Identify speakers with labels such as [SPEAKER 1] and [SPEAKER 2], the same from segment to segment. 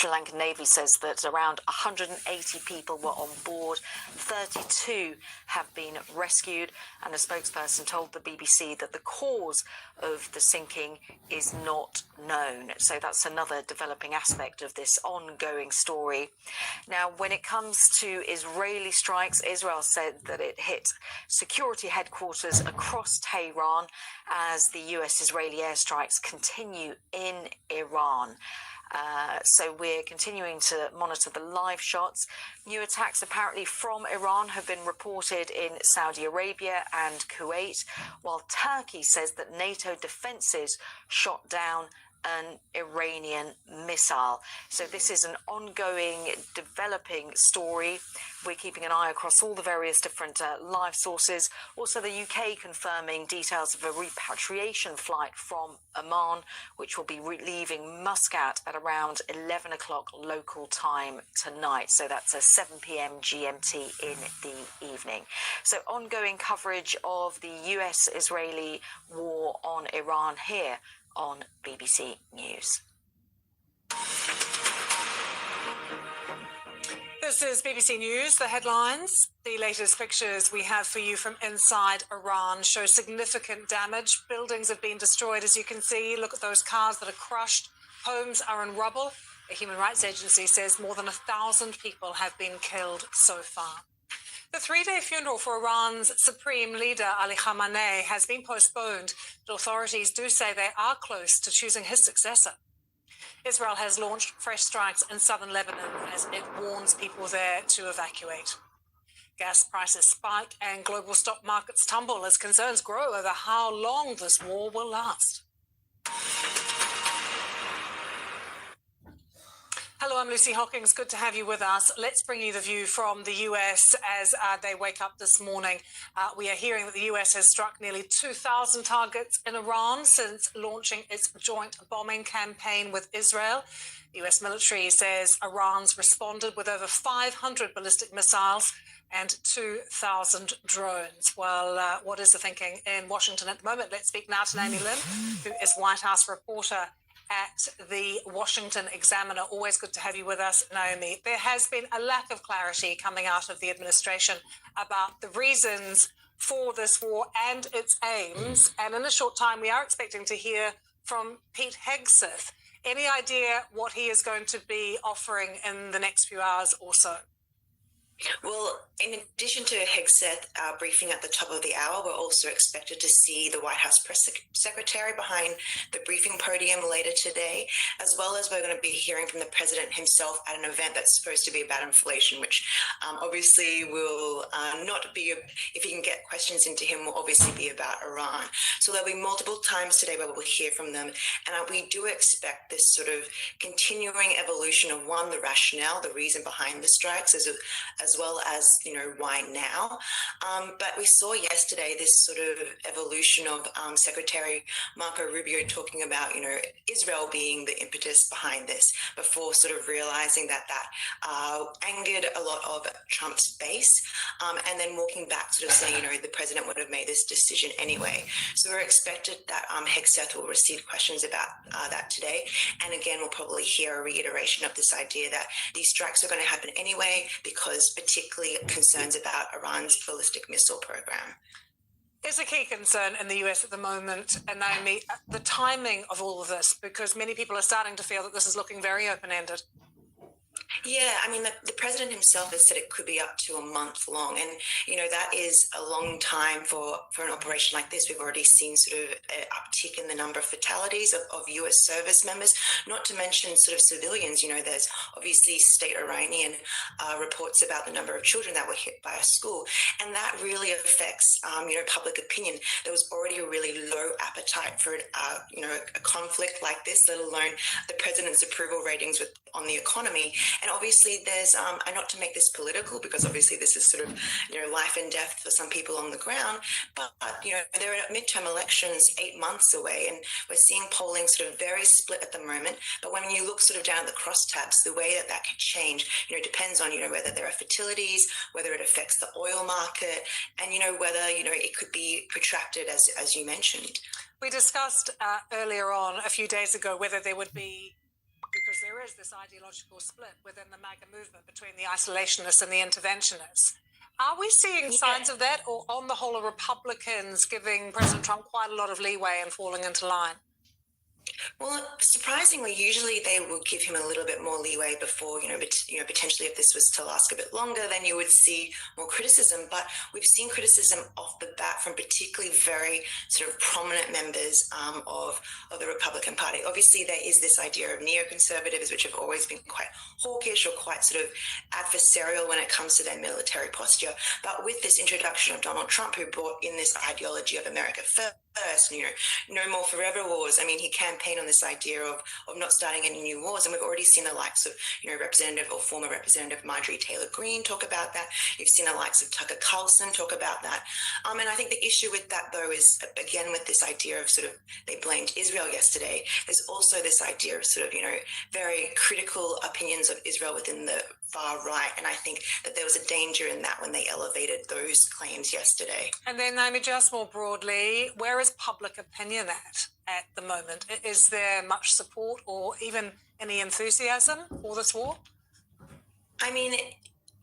[SPEAKER 1] Sri Lankan Navy says that around 180 people were on board, 32 have been rescued, and a spokesperson told the BBC that the cause of the sinking is not known. So that's another developing aspect of this ongoing story. Now, when it comes to Israeli strikes, Israel said that it hit security headquarters across Tehran as the US-Israeli airstrikes continue in Iran. So we're continuing to monitor the live shots. New attacks apparently from Iran have been reported in Saudi Arabia and Kuwait, while Turkey says that NATO defences shot down an Iranian missile. So this is an ongoing, developing story. We're keeping an eye across all the various different live sources. Also, the UK confirming details of a repatriation flight from Oman, which will be leaving Muscat at around 11 o'clock local time tonight. So that's a 7 p.m. GMT in the evening. So ongoing coverage of the US-Israeli war on Iran here on BBC News.
[SPEAKER 2] This is BBC News, the headlines. The latest pictures we have for you from inside Iran show significant damage. Buildings have been destroyed, as you can see. Look at those cars that are crushed. Homes are in rubble. A human rights agency says more than 1,000 people have been killed so far. The three-day funeral for Iran's supreme leader, Ali Khamenei, has been postponed, but authorities do say they are close to choosing his successor. Israel has launched fresh strikes in southern Lebanon as it warns people there to evacuate. Gas prices spike and global stock markets tumble as concerns grow over how long this war will last. Hello, I'm Lucy Hawkins. Good to have you with us. Let's bring you the view from the US as they wake up this morning. We are hearing that the US has struck nearly 2,000 targets in Iran since launching its joint bombing campaign with Israel. The US military says Iran's responded with over 500 ballistic missiles and 2,000 drones. Well, what is the thinking in Washington at the moment? Let's speak now to Naomi Lim, who is White House reporter at the Washington Examiner. Always good to have you with us, Naomi. There has been a lack of clarity coming out of the administration about the reasons for this war and its aims. And in a short time, we are expecting to hear from Pete Hegseth. Any idea what he is going to be offering in the next few hours or so?
[SPEAKER 3] Well, in addition to Hegseth briefing at the top of the hour, we're also expected to see the White House press secretary behind the briefing podium later today, as well as we're going to be hearing from the president himself at an event that's supposed to be about inflation, which obviously will not be, if you can get questions into him, will obviously be about Iran. So there'll be multiple times today where we'll hear from them. And we do expect this sort of continuing evolution of, one, the rationale, the reason behind the strikes, as well as, why now. But we saw yesterday this sort of evolution of Secretary Marco Rubio talking about, Israel being the impetus behind this, before sort of realizing that angered a lot of Trump's base, and then walking back sort of saying, the president would have made this decision anyway. So we're expected that Hegseth will receive questions about that today. And again, we'll probably hear a reiteration of this idea that these strikes are going to happen anyway, because particularly concerns about Iran's ballistic missile program.
[SPEAKER 2] Is a key concern in the US at the moment, and Naomi, the timing of all of this, because many people are starting to feel that this is looking very open-ended.
[SPEAKER 3] Yeah, I mean, the president himself has said it could be up to a month long. And, that is a long time for an operation like this. We've already seen sort of an uptick in the number of fatalities of US service members, not to mention sort of civilians. There's obviously state Iranian reports about the number of children that were hit by a school. And that really affects, public opinion. There was already a really low appetite for, a conflict like this, let alone the president's approval ratings on the economy. And obviously there's, not to make this political, because obviously this is sort of, life and death for some people on the ground, but, there are midterm elections 8 months away, and we're seeing polling sort of very split at the moment. But when you look sort of down at the crosstabs, the way that could change, depends on, whether there are fatalities, whether it affects the oil market, and, whether, it could be protracted, as you mentioned.
[SPEAKER 2] We discussed earlier on, a few days ago, whether there would be, because because there is this ideological split within the MAGA movement between the isolationists and the interventionists. Are we seeing signs of that, or on the whole, are Republicans giving President Trump quite a lot of leeway and falling into line?
[SPEAKER 3] Well, surprisingly, usually they will give him a little bit more leeway before, potentially if this was to last a bit longer, then you would see more criticism. But we've seen criticism off the bat from particularly very sort of prominent members of the Republican Party. Obviously, there is this idea of neoconservatives, which have always been quite hawkish or quite sort of adversarial when it comes to their military posture. But with this introduction of Donald Trump, who brought in this ideology of America first, no more forever wars. I mean, he campaigned on this idea of not starting any new wars, and we've already seen the likes of, Representative or former Representative Marjorie Taylor Greene talk about that. You've seen the likes of Tucker Carlson talk about that. And I think the issue with that, though, is, again, with this idea of sort of, they blamed Israel yesterday. There's also this idea of sort of, very critical opinions of Israel within the far right. And I think that there was a danger in that when they elevated those claims yesterday.
[SPEAKER 2] And then, Naomi, just more broadly, where is public opinion at the moment? Is there much support or even any enthusiasm for this war?
[SPEAKER 3] I mean,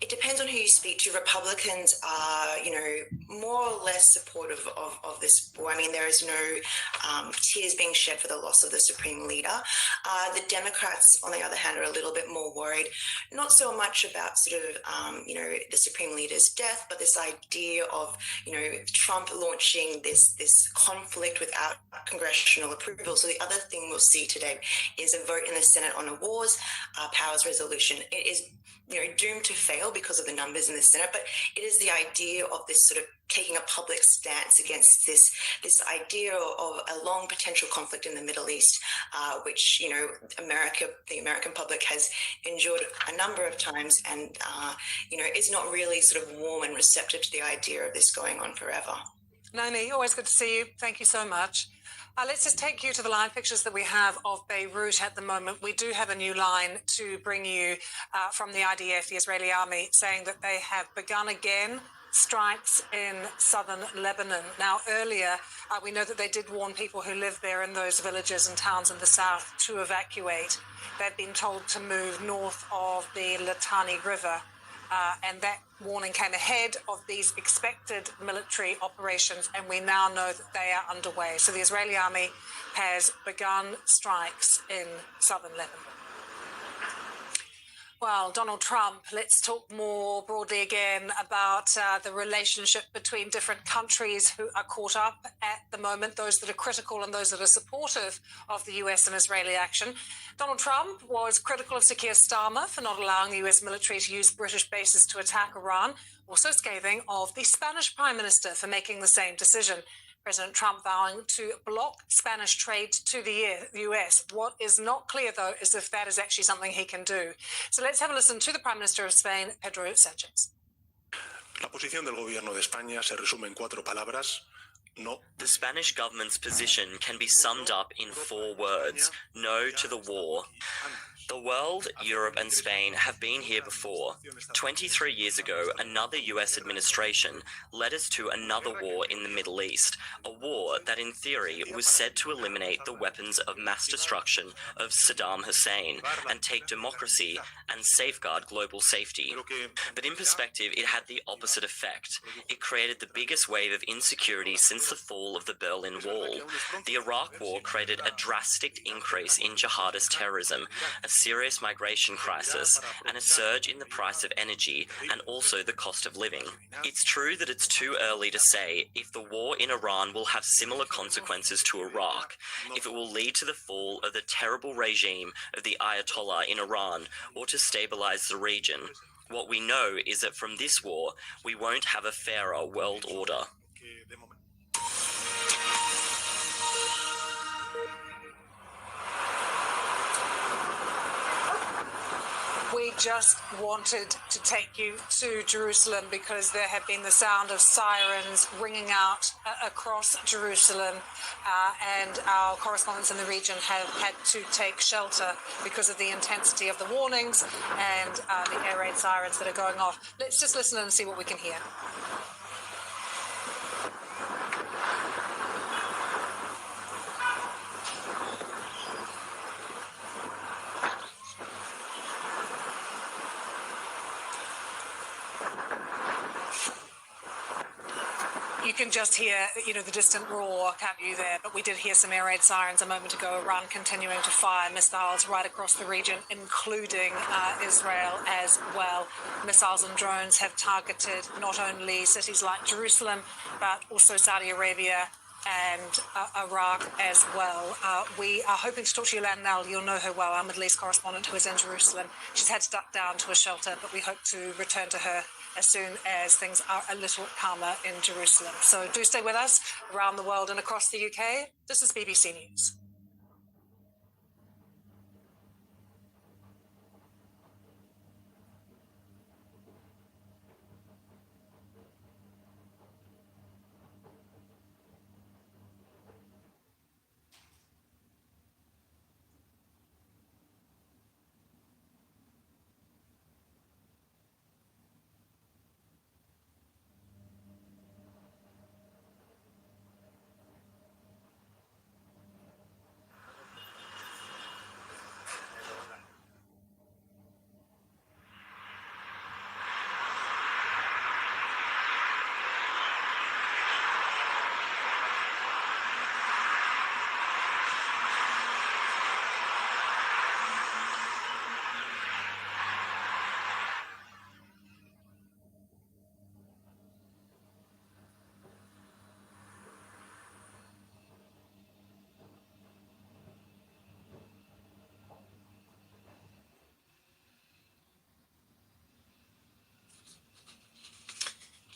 [SPEAKER 3] it depends on who you speak to. Republicans are, more or less supportive of this war. I mean, there is no tears being shed for the loss of the Supreme Leader. The Democrats, on the other hand, are a little bit more worried, not so much about sort of, the Supreme Leader's death, but this idea of, Trump launching this conflict without congressional approval. So the other thing we'll see today is a vote in the Senate on a Wars Powers Resolution. It is doomed to fail because of the numbers in the Senate, but it is the idea of this sort of taking a public stance against this idea of a long potential conflict in the Middle East, which, the American public has endured a number of times and, is not really sort of warm and receptive to the idea of this going on forever.
[SPEAKER 2] Naomi, always good to see you. Thank you so much. Let's just take you to the live pictures that we have of Beirut at the moment. We do have a new line to bring you from the IDF, the Israeli army, saying that they have begun again strikes in southern Lebanon. Now, earlier, we know that they did warn people who live there in those villages and towns in the south to evacuate. They've been told to move north of the Litani River. And that warning came ahead of these expected military operations, and we now know that they are underway. So the Israeli army has begun strikes in southern Lebanon. Well, Donald Trump, let's talk more broadly again about the relationship between different countries who are caught up at the moment, those that are critical and those that are supportive of the US and Israeli action. Donald Trump was critical of Sir Keir Starmer for not allowing the US military to use British bases to attack Iran, also scathing of the Spanish Prime Minister for making the same decision. President Trump vowing to block Spanish trade to the US. What is not clear, though, is if that is actually something he can do. So let's have a listen to the Prime Minister of Spain, Pedro Sánchez.
[SPEAKER 4] La posición del gobierno de España se resume en 4 palabras. No.
[SPEAKER 5] The Spanish government's position can be summed up in 4 words: no to the war. The world, Europe and Spain have been here before. 23 years ago, another US administration led us to another war in the Middle East, a war that in theory was said to eliminate the weapons of mass destruction of Saddam Hussein and take democracy and safeguard global safety. But in perspective, it had the opposite effect. It created the biggest wave of insecurity since the fall of the Berlin Wall. The Iraq War created a drastic increase in jihadist terrorism, a serious migration crisis, and a surge in the price of energy and also the cost of living. It's true that it's too early to say if the war in Iran will have similar consequences to Iraq, if it will lead to the fall of the terrible regime of the Ayatollah in Iran, or to stabilize the region. What we know is that from this war, we won't have a fairer world order.
[SPEAKER 2] We just wanted to take you to Jerusalem because there have been the sound of sirens ringing out across Jerusalem, and our correspondents in the region have had to take shelter because of the intensity of the warnings and the air raid sirens that are going off. Let's just listen and see what we can hear. You can just hear, the distant roar, can't you, there? But we did hear some air raid sirens a moment ago. Iran continuing to fire missiles right across the region, including Israel as well. Missiles and drones have targeted not only cities like Jerusalem, but also Saudi Arabia and Iraq as well. We are hoping to talk to Yolanda Nell. You'll know her well, our Middle East correspondent who is in Jerusalem. She's had to duck down to a shelter, but we hope to return to her as soon as things are a little calmer in Jerusalem. So do stay with us around the world and across the UK. This is BBC News.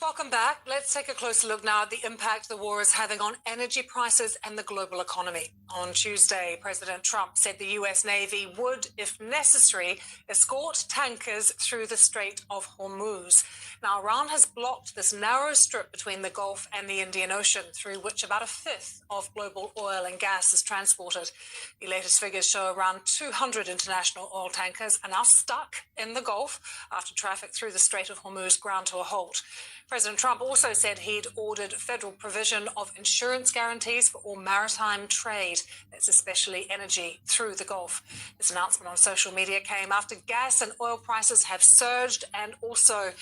[SPEAKER 2] Welcome back. Let's take a closer look now at the impact the war is having on energy prices and the global economy. On Tuesday, President Trump said the U.S. Navy would, if necessary, escort tankers through the Strait of Hormuz. Now, Iran has blocked this narrow strip between the Gulf and the Indian Ocean, through which about a fifth of global oil and gas is transported. The latest figures show around 200 international oil tankers are now stuck in the Gulf after traffic through the Strait of Hormuz ground to a halt. President Trump also said he'd ordered federal provision of insurance guarantees for all maritime trade, that's especially energy, through the Gulf. This announcement on social media came after gas and oil prices have surged, and also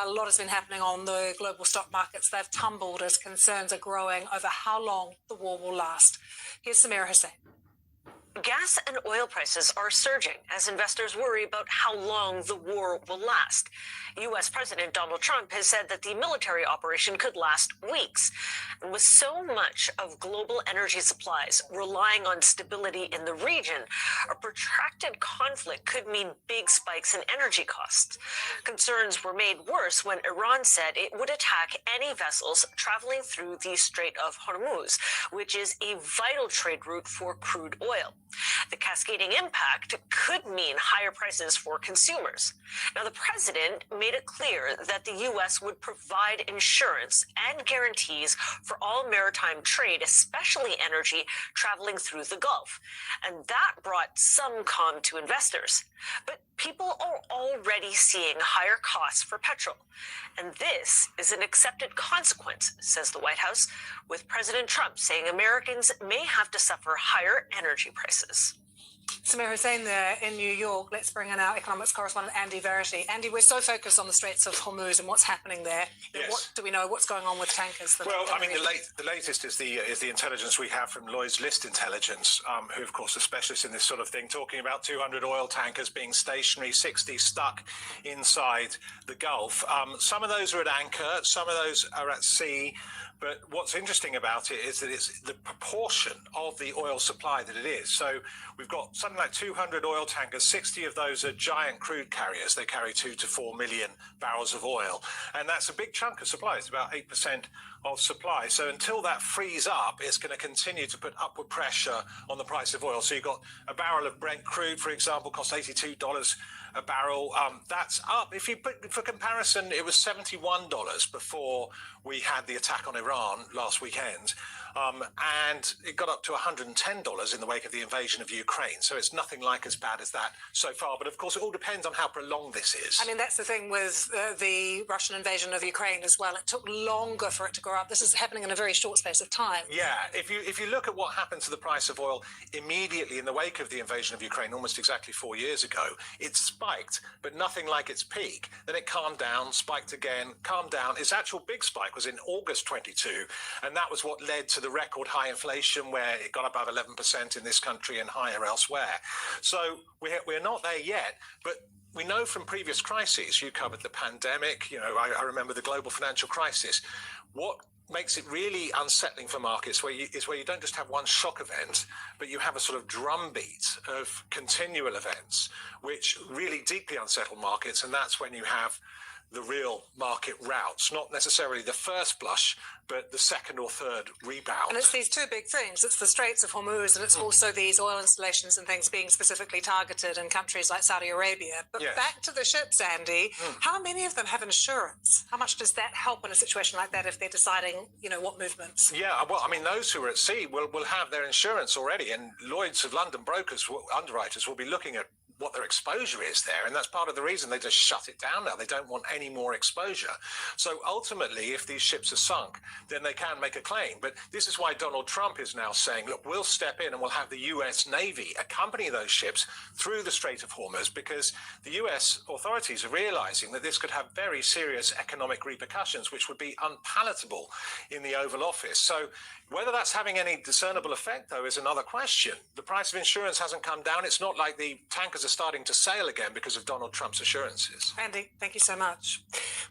[SPEAKER 2] a lot has been happening on the global stock markets. They've tumbled as concerns are growing over how long the war will last. Here's Samira Hussein.
[SPEAKER 6] Gas and oil prices are surging as investors worry about how long the war will last. U.S. President Donald Trump has said that the military operation could last weeks. And with so much of global energy supplies relying on stability in the region, a protracted conflict could mean big spikes in energy costs. Concerns were made worse when Iran said it would attack any vessels traveling through the Strait of Hormuz, which is a vital trade route for crude oil. The cascading impact could mean higher prices for consumers. Now, the president made it clear that the U.S. would provide insurance and guarantees for all maritime trade, especially energy traveling through the Gulf. And that brought some calm to investors. But people are already seeing higher costs for petrol. And this is an accepted consequence, says the White House, with President Trump saying Americans may have to suffer higher energy prices.
[SPEAKER 2] Samir Hussein there in New York. Let's bring in our economics correspondent, Andy Verity. Andy, we're so focused on the Straits of Hormuz and what's happening there.
[SPEAKER 7] Yes.
[SPEAKER 2] What do we know? What's going on with tankers?
[SPEAKER 7] Well, I mean, the latest is the intelligence we have from Lloyd's List Intelligence, who, of course, are specialists in this sort of thing, talking about 200 oil tankers being stationary, 60 stuck inside the Gulf. Some of those are at anchor, some of those are at sea. But what's interesting about it is that it's the proportion of the oil supply that it is. So we've got something like 200 oil tankers, 60 of those are giant crude carriers. They carry 2 to 4 million barrels of oil. And that's a big chunk of supply. It's about 8% of supply. So until that frees up, it's going to continue to put upward pressure on the price of oil. So you've got a barrel of Brent crude, for example, costs $82 a barrel. That's up. If you put, for comparison, it was $71 before we had the attack on Iran last weekend. And it got up to $110 in the wake of the invasion of Ukraine. So it's nothing like as bad as that so far. But of course, it all depends on how prolonged this is.
[SPEAKER 2] I mean, that's the thing with the Russian invasion of Ukraine as well. It took longer for it to go up. This is happening in a very short space of time.
[SPEAKER 7] Yeah, if you look at what happened to the price of oil immediately in the wake of the invasion of Ukraine, almost exactly 4 years ago, it's spiked, but nothing like its peak. Then it calmed down, spiked again, calmed down. Its actual big spike was in August 22, and that was what led to the record high inflation, where it got above 11% in this country and higher elsewhere. So we're not there yet, but we know from previous crises, you covered the pandemic, I remember the global financial crisis. What makes it really unsettling for markets is where you don't just have one shock event, but you have a sort of drumbeat of continual events, which really deeply unsettle markets. And that's when you have the real market routes, not necessarily the first blush, but the second or third rebound.
[SPEAKER 2] And it's these two big things. It's the Straits of Hormuz, and it's also these oil installations and things being specifically targeted in countries like Saudi Arabia. But
[SPEAKER 7] yes.
[SPEAKER 2] Back to the ships, Andy, how many of them have insurance? How much does that help in a situation like that if they're deciding, what movements?
[SPEAKER 7] Yeah, well, I mean, those who are at sea will have their insurance already, and Lloyd's of London brokers, underwriters will be looking at what their exposure is there, and that's part of the reason they just shut it down now. They don't want any more exposure. So ultimately, if these ships are sunk, then they can make a claim. But this is why Donald Trump is now saying, look, we'll step in and we'll have the US Navy accompany those ships through the Strait of Hormuz, because the US authorities are realizing that this could have very serious economic repercussions, which would be unpalatable in the Oval Office. So whether that's having any discernible effect, though, is another question. The price of insurance hasn't come down. It's not like the tankers are starting to sail again because of Donald Trump's assurances.
[SPEAKER 2] Andy, thank you so much.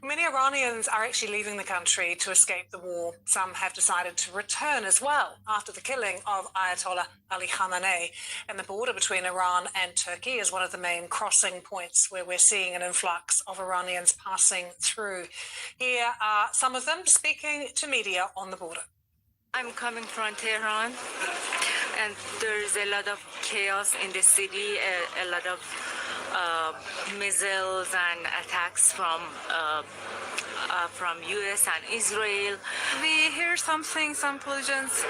[SPEAKER 2] Many Iranians are actually leaving the country to escape the war. Some have decided to return as well after the killing of Ayatollah Ali Khamenei. And the border between Iran and Turkey is one of the main crossing points where we're seeing an influx of Iranians passing through. Here are some of them speaking to media on the border.
[SPEAKER 8] I'm coming from Tehran, and there is a lot of chaos in the city, a lot of missiles and attacks from US and Israel. We hear some collisions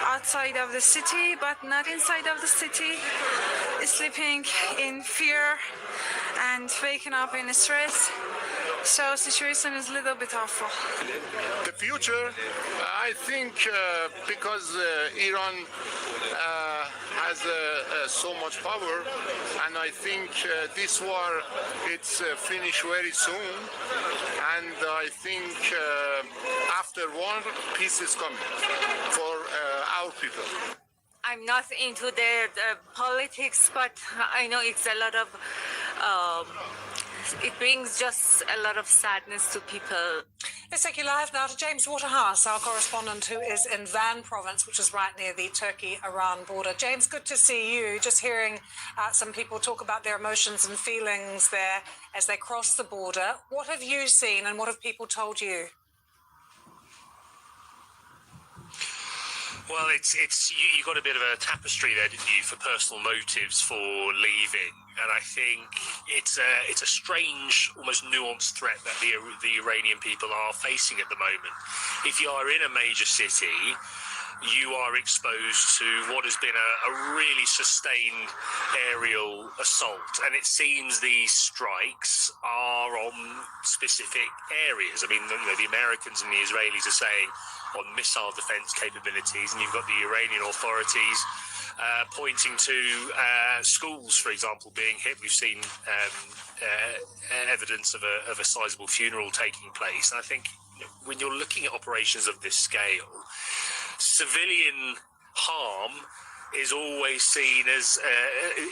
[SPEAKER 8] outside of the city, but not inside of the city, sleeping in fear and waking up in stress. So situation is a little bit awful.
[SPEAKER 9] The future, I think, because Iran has so much power, and I think this war it's finished very soon, and I think after war peace is coming for our people.
[SPEAKER 8] I'm not into the politics, but I know it's a lot of it brings just a lot of sadness to people.
[SPEAKER 2] Let's take you live now to James Waterhouse, our correspondent who is in Van province, which is right near the Turkey-Iran border. James, good to see you. Just hearing some people talk about their emotions and feelings there as they cross the border. What have you seen and what have people told you?
[SPEAKER 10] Well, you got a bit of a tapestry there, didn't you, for personal motives for leaving, and I think it's a strange, almost nuanced threat that the Iranian people are facing at the moment. If you are in a major city, you are exposed to what has been a really sustained aerial assault, and it seems these strikes are on specific areas. I mean, the Americans and the Israelis are saying on missile defense capabilities, and you've got the Iranian authorities pointing to schools, for example, being hit. We've seen evidence of a sizable funeral taking place, and I think when you're looking at operations of this scale, civilian harm is always seen as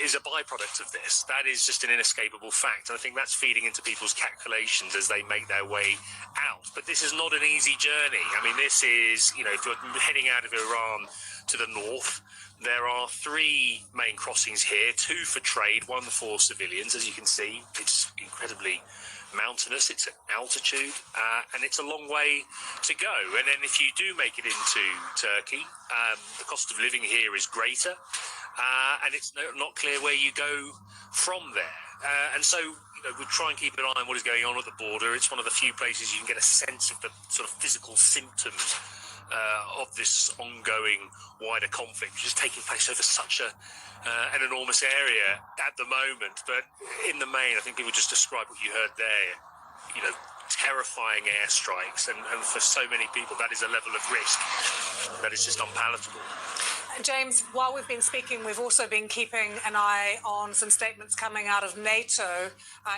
[SPEAKER 10] is a byproduct of this. That is just an inescapable fact. And I think that's feeding into people's calculations as they make their way out. But this is not an easy journey. I mean, this is, if you're heading out of Iran to the north, there are 3 main crossings here, 2 for trade, 1 for civilians. As you can see, it's incredibly mountainous, it's at altitude, and it's a long way to go. And then if you do make it into Turkey, the cost of living here is greater, and it's not clear where you go from there. And so we try and keep an eye on what is going on at the border. It's one of the few places you can get a sense of the sort of physical symptoms of this ongoing wider conflict, which is taking place over such an enormous area at the moment. But in the main, I think people just describe what you heard there, terrifying airstrikes, and for so many people that is a level of risk that is just unpalatable.
[SPEAKER 2] James, while we've been speaking, we've also been keeping an eye on some statements coming out of NATO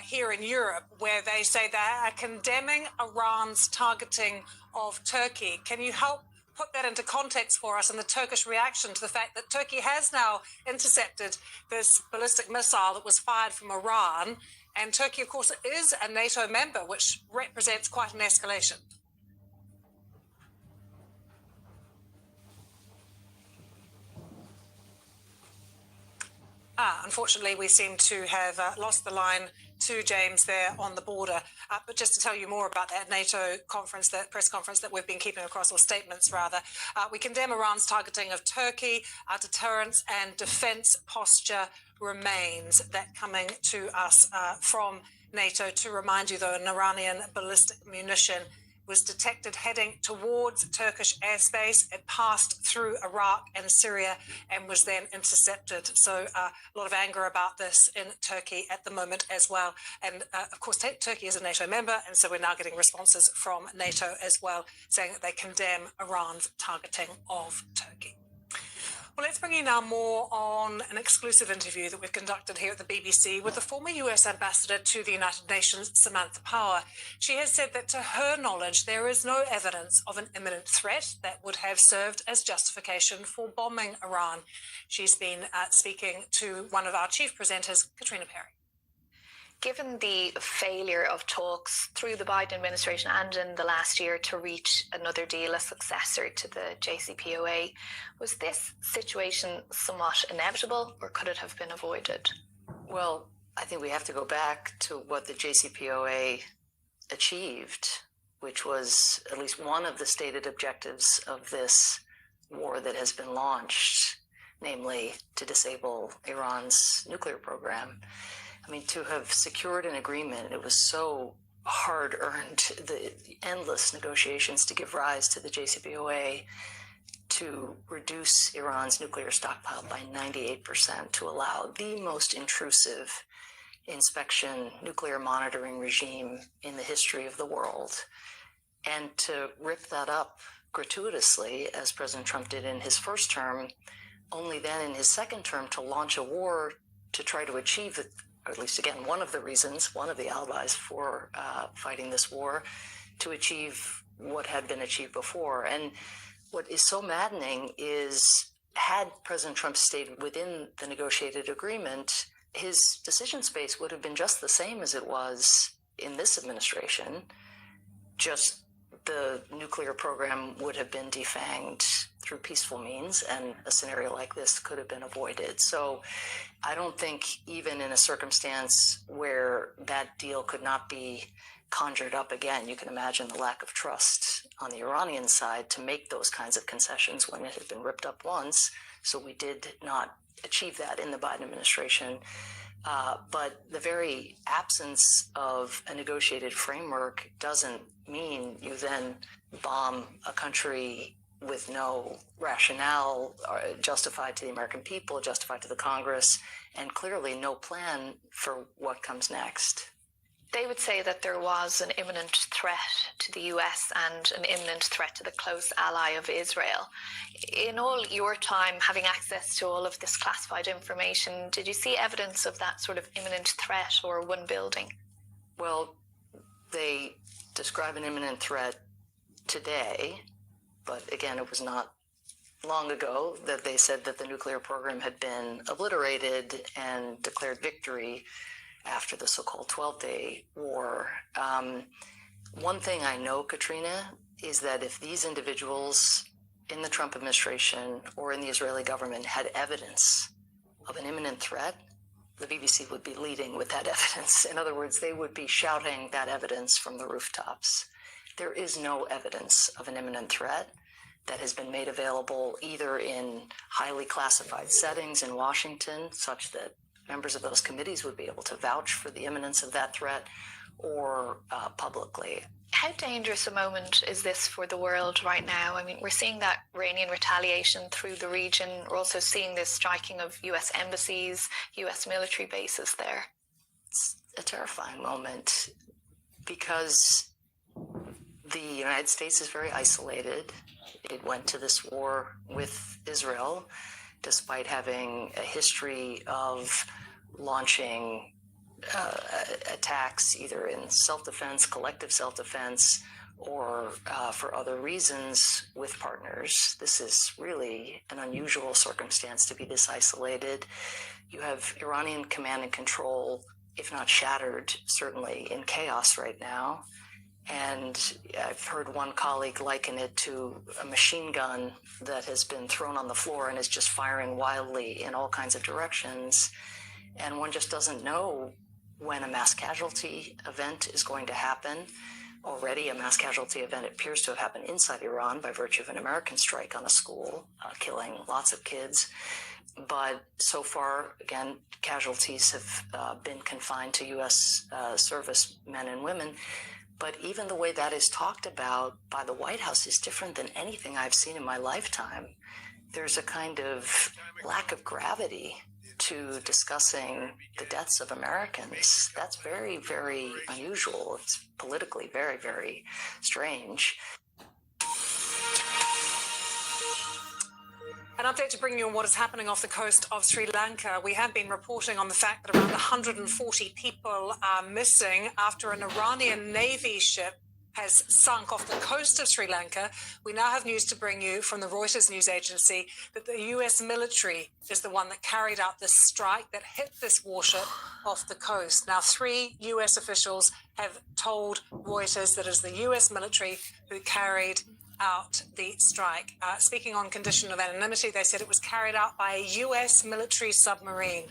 [SPEAKER 2] here in Europe, where they say they are condemning Iran's targeting of Turkey. Can you help put that into context for us and the Turkish reaction to the fact that Turkey has now intercepted this ballistic missile that was fired from Iran? And Turkey, of course, is a NATO member, which represents quite an escalation. Unfortunately, we seem to have lost the line to James there on the border. But just to tell you more about that NATO conference, that press conference that we've been keeping across, or statements rather, we condemn Iran's targeting of Turkey. Our deterrence and defence posture remains. That coming to us from NATO. To remind you, though, an Iranian ballistic munition was detected heading towards Turkish airspace. It passed through Iraq and Syria and was then intercepted. So a lot of anger about this in Turkey at the moment as well. And of course, Turkey is a NATO member, and so we're now getting responses from NATO as well, saying that they condemn Iran's targeting of Turkey. Well, let's bring you now more on an exclusive interview that we've conducted here at the BBC with the former US ambassador to the United Nations, Samantha Power. She has said that to her knowledge, there is no evidence of an imminent threat that would have served as justification for bombing Iran. She's been speaking to one of our chief presenters, Katrina Perry.
[SPEAKER 11] Given the failure of talks through the Biden administration and in the last year to reach another deal, a successor to the JCPOA, was this situation somewhat inevitable, or could it have been avoided?
[SPEAKER 1] Well, I think we have to go back to what the JCPOA achieved, which was at least one of the stated objectives of this war that has been launched, namely to disable Iran's nuclear program. I mean, to have secured an agreement, it was so hard-earned, the endless negotiations to give rise to the JCPOA, to reduce Iran's nuclear stockpile by 98%, to allow the most intrusive inspection nuclear monitoring regime in the history of the world, and to rip that up gratuitously, as President Trump did in his first term, only then in his second term to launch a war to try to achieve it, or at least, again, one of the reasons, one of the alibis for fighting this war, to achieve what had been achieved before. And what is so maddening is, had President Trump stayed within the negotiated agreement, his decision space would have been just the same as it was in this administration, just the nuclear program would have been defanged through peaceful means, and a scenario like this could have been avoided. So I don't think, even in a circumstance where that deal could not be conjured up again, you can imagine the lack of trust on the Iranian side to make those kinds of concessions when it had been ripped up once. So we did not achieve that in the Biden administration. But the very absence of a negotiated framework doesn't mean you then bomb a country with no rationale justified to the American people, justified to the Congress, and clearly no plan for what comes next.
[SPEAKER 11] They would say that there was an imminent threat to the US and an imminent threat to the close ally of Israel. In all your time having access to all of this classified information, did you see evidence of that sort of imminent threat or one building?
[SPEAKER 1] Well, they describe an imminent threat today, but again, it was not long ago that they said that the nuclear program had been obliterated and declared victory after the so-called 12-day war. One thing I know, Katrina, is that if these individuals in the Trump administration or in the Israeli government had evidence of an imminent threat, the BBC would be leading with that evidence. In other words, they would be shouting that evidence from the rooftops. There is no evidence of an imminent threat that has been made available either in highly classified settings in Washington, such that members of those committees would be able to vouch for the imminence of that threat, or publicly.
[SPEAKER 11] How dangerous a moment is this for the world right now? I mean, we're seeing that Iranian retaliation through the region. We're also seeing this striking of US embassies, US military bases there.
[SPEAKER 1] It's a terrifying moment because
[SPEAKER 12] The United States is very isolated. It went to this war with Israel, despite having a history of launching attacks either in self-defense, collective self-defense, or for other reasons with partners. This is really an unusual circumstance to be this isolated. You have Iranian command and control, if not shattered, certainly in chaos right now. And I've heard one colleague liken it to a machine gun that has been thrown on the floor and is just firing wildly in all kinds of directions. And one just doesn't know when a mass casualty event is going to happen. Already a mass casualty event appears to have happened inside Iran by virtue of an American strike on a school, killing lots of kids. But so far, again, casualties have been confined to U.S. servicemen and women. But even the way that is talked about by the White House is different than anything I've seen in my lifetime. There's a kind of lack of gravity to discussing the deaths of Americans. That's very, very unusual. It's politically very, very strange.
[SPEAKER 2] An update to bring you on what is happening off the coast of Sri Lanka. We have been reporting on the fact that around 140 people are missing after an Iranian Navy ship has sunk off the coast of Sri Lanka. We now have news to bring you from the Reuters news agency that the US military is the one that carried out this strike that hit this warship off the coast. Now, 3 US officials have told Reuters that it is the US military who carried out the strike. Speaking on condition of anonymity, they said it was carried out by a US military submarine.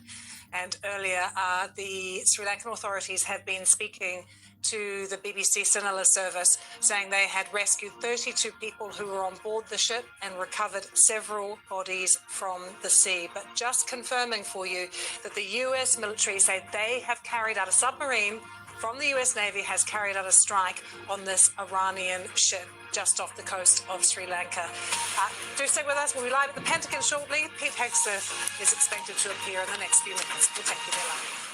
[SPEAKER 2] And earlier, the Sri Lankan authorities have been speaking to the BBC Sinhala service, saying they had rescued 32 people who were on board the ship and recovered several bodies from the sea. But just confirming for you that the US military say they have carried out a submarine from the US Navy has carried out a strike on this Iranian ship just off the coast of Sri Lanka. Do stay with us. We'll be live at the Pentagon shortly. Pete Hegseth is expected to appear in the next few minutes. We'll take you there live.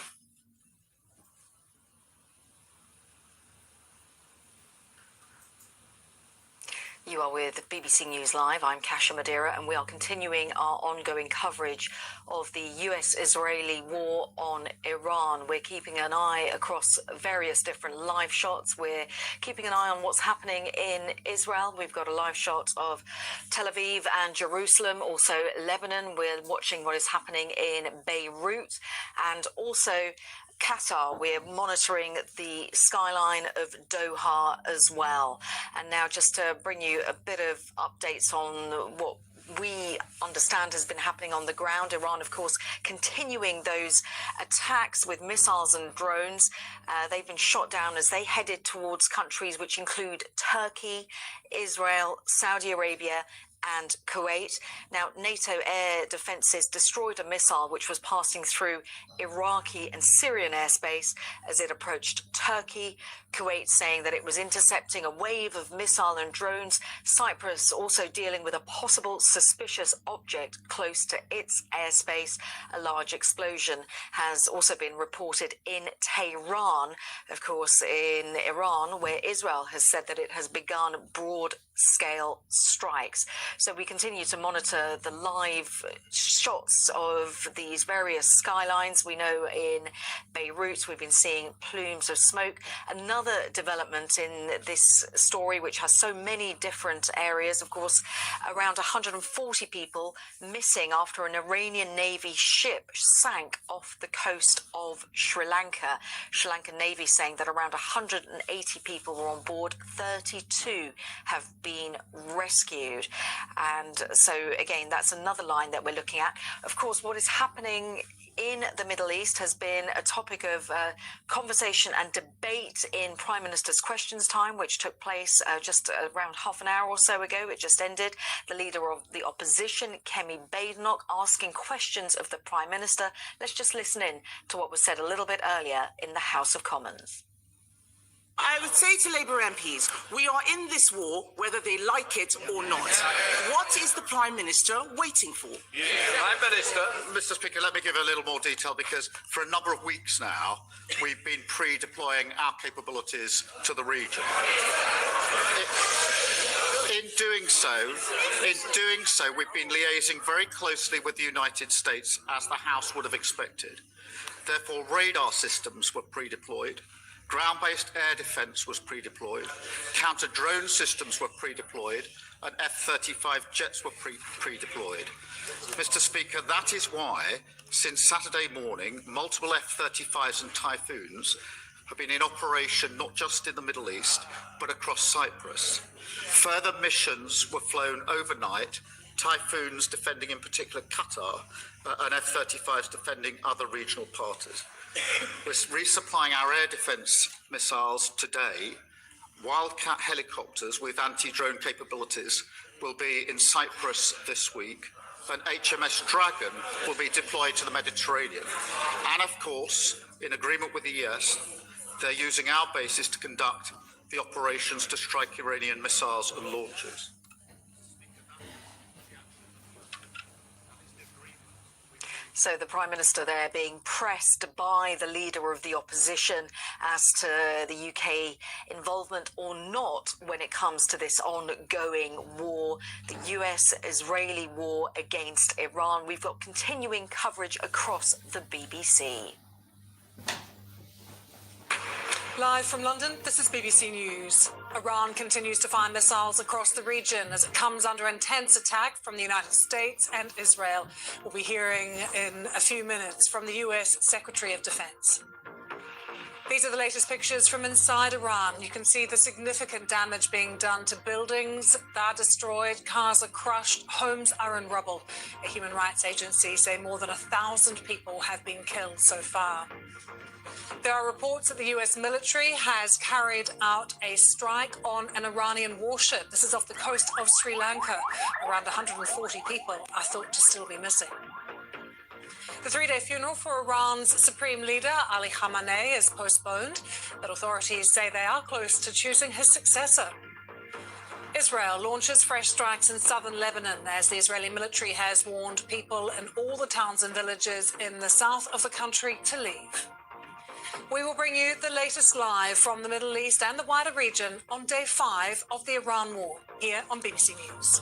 [SPEAKER 1] You are with BBC News Live. I'm Kasia Madeira, and we are continuing our ongoing coverage of the US-Israeli war on Iran. We're keeping an eye across various different live shots. We're keeping an eye on what's happening in Israel. We've got a live shot of Tel Aviv and Jerusalem, also Lebanon. We're watching what is happening in Beirut, and also Qatar. We're monitoring the skyline of Doha as well. And now just to bring you a bit of updates on what we understand has been happening on the ground. Iran, of course, continuing those attacks with missiles and drones. They've been shot down as they headed towards countries which include Turkey, Israel, Saudi Arabia, and Kuwait. Now, NATO air defences destroyed a missile which was passing through Iraqi and Syrian airspace as it approached Turkey. Kuwait saying that it was intercepting a wave of missile and drones. Cyprus also dealing with a possible suspicious object close to its airspace. A large explosion has also been reported in Tehran, of course, in Iran, where Israel has said that it has begun broad-scale strikes. So we continue to monitor the live shots of these various skylines. We know in Beirut we've been seeing plumes of smoke. Another development in this story, which has so many different areas, of course, around 140 people missing after an Iranian Navy ship sank off the coast of Sri Lanka. Sri Lankan Navy saying that around 180 people were on board, 32 have been rescued. And so, again, that's another line that we're looking at. Of course, what is happening in the Middle East has been a topic of conversation and debate in Prime Minister's Questions Time, which took place just around half an hour or so ago. It just ended. The leader of the opposition, Kemi Badenoch, asking questions of the Prime Minister. Let's just listen in to what was said a little bit earlier in the House of Commons.
[SPEAKER 13] I would say to Labour MPs, we are in this war whether they like it or not. What is the Prime Minister waiting for?
[SPEAKER 14] Prime Minister, Mr. Speaker, let me give a little more detail because for a number of weeks now, we've been pre-deploying our capabilities to the region. In doing so, we've been liaising very closely with the United States as the House would have expected. Therefore, radar systems were pre-deployed. Ground-based air defence was pre-deployed, counter-drone systems were pre-deployed, and F-35 jets were pre-deployed. Mr. Speaker, that is why, since Saturday morning, multiple F-35s and Typhoons have been in operation not just in the Middle East, but across Cyprus. Further missions were flown overnight, Typhoons defending in particular Qatar, and F-35s defending other regional parties. We're resupplying our air defence missiles today. Wildcat helicopters with anti-drone capabilities will be in Cyprus this week, and HMS Dragon will be deployed to the Mediterranean. And of course, in agreement with the US, they're using our bases to conduct the operations to strike Iranian missiles and launchers.
[SPEAKER 1] So the Prime Minister there being pressed by the leader of the opposition as to the UK involvement or not when it comes to this ongoing war, the US-Israeli war against Iran. We've got continuing coverage across the BBC.
[SPEAKER 2] Live from London, this is BBC News. Iran continues to fire missiles across the region as it comes under intense attack from the United States and Israel. We'll be hearing in a few minutes from the US Secretary of Defense. These are the latest pictures from inside Iran. You can see the significant damage being done to buildings. They're destroyed, cars are crushed, homes are in rubble. A human rights agency say more than 1,000 people have been killed so far. There are reports that the US military has carried out a strike on an Iranian warship. This is off the coast of Sri Lanka. Around 140 people are thought to still be missing. The three-day funeral for Iran's supreme leader, Ali Khamenei, is postponed, but authorities say they are close to choosing his successor. Israel launches fresh strikes in southern Lebanon as the Israeli military has warned people in all the towns and villages in the south of the country to leave. We will bring you the latest live from the Middle East and the wider region on day 5 of the Iran war here on BBC News.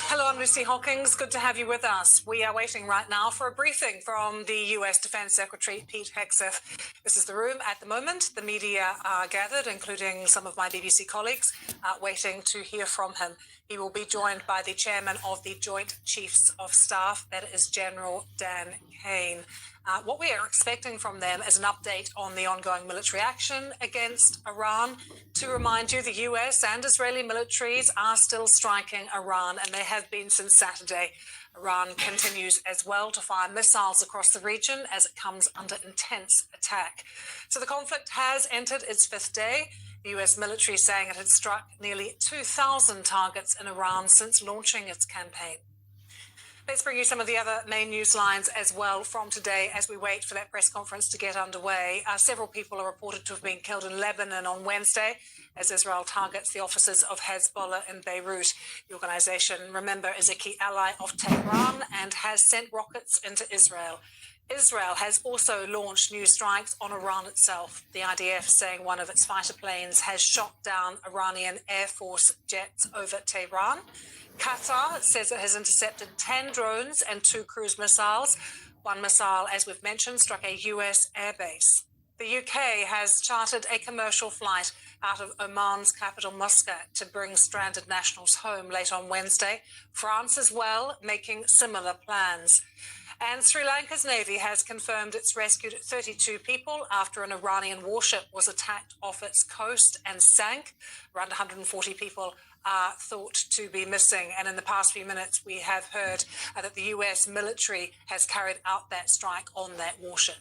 [SPEAKER 2] Hello, I'm Lucy Hawkins. Good to have you with us. We are waiting right now for a briefing from the US Defense Secretary, Pete Hegseth. This is the room at the moment. The media are gathered, including some of my BBC colleagues, waiting to hear from him. He will be joined by the chairman of the Joint Chiefs of Staff, that is General Dan Kane. What we are expecting from them is an update on the ongoing military action against Iran. To remind you, the US and Israeli militaries are still striking Iran, and they have been since Saturday. Iran continues as well to fire missiles across the region as it comes under intense attack. So the conflict has entered its 5th day. The US military saying it had struck nearly 2,000 targets in Iran since launching its campaign. Let's bring you some of the other main news lines as well from today as we wait for that press conference to get underway. Several people are reported to have been killed in Lebanon on Wednesday as Israel targets the offices of Hezbollah in Beirut. The organisation, remember, is a key ally of Tehran and has sent rockets into Israel. Israel has also launched new strikes on Iran itself. The IDF saying one of its fighter planes has shot down Iranian Air Force jets over Tehran. Qatar says it has intercepted 10 drones and 2 cruise missiles. One missile, as we've mentioned, struck a US airbase. The UK has chartered a commercial flight out of Oman's capital, Muscat, to bring stranded nationals home late on Wednesday. France as well, making similar plans. And Sri Lanka's Navy has confirmed it's rescued 32 people after an Iranian warship was attacked off its coast and sank. Around 140 people are thought to be missing. And in the past few minutes, we have heard that the US military has carried out that strike on that warship.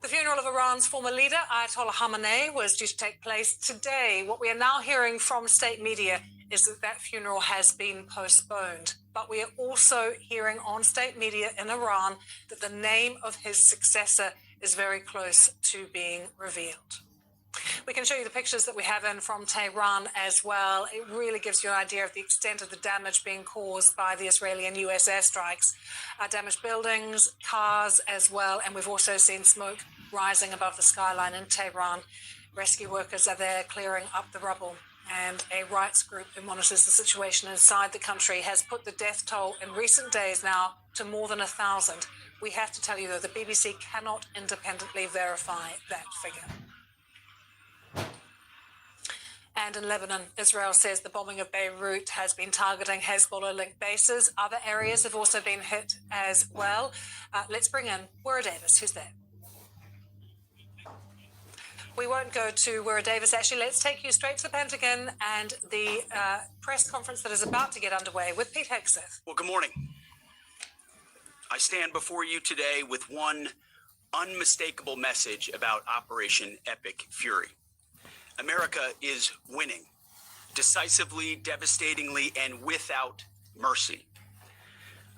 [SPEAKER 2] The funeral of Iran's former leader, Ayatollah Khamenei, was due to take place today. What we are now hearing from state media is that that funeral has been postponed. But we are also hearing on state media in Iran that the name of his successor is very close to being revealed. We can show you the pictures that we have in from Tehran as well. It really gives you an idea of the extent of the damage being caused by the Israeli and US airstrikes. Damaged buildings, cars as well, and we've also seen smoke rising above the skyline in Tehran. Rescue workers are there clearing up the rubble, and a rights group who monitors the situation inside the country has put the death toll in recent days now to more than 1,000. We have to tell you, though, the BBC cannot independently verify that figure. And in Lebanon, Israel says the bombing of Beirut has been targeting Hezbollah-linked bases. Other areas have also been hit as well. Let's bring in Wira Davis, who's there. We won't go to Wira Davis. Actually, let's take you straight to the Pentagon and the press conference that is about to get underway with Pete Hegseth.
[SPEAKER 15] Well, good morning. I stand before you today with one unmistakable message about Operation Epic Fury. America is winning, decisively, devastatingly, and without mercy.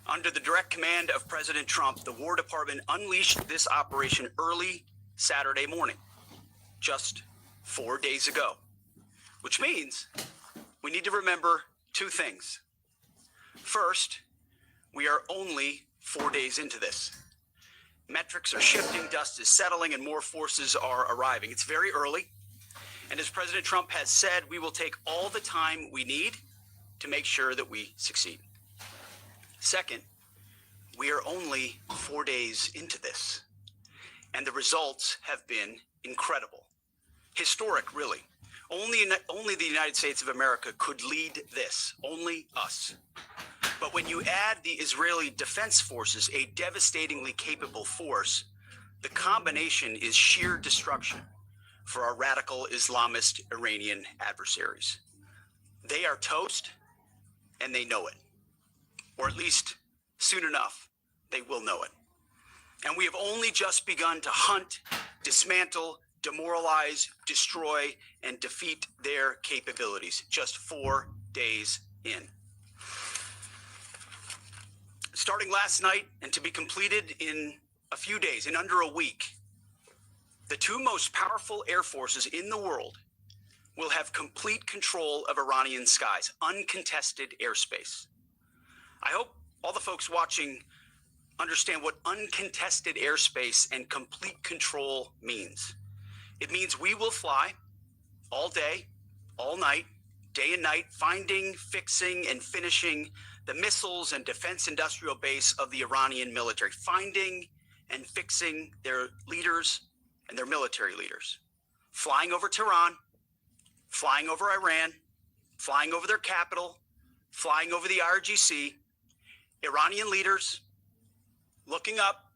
[SPEAKER 15] Under the direct command of President Trump, the War Department unleashed this operation early Saturday morning, just 4 days ago, which means we need to remember two things. First, we are only 4 days into this. Metrics are shifting, dust is settling, and more forces are arriving. It's very early. And as President Trump has said, we will take all the time we need to make sure that we succeed. Second, we are only 4 days into this, and the results have been incredible. Historic, really. Only the United States of America could lead this, only us. But when you add the Israeli Defense Forces, a devastatingly capable force, the combination is sheer destruction for our radical Islamist Iranian adversaries. They are toast, and they know it. Or at least, soon enough, they will know it. And we have only just begun to hunt, dismantle, demoralize, destroy, and defeat their capabilities, just 4 days in. Starting last night and to be completed in a few days, in under a week, the two most powerful air forces in the world will have complete control of Iranian skies, uncontested airspace. I hope all the folks watching understand what uncontested airspace and complete control means. It means we will fly all day, all night, day and night, finding, fixing, and finishing the missiles and defense industrial base of the Iranian military, finding and fixing their leaders and their military leaders, flying over Tehran, flying over Iran, flying over their capital, flying over the IRGC, Iranian leaders looking up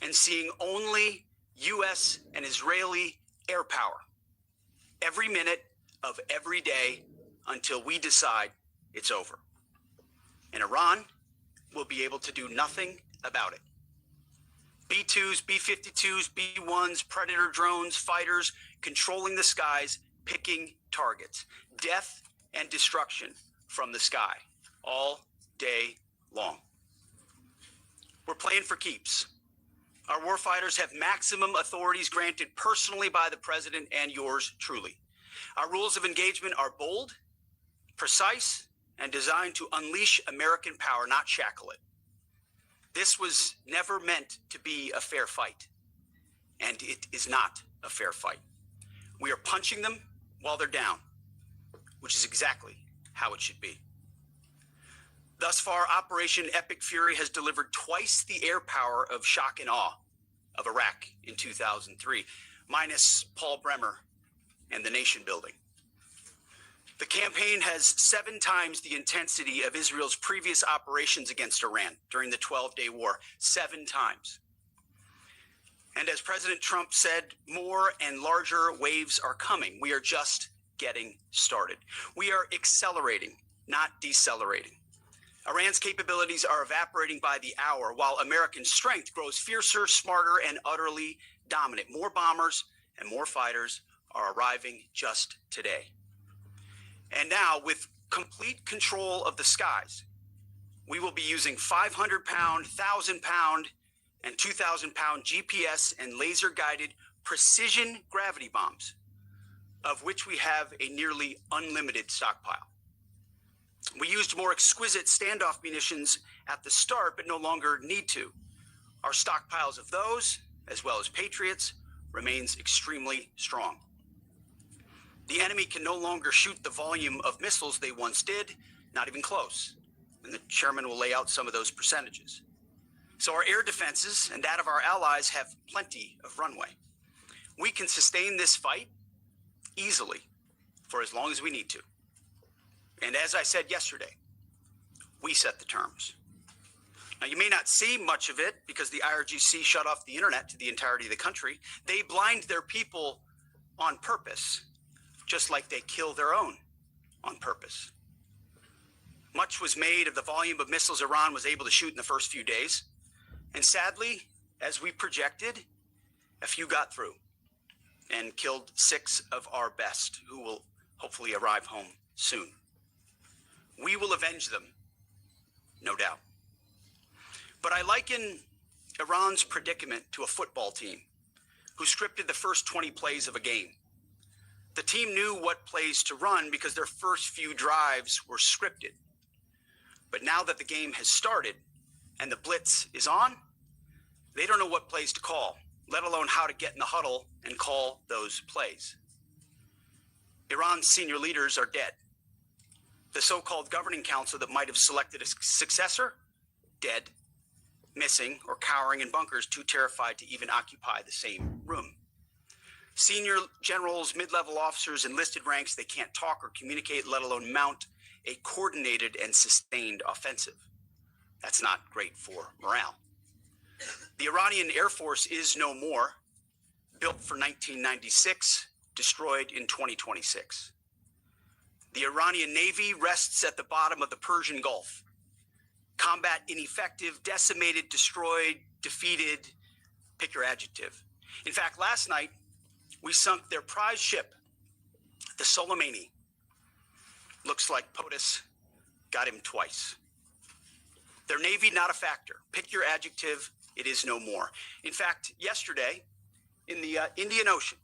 [SPEAKER 15] and seeing only U.S. and Israeli air power every minute of every day until we decide it's over. And Iran will be able to do nothing about it. B-2s, B-52s, B-1s, Predator drones, fighters, controlling the skies, picking targets. Death and destruction from the sky, all day long. We're playing for keeps. Our warfighters have maximum authorities granted personally by the president and yours truly. Our rules of engagement are bold, precise, and designed to unleash American power, not shackle it. This was never meant to be a fair fight, and it is not a fair fight. We are punching them while they're down, which is exactly how it should be. Thus far, Operation Epic Fury has delivered twice the air power of shock and awe of Iraq in 2003, minus Paul Bremer and the nation building. The campaign has 7 times the intensity of Israel's previous operations against Iran during the 12-day war, 7 times. And as President Trump said, more and larger waves are coming. We are just getting started. We are accelerating, not decelerating. Iran's capabilities are evaporating by the hour, while American strength grows fiercer, smarter, and utterly dominant. More bombers and more fighters are arriving just today. And now, with complete control of the skies, we will be using 500-pound, 1,000-pound, and 2,000-pound GPS and laser-guided precision gravity bombs, of which we have a nearly unlimited stockpile. We used more exquisite standoff munitions at the start, but no longer need to. Our stockpiles of those, as well as Patriots, remains extremely strong. The enemy can no longer shoot the volume of missiles they once did, not even close. And the chairman will lay out some of those percentages. So our air defenses and that of our allies have plenty of runway. We can sustain this fight easily for as long as we need to. And as I said yesterday, we set the terms. Now, you may not see much of it because the IRGC shut off the internet to the entirety of the country. They blind their people on purpose, just like they kill their own on purpose. Much was made of the volume of missiles Iran was able to shoot in the first few days. And sadly, as we projected, a few got through and killed 6 of our best, who will hopefully arrive home soon. We will avenge them, no doubt. But I liken Iran's predicament to a football team who scripted the first 20 plays of a game. The team knew what plays to run because their first few drives were scripted. But now that the game has started and the blitz is on, they don't know what plays to call, let alone how to get in the huddle and call those plays. Iran's senior leaders are dead. The so-called governing council that might have selected a successor, dead, missing, or cowering in bunkers, too terrified to even occupy the same room. Senior generals, mid-level officers, enlisted ranks, they can't talk or communicate, let alone mount a coordinated and sustained offensive. That's not great for morale. The Iranian Air Force is no more, built for 1996, destroyed in 2026. The Iranian Navy rests at the bottom of the Persian Gulf. Combat ineffective, decimated, destroyed, defeated, pick your adjective. In fact, last night, we sunk their prize ship, the Soleimani. Looks like POTUS got him twice. Their Navy, not a factor. Pick your adjective, it is no more. In fact, yesterday, in the Indian Ocean,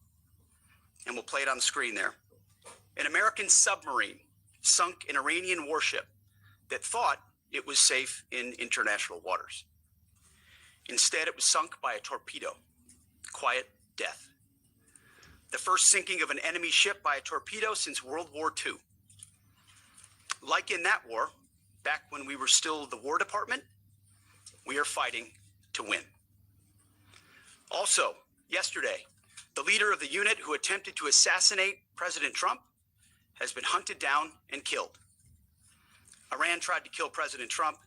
[SPEAKER 15] and we'll play it on the screen there, an American submarine sunk an Iranian warship that thought it was safe in international waters. Instead, it was sunk by a torpedo. Quiet death. The first sinking of an enemy ship by a torpedo since World War II. Like in that war, back when we were still the War Department, we are fighting to win. Also, yesterday, the leader of the unit who attempted to assassinate President Trump has been hunted down and killed. Iran tried to kill President Trump,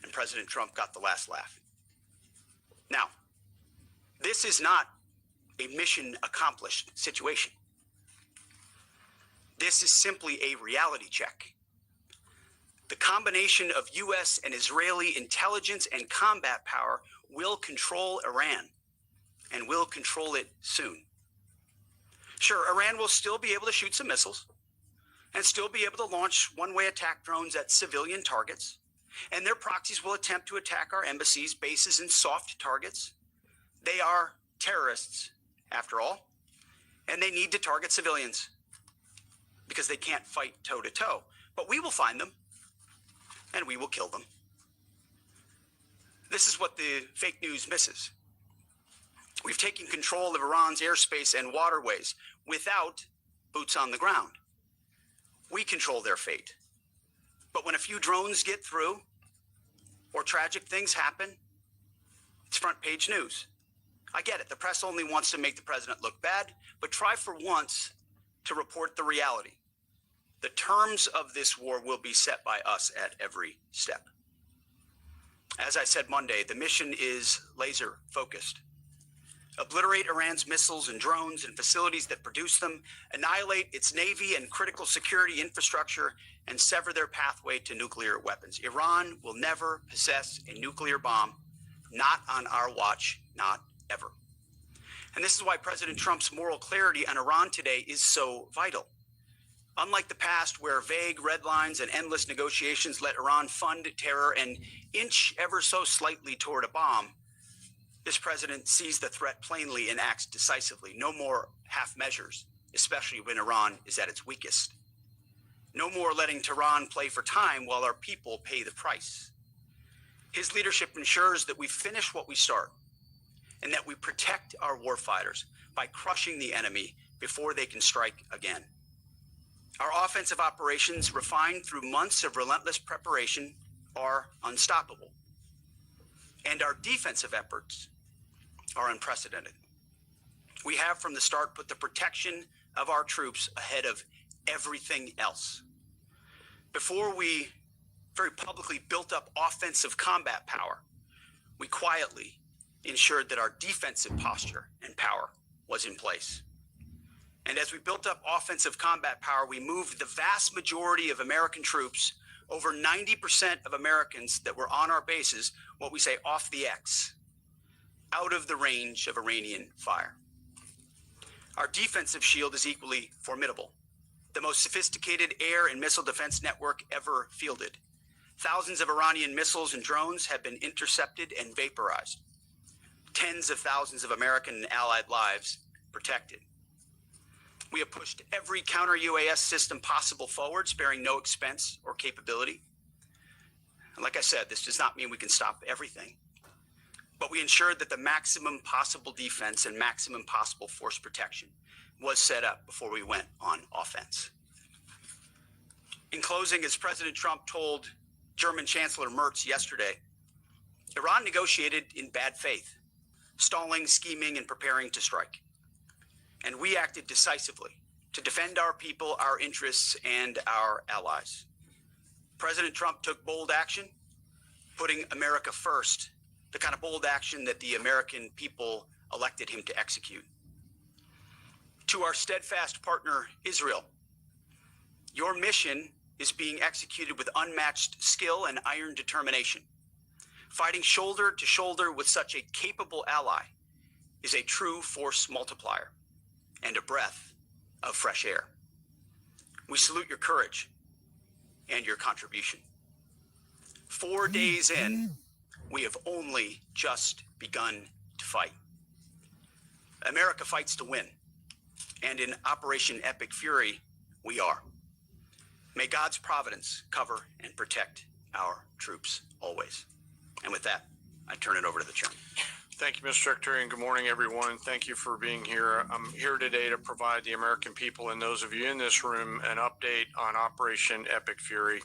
[SPEAKER 15] and President Trump got the last laugh. Now, this is not a mission accomplished situation. This is simply a reality check. The combination of U.S. and Israeli intelligence and combat power will control Iran, and will control it soon. Sure, Iran will still be able to shoot some missiles and still be able to launch one-way attack drones at civilian targets, and their proxies will attempt to attack our embassies, bases, and soft targets. They are terrorists, after all, and they need to target civilians because they can't fight toe-to-toe. But we will find them, and we will kill them. This is what the fake news misses. We've taken control of Iran's airspace and waterways without boots on the ground. We control their fate. But when a few drones get through or tragic things happen, it's front page news. I get it. The press only wants to make the president look bad, but try for once to report the reality. The terms of this war will be set by us at every step. As I said Monday, the mission is laser focused. Obliterate Iran's missiles and drones and facilities that produce them, annihilate its navy and critical security infrastructure, and sever their pathway to nuclear weapons. Iran will never possess a nuclear bomb, not on our watch, not ever. And this is why President Trump's moral clarity on Iran today is so vital. Unlike the past, where vague red lines and endless negotiations let Iran fund terror and inch ever so slightly toward a bomb, this president sees the threat plainly and acts decisively. No more half measures, especially when Iran is at its weakest. No more letting Tehran play for time while our people pay the price. His leadership ensures that we finish what we start and that we protect our warfighters by crushing the enemy before they can strike again. Our offensive operations, refined through months of relentless preparation, are unstoppable. And our defensive efforts are unprecedented. We have from the start put the protection of our troops ahead of everything else. Before we very publicly built up offensive combat power, we quietly ensured that our defensive posture and power was in place. And as we built up offensive combat power, we moved the vast majority of American troops, over 90% of Americans that were on our bases, what we say off the X, out of the range of Iranian fire. Our defensive shield is equally formidable, the most sophisticated air and missile defense network ever fielded. Thousands of Iranian missiles and drones have been intercepted and vaporized. Tens of thousands of American and allied lives protected. We have pushed every counter-UAS system possible forward, sparing no expense or capability. And like I said, this does not mean we can stop everything, but we ensured that the maximum possible defense and maximum possible force protection was set up before we went on offense. In closing, as President Trump told German Chancellor Merz yesterday, Iran negotiated in bad faith, stalling, scheming, and preparing to strike. And we acted decisively to defend our people, our interests, and our allies. President Trump took bold action, putting America first, the kind of bold action that the American people elected him to execute. To our steadfast partner, Israel, your mission is being executed with unmatched skill and iron determination. Fighting shoulder to shoulder with such a capable ally is a true force multiplier and a breath of fresh air. We salute your courage and your contribution. 4 days in, we have only just begun to fight. America fights to win, and in Operation Epic Fury, we are. May God's providence cover and protect our troops always. And with that, I turn it over to the chairman.
[SPEAKER 16] Thank you, Mr. Secretary, and good morning, everyone. Thank you for being here. I'm here today to provide the American people and those of you in this room an update on Operation Epic Fury.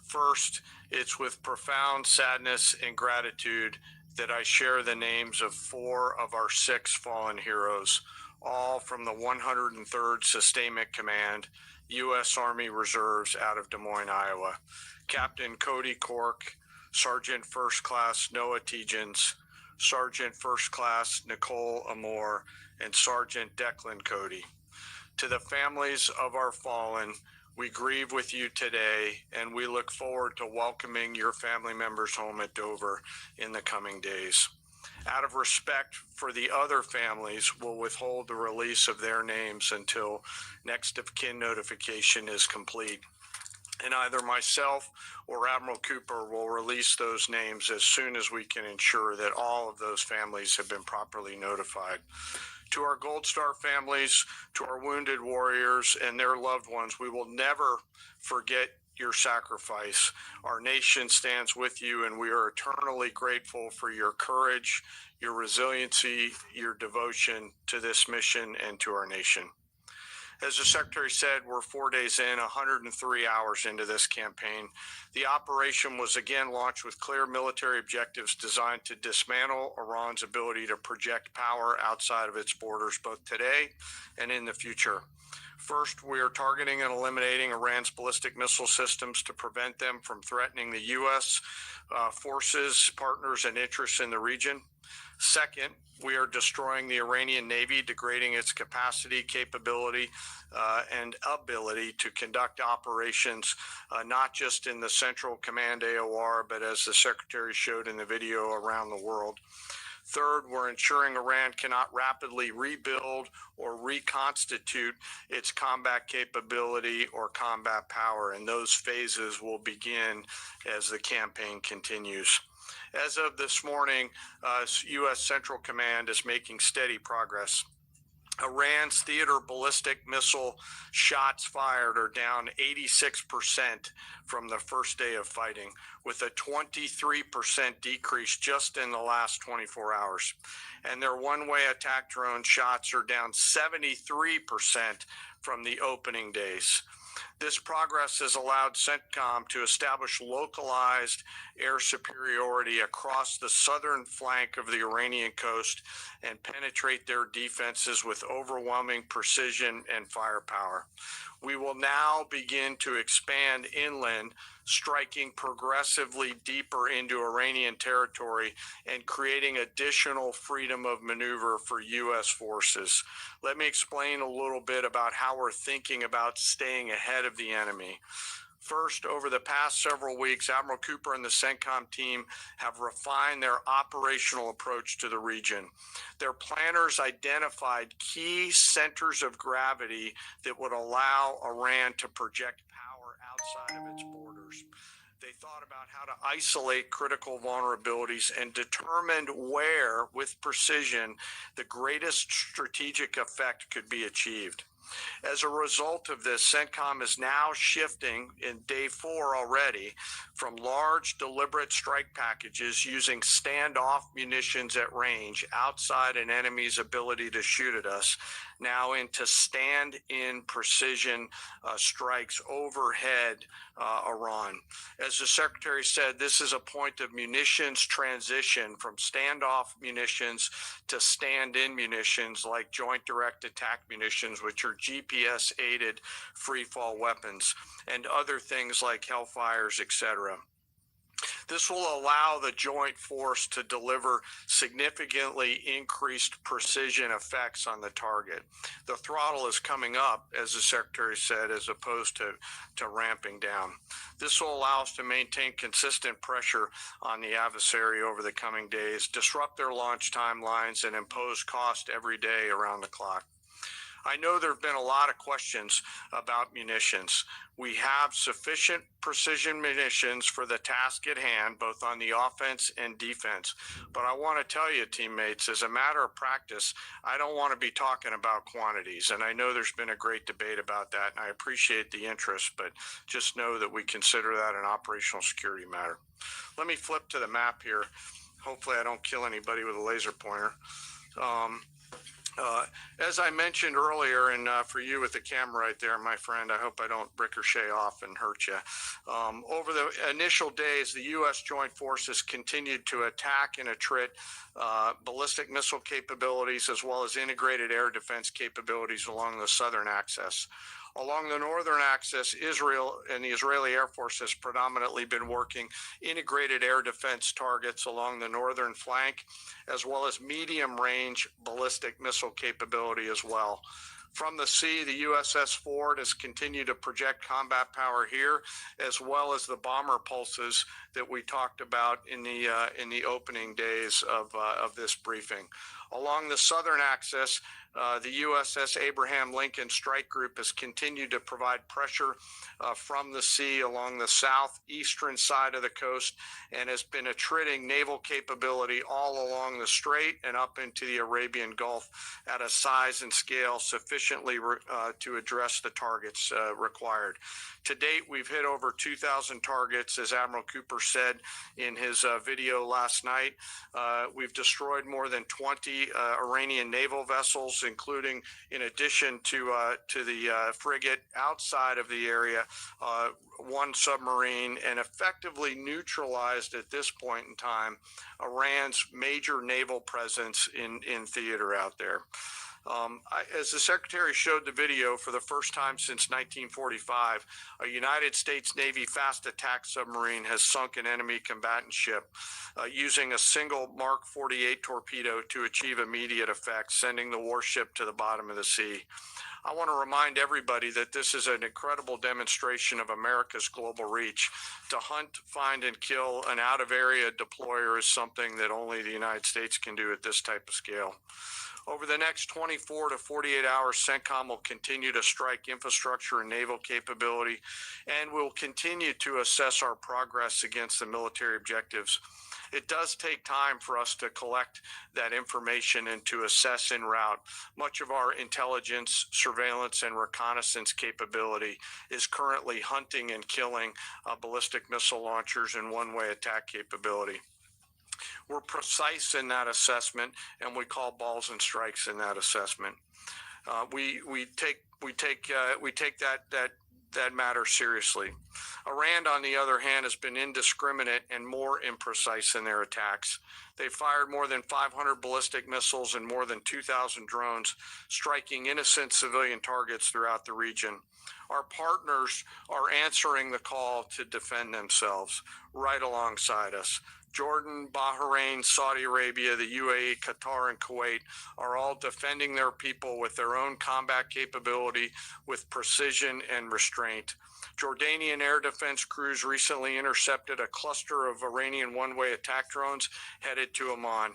[SPEAKER 16] First, it's with profound sadness and gratitude that I share the names of 4 of our 6 fallen heroes, all from the 103rd Sustainment Command, U.S. Army Reserves out of Des Moines, Iowa. Captain Cody Cork, Sergeant First Class Noah Tegens, Sergeant First Class Nicole Amore, and Sergeant Declan Cody. To the families of our fallen, we grieve with you today, and we look forward to welcoming your family members home at Dover in the coming days. Out of respect for the other families, we'll withhold the release of their names until next of kin notification is complete. And either myself or Admiral Cooper will release those names as soon as we can ensure that all of those families have been properly notified. To our Gold Star families, to our wounded warriors and their loved ones, we will never forget your sacrifice. Our nation stands with you, and we are eternally grateful for your courage, your resiliency, your devotion to this mission and to our nation. As the Secretary said, we're 4 days in, 103 hours into this campaign. The operation was again launched with clear military objectives designed to dismantle Iran's ability to project power outside of its borders, both today and in the future. First, we are targeting and eliminating Iran's ballistic missile systems to prevent them from threatening the U.S. Forces, partners, and interests in the region. Second, we are destroying the Iranian Navy, degrading its capacity, capability, and ability to conduct operations, not just in the Central Command AOR, but as the Secretary showed in the video, around the world. Third, we're ensuring Iran cannot rapidly rebuild or reconstitute its combat capability or combat power, and those phases will begin as the campaign continues. As of this morning, U.S. Central Command is making steady progress. Iran's theater ballistic missile shots fired are down 86% from the first day of fighting, with a 23% decrease just in the last 24 hours. And their one-way attack drone shots are down 73% from the opening days. This progress has allowed CENTCOM to establish localized air superiority across the southern flank of the Iranian coast and penetrate their defenses with overwhelming precision and firepower. We will now begin to expand inland, striking progressively deeper into Iranian territory and creating additional freedom of maneuver for U.S. forces. Let me explain a little bit about how we're thinking about staying ahead of the enemy. First, over the past several weeks, Admiral Cooper and the CENTCOM team have refined their operational approach to the region. Their planners identified key centers of gravity that would allow Iran to project power outside of its borders. They thought about how to isolate critical vulnerabilities and determined where, with precision, the greatest strategic effect could be achieved. As a result of this, CENTCOM is now shifting in day 4 already from large deliberate strike packages using standoff munitions at range outside an enemy's ability to shoot at us, now into stand-in precision strikes overhead Iran. As the Secretary said, this is a point of munitions transition from standoff munitions to stand-in munitions like Joint Direct Attack munitions, which are GPS-aided free-fall weapons, and other things like Hellfires, etc. This will allow the joint force to deliver significantly increased precision effects on the target. The throttle is coming up, as the Secretary said, as opposed to ramping down. This will allow us to maintain consistent pressure on the adversary over the coming days, disrupt their launch timelines, and impose cost every day around the clock. I know there have been a lot of questions about munitions. We have sufficient precision munitions for the task at hand, both on the offense and defense. But I want to tell you, teammates, as a matter of practice, I don't want to be talking about quantities. And I know there's been a great debate about that, and I appreciate the interest, but just know that we consider that an operational security matter. Let me flip to the map here. Hopefully I don't kill anybody with a laser pointer. As I mentioned earlier, and for you with the camera right there, my friend, I hope I don't ricochet off and hurt you. Over the initial days, the U.S. Joint Forces continued to attack and attrit ballistic missile capabilities as well as integrated air defense capabilities along the southern axis. Along the northern axis, Israel and the Israeli Air Force has predominantly been working integrated air defense targets along the northern flank, as well as medium-range ballistic missile capability as well. From the sea, the USS Ford has continued to project combat power here, as well as the bomber pulses that we talked about in the opening days of this briefing. Along the southern axis, the USS Abraham Lincoln Strike Group has continued to provide pressure from the sea along the southeastern side of the coast and has been attriting naval capability all along the strait and up into the Arabian Gulf at a size and scale sufficiently to address the targets required. To date, we've hit over 2,000 targets, as Admiral Cooper said in his video last night. We've destroyed more than 20 Iranian naval vessels, including, in addition to the frigate outside of the area, one submarine, and effectively neutralized at this point in time Iran's major naval presence in theater out there. As the Secretary showed the video, for the first time since 1945, a United States Navy fast attack submarine has sunk an enemy combatant ship using a single Mark 48 torpedo to achieve immediate effect, sending the warship to the bottom of the sea. I want to remind everybody that this is an incredible demonstration of America's global reach. To hunt, find, and kill an out-of-area deployer is something that only the United States can do at this type of scale. Over the next 24 to 48 hours, CENTCOM will continue to strike infrastructure and naval capability, and we'll continue to assess our progress against the military objectives. It does take time for us to collect that information and to assess en route. Much of our intelligence, surveillance, and reconnaissance capability is currently hunting and killing ballistic missile launchers and one-way attack capability. We're precise in that assessment, and we call balls and strikes in that assessment. We take that matter seriously. Iran, on the other hand, has been indiscriminate and more imprecise in their attacks. They fired more than 500 ballistic missiles and more than 2,000 drones, striking innocent civilian targets throughout the region. Our partners are answering the call to defend themselves right alongside us. Jordan, Bahrain, Saudi Arabia, the UAE, Qatar, and Kuwait are all defending their people with their own combat capability, with precision and restraint. Jordanian air defense crews recently intercepted a cluster of Iranian one-way attack drones headed to Amman.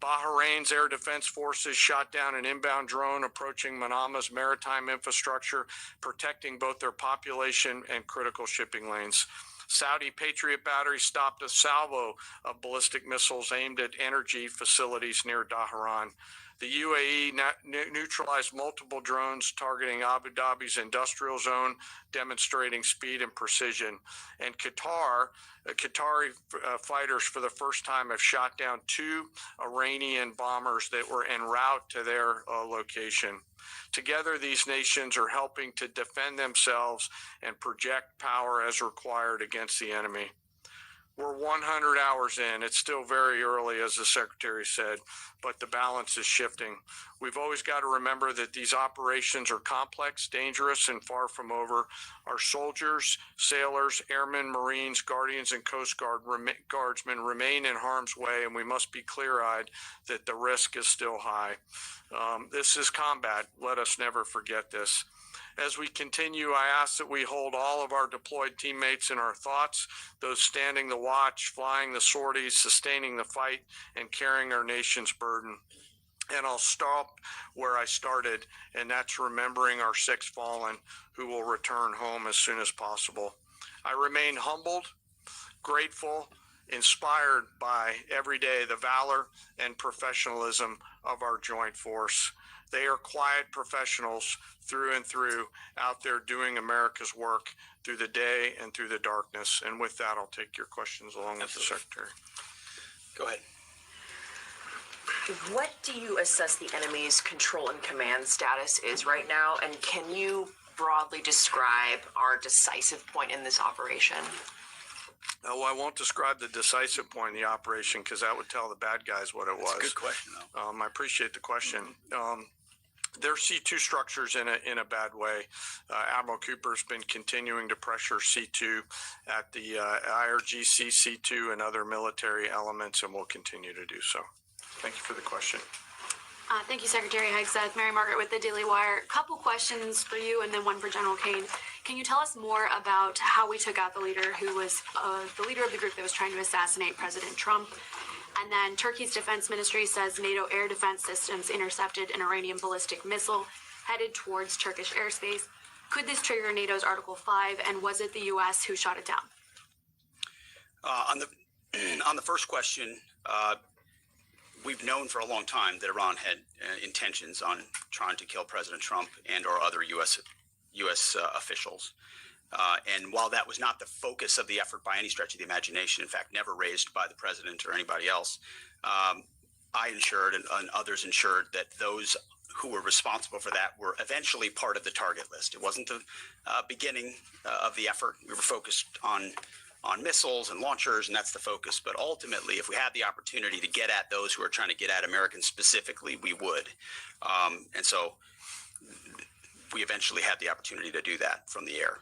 [SPEAKER 16] Bahrain's air defense forces shot down an inbound drone approaching Manama's maritime infrastructure, protecting both their population and critical shipping lanes. Saudi Patriot batteries stopped a salvo of ballistic missiles aimed at energy facilities near Dhahran. The UAE neutralized multiple drones targeting Abu Dhabi's industrial zone, demonstrating speed and precision. And Qatari fighters for the first time have shot down 2 Iranian bombers that were en route to their location. Together, these nations are helping to defend themselves and project power as required against the enemy. We're 100 hours in. It's still very early, as the Secretary said, but the balance is shifting. We've always got to remember that these operations are complex, dangerous, and far from over. Our soldiers, sailors, airmen, Marines, Guardians, and Coast Guardsmen remain in harm's way, and we must be clear-eyed that the risk is still high. This is combat. Let us never forget this. As we continue, I ask that we hold all of our deployed teammates in our thoughts, those standing the watch, flying the sorties, sustaining the fight, and carrying our nation's burden. And I'll stop where I started, and that's remembering our 6 fallen who will return home as soon as possible. I remain humbled, grateful, inspired by every day the valor and professionalism of our joint force. They are quiet professionals through and through, out there doing America's work through the day and through the darkness. And with that, I'll take your questions along with the Secretary.
[SPEAKER 15] Go ahead.
[SPEAKER 17] What do you assess the enemy's control and command status is right now? And can you broadly describe our decisive point in this operation?
[SPEAKER 16] Oh, I won't describe the decisive point in the operation because that would tell the bad guys what it was.
[SPEAKER 15] That's a good question, though.
[SPEAKER 16] I appreciate the question. They're C2 structures in a bad way. Admiral Cooper's been continuing to pressure C2 at the IRGC C2 and other military elements, and will continue to do so. Thank you for the question.
[SPEAKER 18] Thank you, Secretary Hegseth. Mary Margaret with the Daily Wire. Couple questions for you and then one for General Kane. Can you tell us more about how we took out the leader who was the leader of the group that was trying to assassinate President Trump? And then Turkey's defense ministry says NATO air defense systems intercepted an Iranian ballistic missile headed towards Turkish airspace. Could this trigger NATO's Article 5, and was it the U.S. who shot it down?
[SPEAKER 15] On the first question, we've known for a long time that Iran had intentions on trying to kill President Trump and or other U.S. Officials. And while that was not the focus of the effort by any stretch of the imagination, in fact, never raised by the president or anybody else, I ensured and others ensured that those who were responsible for that were eventually part of the target list. It wasn't the beginning of the effort. We were focused on missiles and launchers, and that's the focus. But ultimately, if we had the opportunity to get at those who are trying to get at Americans specifically, we would. And so we eventually had the opportunity to do that from the air.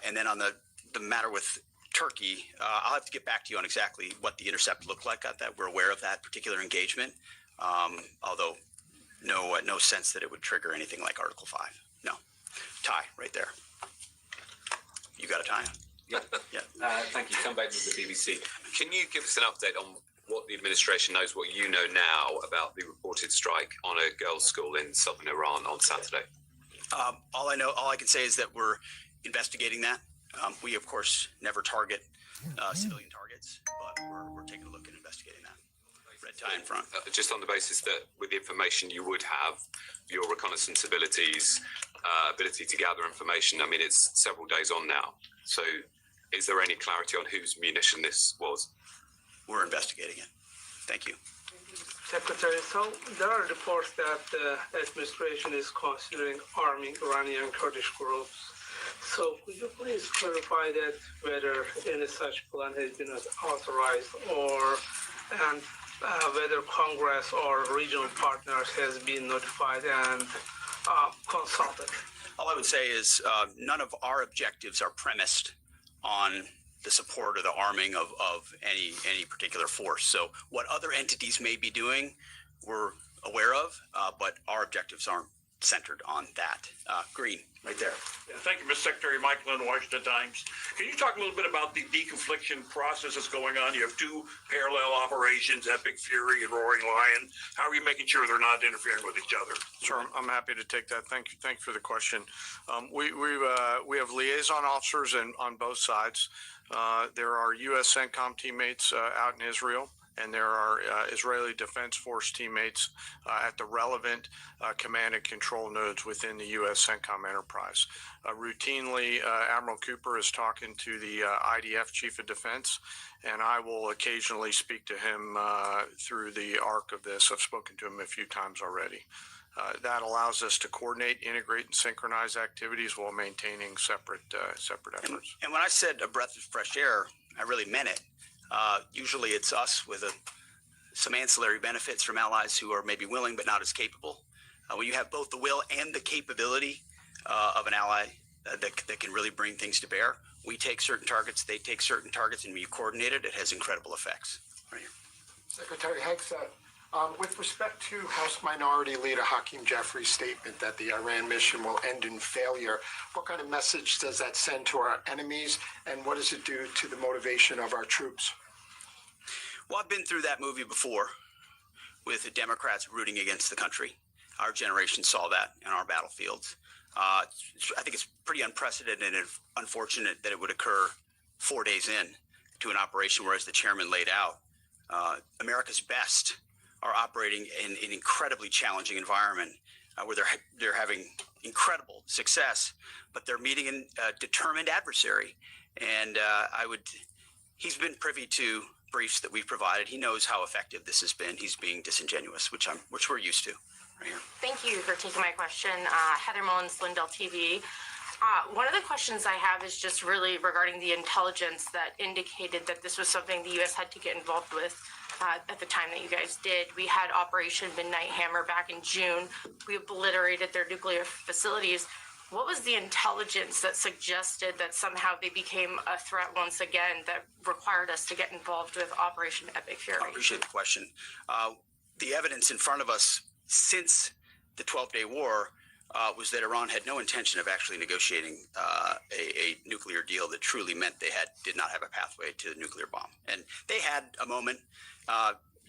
[SPEAKER 15] And then on the matter with Turkey, I'll have to get back to you on exactly what the intercept looked like at that. We're aware of that particular engagement, although no sense that it would trigger anything like Article 5. No. Tie right there. You got a tie?
[SPEAKER 19] Yeah. Thank you. Come back to the BBC. Can you give us an update on what the administration knows, what you know now about the reported strike on a girls' school in southern Iran on Saturday?
[SPEAKER 15] All I can say is that we're investigating that. We, of course, never target civilian targets, but we're taking a look and investigating that. Red tie in front.
[SPEAKER 19] Just on the basis that with the information you would have, your reconnaissance abilities, ability to gather information, I mean, it's several days on now. So is there any clarity on whose munition this was?
[SPEAKER 15] We're investigating it. Thank you.
[SPEAKER 20] Secretary, so there are reports that the administration is considering arming Iranian Kurdish groups. So could you please clarify that whether any such plan has been authorized and whether Congress or regional partners has been notified and consulted?
[SPEAKER 15] All I would say is none of our objectives are premised on the support or the arming of any particular force. So what other entities may be doing, we're aware of, but our objectives aren't centered on that. Green, right there.
[SPEAKER 21] Yeah, thank you, Mr. Secretary. Michael in Washington Times. Can you talk a little bit about the deconfliction process that's going on? You have two parallel operations, Epic Fury and Roaring Lion. How are you making sure they're not interfering with each other?
[SPEAKER 16] Sure, I'm happy to take that. Thank you for the question. We have liaison officers on both sides. There are U.S. CENTCOM teammates out in Israel, and there are Israeli Defense Force teammates at the relevant command and control nodes within the U.S. CENTCOM enterprise. Routinely, Admiral Cooper is talking to the IDF Chief of Defense, and I will occasionally speak to him through the arc of this. I've spoken to him a few times already. That allows us to coordinate, integrate, and synchronize activities while maintaining separate efforts.
[SPEAKER 15] And when I said a breath of fresh air, I really meant it. Usually it's us with some ancillary benefits from allies who are maybe willing but not as capable. When you have both the will and the capability of an ally that can really bring things to bear, we take certain targets, they take certain targets, and we coordinate it. It has incredible effects. Right here.
[SPEAKER 22] Secretary Hegseth, with respect to House Minority Leader Hakeem Jeffrey's statement that the Iran mission will end in failure, what kind of message does that send to our enemies, and what does it do to the motivation of our troops?
[SPEAKER 15] Well, I've been through that movie before with the Democrats rooting against the country. Our generation saw that in our battlefields. I think it's pretty unprecedented and unfortunate that it would occur 4 days in to an operation where, as the chairman laid out, America's best are operating in an incredibly challenging environment where they're having incredible success, but they're meeting a determined adversary. And he's been privy to briefs that we've provided. He knows how effective this has been. He's being disingenuous, which we're used to. Right here.
[SPEAKER 23] Thank you for taking my question. Heather Mullins, Lindell TV. One of the questions I have is just really regarding the intelligence that indicated that this was something the U.S. had to get involved with at the time that you guys did. We had Operation Midnight Hammer back in June. We obliterated their nuclear facilities. What was the intelligence that suggested that somehow they became a threat once again that required us to get involved with Operation Epic Fury?
[SPEAKER 15] I appreciate the question. The evidence in front of us since the 12-day war was that Iran had no intention of actually negotiating a nuclear deal that truly meant they did not have a pathway to the nuclear bomb. And they had a moment.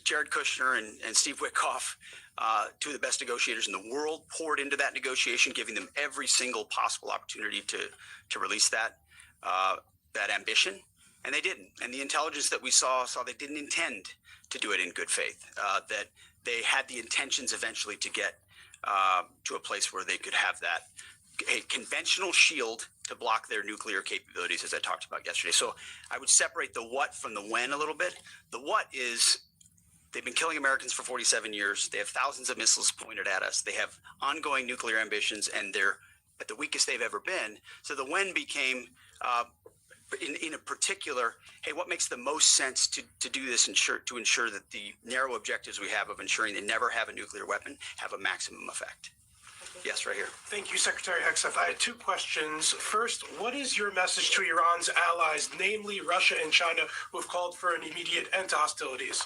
[SPEAKER 15] Jared Kushner and Steve Witkoff, two of the best negotiators in the world, poured into that negotiation, giving them every single possible opportunity to release that ambition, and they didn't. And the intelligence that we saw they didn't intend to do it in good faith, that they had the intentions eventually to get to a place where they could have a conventional shield to block their nuclear capabilities, as I talked about yesterday. So I would separate the what from the when a little bit. The what is they've been killing Americans for 47 years. They have thousands of missiles pointed at us. They have ongoing nuclear ambitions, and they're at the weakest they've ever been. So the when became in a particular, hey, what makes the most sense to do this to ensure that the narrow objectives we have of ensuring they never have a nuclear weapon have a maximum effect? Yes, right here.
[SPEAKER 24] Thank you, Secretary Hegseth. I had two questions. First, what is your message to Iran's allies, namely Russia and China, who have called for an immediate end to hostilities?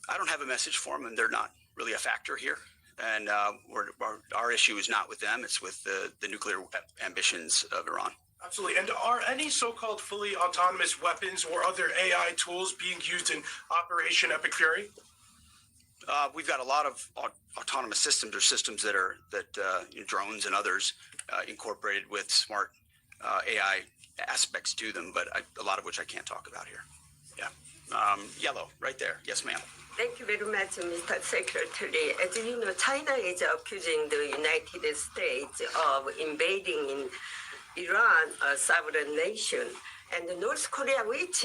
[SPEAKER 15] I don't have a message for them, and they're not really a factor here. and our issue is not with them; it's with the nuclear ambitions of Iran.
[SPEAKER 24] Absolutely. And are any so-called fully autonomous weapons or other AI tools being used in Operation Epic Fury?
[SPEAKER 15] We've got a lot of autonomous systems or systems that drones and others incorporated with smart AI aspects to them, but a lot of which I can't talk about here. Yeah. Yellow, right there. Yes, ma'am.
[SPEAKER 3] Thank you very much, Mr. Secretary. As you know, China is accusing the United States of invading in Iran, a sovereign nation, and North Korea, which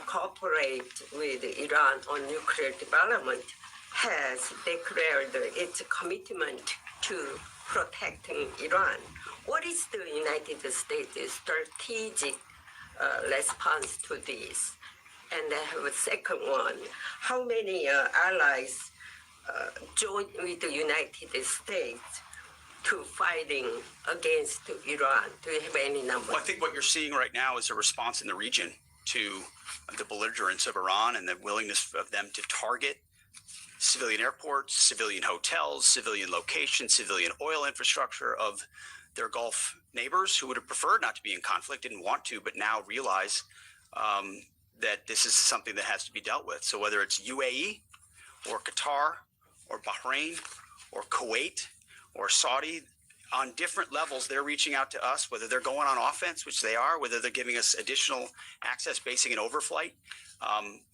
[SPEAKER 3] cooperates with Iran on nuclear development, has declared its commitment to protecting Iran. What is the United States' strategic response to this? And I have a second one. How many allies joined with the United States to fighting against Iran? Do you have any numbers?
[SPEAKER 15] Well, I think what you're seeing right now is a response in the region to the belligerence of Iran and the willingness of them to target civilian airports, civilian hotels, civilian locations, civilian oil infrastructure of their Gulf neighbors who would have preferred not to be in conflict, didn't want to, but now realize that this is something that has to be dealt with. So whether it's UAE or Qatar or Bahrain or Kuwait or Saudi, on different levels, they're reaching out to us, whether they're going on offense, which they are, whether they're giving us additional access, basing and overflight.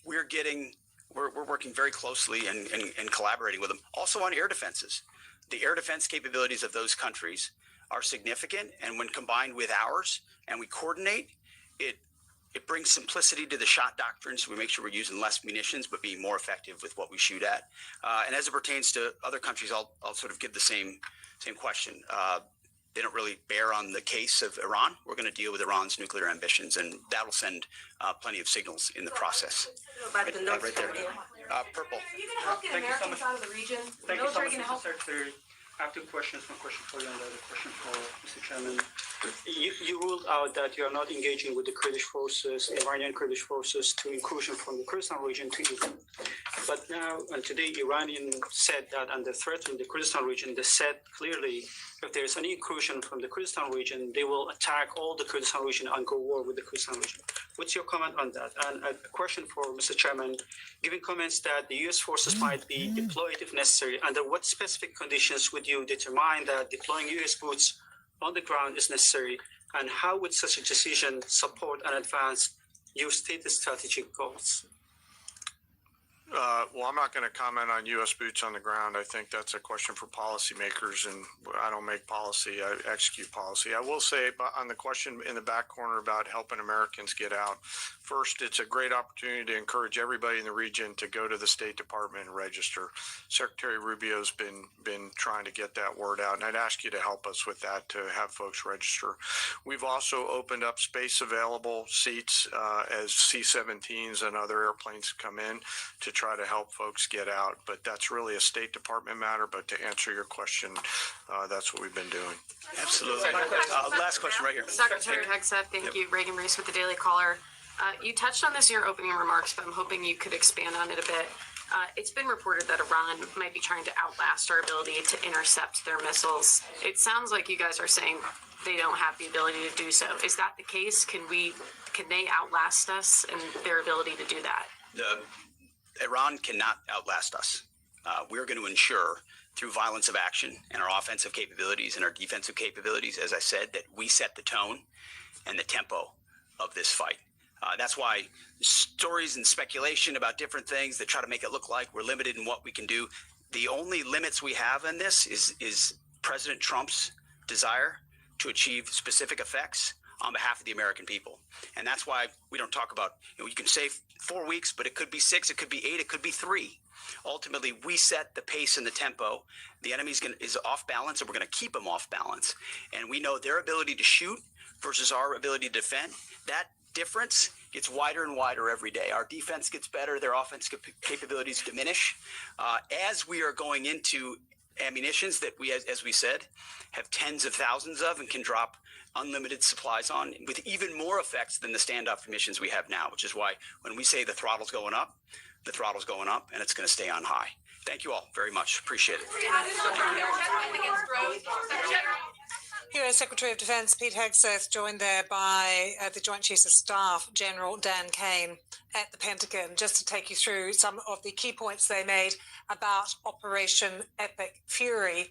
[SPEAKER 15] We're working very closely and collaborating with them. Also on air defenses. The air defense capabilities of those countries are significant, and when combined with ours and we coordinate, it brings simplicity to the shot doctrine, so we make sure we're using less munitions but being more effective with what we shoot at. And as it pertains to other countries, I'll sort of give the same question. They don't really bear on the case of Iran. We're going to deal with Iran's nuclear ambitions, and that'll send plenty of signals in the process. Right there. Purple.
[SPEAKER 4] Are you going to help get Americans out of the region?
[SPEAKER 5] Thank you so much, Mr. Secretary. I have two questions. One question for you and the other question for Mr. Chairman. You ruled out that you are not engaging with the Kurdish forces, Iranian Kurdish forces, to incursion from the Kurdistan region to Iran. But now, and today, Iranian said that under threat in the Kurdistan region, they said clearly if there is any incursion from the Kurdistan region, they will attack all the Kurdistan region and go war with the Kurdistan region. What's your comment on that? And a question for Mr. Chairman, given comments that the U.S. forces might be deployed if necessary, under what specific conditions would you determine that deploying U.S. boots on the ground is necessary, and how would such a decision support and advance your stated strategic goals?
[SPEAKER 16] Well, I'm not going to comment on U.S. boots on the ground. I think that's a question for policymakers, and I don't make policy. I execute policy. I will say on the question in the back corner about helping Americans get out, first, it's a great opportunity to encourage everybody in the region to go to the State Department and register. Secretary Rubio's been trying to get that word out, and I'd ask you to help us with that, to have folks register. We've also opened up space available seats as C-17s and other airplanes come in to try to help folks get out, but that's really a State Department matter. But to answer your question, that's what we've been doing.
[SPEAKER 15] Absolutely. Last question right here.
[SPEAKER 18] Secretary Hegseth, thank you. Reagan Reese with the Daily Caller. You touched on this in your opening remarks, but I'm hoping you could expand on it a bit. It's been reported that Iran might be trying to outlast our ability to intercept their missiles. It sounds like you guys are saying they don't have the ability to do so. Is that the case? Can they outlast us in their ability to do that?
[SPEAKER 15] Iran cannot outlast us. We're going to ensure through violence of action and our offensive capabilities and our defensive capabilities, as I said, that we set the tone and the tempo of this fight. That's why stories and speculation about different things that try to make it look like we're limited in what we can do. The only limits we have in this is President Trump's desire to achieve specific effects on behalf of the American people. And that's why we don't talk about, you can say 4 weeks, but it could be 6, it could be 8, it could be 3. Ultimately, we set the pace and the tempo. The enemy is off balance, and we're going to keep them off balance. And we know their ability to shoot versus our ability to defend, that difference gets wider and wider every day. Our defense gets better, their offense capabilities diminish. As we are going into ammunitions that we, as we said, have tens of thousands of and can drop unlimited supplies on with even more effects than the standoff missions we have now, which is why when we say the throttle's going up, the throttle's going up and it's going to stay on high. Thank you all very much. Appreciate it.
[SPEAKER 2] U.S. Secretary of Defense Pete Hegseth, joined there by the Joint Chiefs of Staff, General Dan Kane, at the Pentagon, just to take you through some of the key points they made about Operation Epic Fury.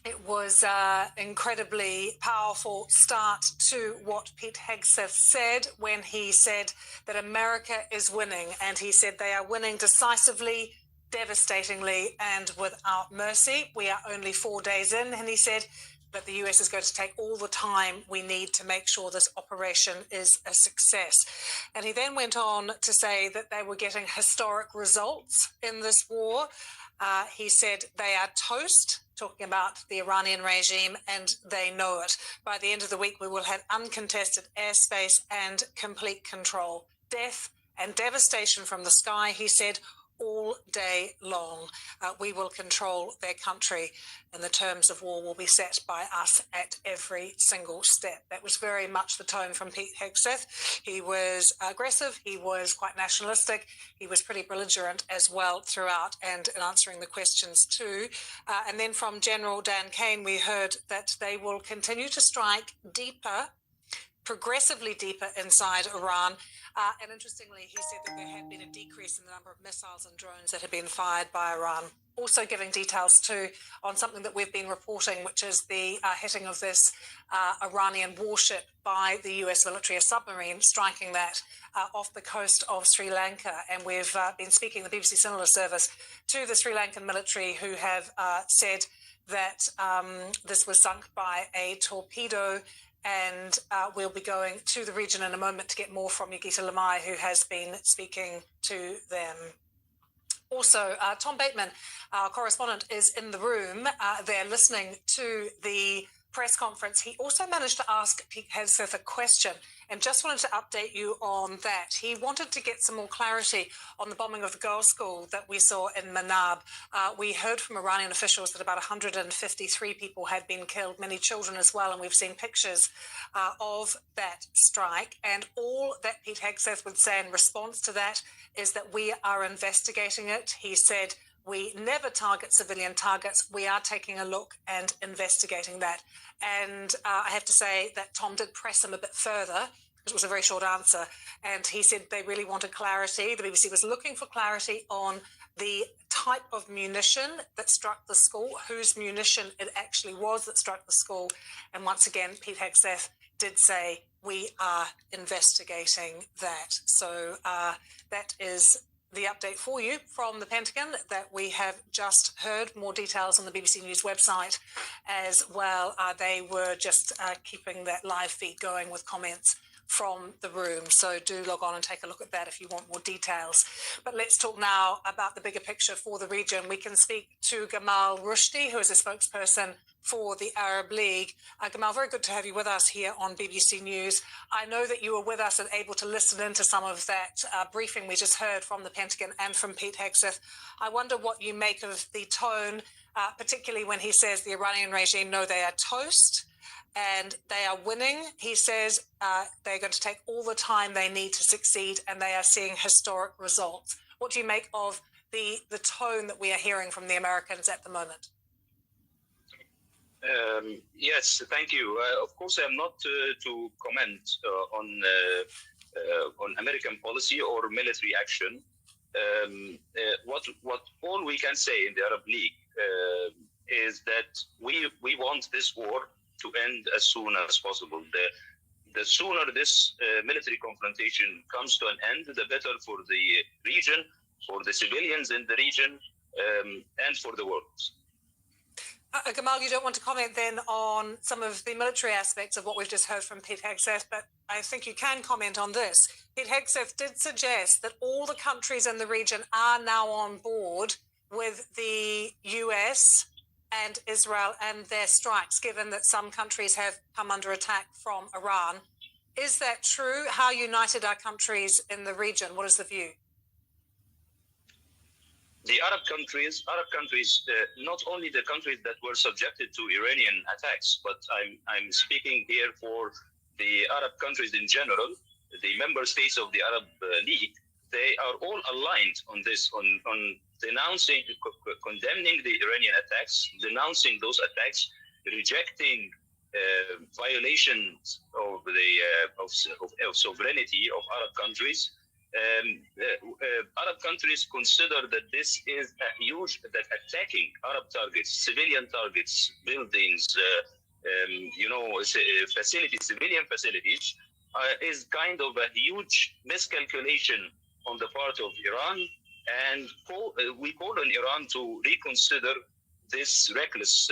[SPEAKER 2] It was an incredibly powerful start to what Pete Hegseth said when he said that America is winning, and he said they are winning decisively, devastatingly, and without mercy. We are only 4 days in, and he said that the US is going to take all the time we need to make sure this operation is a success. And he then went on to say that they were getting historic results in this war. He said they are toast, talking about the Iranian regime, and they know it. By the end of the week, we will have uncontested airspace and complete control. Death and devastation from the sky, he said, all day long. We will control their country, and the terms of war will be set by us at every single step. That was very much the tone from Pete Hegseth. He was aggressive, he was quite nationalistic, he was pretty belligerent as well throughout, and in answering the questions too. And then from General Dan Kane, we heard that they will continue to strike deeper, progressively deeper inside Iran. And interestingly, he said that there had been a decrease in the number of missiles and drones that had been fired by Iran. Also giving details too on something that we've been reporting, which is the hitting of this Iranian warship by the US military, a submarine, striking that off the coast of Sri Lanka. And we've been speaking, the BBC Similar Service, to the Sri Lankan military, who have said that this was sunk by a torpedo. And we'll be going to the region in a moment to get more from Yogita Lamai, who has been speaking to them. Also, Tom Bateman, our correspondent, is in the room. They're listening to the press conference. He also managed to ask Pete Hegseth a question, and just wanted to update you on that. He wanted to get some more clarity on the bombing of the girls' school that we saw in Manab. We heard from Iranian officials that about 153 people had been killed, many children as well, and we've seen pictures of that strike. And all that Pete Hegseth would say in response to that is that we are investigating it. He said, we never target civilian targets. We are taking a look and investigating that. And I have to say that Tom did press him a bit further, because it was a very short answer. And he said they really wanted clarity. The BBC was looking for clarity on the type of munition that struck the school, whose munition it actually was that struck the school. And once again, Pete Hegseth did say, we are investigating that. So that is the update for you from the Pentagon that we have just heard. More details on the BBC News website as well. They were just keeping that live feed going with comments from the room. So do log on and take a look at that if you want more details. But let's talk now about the bigger picture for the region. We can speak to Gamal Rushdie, who is a spokesperson for the Arab League. Gamal, very good to have you with us here on BBC News. I know that you were with us and able to listen into some of that briefing we just heard from the Pentagon and from Pete Hegseth. I wonder what you make of the tone, particularly when he says the Iranian regime know they are toast and they are winning. He says they're going to take all the time they need to succeed, and they are seeing historic results. What do you make of the tone that we are hearing from the Americans at the moment?
[SPEAKER 6] Yes, thank you. Of course, I'm not to comment on American policy or military action. What all we can say in the Arab League is that we want this war to end as soon as possible. The sooner this military confrontation comes to an end, the better for the region, for the civilians in the region, and for the world.
[SPEAKER 2] Gamal, you don't want to comment then on some of the military aspects of what we've just heard from Pete Hegseth, but I think you can comment on this. Pete Hegseth did suggest that all the countries in the region are now on board with the US and Israel and their strikes, given that some countries have come under attack from Iran. Is that true? How united are countries in the region? What is the view?
[SPEAKER 6] The Arab countries, not only the countries that were subjected to Iranian attacks, but I'm speaking here for the Arab countries in general, the member states of the Arab League. They are all aligned on this, on condemning the Iranian attacks, denouncing those attacks, rejecting violations of the of sovereignty of Arab countries. Arab countries consider that this is a huge, that attacking Arab targets, civilian targets, buildings, facilities, civilian facilities, is kind of a huge miscalculation on the part of Iran, and we call on Iran to reconsider this reckless,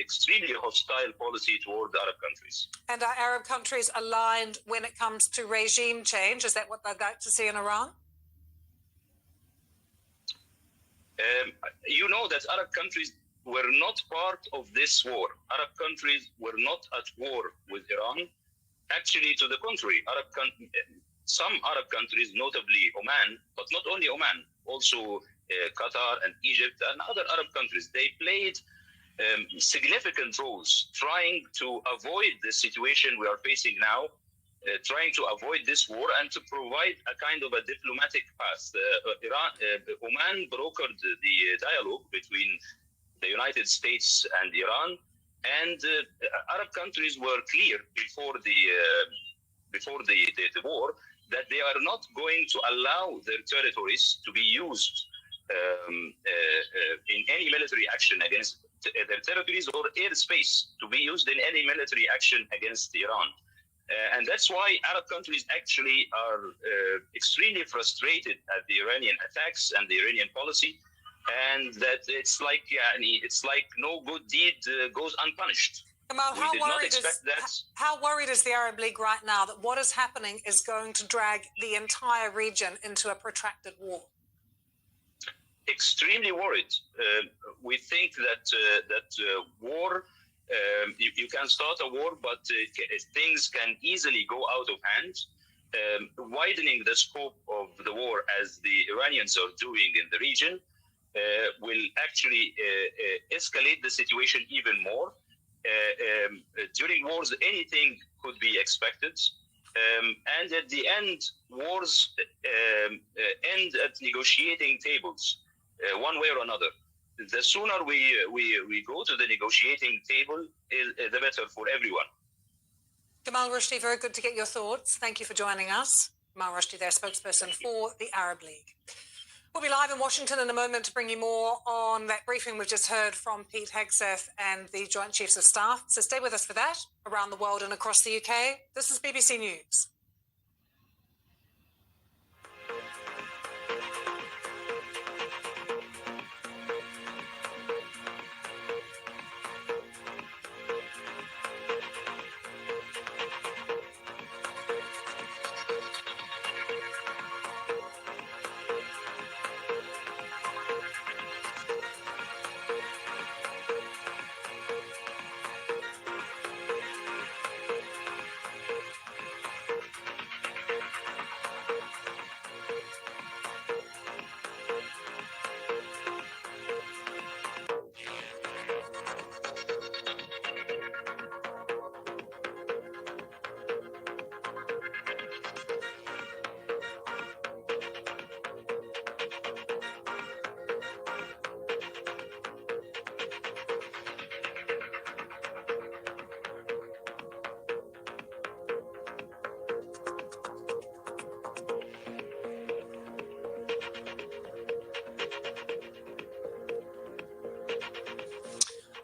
[SPEAKER 6] extremely hostile policy toward the Arab countries.
[SPEAKER 2] And are Arab countries aligned when it comes to regime change? Is that what they'd like to see in Iran?
[SPEAKER 6] You know that Arab countries were not part of this war. Arab countries were not at war with Iran. Actually, to the contrary, some Arab countries, notably Oman, but not only Oman, also Qatar and Egypt and other Arab countries, they played significant roles trying to avoid the situation we are facing now, trying to avoid this war and to provide a kind of a diplomatic path. Oman brokered the dialogue between the United States and Iran, and Arab countries were clear before the war that they are not going to allow their territories to be used in any military action against their territories or airspace to be used in any military action against Iran. And that's why Arab countries actually are extremely frustrated at the Iranian attacks and the Iranian policy, and that it's like no good deed goes unpunished.
[SPEAKER 2] Kamal, how worried is the Arab League right now that what is happening is going to drag the entire region into a protracted war?
[SPEAKER 6] Extremely worried. We think that war, you can start a war, but things can easily go out of hand. Widening the scope of the war, as the Iranians are doing in the region, will actually escalate the situation even more. During wars, anything could be expected. And at the end, wars end at negotiating tables, one way or another. The sooner we go to the negotiating table, the better for everyone.
[SPEAKER 2] Kamal Rushdie, very good to get your thoughts. Thank you for joining us. Kamal Rushdie, their spokesperson for the Arab League. We'll be live in Washington in a moment to bring you more on that briefing we've just heard from Pete Hegseth and the Joint Chiefs of Staff. So stay with us for that. Around the world and across the UK, this is BBC News.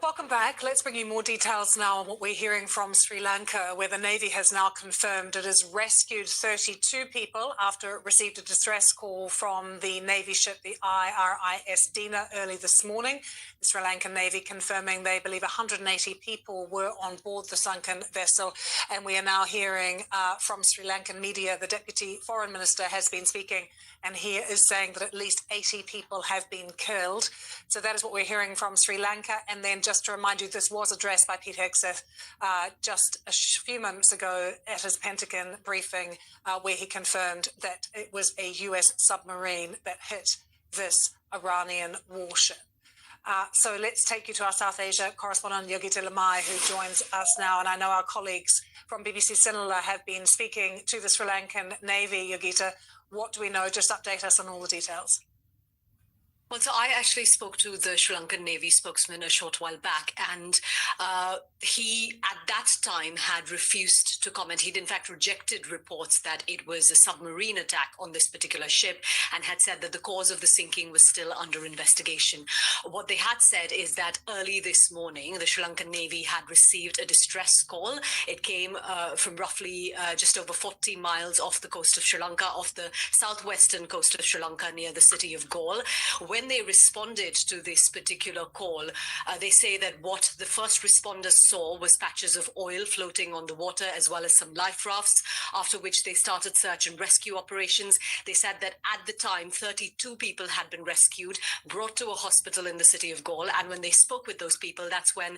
[SPEAKER 2] Welcome back. Let's bring you more details now on what we're hearing from Sri Lanka, where the Navy has now confirmed it has rescued 32 people after it received a distress call from the Navy ship, the IRIS Dina, early this morning. The Sri Lankan Navy confirming they believe 180 people were on board the sunken vessel. And we are now hearing from Sri Lankan media, the Deputy Foreign Minister has been speaking, and he is saying that at least 80 people have been killed. So that is what we're hearing from Sri Lanka. And then just to remind you, this was addressed by Pete Hegseth just a few moments ago at his Pentagon briefing, where he confirmed that it was a US submarine that hit this Iranian warship. So let's take you to our South Asia correspondent, Yogita Lamai, who joins us now. And I know our colleagues from BBC Sinhala have been speaking to the Sri Lankan Navy. Yogita, what do we know? Just update us on all the details.
[SPEAKER 7] Well, so I actually spoke to the Sri Lankan Navy spokesman a short while back, and he, at that time, had refused to comment. He'd in fact rejected reports that it was a submarine attack on this particular ship and had said that the cause of the sinking was still under investigation. What they had said is that early this morning, the Sri Lankan Navy had received a distress call. It came from roughly just over 40 miles off the coast of Sri Lanka, off the southwestern coast of Sri Lanka near the city of Galle. When they responded to this particular call, they say that what the first responders saw was patches of oil floating on the water, as well as some life rafts, after which they started search and rescue operations. They said that at the time, 32 people had been rescued, brought to a hospital in the city of Galle, and when they spoke with those people, that's when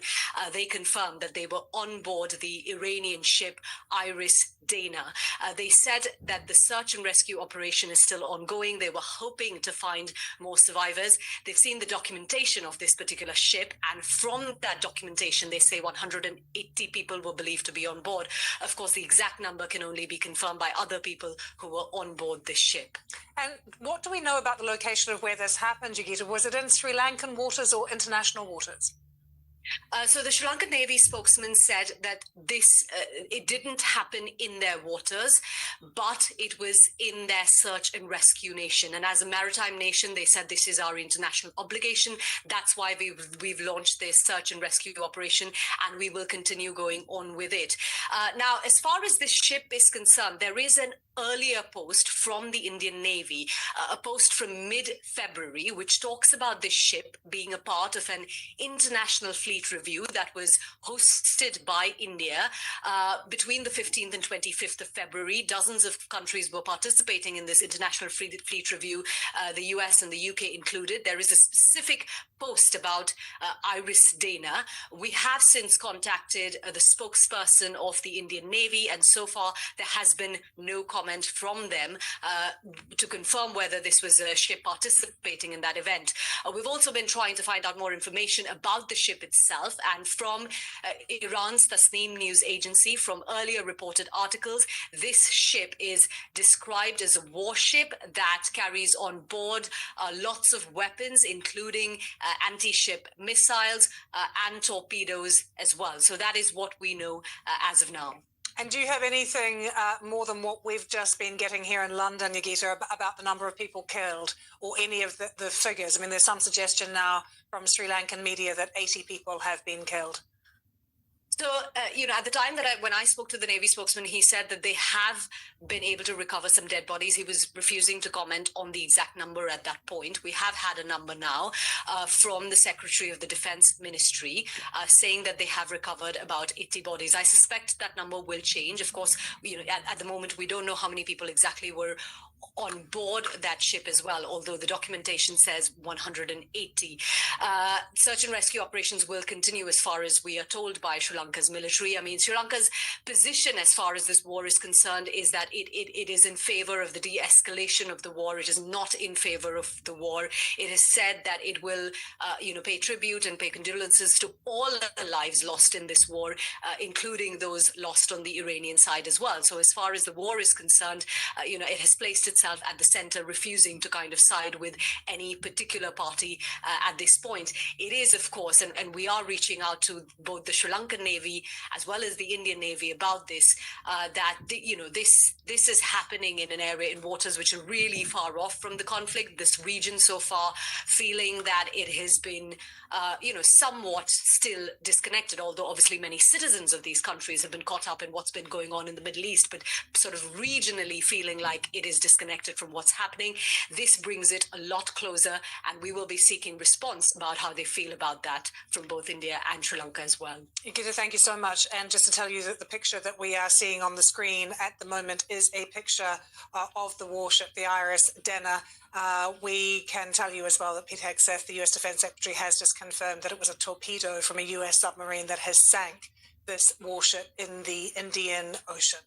[SPEAKER 7] they confirmed that they were on board the Iranian ship Iris Dana. They said that the search and rescue operation is still ongoing. They were hoping to find more survivors. They've seen the documentation of this particular ship, and from that documentation, they say 180 people were believed to be on board. Of course, the exact number can only be confirmed by other people who were on board this ship.
[SPEAKER 2] And what do we know about the location of where this happened, Yogita? Was it in Sri Lankan waters or international waters?
[SPEAKER 7] So the Sri Lankan Navy spokesman said that this, it didn't happen in their waters, but it was in their search and rescue nation. And as a maritime nation, they said this is our international obligation. That's why we've launched this search and rescue operation, and we will continue going on with it. Now, as far as this ship is concerned, there is an earlier post from the Indian Navy, a post from mid-February, which talks about this ship being a part of an international fleet review that was hosted by India between the 15th and 25th of February. Dozens of countries were participating in this international fleet review, the US and the UK included. There is a specific post about Iris Dana. We have since contacted the spokesperson of the Indian Navy, and so far there has been no comment from them to confirm whether this was a ship participating in that event. We've also been trying to find out more information about the ship itself, and from Iran's Tasnim news agency, from earlier reported articles, this ship is described as a warship that carries on board lots of weapons, including anti-ship missiles and torpedoes as well. So that is what we know as of now.
[SPEAKER 2] And do you have anything more than what we've just been getting here in London, Yogita, about the number of people killed, or any of the figures? I mean, there's some suggestion now from Sri Lankan media that 80 people have been killed.
[SPEAKER 7] So, at the time that when I spoke to the Navy spokesman, he said that they have been able to recover some dead bodies. He was refusing to comment on the exact number at that point. We have had a number now from the Secretary of the Defense Ministry saying that they have recovered about 80 bodies. I suspect that number will change. Of course, at the moment, we don't know how many people exactly were on board that ship as well, although the documentation says 180. Search and rescue operations will continue as far as we are told by Sri Lanka's military. I mean, Sri Lanka's position as far as this war is concerned is that it is in favor of the de-escalation of the war. It is not in favor of the war. It is said that it will, pay tribute and pay condolences to all the lives lost in this war, including those lost on the Iranian side as well. So as far as the war is concerned, it has placed itself at the center, refusing to kind of side with any particular party at this point. It is, of course, and we are reaching out to both the Sri Lankan Navy as well as the Indian Navy about this, that this is happening in an area, in waters which are really far off from the conflict. This region so far feeling that it has been, somewhat still disconnected, although obviously many citizens of these countries have been caught up in what's been going on in the Middle East, but sort of regionally feeling like it is disconnected from what's happening. This brings it a lot closer, and we will be seeking response about how they feel about that from both India and Sri Lanka as well.
[SPEAKER 2] Yogita, thank you so much. And just to tell you that the picture that we are seeing on the screen at the moment is a picture of the warship, the Iris Dana. We can tell you as well that Pete Hegseth, the US Defense Secretary, has just confirmed that it was a torpedo from a US submarine that has sank this warship in the Indian Ocean.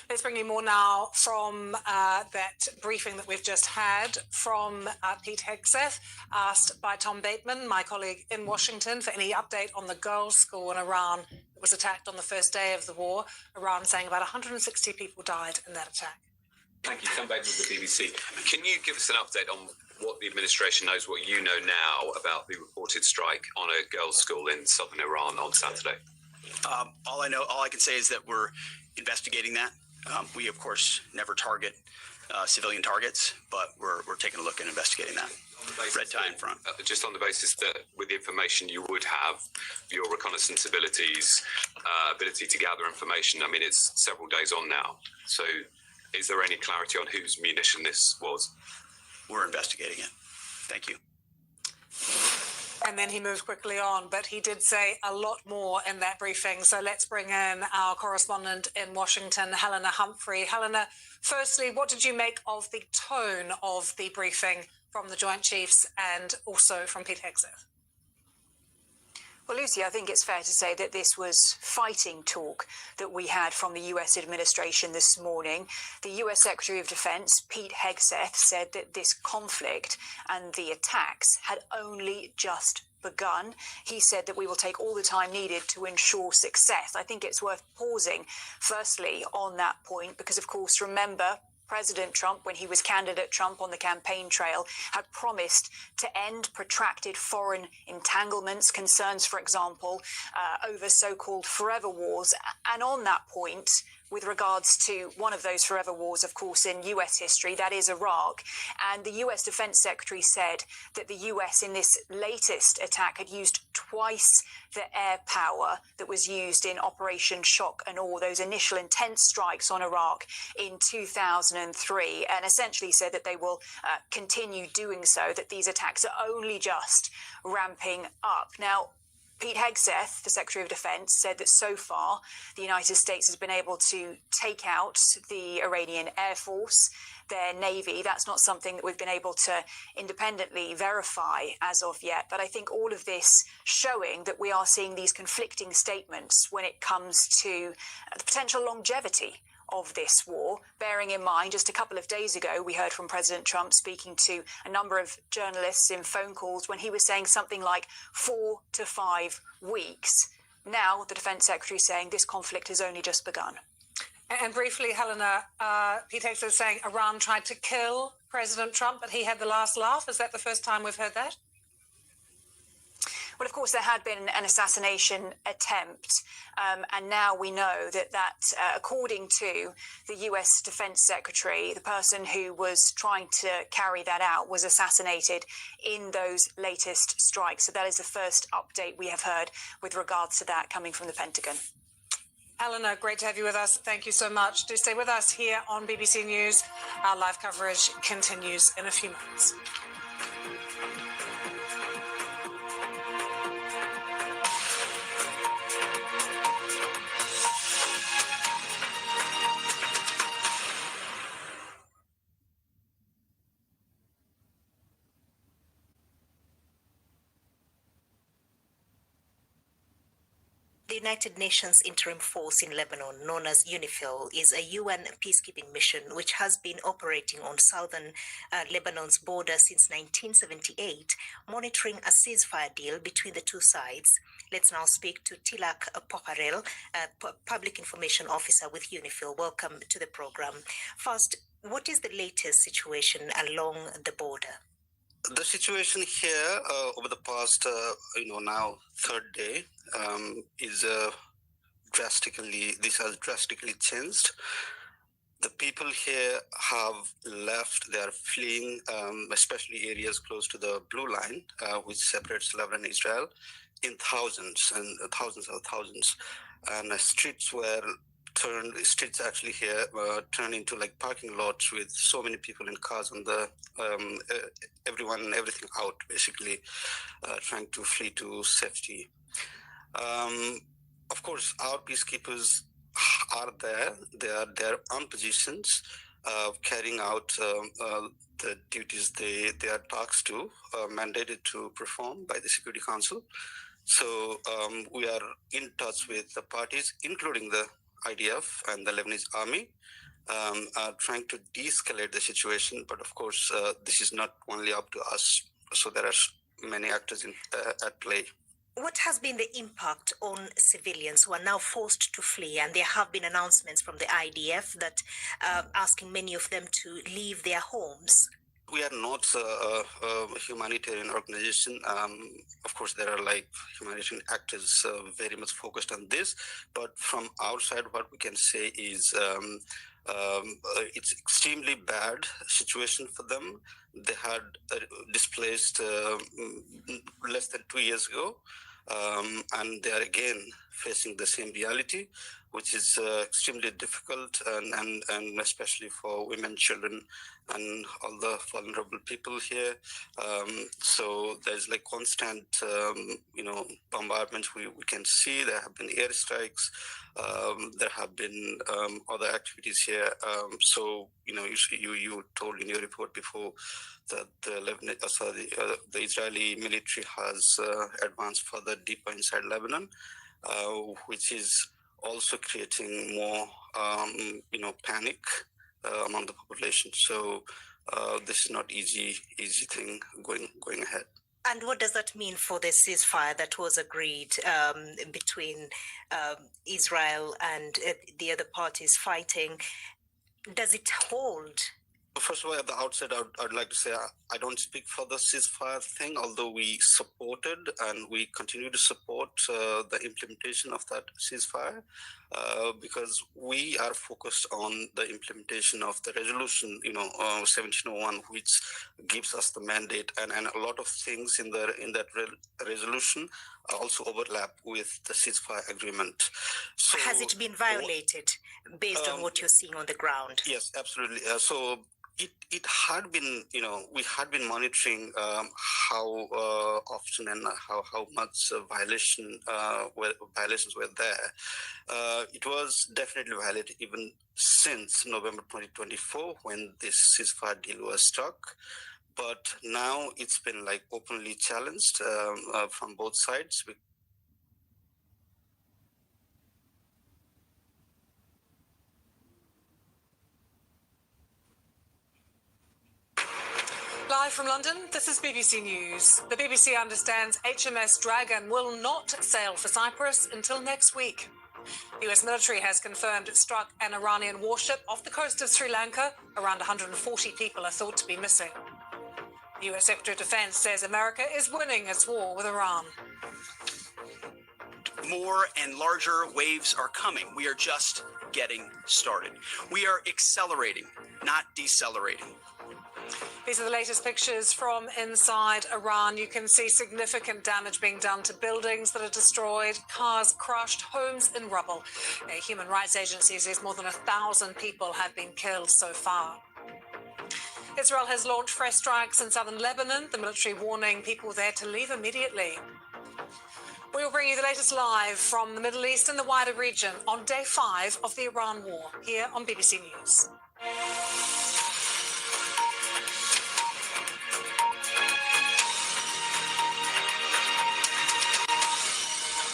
[SPEAKER 2] Let's bring you more now from that briefing that we've just had from Pete Hegseth, asked by Tom Bateman, my colleague in Washington, for any update on the girls' school in Iran that was attacked on the first day of the war. Iran saying about 160 people died in that attack.
[SPEAKER 19] Thank you. Tom Bates with the BBC. Can you give us an update on what the administration knows, what you know now about the reported strike on a girls' school in southern Iran on Saturday?
[SPEAKER 15] All I can say is that we're investigating that. We, of course, never target civilian targets, but we're taking a look and investigating that. Red tie in front.
[SPEAKER 19] Just on the basis that with the information you would have, your reconnaissance abilities, ability to gather information, I mean, it's several days on now. So is there any clarity on whose munition this was?
[SPEAKER 15] We're investigating it. Thank you.
[SPEAKER 2] And then he moved quickly on, but he did say a lot more in that briefing. So let's bring in our correspondent in Washington, Helena Humphrey. Helena, firstly, what did you make of the tone of the briefing from the Joint Chiefs and also from Pete Hegseth?
[SPEAKER 8] Well, Lucy, I think it's fair to say that this was fighting talk that we had from the US administration this morning. The US Secretary of Defense, Pete Hegseth, said that this conflict and the attacks had only just begun. He said that we will take all the time needed to ensure success. I think it's worth pausing, firstly, on that point, because, of course, remember, President Trump, when he was candidate Trump on the campaign trail, had promised to end protracted foreign entanglements, concerns, for example, over so-called forever wars. And on that point, with regards to one of those forever wars, of course, in US history, that is Iraq. And the US Defense Secretary said that the US in this latest attack had used twice the air power that was used in Operation Shock and Awe, those initial intense strikes on Iraq in 2003, and essentially said that they will continue doing so, that these attacks are only just ramping up. Now, Pete Hegseth, the Secretary of Defense, said that so far the United States has been able to take out the Iranian Air Force, their Navy. That's not something that we've been able to independently verify as of yet. But I think all of this showing that we are seeing these conflicting statements when it comes to the potential longevity of this war, bearing in mind just a couple of days ago we heard from President Trump speaking to a number of journalists in phone calls when he was saying something like 4 to 5 weeks. Now the Defense Secretary saying this conflict has only just begun.
[SPEAKER 2] And briefly, Helena, Pete Hegseth saying Iran tried to kill President Trump, but he had the last laugh. Is that the first time we've heard that?
[SPEAKER 8] Well, of course, there had been an assassination attempt, and now we know that according to the US Defense Secretary, the person who was trying to carry that out was assassinated in those latest strikes. So that is the first update we have heard with regards to that coming from the Pentagon.
[SPEAKER 2] Helena, great to have you with us. Thank you so much. Do stay with us here on BBC News. Our live coverage continues in a few moments.
[SPEAKER 9] The United Nations Interim Force in Lebanon, known as UNIFIL, is a UN peacekeeping mission which has been operating on southern Lebanon's border since 1978, monitoring a ceasefire deal between the two sides. Let's now speak to Tilak Pokarel, Public Information Officer with UNIFIL. Welcome to the program. First, what is the latest situation along the border?
[SPEAKER 10] The situation here over the past, now third day is this has drastically changed. The people here have left, they are fleeing, especially areas close to the blue line, which separates Lebanon and Israel, in thousands and thousands of thousands. And streets actually here turned into like parking lots with so many people in cars and everything out, basically trying to flee to safety. Of course, our peacekeepers are there. They are there on positions, carrying out the duties they are tasked to, mandated to perform by the Security Council. So we are in touch with the parties, including the IDF and the Lebanese army, trying to de-escalate the situation. But of course, this is not only up to us. So there are many actors at play.
[SPEAKER 9] What has been the impact on civilians who are now forced to flee? And there have been announcements from the IDF that asking many of them to leave their homes.
[SPEAKER 10] We are not a humanitarian organization. Of course, there are like humanitarian actors very much focused on this. But from our side, what we can say is it's extremely bad situation for them. They had displaced less than 2 years ago. And they are again facing the same reality, which is extremely difficult, and especially for women, children, and all the vulnerable people here. So there's like constant, bombardment. We can see there have been airstrikes. There have been other activities here. So you told in your report before that the Israeli military has advanced further deeper inside Lebanon, which is also creating more, panic among the population. So this is not easy thing going ahead.
[SPEAKER 9] And what does that mean for the ceasefire that was agreed between Israel and the other parties fighting? Does it hold?
[SPEAKER 10] First of all, at the outset, I'd like to say I don't speak for the ceasefire thing, although we supported and we continue to support the implementation of that ceasefire, because we are focused on the implementation of the resolution, 1701, which gives us the mandate, and a lot of things in that resolution also overlap with the ceasefire agreement. So,
[SPEAKER 9] has it been violated based on what you're seeing on the ground?
[SPEAKER 10] Yes, absolutely. So it had been, we had been monitoring how often and how much violations were there. It was definitely violated even since November 2024 when this ceasefire deal was struck. But now it's been like openly challenged from both sides.
[SPEAKER 2] Live from London, this is BBC News. The BBC understands HMS Dragon will not sail for Cyprus until next week. The US military has confirmed it struck an Iranian warship off the coast of Sri Lanka. Around 140 people are thought to be missing. The US Secretary of Defense says America is winning its war with Iran.
[SPEAKER 15] More and larger waves are coming. We are just getting started. We are accelerating, not decelerating.
[SPEAKER 2] These are the latest pictures from inside Iran. You can see significant damage being done to buildings that are destroyed, cars crushed, homes in rubble. A human rights agency says more than 1,000 people have been killed so far. Israel has launched fresh strikes in southern Lebanon, the military warning people there to leave immediately. We will bring you the latest live from the Middle East and the wider region on day 5 of the Iran war, here on BBC News.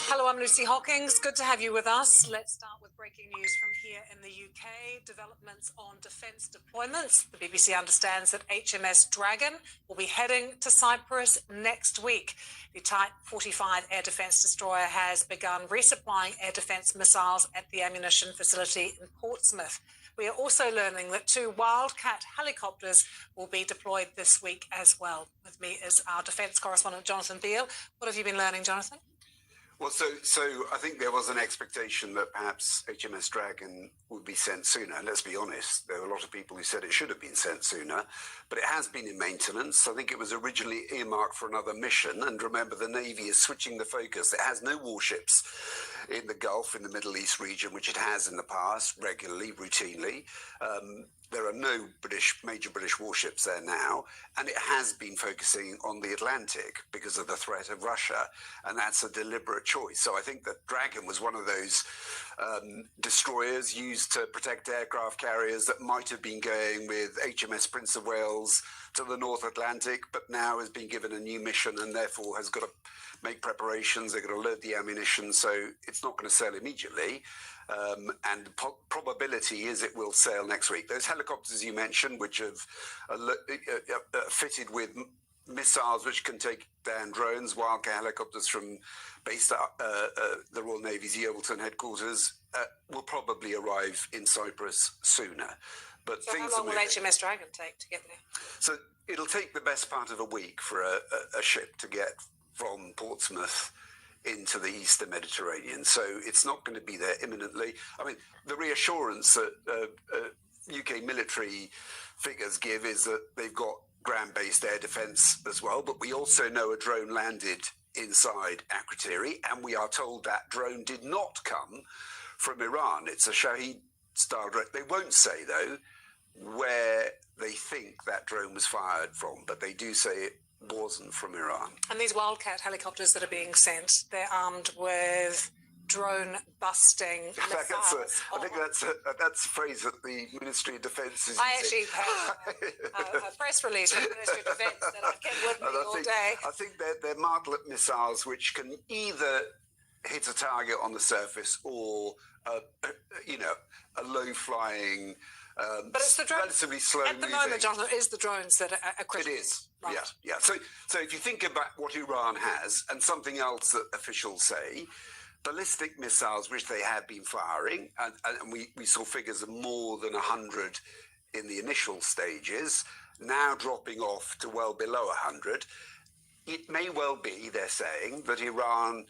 [SPEAKER 2] Hello, I'm Lucy Hawkins. Good to have you with us. Let's start with breaking news from here in the UK. Developments on defence deployments. The BBC understands that HMS Dragon will be heading to Cyprus next week. The Type 45 air defence destroyer has begun resupplying air defence missiles at the ammunition facility in Portsmouth. We are also learning that 2 Wildcat helicopters will be deployed this week as well. With me is our defence correspondent, Jonathan Beale. What have you been learning, Jonathan?
[SPEAKER 11] Well, so I think there was an expectation that perhaps HMS Dragon would be sent sooner. Let's be honest, there were a lot of people who said it should have been sent sooner, but it has been in maintenance. I think it was originally earmarked for another mission. And remember, the Navy is switching the focus. It has no warships in the Gulf, in the Middle East region, which it has in the past, regularly, routinely. There are no major British warships there now, and it has been focusing on the Atlantic because of the threat of Russia, and that's a deliberate choice. So I think that Dragon was one of those destroyers used to protect aircraft carriers that might have been going with HMS Prince of Wales to the North Atlantic, but now has been given a new mission and therefore has got to make preparations. They've got to load the ammunition, so it's not going to sail immediately. And probability is it will sail next week. Those helicopters you mentioned, which have fitted with missiles which can take down drones, Wildcat helicopters from based at the Royal Navy's Yeovilton headquarters will probably arrive in Cyprus sooner. But
[SPEAKER 2] So
[SPEAKER 11] things
[SPEAKER 2] how long
[SPEAKER 11] are
[SPEAKER 2] will
[SPEAKER 11] moving.
[SPEAKER 2] HMS Dragon take to get there?
[SPEAKER 11] So it'll take the best part of a week for a ship to get from Portsmouth into the Eastern Mediterranean. So it's not going to be there imminently. I mean, the reassurance that UK military figures give is that they've got ground-based air defence as well, but we also know a drone landed inside Akrotiri, and we are told that drone did not come from Iran. It's a Shahed-style drone. They won't say, though, where they think that drone was fired from, but they do say it wasn't from Iran.
[SPEAKER 2] And these Wildcat helicopters that are being sent, they're armed with drone busting missiles.
[SPEAKER 11] I think that's a phrase that the Ministry of Defence is
[SPEAKER 2] I
[SPEAKER 11] using.
[SPEAKER 2] actually have a press release from the Ministry of Defence that I've kept with me all day.
[SPEAKER 11] I think they're Martlet missiles which can either hit a target on the surface or, a low-flying,
[SPEAKER 2] but it's the drones,
[SPEAKER 11] relatively slow
[SPEAKER 2] at the moment, Jonathan, it is the drones that are critical.
[SPEAKER 11] It is,
[SPEAKER 2] right.
[SPEAKER 11] yeah. So if you think about what Iran has and something else that officials say, ballistic missiles, which they have been firing, and we saw figures of more than 100 in the initial stages, now dropping off to well below 100. It may well be, they're saying, that Iran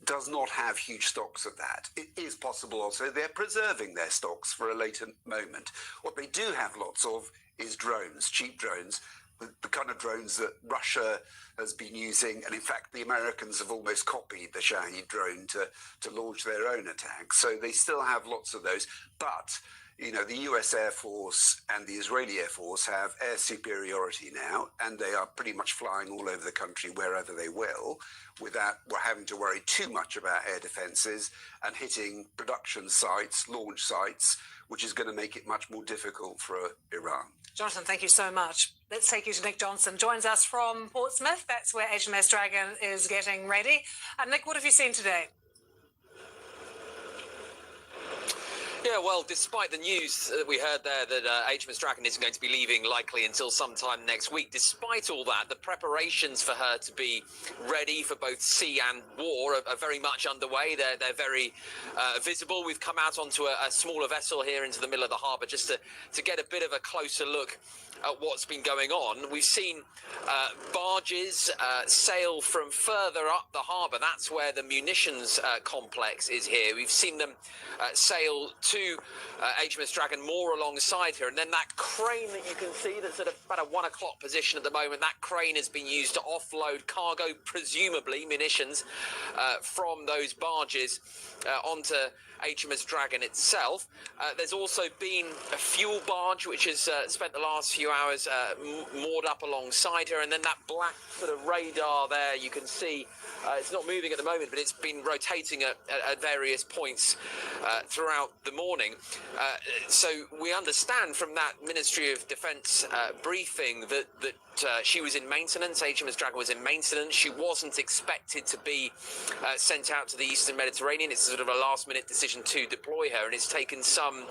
[SPEAKER 11] does not have huge stocks of that. It is possible also they're preserving their stocks for a later moment. What they do have lots of is drones, cheap drones, the kind of drones that Russia has been using, and in fact the Americans have almost copied the Shahed drone to launch their own attacks. So they still have lots of those, but the US Air Force and the Israeli Air Force have air superiority now, and they are pretty much flying all over the country wherever they will, without having to worry too much about air defences and hitting production sites, launch sites, which is going to make it much more difficult for Iran.
[SPEAKER 2] Jonathan, thank you so much. Let's take you to Nick Johnson. Joins us from Portsmouth. That's where HMS Dragon is getting ready. Nick, what have you seen today?
[SPEAKER 1] Yeah, well, despite the news that we heard there that HMS Dragon isn't going to be leaving likely until sometime next week, despite all that, the preparations for her to be ready for both sea and war are very much underway. They're very visible. We've come out onto a smaller vessel here into the middle of the harbour just to get a bit of a closer look at what's been going on. We've seen barges sail from further up the harbour. That's where the munitions complex is here. We've seen them sail to HMS Dragon more alongside her, and then that crane that you can see that's at about a 1 o'clock position at the moment, that crane has been used to offload cargo, presumably munitions, from those barges onto HMS Dragon itself. There's also been a fuel barge which has spent the last few hours moored up alongside her, and then that black sort of radar there you can see, it's not moving at the moment, but it's been rotating at various points throughout the morning. So we understand from that Ministry of Defence briefing that she was in maintenance. HMS Dragon was in maintenance. She wasn't expected to be sent out to the Eastern Mediterranean. It's sort of a last-minute decision to deploy her, and it is taking some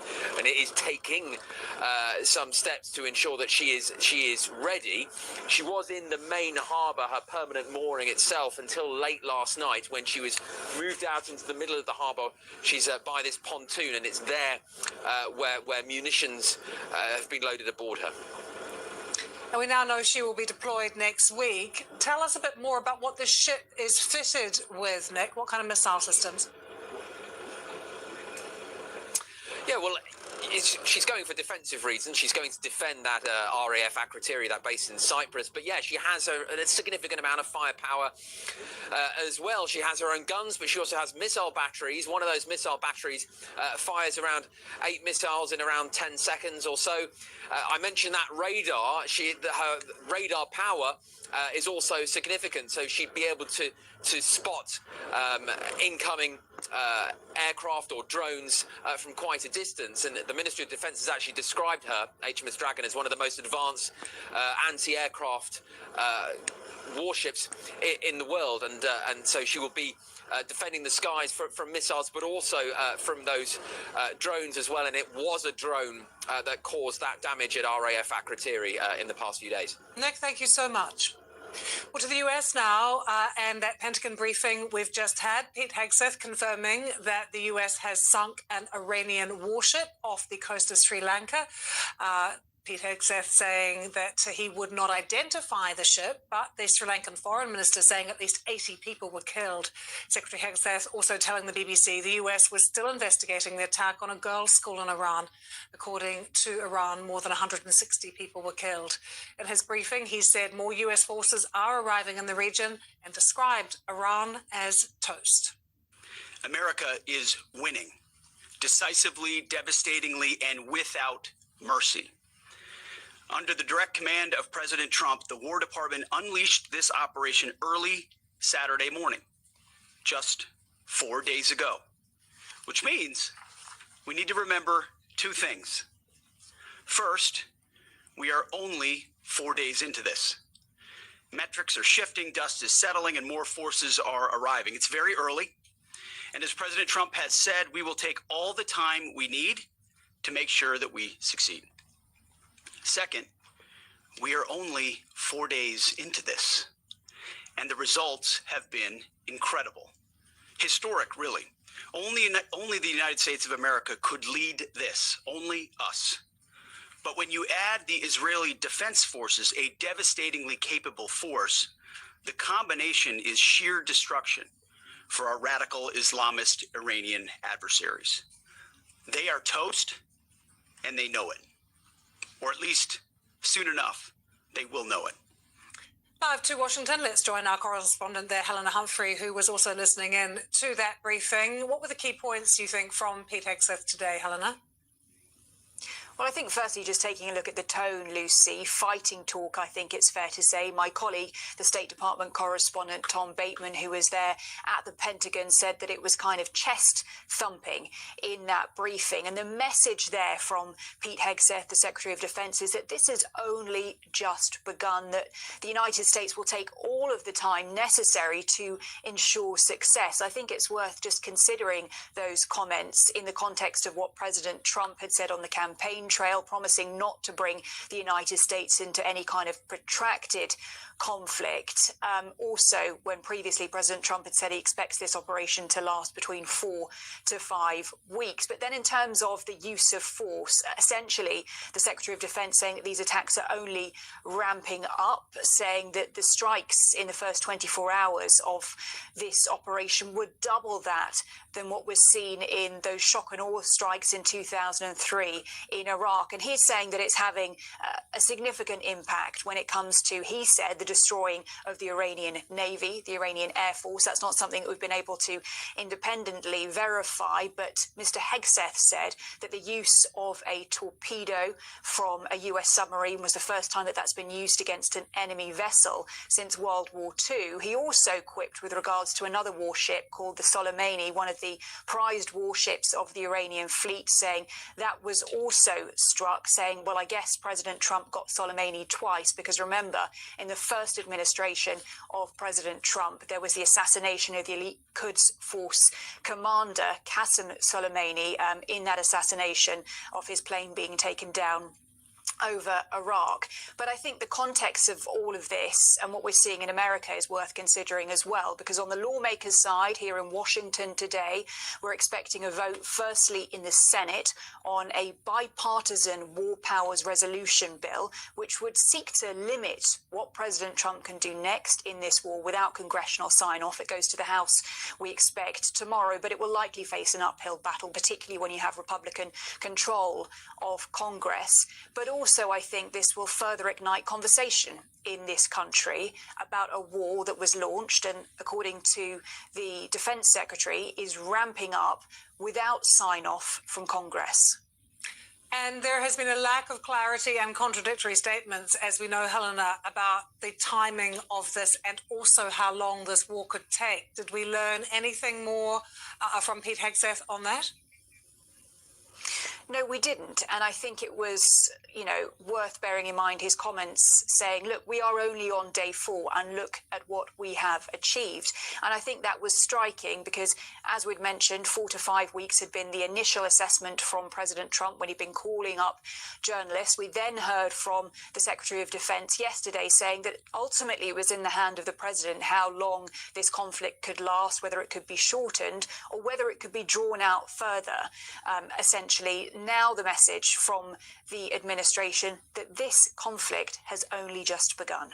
[SPEAKER 1] steps to ensure that she is ready. She was in the main harbour, her permanent mooring itself, until late last night when she was moved out into the middle of the harbour. She's by this pontoon, and it's there where munitions have been loaded aboard her.
[SPEAKER 2] And we now know she will be deployed next week. Tell us a bit more about what the ship is fitted with, Nick. What kind of missile systems?
[SPEAKER 1] Yeah, well, she's going for defensive reasons. She's going to defend that RAF Akrotiri, that base in Cyprus. But yeah, she has a significant amount of firepower as well. She has her own guns, but she also has missile batteries. One of those missile batteries fires around 8 missiles in around 10 seconds or so. I mentioned that radar. Her radar power is also significant, so she'd be able to spot incoming aircraft or drones from quite a distance. And the Ministry of Defence has actually described her, HMS Dragon, as one of the most advanced anti-aircraft warships in the world. And so she will be defending the skies from missiles, but also from those drones as well. And it was a drone that caused that damage at RAF Akrotiri in the past few days.
[SPEAKER 2] Nick, thank you so much. Well, to the US now, and that Pentagon briefing we've just had, Pete Hegseth confirming that the US has sunk an Iranian warship off the coast of Sri Lanka. Pete Hegseth saying that he would not identify the ship, but the Sri Lankan foreign minister saying at least 80 people were killed. Secretary Hegseth also telling the BBC the US was still investigating the attack on a girls' school in Iran. According to Iran, more than 160 people were killed. In his briefing, he said more US forces are arriving in the region and described Iran as toast.
[SPEAKER 15] America is winning decisively, devastatingly, and without mercy. Under the direct command of President Trump, the War Department unleashed this operation early Saturday morning, just 4 days ago, which means we need to remember two things. First, we are only 4 days into this. Metrics are shifting, dust is settling, and more forces are arriving. It's very early, and as President Trump has said, we will take all the time we need to make sure that we succeed. Second, we are only 4 days into this, and the results have been incredible. Historic, really. Only the United States of America could lead this, only us. But when you add the Israeli Defense Forces, a devastatingly capable force, the combination is sheer destruction for our radical Islamist Iranian adversaries. They are toast, and they know it. Or at least, soon enough, they will know it.
[SPEAKER 2] Live to Washington, let's join our correspondent there, Helena Humphrey, who was also listening in to that briefing. What were the key points, you think, from Pete Hegseth today, Helena?
[SPEAKER 8] Well, I think firstly, just taking a look at the tone, Lucy, fighting talk, I think it's fair to say. My colleague, the State Department correspondent, Tom Bateman, who was there at the Pentagon, said that it was kind of chest thumping in that briefing. And the message there from Pete Hegseth, the Secretary of Defense, is that this has only just begun, that the United States will take all of the time necessary to ensure success. I think it's worth just considering those comments in the context of what President Trump had said on the campaign trail, promising not to bring the United States into any kind of protracted conflict. Also, when previously President Trump had said he expects this operation to last between 4 to 5 weeks. But then in terms of the use of force, essentially the Secretary of Defense saying that these attacks are only ramping up, saying that the strikes in the first 24 hours of this operation were double that than what was seen in those shock and awe strikes in 2003 in Iraq. And he's saying that it's having a significant impact when it comes to, he said, the destroying of the Iranian Navy, the Iranian Air Force. That's not something that we've been able to independently verify, but Mr. Hegseth said that the use of a torpedo from a US submarine was the first time that that's been used against an enemy vessel since World War II. He also quipped with regards to another warship called the Soleimani, one of the prized warships of the Iranian fleet, saying that was also struck, saying, well, I guess President Trump got Soleimani twice, because remember, in the first administration of President Trump, there was the assassination of the elite Quds Force commander, Qasem Soleimani, in that assassination of his plane being taken down over Iraq. But I think the context of all of this and what we're seeing in America is worth considering as well, because on the lawmakers' side here in Washington today, we're expecting a vote firstly in the Senate on a bipartisan war powers resolution bill, which would seek to limit what President Trump can do next in this war without congressional sign-off. It goes to the House, we expect, tomorrow, but it will likely face an uphill battle, particularly when you have Republican control of Congress. But also, I think this will further ignite conversation in this country about a war that was launched and, according to the Defense Secretary, is ramping up without sign-off from Congress.
[SPEAKER 2] And there has been a lack of clarity and contradictory statements, as we know, Helena, about the timing of this and also how long this war could take. Did we learn anything more from Pete Hegseth on that?
[SPEAKER 8] No, we didn't. And I think it was, worth bearing in mind his comments saying, look, we are only on day 4 and look at what we have achieved. And I think that was striking because, as we'd mentioned, 4 to 5 weeks had been the initial assessment from President Trump when he'd been calling up journalists. We then heard from the Secretary of Defense yesterday saying that ultimately it was in the hand of the president how long this conflict could last, whether it could be shortened or whether it could be drawn out further, essentially. Now the message from the administration that this conflict has only just begun.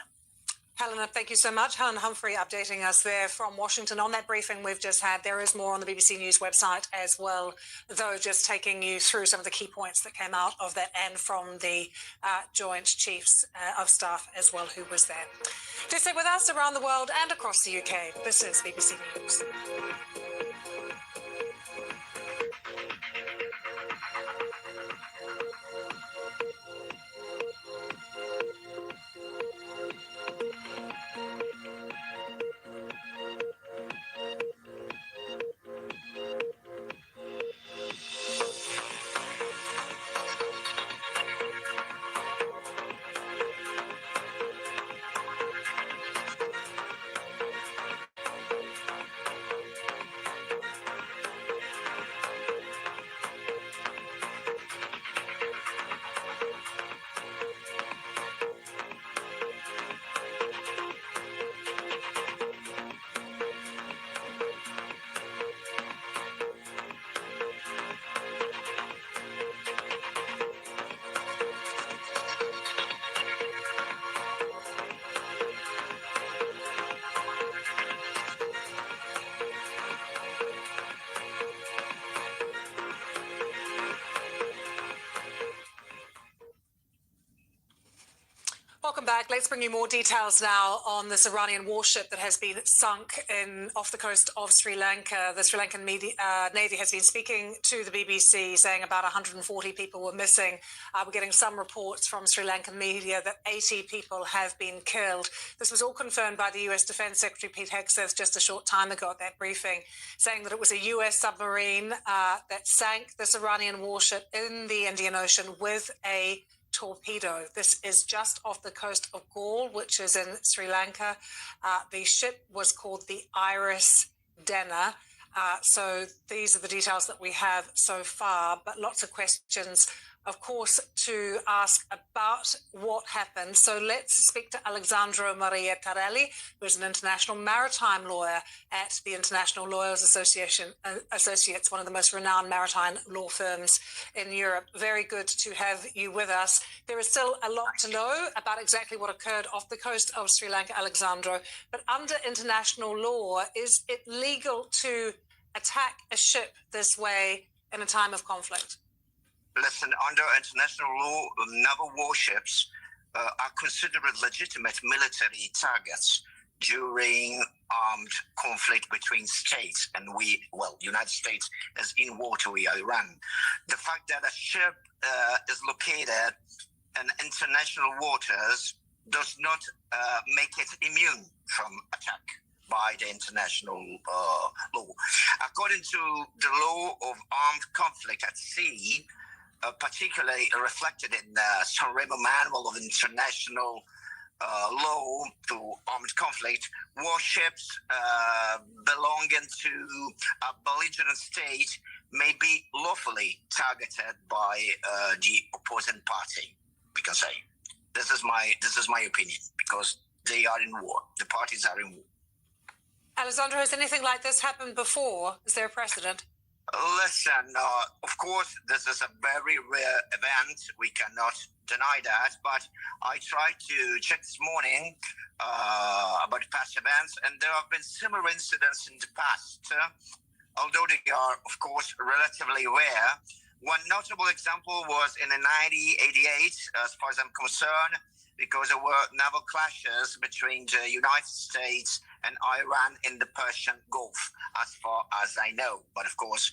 [SPEAKER 2] Helena, thank you so much. Helen Humphrey updating us there from Washington on that briefing we've just had. There is more on the BBC News website as well, though, just taking you through some of the key points that came out of that and from the Joint Chiefs of Staff as well, who was there. To stay with us around the world and across the UK, this is BBC News. Welcome back. Let's bring you more details now on this Iranian warship that has been sunk off the coast of Sri Lanka. The Sri Lankan Navy has been speaking to the BBC, saying about 140 people were missing. We're getting some reports from Sri Lankan media that 80 people have been killed. This was all confirmed by the US Defense Secretary Pete Hegseth just a short time ago at that briefing, saying that it was a US submarine that sank this Iranian warship in the Indian Ocean with a torpedo. This is just off the coast of Galle, which is in Sri Lanka. The ship was called the Iris Denna. So these are the details that we have so far, but lots of questions, of course, to ask about what happened. So let's speak to Alexandro Maria Tarelli, who is an international maritime lawyer at the International Lawyers Associates, one of the most renowned maritime law firms in Europe. Very good to have you with us. There is still a lot to know about exactly what occurred off the coast of Sri Lanka, Alexandro, but under international law, is it legal to attack a ship this way in a time of conflict?
[SPEAKER 12] Listen, under international law, naval warships are considered legitimate military targets during armed conflict between states, and United States is in war to Iran. The fact that a ship is located in international waters does not make it immune from attack by the international law. According to the law of armed conflict at sea, particularly reflected in the Sanremo Manual of International Law to Armed Conflict, warships belonging to a belligerent state may be lawfully targeted by the opposing party. We can say this is my opinion, because they are in war. The parties are in war.
[SPEAKER 2] Alessandro, has anything like this happened before? Is there a precedent?
[SPEAKER 12] Listen, of course, this is a very rare event. We cannot deny that. But I tried to check this morning about past events, and there have been similar incidents in the past, although they are, of course, relatively rare. One notable example was in 1988, as far as I'm concerned, because there were naval clashes between the United States and Iran in the Persian Gulf, as far as I know. But of course,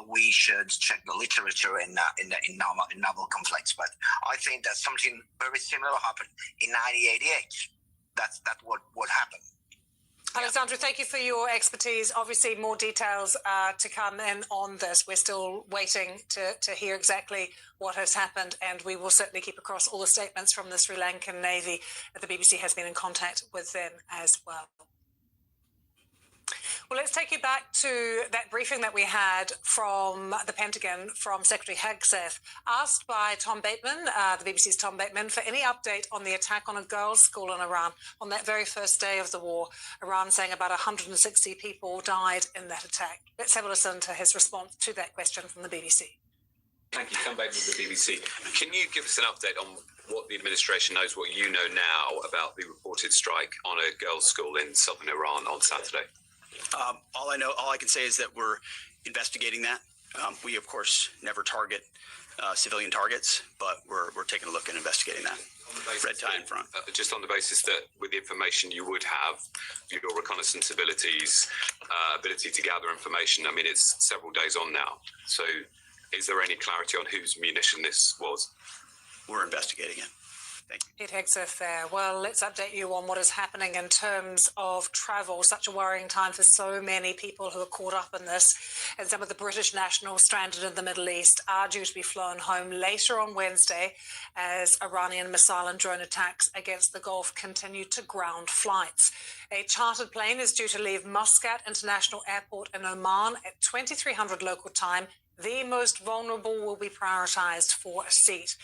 [SPEAKER 12] we should check the literature in naval conflicts. But I think that something very similar happened in 1988. That's what happened.
[SPEAKER 2] Alexandra, thank you for your expertise. Obviously, more details to come in on this. We're still waiting to hear exactly what has happened, and we will certainly keep across all the statements from the Sri Lankan Navy. The BBC has been in contact with them as well. Well, let's take you back to that briefing that we had from the Pentagon from Secretary Hegseth, asked by Tom Bateman, the BBC's Tom Bateman, for any update on the attack on a girls' school in Iran on that very first day of the war. Iran saying about 160 people died in that attack. Let's have a listen to his response to that question from the BBC.
[SPEAKER 19] Thank you. Tom Bateman with the BBC. Can you give us an update on what the administration knows, what you know now about the reported strike on a girls' school in southern Iran on Saturday?
[SPEAKER 13] All I can say is that we're investigating that. We, of course, never target civilian targets, but we're taking a look and investigating that. Red tie in front.
[SPEAKER 19] Just on the basis that with the information you would have, your reconnaissance abilities, ability to gather information, I mean, it's several days on now. So is there any clarity on whose munition this was?
[SPEAKER 13] We're investigating it.
[SPEAKER 2] Pete Hegseth there. Well, let's update you on what is happening in terms of travel. Such a worrying time for so many people who are caught up in this. And some of the British nationals stranded in the Middle East are due to be flown home later on Wednesday as Iranian missile and drone attacks against the Gulf continue to ground flights. A chartered plane is due to leave Muscat International Airport in Oman at 2300 local time. The most vulnerable will be prioritised for a seat.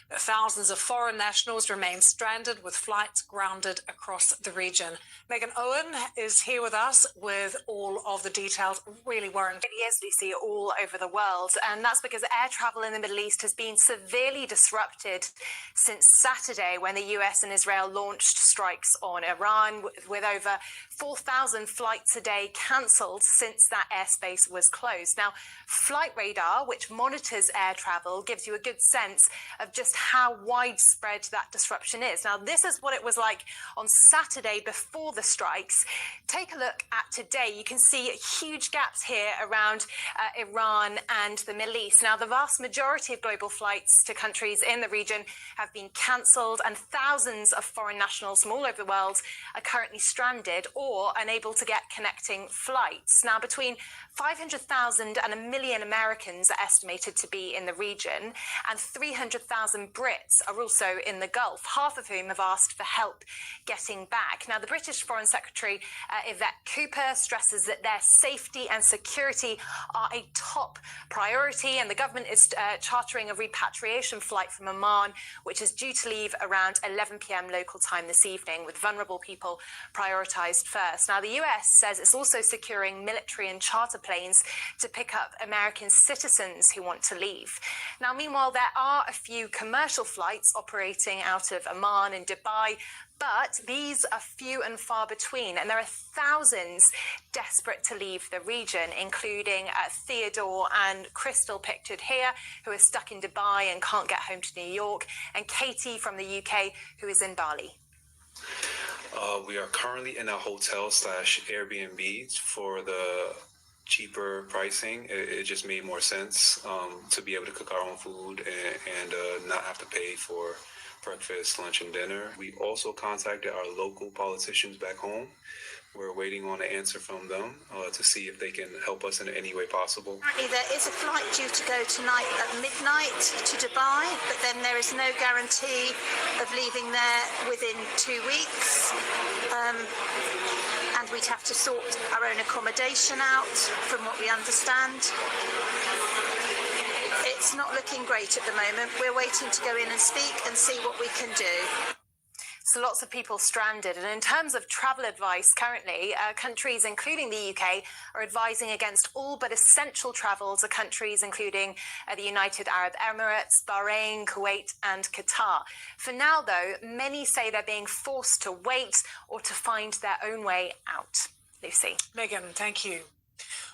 [SPEAKER 2] Thousands of foreign nationals remain stranded with flights grounded across the region. Megan Owen is here with us with all of the details. Really worrying.
[SPEAKER 14] It is, Lucy, all over the world. And that's because air travel in the Middle East has been severely disrupted since Saturday when the US and Israel launched strikes on Iran, with over 4,000 flights a day cancelled since that airspace was closed. Now, Flight Radar, which monitors air travel, gives you a good sense of just how widespread that disruption is. Now, this is what it was like on Saturday before the strikes. Take a look at today. You can see huge gaps here around Iran and the Middle East. Now, the vast majority of global flights to countries in the region have been cancelled, and thousands of foreign nationals from all over the world are currently stranded or unable to get connecting flights. Now, between 500,000 and 1 million Americans are estimated to be in the region, and 300,000 Brits are also in the Gulf, half of whom have asked for help getting back. Now, the British Foreign Secretary, Yvette Cooper, stresses that their safety and security are a top priority, and the government is chartering a repatriation flight from Oman, which is due to leave around 11 p.m. local time this evening, with vulnerable people prioritised first. Now, the US says it's also securing military and charter planes to pick up American citizens who want to leave. Now, meanwhile, there are a few commercial flights operating out of Oman and Dubai, but these are few and far between, and there are thousands desperate to leave the region, including Theodore and Crystal, pictured here, who are stuck in Dubai and can't get home to New York, and Katie from the UK, who is in Bali.
[SPEAKER 17] We are currently in a hotel/Airbnb for the cheaper pricing. It just made more sense to be able to cook our own food and not have to pay for breakfast, lunch, and dinner. We also contacted our local politicians back home. We're waiting on an answer from them to see if they can help us in any way possible.
[SPEAKER 20] Currently, there is a flight due to go tonight at midnight to Dubai, but then there is no guarantee of leaving there within 2 weeks. And we'd have to sort our own accommodation out, from what we understand. It's not looking great at the moment. We're waiting to go in and speak and see what we can do.
[SPEAKER 14] So lots of people stranded. And in terms of travel advice currently, countries including the UK are advising against all but essential travel to countries including the United Arab Emirates, Bahrain, Kuwait and Qatar. For now, though, many say they're being forced to wait or to find their own way out. Lucy.
[SPEAKER 2] Megan, thank you.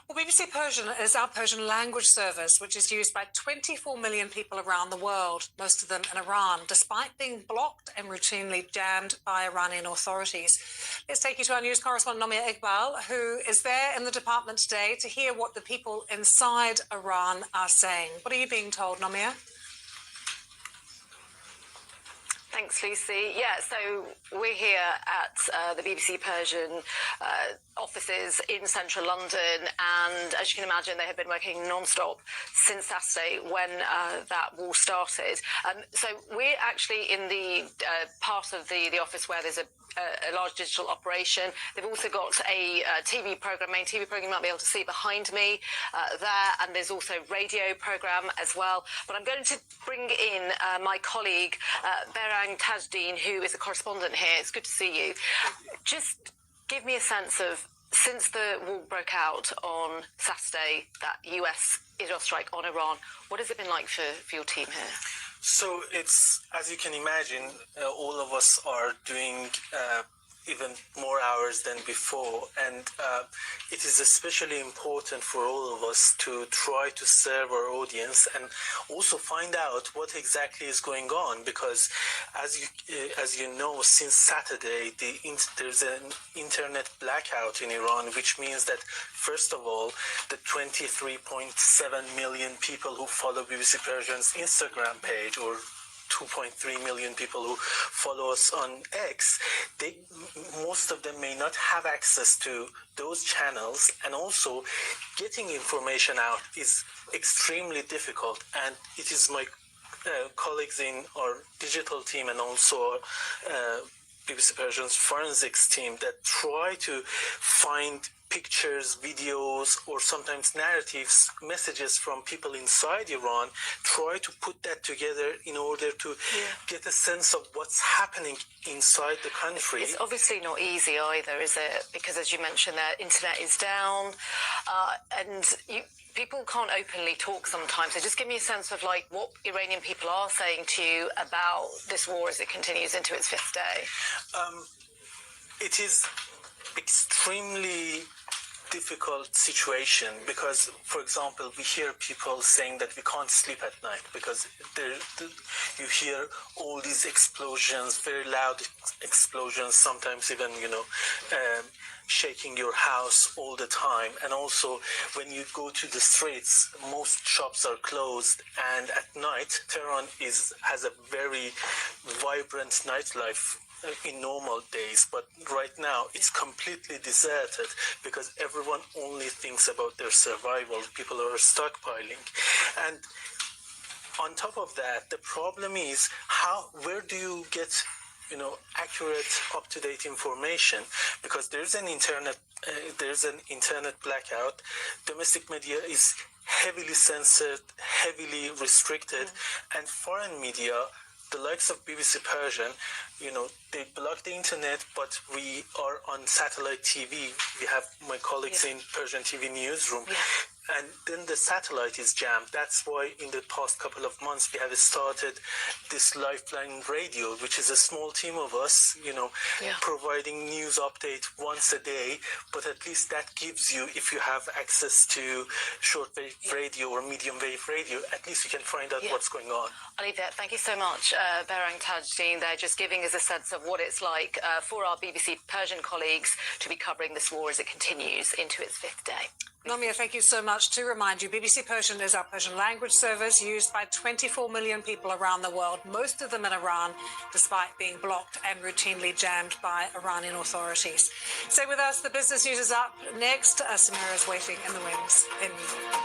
[SPEAKER 2] Well, BBC Persian is our Persian language service, which is used by 24 million people around the world, most of them in Iran, despite being blocked and routinely jammed by Iranian authorities. Let's take you to our news correspondent, Nomia Iqbal, who is there in the department today to hear what the people inside Iran are saying. What are you being told, Nomia?
[SPEAKER 21] Thanks, Lucy. Yeah, so we're here at the BBC Persian offices in central London, and as you can imagine, they have been working non-stop since Saturday when that war started. So we're actually in the part of the office where there's a large digital operation. They've also got a TV program, main TV program you might be able to see behind me there, and there's also radio program as well. But I'm going to bring in my colleague, Berang Tajdeen, who is a correspondent here. It's good to see you. Just give me a sense of, since the war broke out on Saturday, that US-Israel strike on Iran, what has it been like for your team here?
[SPEAKER 22] So it's, as you can imagine, all of us are doing even more hours than before, and it is especially important for all of us to try to serve our audience and also find out what exactly is going on, because as you know, since Saturday there's an internet blackout in Iran, which means that first of all, the 23.7 million people who follow BBC Persian's Instagram page, or 2.3 million people who follow us on X, most of them may not have access to those channels, and also getting information out is extremely difficult. And it is my colleagues in our digital team and also BBC Persian's forensics team that try to find pictures, videos, or sometimes narratives, messages from people inside Iran, try to put that together in order to get a sense of what's happening inside the country.
[SPEAKER 21] It's obviously not easy either, is it? Because as you mentioned, their internet is down, and people can't openly talk sometimes. So just give me a sense of like what Iranian people are saying to you about this war as it continues into its fifth day.
[SPEAKER 22] It is extremely difficult situation because, for example, we hear people saying that we can't sleep at night because you hear all these explosions, very loud explosions, sometimes even, shaking your house all the time. And also when you go to the streets, most shops are closed, and at night Tehran has a very vibrant nightlife in normal days, but right now it's completely deserted because everyone only thinks about their survival. People are stockpiling, and on top of that, the problem is where do you get accurate, up-to-date information? Because there's an internet blackout. Domestic media is heavily censored, heavily restricted, and foreign media, the likes of BBC Persian, they block the internet, but we are on satellite TV. We have my colleagues in Persian TV newsroom. And then the satellite is jammed. That's why in the past couple of months we have started this Lifeline Radio, which is a small team of us, providing news update once a day. But at least that gives you, if you have access to shortwave radio or medium wave radio, at least you can find out what's going on.
[SPEAKER 21] I'll leave that. Thank you so much, Berang Tajdeen. They're just giving us a sense of what it's like for our BBC Persian colleagues to be covering this war as it continues into its fifth day.
[SPEAKER 2] Nomia, thank you so much. To remind you, BBC Persian is our Persian language service used by 24 million people around the world, most of them in Iran, despite being blocked and routinely jammed by Iranian authorities. Stay with us. The business news is up next. Samira is waiting in the wings in New York.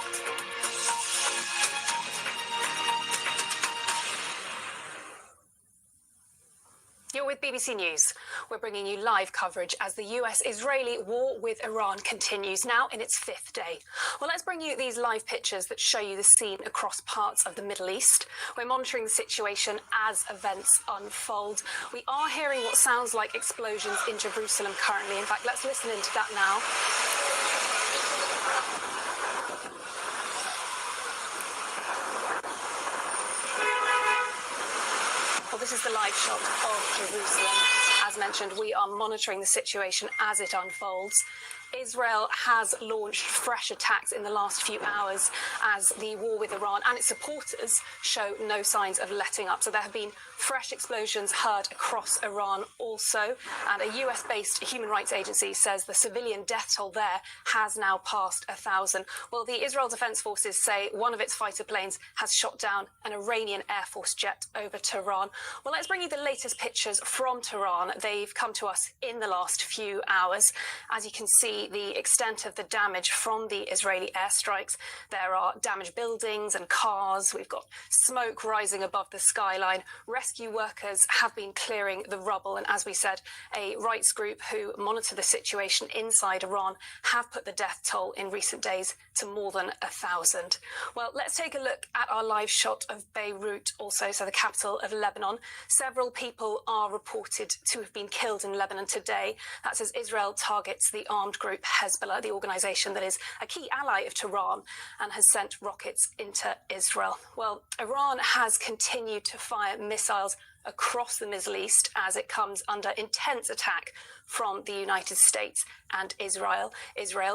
[SPEAKER 23] You're with BBC News. We're bringing you live coverage as the US-Israeli war with Iran continues, now in its fifth day. Well, let's bring you these live pictures that show you the scene across parts of the Middle East. We're monitoring the situation as events unfold. We are hearing what sounds like explosions in Jerusalem currently. In fact, let's listen into that now. This is the live shot of Jerusalem. As mentioned, we are monitoring the situation as it unfolds. Israel has launched fresh attacks in the last few hours as the war with Iran and its supporters show no signs of letting up. So there have been fresh explosions heard across Iran also, and a US-based human rights agency says the civilian death toll there has now passed 1,000. Well, the Israel Defense Forces say one of its fighter planes has shot down an Iranian Air Force jet over Tehran. Well, let's bring you the latest pictures from Tehran. They've come to us in the last few hours. As you can see, the extent of the damage from the Israeli airstrikes. There are damaged buildings and cars. We've got smoke rising above the skyline. Rescue workers have been clearing the rubble, and as we said, a rights group who monitor the situation inside Iran have put the death toll in recent days to more than 1,000. Well, let's take a look at our live shot of Beirut also, so the capital of Lebanon. Several people are reported to have been killed in Lebanon today. That's as Israel targets the armed group Hezbollah, the organisation that is a key ally of Tehran and has sent rockets into Israel. Well, Iran has continued to fire missiles across the Middle East as it comes under intense attack from the United States and Israel.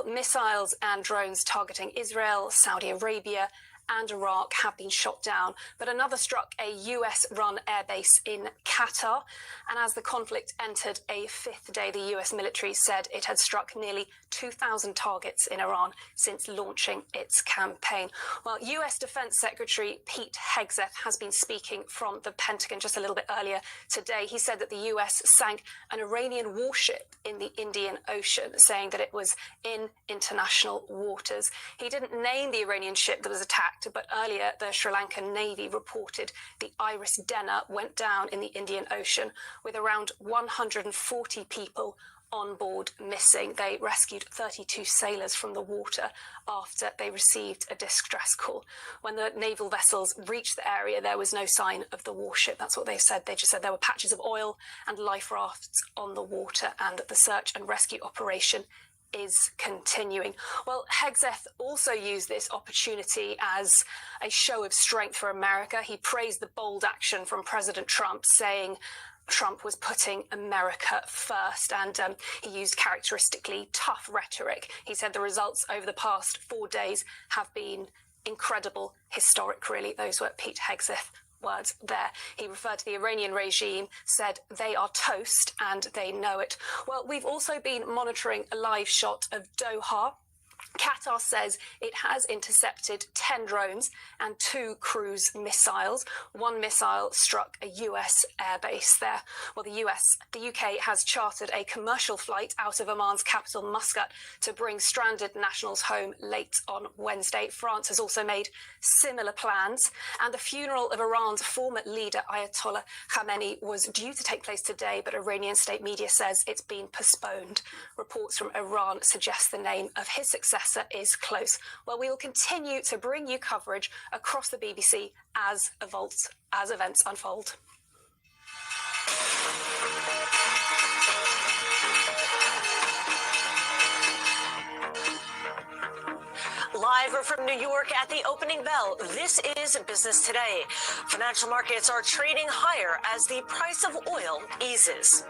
[SPEAKER 23] Missiles and drones targeting Israel, Saudi Arabia and Iraq have been shot down, but another struck a US-run airbase in Qatar. And as the conflict entered a fifth day, the US military said it had struck nearly 2,000 targets in Iran since launching its campaign. Well, US Defense Secretary Pete Hegseth has been speaking from the Pentagon just a little bit earlier today. He said that the US sank an Iranian warship in the Indian Ocean, saying that it was in international waters. He didn't name the Iranian ship that was attacked, but earlier the Sri Lankan Navy reported the Iris Denna went down in the Indian Ocean with around 140 people on board missing. They rescued 32 sailors from the water after they received a distress call. When the naval vessels reached the area, there was no sign of the warship. That's what they said. They just said there were patches of oil and life rafts on the water, and the search and rescue operation is continuing. Well, Hegseth also used this opportunity as a show of strength for America. He praised the bold action from President Trump, saying Trump was putting America first, and he used characteristically tough rhetoric. He said the results over the past 4 days have been incredible, historic, really. Those were Pete Hegseth words there. He referred to the Iranian regime, said they are toast and they know it. Well, we've also been monitoring a live shot of Doha. Qatar says it has intercepted 10 drones and 2 cruise missiles. One missile struck a US airbase there. Well, the UK has chartered a commercial flight out of Oman's capital, Muscat, to bring stranded nationals home late on Wednesday. France has also made similar plans, and the funeral of Iran's former leader, Ayatollah Khamenei, was due to take place today, but Iranian state media says it's been postponed. Reports from Iran suggest the name of his successor is close. Well, we will continue to bring you coverage across the BBC as events unfold.
[SPEAKER 3] Live from New York at the opening bell, this is Business Today. Financial markets are trading higher as the price of oil eases.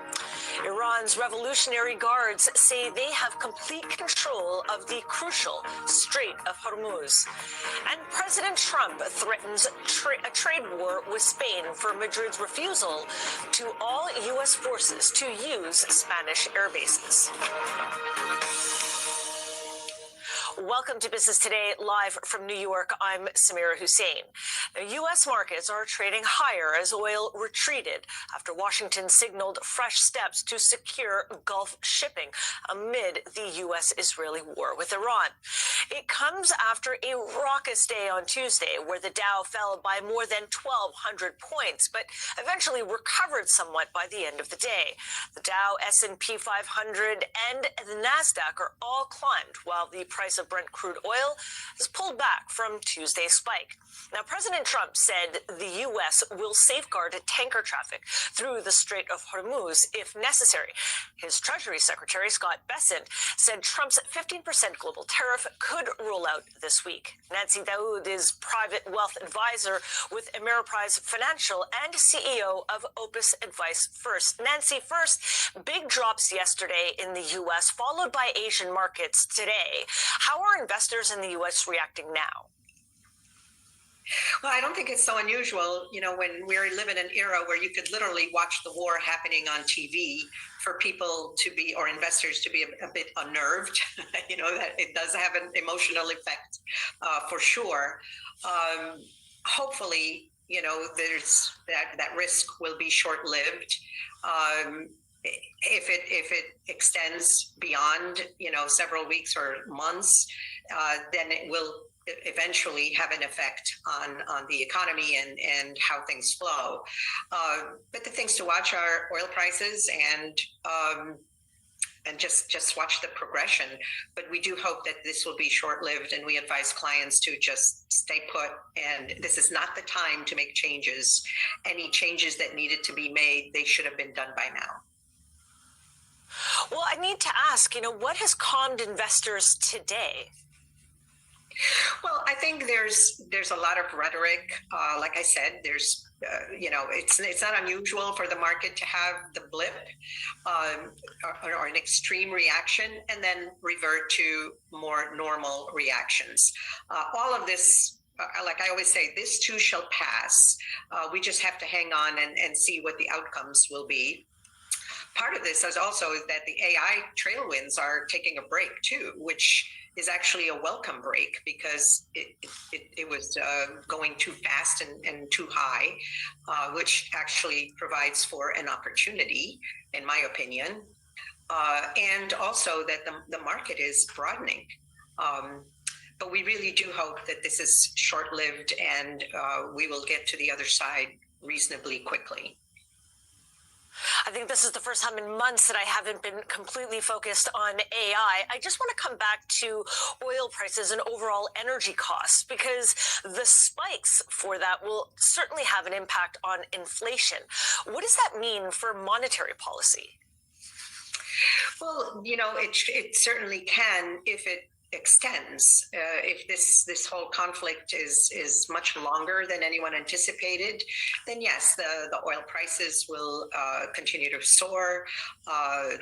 [SPEAKER 3] Iran's Revolutionary Guards say they have complete control of the crucial Strait of Hormuz. And President Trump threatens a trade war with Spain for Madrid's refusal to all U.S. forces to use Spanish air bases. Welcome to Business Today, live from New York. I'm Samira Hussein. The U.S. markets are trading higher as oil retreated after Washington signaled fresh steps to secure Gulf shipping amid the U.S.-Israeli war with Iran. It comes after a raucous day on Tuesday where the Dow fell by more than 1,200 points, but eventually recovered somewhat by the end of the day. The Dow, S&P 500, and the NASDAQ are all climbed, while the price of of Brent crude oil has pulled back from Tuesday's spike. Now, President Trump said the U.S. will safeguard tanker traffic through the Strait of Hormuz if necessary. His Treasury Secretary, Scott Bessent, said Trump's 15% global tariff could roll out this week. Nancy Daoud is private wealth advisor with Ameriprise Financial and CEO of Opus Advice First. Nancy, first, big drops yesterday in the U.S., followed by Asian markets today. How are investors in the U.S. reacting now?
[SPEAKER 4] Well, I don't think it's so unusual, when we live in an era where you could literally watch the war happening on TV, for people to be, or investors to be a bit unnerved, that it does have an emotional effect for sure. Hopefully, there's that risk will be short-lived. If it extends beyond, several weeks or months, then it will eventually have an effect on the economy and how things flow. But the things to watch are oil prices and just watch the progression. But we do hope that this will be short-lived, and we advise clients to just stay put. And this is not the time to make changes. Any changes that needed to be made, they should have been done by now.
[SPEAKER 3] Well, I need to ask, what has calmed investors today?
[SPEAKER 4] Well, I think there's a lot of rhetoric. Like I said, there's, it's not unusual for the market to have the blip or an extreme reaction and then revert to more normal reactions. All of this, like I always say, this too shall pass. We just have to hang on and see what the outcomes will be. Part of this is also that the AI trailwinds are taking a break too, which is actually a welcome break because it was going too fast and too high, which actually provides for an opportunity, in my opinion, and also that the market is broadening. But we really do hope that this is short-lived and we will get to the other side reasonably quickly.
[SPEAKER 3] I think this is the first time in months that I haven't been completely focused on AI. I just want to come back to oil prices and overall energy costs, because the spikes for that will certainly have an impact on inflation. What does that mean for monetary policy?
[SPEAKER 4] Well, it certainly can if it extends. If this whole conflict is much longer than anyone anticipated, then yes, the oil prices will continue to soar,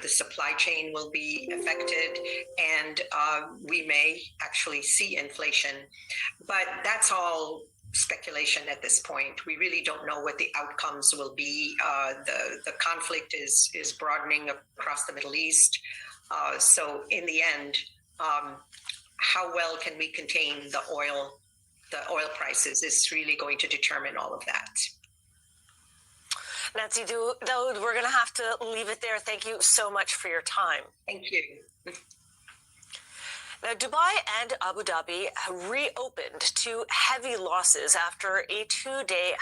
[SPEAKER 4] the supply chain will be affected, and we may actually see inflation. But that's all speculation at this point. We really don't know what the outcomes will be. The conflict is broadening across the Middle East. So in the end, how well can we contain the oil prices is really going to determine all of that.
[SPEAKER 3] Nancy Daoud, we're going to have to leave it there. Thank you so much for your time.
[SPEAKER 4] Thank you.
[SPEAKER 3] Now, Dubai and Abu Dhabi reopened to heavy losses after a two-day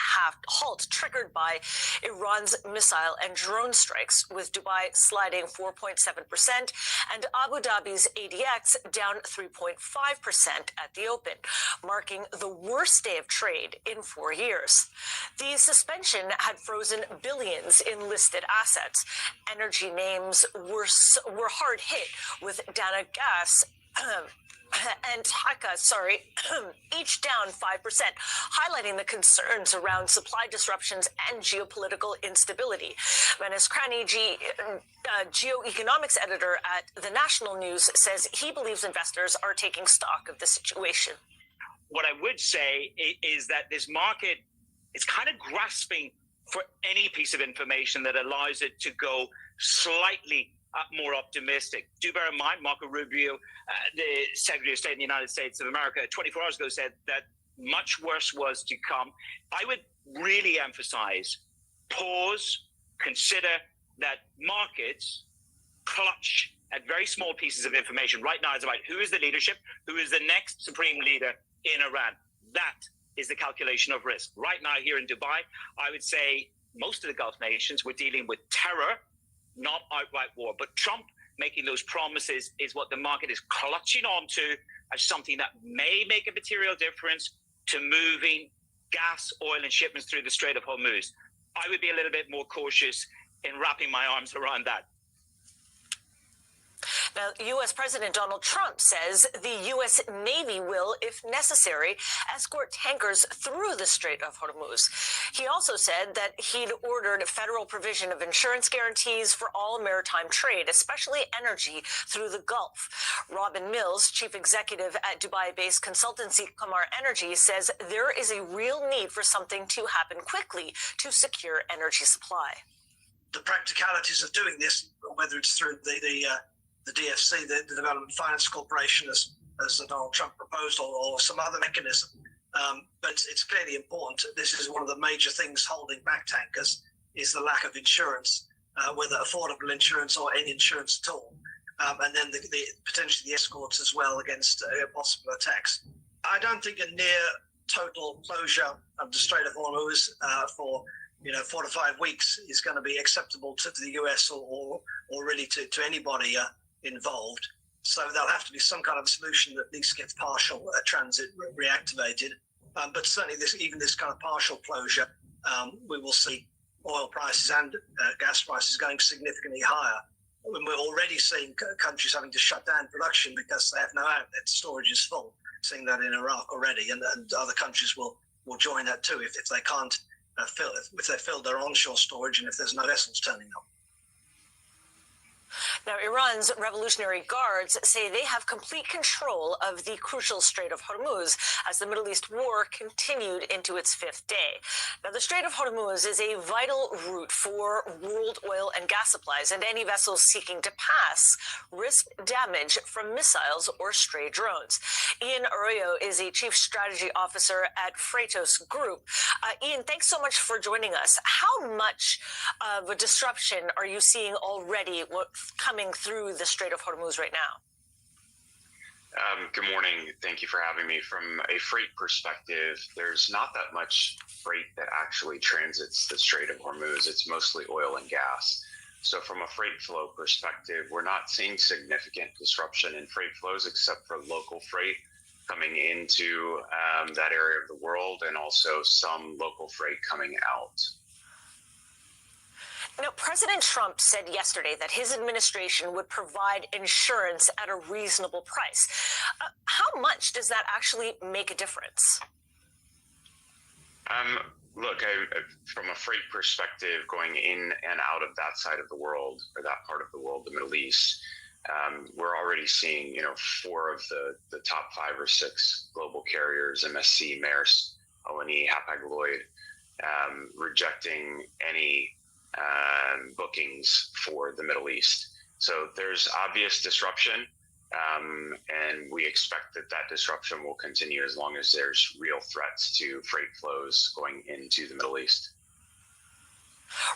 [SPEAKER 3] halt triggered by Iran's missile and drone strikes, with Dubai sliding 4.7% and Abu Dhabi's ADX down 3.5% at the open, marking the worst day of trade in 4 years. The suspension had frozen billions in listed assets. Energy names were hard hit, with Dana Gas and Taka, each down 5%, highlighting the concerns around supply disruptions and geopolitical instability. Manas Krani, geoeconomics editor at the National News, says he believes investors are taking stock of the situation.
[SPEAKER 5] What I would say is that this market is kind of grasping for any piece of information that allows it to go slightly more optimistic. Do bear in mind, Marco Rubio, the Secretary of State in the United States of America, 24 hours ago said that much worse was to come. I would really emphasize, pause, consider that markets clutch at very small pieces of information. Right now it's about who is the leadership, who is the next supreme leader in Iran. That is the calculation of risk. Right now here in Dubai, I would say most of the Gulf nations were dealing with terror, not outright war. But Trump making those promises is what the market is clutching onto as something that may make a material difference to moving gas, oil, and shipments through the Strait of Hormuz. I would be a little bit more cautious in wrapping my arms around that.
[SPEAKER 3] Now, U.S. President Donald Trump says the U.S. Navy will, if necessary, escort tankers through the Strait of Hormuz. He also said that he'd ordered federal provision of insurance guarantees for all maritime trade, especially energy through the Gulf. Robin Mills, chief executive at Dubai-based consultancy Qamar Energy, says there is a real need for something to happen quickly to secure energy supply.
[SPEAKER 6] The practicalities of doing this, whether it's through the DFC, the Development Finance Corporation, as Donald Trump proposed, or some other mechanism. But it's clearly important. This is one of the major things holding back tankers is the lack of insurance, whether affordable insurance or any insurance at all. And then potentially the escorts as well against possible attacks. I don't think a near total closure of the Strait of Hormuz for 4 to 5 weeks is going to be acceptable to the US or really to anybody involved. So there'll have to be some kind of solution that at least gets partial transit reactivated. But certainly even this kind of partial closure, we will see oil prices and gas prices going significantly higher. When we're already seeing countries having to shut down production because they have no outlet, storage is full. Seeing that in Iraq already, and other countries will join that too if they can't if they fill their onshore storage and if there's no vessels turning up.
[SPEAKER 3] Now, Iran's Revolutionary Guards say they have complete control of the crucial Strait of Hormuz as the Middle East war continued into its 5th day. Now, the Strait of Hormuz is a vital route for world oil and gas supplies, and any vessels seeking to pass risk damage from missiles or stray drones. Ian Arroyo is a chief strategy officer at Freightos Group. Ian, thanks so much for joining us. How much of a disruption are you seeing already coming through the Strait of Hormuz right now?
[SPEAKER 16] Good morning. Thank you for having me. From a freight perspective, there's not that much freight that actually transits the Strait of Hormuz. It's mostly oil and gas. So from a freight flow perspective, we're not seeing significant disruption in freight flows except for local freight coming into that area of the world and also some local freight coming out.
[SPEAKER 3] Now, President Trump said yesterday that his administration would provide insurance at a reasonable price. How much does that actually make a difference?
[SPEAKER 16] Look, from a freight perspective, going in and out of that side of the world, or that part of the world, the Middle East, we're already seeing, 4 of the top 5 or 6 global carriers, MSC, Maersk, O&E, Hapag-Lloyd, rejecting any bookings for the Middle East. So there's obvious disruption, and we expect that disruption will continue as long as there's real threats to freight flows going into the Middle East.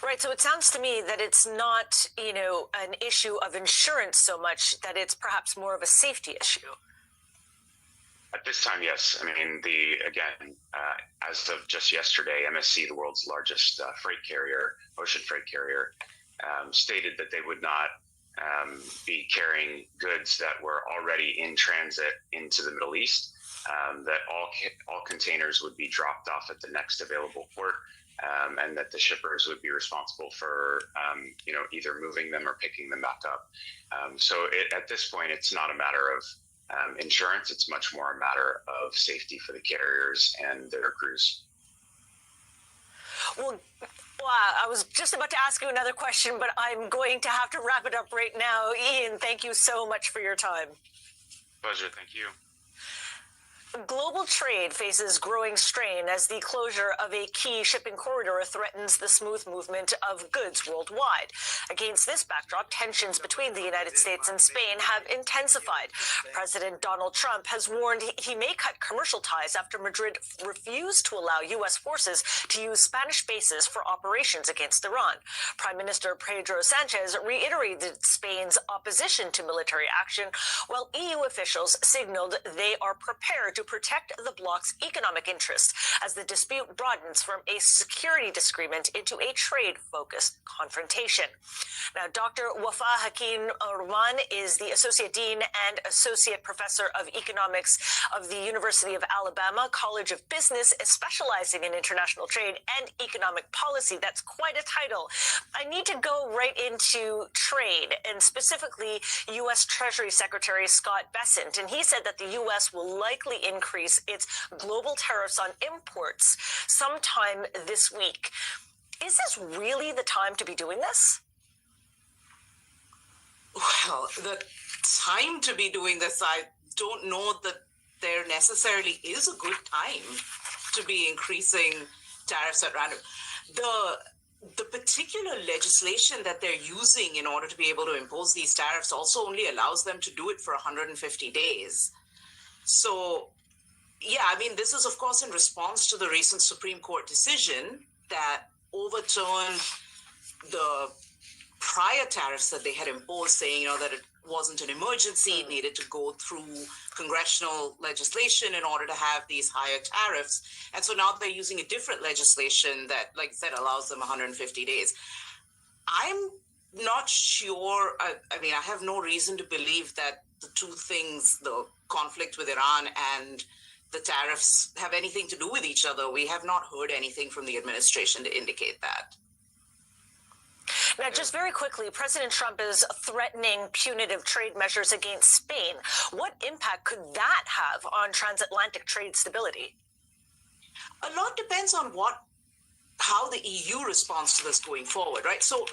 [SPEAKER 3] Right. So it sounds to me that it's not, an issue of insurance so much, that it's perhaps more of a safety issue.
[SPEAKER 16] At this time, yes. I mean, as of just yesterday, MSC, the world's largest ocean freight carrier, stated that they would not be carrying goods that were already in transit into the Middle East, that all containers would be dropped off at the next available port, and that the shippers would be responsible for, either moving them or picking them back up. So at this point, it's not a matter of insurance. It's much more a matter of safety for the carriers and their crews.
[SPEAKER 3] Well, I was just about to ask you another question, but I'm going to have to wrap it up right now. Ian, thank you so much for your time.
[SPEAKER 16] Pleasure. Thank you.
[SPEAKER 3] Global trade faces growing strain as the closure of a key shipping corridor threatens the smooth movement of goods worldwide. Against this backdrop, tensions between the United States and Spain have intensified. President Donald Trump has warned he may cut commercial ties after Madrid refused to allow U.S. forces to use Spanish bases for operations against Iran. Prime Minister Pedro Sanchez reiterated Spain's opposition to military action, while EU officials signaled they are prepared to to protect the bloc's economic interests as the dispute broadens from a security disagreement into a trade-focused confrontation. Now, Dr. Wafa Hakim Rahman is the Associate Dean and Associate Professor of Economics of the University of Alabama College of Business, specializing in international trade and economic policy. That's quite a title. I need to go right into trade, and specifically U.S. Treasury Secretary Scott Bessent. And he said that the U.S. will likely increase its global tariffs on imports sometime this week. Is this really the time to be doing this?
[SPEAKER 7] Well, the time to be doing this, I don't know that there necessarily is a good time to be increasing tariffs at random. The particular legislation that they're using in order to be able to impose these tariffs also only allows them to do it for 150 days. So, yeah, I mean, this is, of course, in response to the recent Supreme Court decision that overturned the prior tariffs that they had imposed, saying, that it wasn't an emergency, it needed to go through congressional legislation in order to have these higher tariffs. And so now they're using a different legislation that, like I said, allows them 150 days. I'm not sure. I mean, I have no reason to believe that the two things, the conflict with Iran and the tariffs, have anything to do with each other. We have not heard anything from the administration to indicate that.
[SPEAKER 3] Now, just very quickly, President Trump is threatening punitive trade measures against Spain. What impact could that have on transatlantic trade stability?
[SPEAKER 7] A lot depends on how the EU responds to this going forward, right? So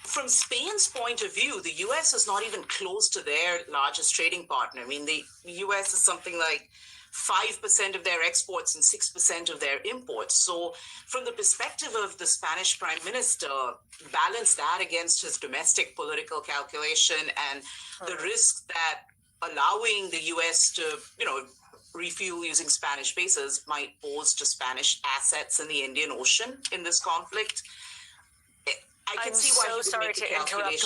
[SPEAKER 7] from Spain's point of view, the US is not even close to their largest trading partner. I mean, the US is something like 5% of their exports and 6% of their imports. So from the perspective of the Spanish Prime Minister, balance that against his domestic political calculation and the risk that allowing the US to, refuel using Spanish bases might pose to Spanish assets in the Indian Ocean in this conflict.
[SPEAKER 3] I'm so sorry to interrupt.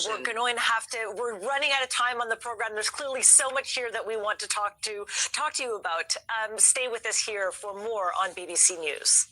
[SPEAKER 3] We're running out of time on the program. There's clearly so much here that we want to talk to you about. Stay with us here for more on BBC News.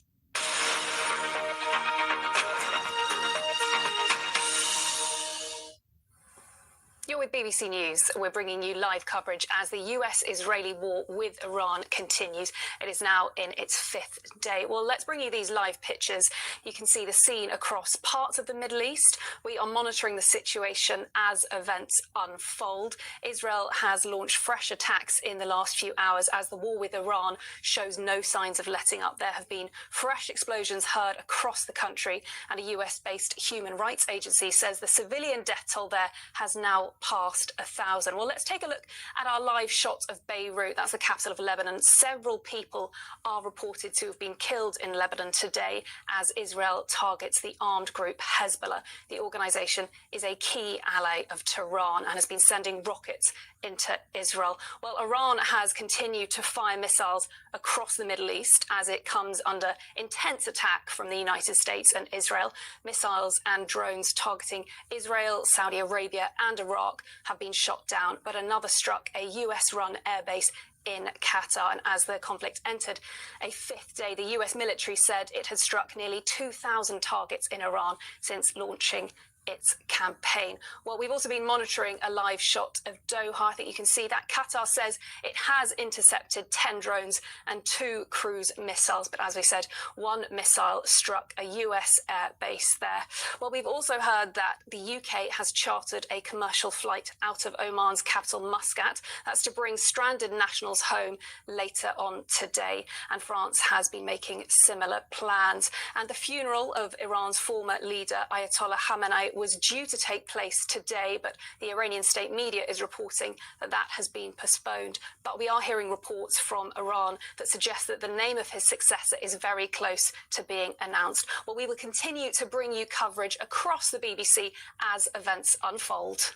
[SPEAKER 23] You're with BBC News. We're bringing you live coverage as the US-Israeli war with Iran continues. It is now in its fifth day. Well, let's bring you these live pictures. You can see the scene across parts of the Middle East. We are monitoring the situation as events unfold. Israel has launched fresh attacks in the last few hours as the war with Iran shows no signs of letting up. There have been fresh explosions heard across the country, and a US-based human rights agency says the civilian death toll there has now past 1,000. Well, let's take a look at our live shots of Beirut. That's the capital of Lebanon. Several people are reported to have been killed in Lebanon today as Israel targets the armed group Hezbollah. The organisation is a key ally of Tehran and has been sending rockets into Israel. Well, Iran has continued to fire missiles across the Middle East as it comes under intense attack from the United States and Israel. Missiles and drones targeting Israel, Saudi Arabia and Iraq have been shot down, but another struck a US-run airbase in Qatar. And as the conflict entered a fifth day, the US military said it had struck nearly 2,000 targets in Iran since launching its campaign. Well, we've also been monitoring a live shot of Doha. I think you can see that Qatar says it has intercepted 10 drones and 2 cruise missiles. But as we said, 1 missile struck a US air base there. Well, we've also heard that the UK has chartered a commercial flight out of Oman's capital, Muscat. That's to bring stranded nationals home later on today. And France has been making similar plans. And the funeral of Iran's former leader, Ayatollah Khamenei, was due to take place today, but the Iranian state media is reporting that that has been postponed. But we are hearing reports from Iran that suggest that the name of his successor is very close to being announced. Well, we will continue to bring you coverage across the BBC as events unfold.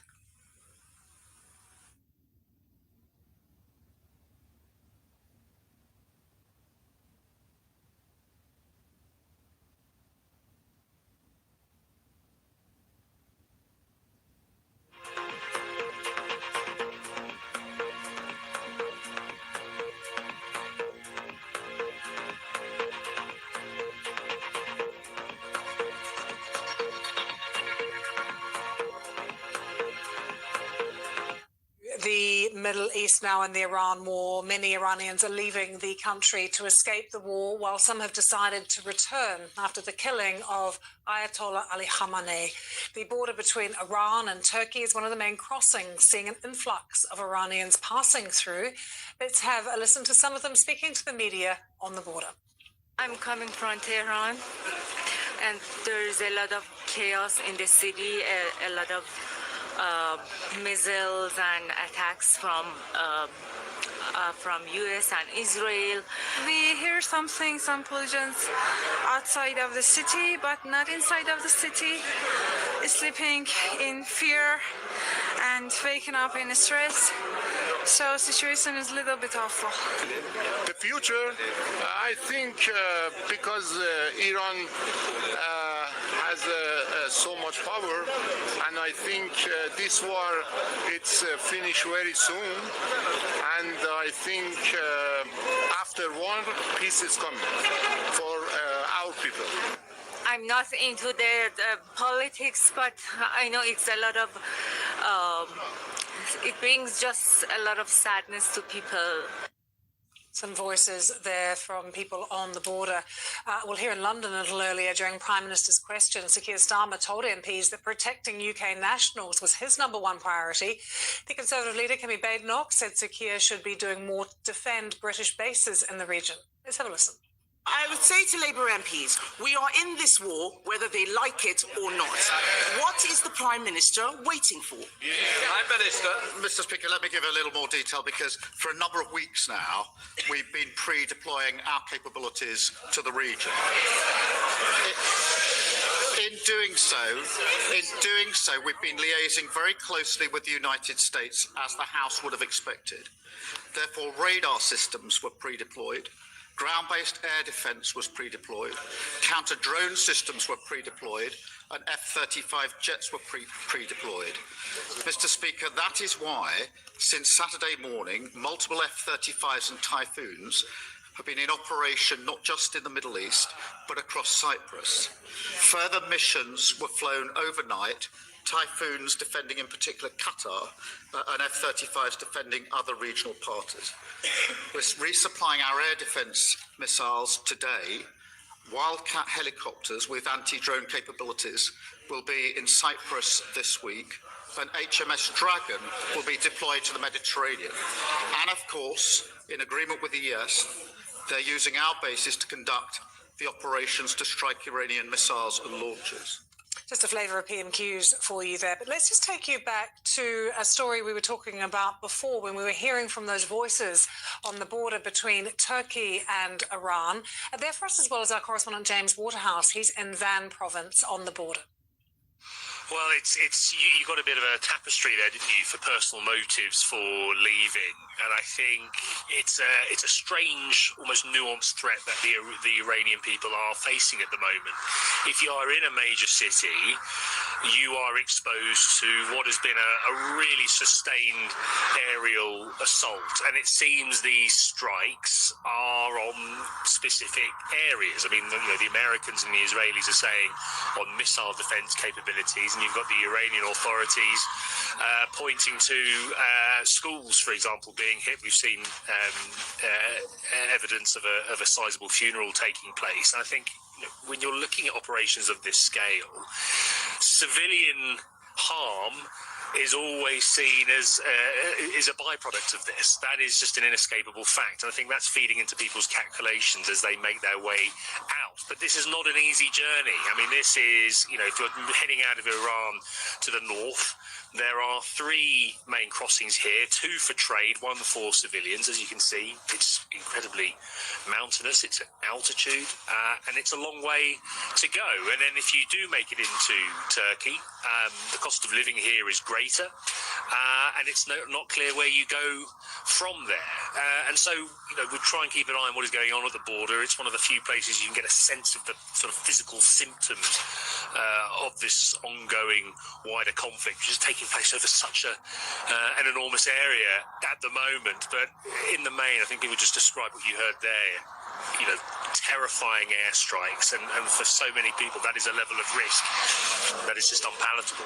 [SPEAKER 2] Middle East now in the Iran war. Many Iranians are leaving the country to escape the war, while some have decided to return after the killing of Ayatollah Ali Khamenei. The border between Iran and Turkey is one of the main crossings, seeing an influx of Iranians passing through. Let's have a listen to some of them speaking to the media on the border.
[SPEAKER 9] I'm coming from Tehran, and there is a lot of chaos in the city, a lot of missiles and attacks from US and Israel.
[SPEAKER 10] We hear something, some collisions outside of the city, but not inside of the city. Sleeping in fear and waking up in stress. So situation is a little bit awful.
[SPEAKER 18] The future, I think, because Iran has so much power, and I think this war it's finished very soon, and I think after war peace is coming for our people.
[SPEAKER 9] I'm not into the politics, but I know it's a lot of it brings just a lot of sadness to people.
[SPEAKER 2] Some voices there from people on the border. We'll hear in London a little earlier during Prime Minister's question, Sir Keir Starmer told MPs that protecting UK nationals was his number one priority. The Conservative leader, Kemi Badenoch, said Sir Keir should be doing more to defend British bases in the region. Let's have a listen.
[SPEAKER 24] I would say to Labour MPs, we are in this war whether they like it or not. What is the Prime Minister waiting for?
[SPEAKER 25] Prime Minister. Mr. Speaker, let me give a little more detail, because for a number of weeks now, we've been pre-deploying our capabilities to the region. In doing so, we've been liaising very closely with the United States, as the House would have expected. Therefore, radar systems were pre-deployed. Ground-based air defence was pre-deployed, counter-drone systems were pre-deployed, and F-35 jets were pre-deployed. Mr. Speaker, that is why, since Saturday morning, multiple F-35s and Typhoons have been in operation not just in the Middle East, but across Cyprus. Further missions were flown overnight, Typhoons defending in particular Qatar, and F-35s defending other regional parties. We're resupplying our air defence missiles today. Wildcat helicopters with anti-drone capabilities will be in Cyprus this week, and HMS Dragon will be deployed to the Mediterranean. And of course, in agreement with the US, they're using our bases to conduct the operations to strike Iranian missiles and launchers.
[SPEAKER 2] Just a flavour of PMQs for you there. But let's just take you back to a story we were talking about before, when we were hearing from those voices on the border between Turkey and Iran. And there for us, as well as our correspondent James Waterhouse. He's in Van province on the border.
[SPEAKER 26] Well, you got a bit of a tapestry there, didn't you, for personal motives for leaving, and I think it's a strange, almost nuanced threat that the Iranian people are facing at the moment. If you are in a major city, you are exposed to what has been a really sustained aerial assault, and it seems these strikes are on specific areas. I mean, the Americans and the Israelis are saying on missile defense capabilities, and you've got the Iranian authorities pointing to schools, for example, being hit. We've seen evidence of a sizable funeral taking place. And I think when you're looking at operations of this scale, civilian harm is always seen as is a byproduct of this. That is just an inescapable fact. And I think that's feeding into people's calculations as they make their way out. But this is not an easy journey. I mean, this is, if you're heading out of Iran to the north, there are 3 main crossings here, 2 for trade, 1 for civilians. As you can see, it's incredibly mountainous, it's at altitude, and it's a long way to go. And then if you do make it into Turkey, the cost of living here is greater, and it's not clear where you go from there. And so, we try and keep an eye on what is going on at the border. It's one of the few places you can get a sense of the sort of physical symptoms of this ongoing wider conflict, which is taking place over such an enormous area at the moment. But in the main, I think people just describe what you heard there. Terrifying airstrikes, and for so many people, that is a level of risk that is just unpalatable.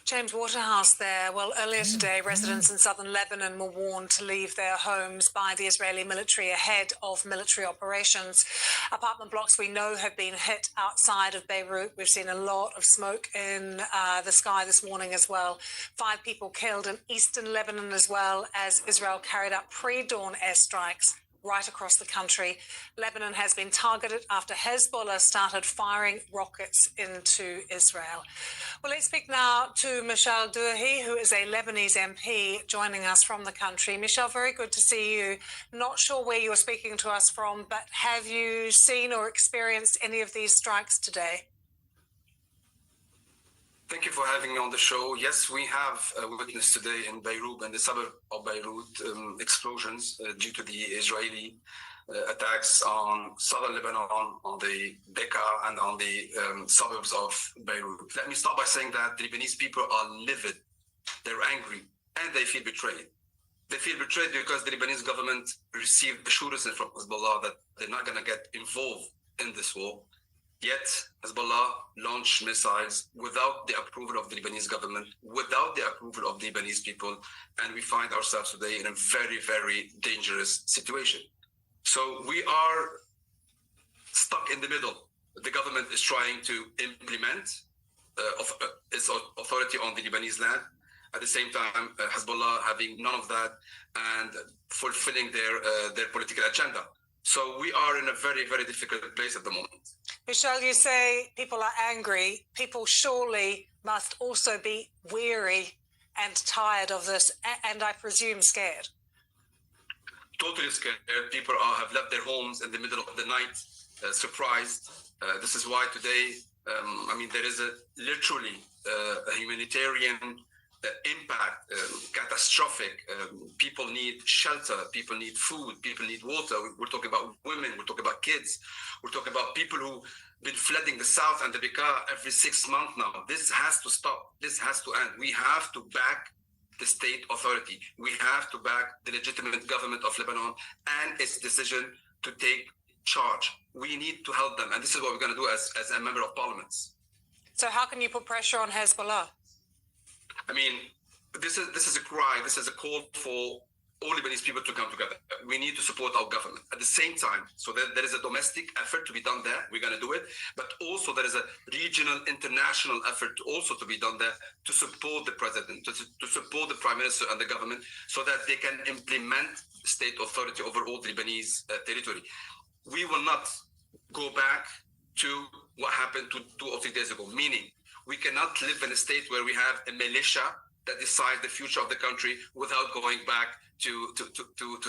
[SPEAKER 2] James Waterhouse there. Well, earlier today, residents in southern Lebanon were warned to leave their homes by the Israeli military ahead of military operations. Apartment blocks we know have been hit outside of Beirut. We've seen a lot of smoke in the sky this morning as well. 5 people killed in eastern Lebanon as well as Israel carried out pre-dawn airstrikes right across the country. Lebanon has been targeted after Hezbollah started firing rockets into Israel. Well, let's speak now to Michelle Durhi, who is a Lebanese MP joining us from the country. Michelle, very good to see you. Not sure where you're speaking to us from, but have you seen or experienced any of these strikes today?
[SPEAKER 1] Thank you for having me on the show. Yes, we have witnessed today in Beirut and the suburb of Beirut explosions due to the Israeli attacks on southern Lebanon, on the Bekaa and on the suburbs of Beirut. Let me start by saying that the Lebanese people are livid, they're angry, and they feel betrayed. They feel betrayed because the Lebanese government received assurances from Hezbollah that they're not going to get involved in this war. Yet, Hezbollah launched missiles without the approval of the Lebanese government, without the approval of the Lebanese people, and we find ourselves today in a very, very dangerous situation. So we are stuck in the middle. The government is trying to implement its authority on the Lebanese land. At the same time, Hezbollah having none of that and fulfilling their political agenda. So we are in a very, very difficult place at the moment.
[SPEAKER 2] Michelle, you say people are angry. People surely must also be weary and tired of this, and I presume scared.
[SPEAKER 1] Totally scared. People have left their homes in the middle of the night, surprised. This is why today, there is literally a humanitarian impact, catastrophic. People need shelter, people need food, people need water. We're talking about women, we're talking about kids, we're talking about people who've been flooding the south and the Bekaa every 6 months now. This has to stop. This has to end. We have to back the state authority. We have to back the legitimate government of Lebanon and its decision to take charge. We need to help them. And this is what we're going to do as a member of parliament.
[SPEAKER 2] So how can you put pressure on Hezbollah?
[SPEAKER 1] This is a cry, this is a call for all Lebanese people to come together. We need to support our government. At the same time, so there is a domestic effort to be done there, we're going to do it, but also there is a regional, international effort also to be done there to support the president, to support the prime minister and the government so that they can implement state authority over all the Lebanese territory. We will not go back to what happened 2 or 3 days ago, meaning we cannot live in a state where we have a militia that decides the future of the country without going back to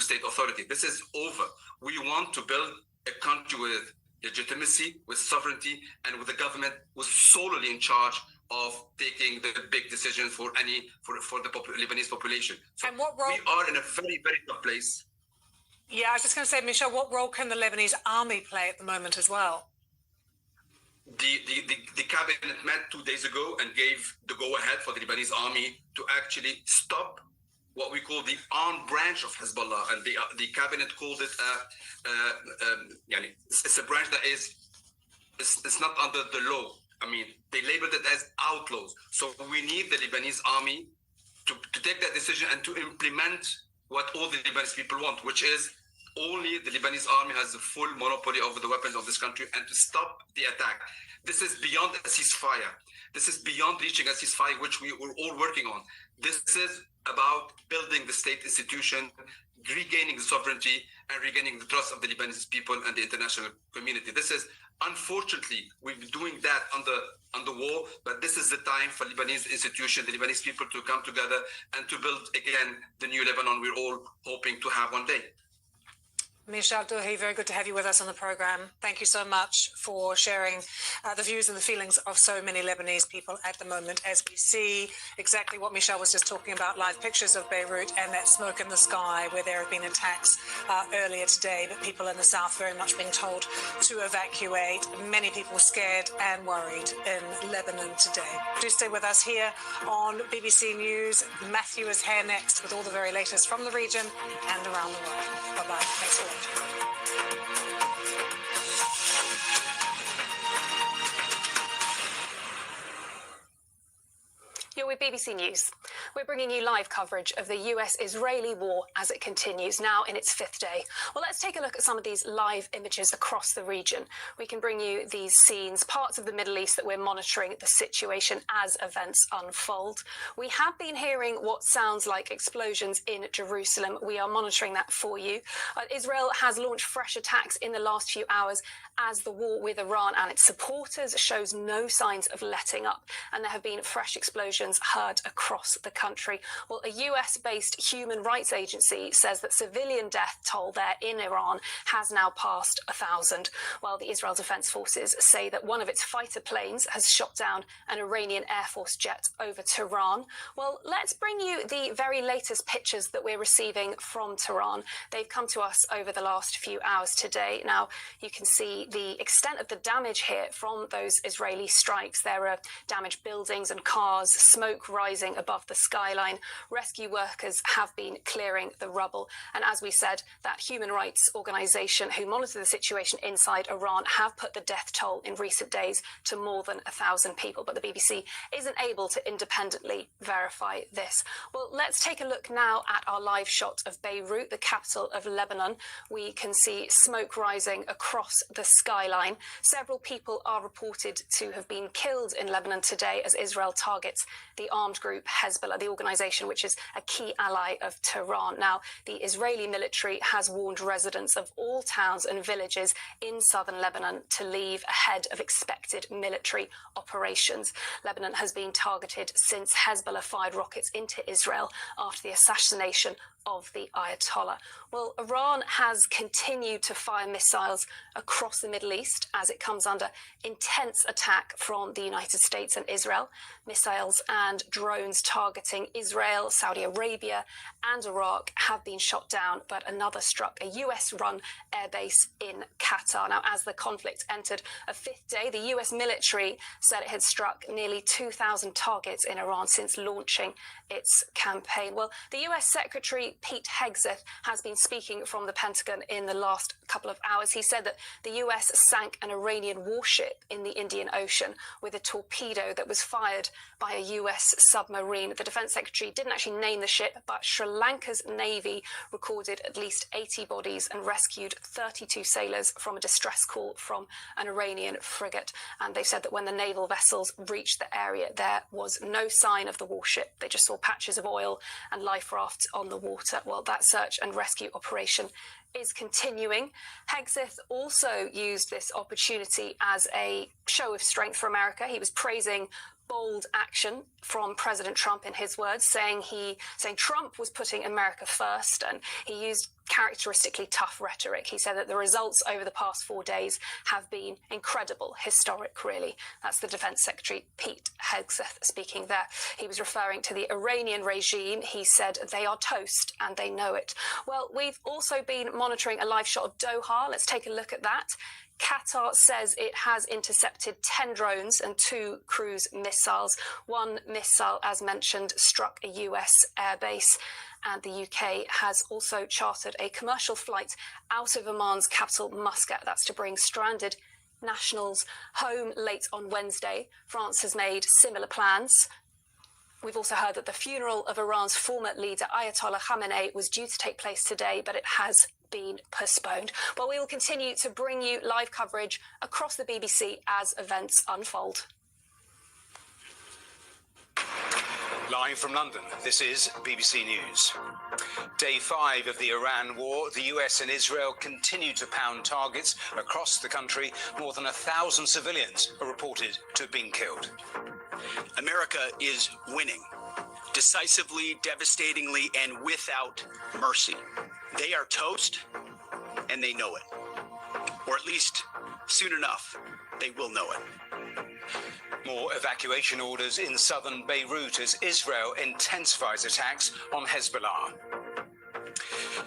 [SPEAKER 1] state authority. This is over. We want to build a country with legitimacy, with sovereignty, and with a government who's solely in charge of taking the big decisions for the Lebanese population. So
[SPEAKER 2] and what role?
[SPEAKER 1] We are in a very, very tough place.
[SPEAKER 2] Yeah, I was just going to say, Michelle, what role can the Lebanese army play at the moment as well?
[SPEAKER 1] The cabinet met 2 days ago and gave the go-ahead for the Lebanese army to actually stop what we call the armed branch of Hezbollah, and the cabinet called it it's a branch that it's not under the law. They labeled it as outlaws. So we need the Lebanese army to take that decision and to implement what all the Lebanese people want, which is only the Lebanese army has the full monopoly over the weapons of this country and to stop the attack. This is beyond a ceasefire. This is beyond reaching a ceasefire, which we were all working on. This is about building the state institution, regaining the sovereignty, and regaining the trust of the Lebanese people and the international community. This is, unfortunately, we've been doing that under war, but this is the time for Lebanese institution, the Lebanese people to come together and to build again the new Lebanon we're all hoping to have one day.
[SPEAKER 2] Michelle Durhi, very good to have you with us on the program. Thank you so much for sharing the views and the feelings of so many Lebanese people at the moment as we see exactly what Michelle was just talking about, live pictures of Beirut and that smoke in the sky where there have been attacks earlier today, but people in the south very much being told to evacuate. Many people scared and worried in Lebanon today. Do stay with us here on BBC News. Matthew is here next with all the very latest from the region and around the world. Bye-bye. Thanks for watching.
[SPEAKER 23] You're with BBC News, we're bringing you live coverage of the US-Israeli war as it continues now in its 5th day. Well, let's take a look at some of these live images across the region. We can bring you these scenes, parts of the Middle East that we're monitoring the situation as events unfold. We have been hearing what sounds like explosions in Jerusalem. We are monitoring that for you. Israel has launched fresh attacks in the last few hours as the war with Iran and its supporters shows no signs of letting up, and there have been fresh explosions heard across the country. Well, a US-based human rights agency says that civilian death toll there in Iran has now passed 1,000, while the Israel Defense Forces say that one of its fighter planes has shot down an Iranian Air Force jet over Tehran. Well, let's bring you the very latest pictures that we're receiving from Tehran. They've come to us over the last few hours today. Now, you can see the extent of the damage here from those Israeli strikes. There are damaged buildings and cars, smoke rising above the skyline. Rescue workers have been clearing the rubble. And as we said, that human rights organization who monitor the situation inside Iran have put the death toll in recent days to more than 1,000 people. But the BBC isn't able to independently verify this. Well, let's take a look now at our live shot of Beirut, the capital of Lebanon. We can see smoke rising across the skyline. Several people are reported to have been killed in Lebanon today as Israel targets the armed group Hezbollah, the organization which is a key ally of Tehran. Now, the Israeli military has warned residents of all towns and villages in southern Lebanon to leave ahead of expected military operations. Lebanon has been targeted since Hezbollah fired rockets into Israel after the assassination of the Ayatollah. Well, Iran has continued to fire missiles across the Middle East as it comes under intense attack from the United States and Israel. Missiles and drones targeting Israel, Saudi Arabia and Iraq have been shot down, but another struck a US-run airbase in Qatar. Now, as the conflict entered a 5th day, the US military said it had struck nearly 2,000 targets in Iran since launching its campaign. Well, the US Secretary Pete Hegseth has been speaking from the Pentagon in the last couple of hours. He said that the US sank an Iranian warship in the Indian Ocean with a torpedo that was fired by a US submarine. The Defense Secretary didn't actually name the ship, but Sri Lanka's Navy recorded at least 80 bodies and rescued 32 sailors from a distress call from an Iranian frigate. And they said that when the naval vessels reached the area, there was no sign of the warship. They just saw patches of oil and life rafts on the water. Well, that search and rescue operation is continuing. Hegseth also used this opportunity as a show of strength for America. He was praising bold action from President Trump, in his words, saying Trump was putting America first, and he used characteristically tough rhetoric. He said that the results over the past 4 days have been incredible, historic, really. That's the Defense Secretary, Pete Hegseth, speaking there. He was referring to the Iranian regime. He said they are toast and they know it. Well, we've also been monitoring a live shot of Doha. Let's take a look at that. Qatar says it has intercepted 10 drones and 2 cruise missiles. One missile, as mentioned, struck a US airbase. And the UK has also chartered a commercial flight out of Oman's capital, Muscat. That's to bring stranded nationals home late on Wednesday. France has made similar plans. We've also heard that the funeral of Iran's former leader, Ayatollah Khamenei, was due to take place today, but it has been postponed. Well, we will continue to bring you live coverage across the BBC as events unfold.
[SPEAKER 8] Live from London, this is BBC News. Day 5 of the Iran war, the US and Israel continue to pound targets across the country. More than 1,000 civilians are reported to have been killed.
[SPEAKER 11] America is winning, decisively, devastatingly, and without mercy. They are toast, and they know it. Or at least, soon enough, they will know it.
[SPEAKER 8] More evacuation orders in southern Beirut as Israel intensifies attacks on Hezbollah.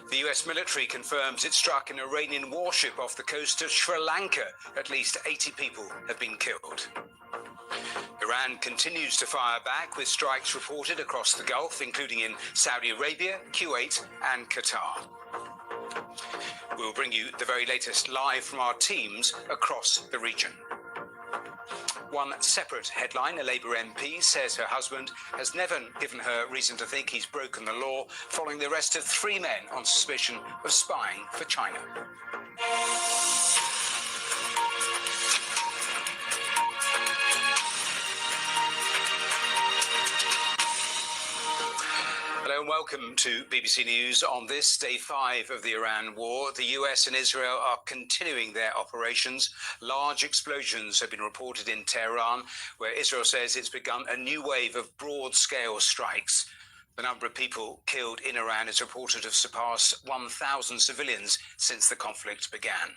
[SPEAKER 8] The US military confirms it struck an Iranian warship off the coast of Sri Lanka. At least 80 people have been killed. Iran continues to fire back with strikes reported across the Gulf, including in Saudi Arabia, Kuwait and Qatar. We'll bring you the very latest live from our teams across the region. One separate headline, a Labour MP says her husband has never given her reason to think he's broken the law following the arrest of 3 men on suspicion of spying for China. Hello and welcome to BBC News. On this, day 5 of the Iran war, the US and Israel are continuing their operations. Large explosions have been reported in Tehran, where Israel says it's begun a new wave of broad-scale strikes. The number of people killed in Iran is reported to have surpassed 1,000 civilians since the conflict began.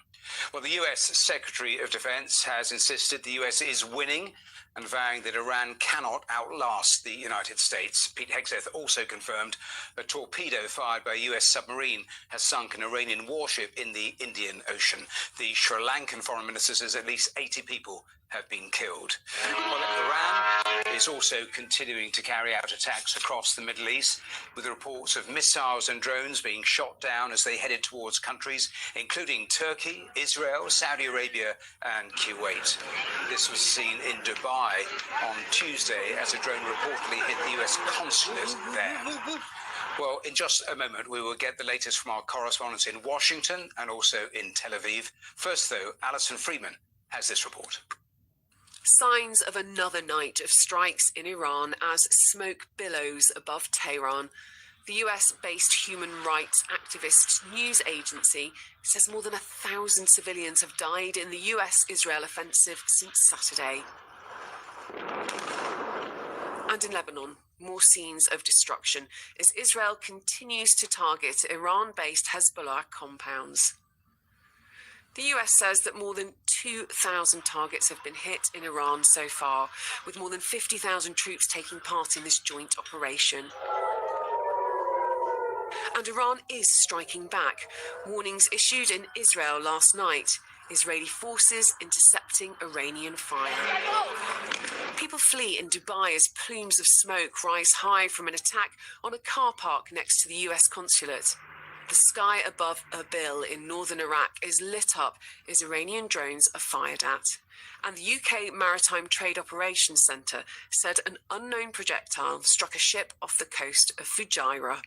[SPEAKER 8] Well, the US Secretary of Defense has insisted the US is winning and vowing that Iran cannot outlast the United States. Pete Hegseth also confirmed a torpedo fired by a US submarine has sunk an Iranian warship in the Indian Ocean. The Sri Lankan foreign minister says at least 80 people have been killed. Well, Iran is also continuing to carry out attacks across the Middle East, with reports of missiles and drones being shot down as they headed towards countries including Turkey, Israel, Saudi Arabia and Kuwait. This was seen in Dubai on Tuesday as a drone reportedly hit the US consulate there. Well, in just a moment, we will get the latest from our correspondents in Washington and also in Tel Aviv. First, though, Alison Freeman has this report.
[SPEAKER 12] Signs of another night of strikes in Iran as smoke billows above Tehran. The US-based human rights activist news agency says more than 1,000 civilians have died in the US-Israel offensive since Saturday. And in Lebanon, more scenes of destruction as Israel continues to target Iran-based Hezbollah compounds. The US says that more than 2,000 targets have been hit in Iran so far, with more than 50,000 troops taking part in this joint operation. And Iran is striking back. Warnings issued in Israel last night. Israeli forces intercepting Iranian fire. People flee in Dubai as plumes of smoke rise high from an attack on a car park next to the US consulate. The sky above Erbil in northern Iraq is lit up as Iranian drones are fired at. And the UK Maritime Trade Operations Centre said an unknown projectile struck a ship off the coast of Fujairah.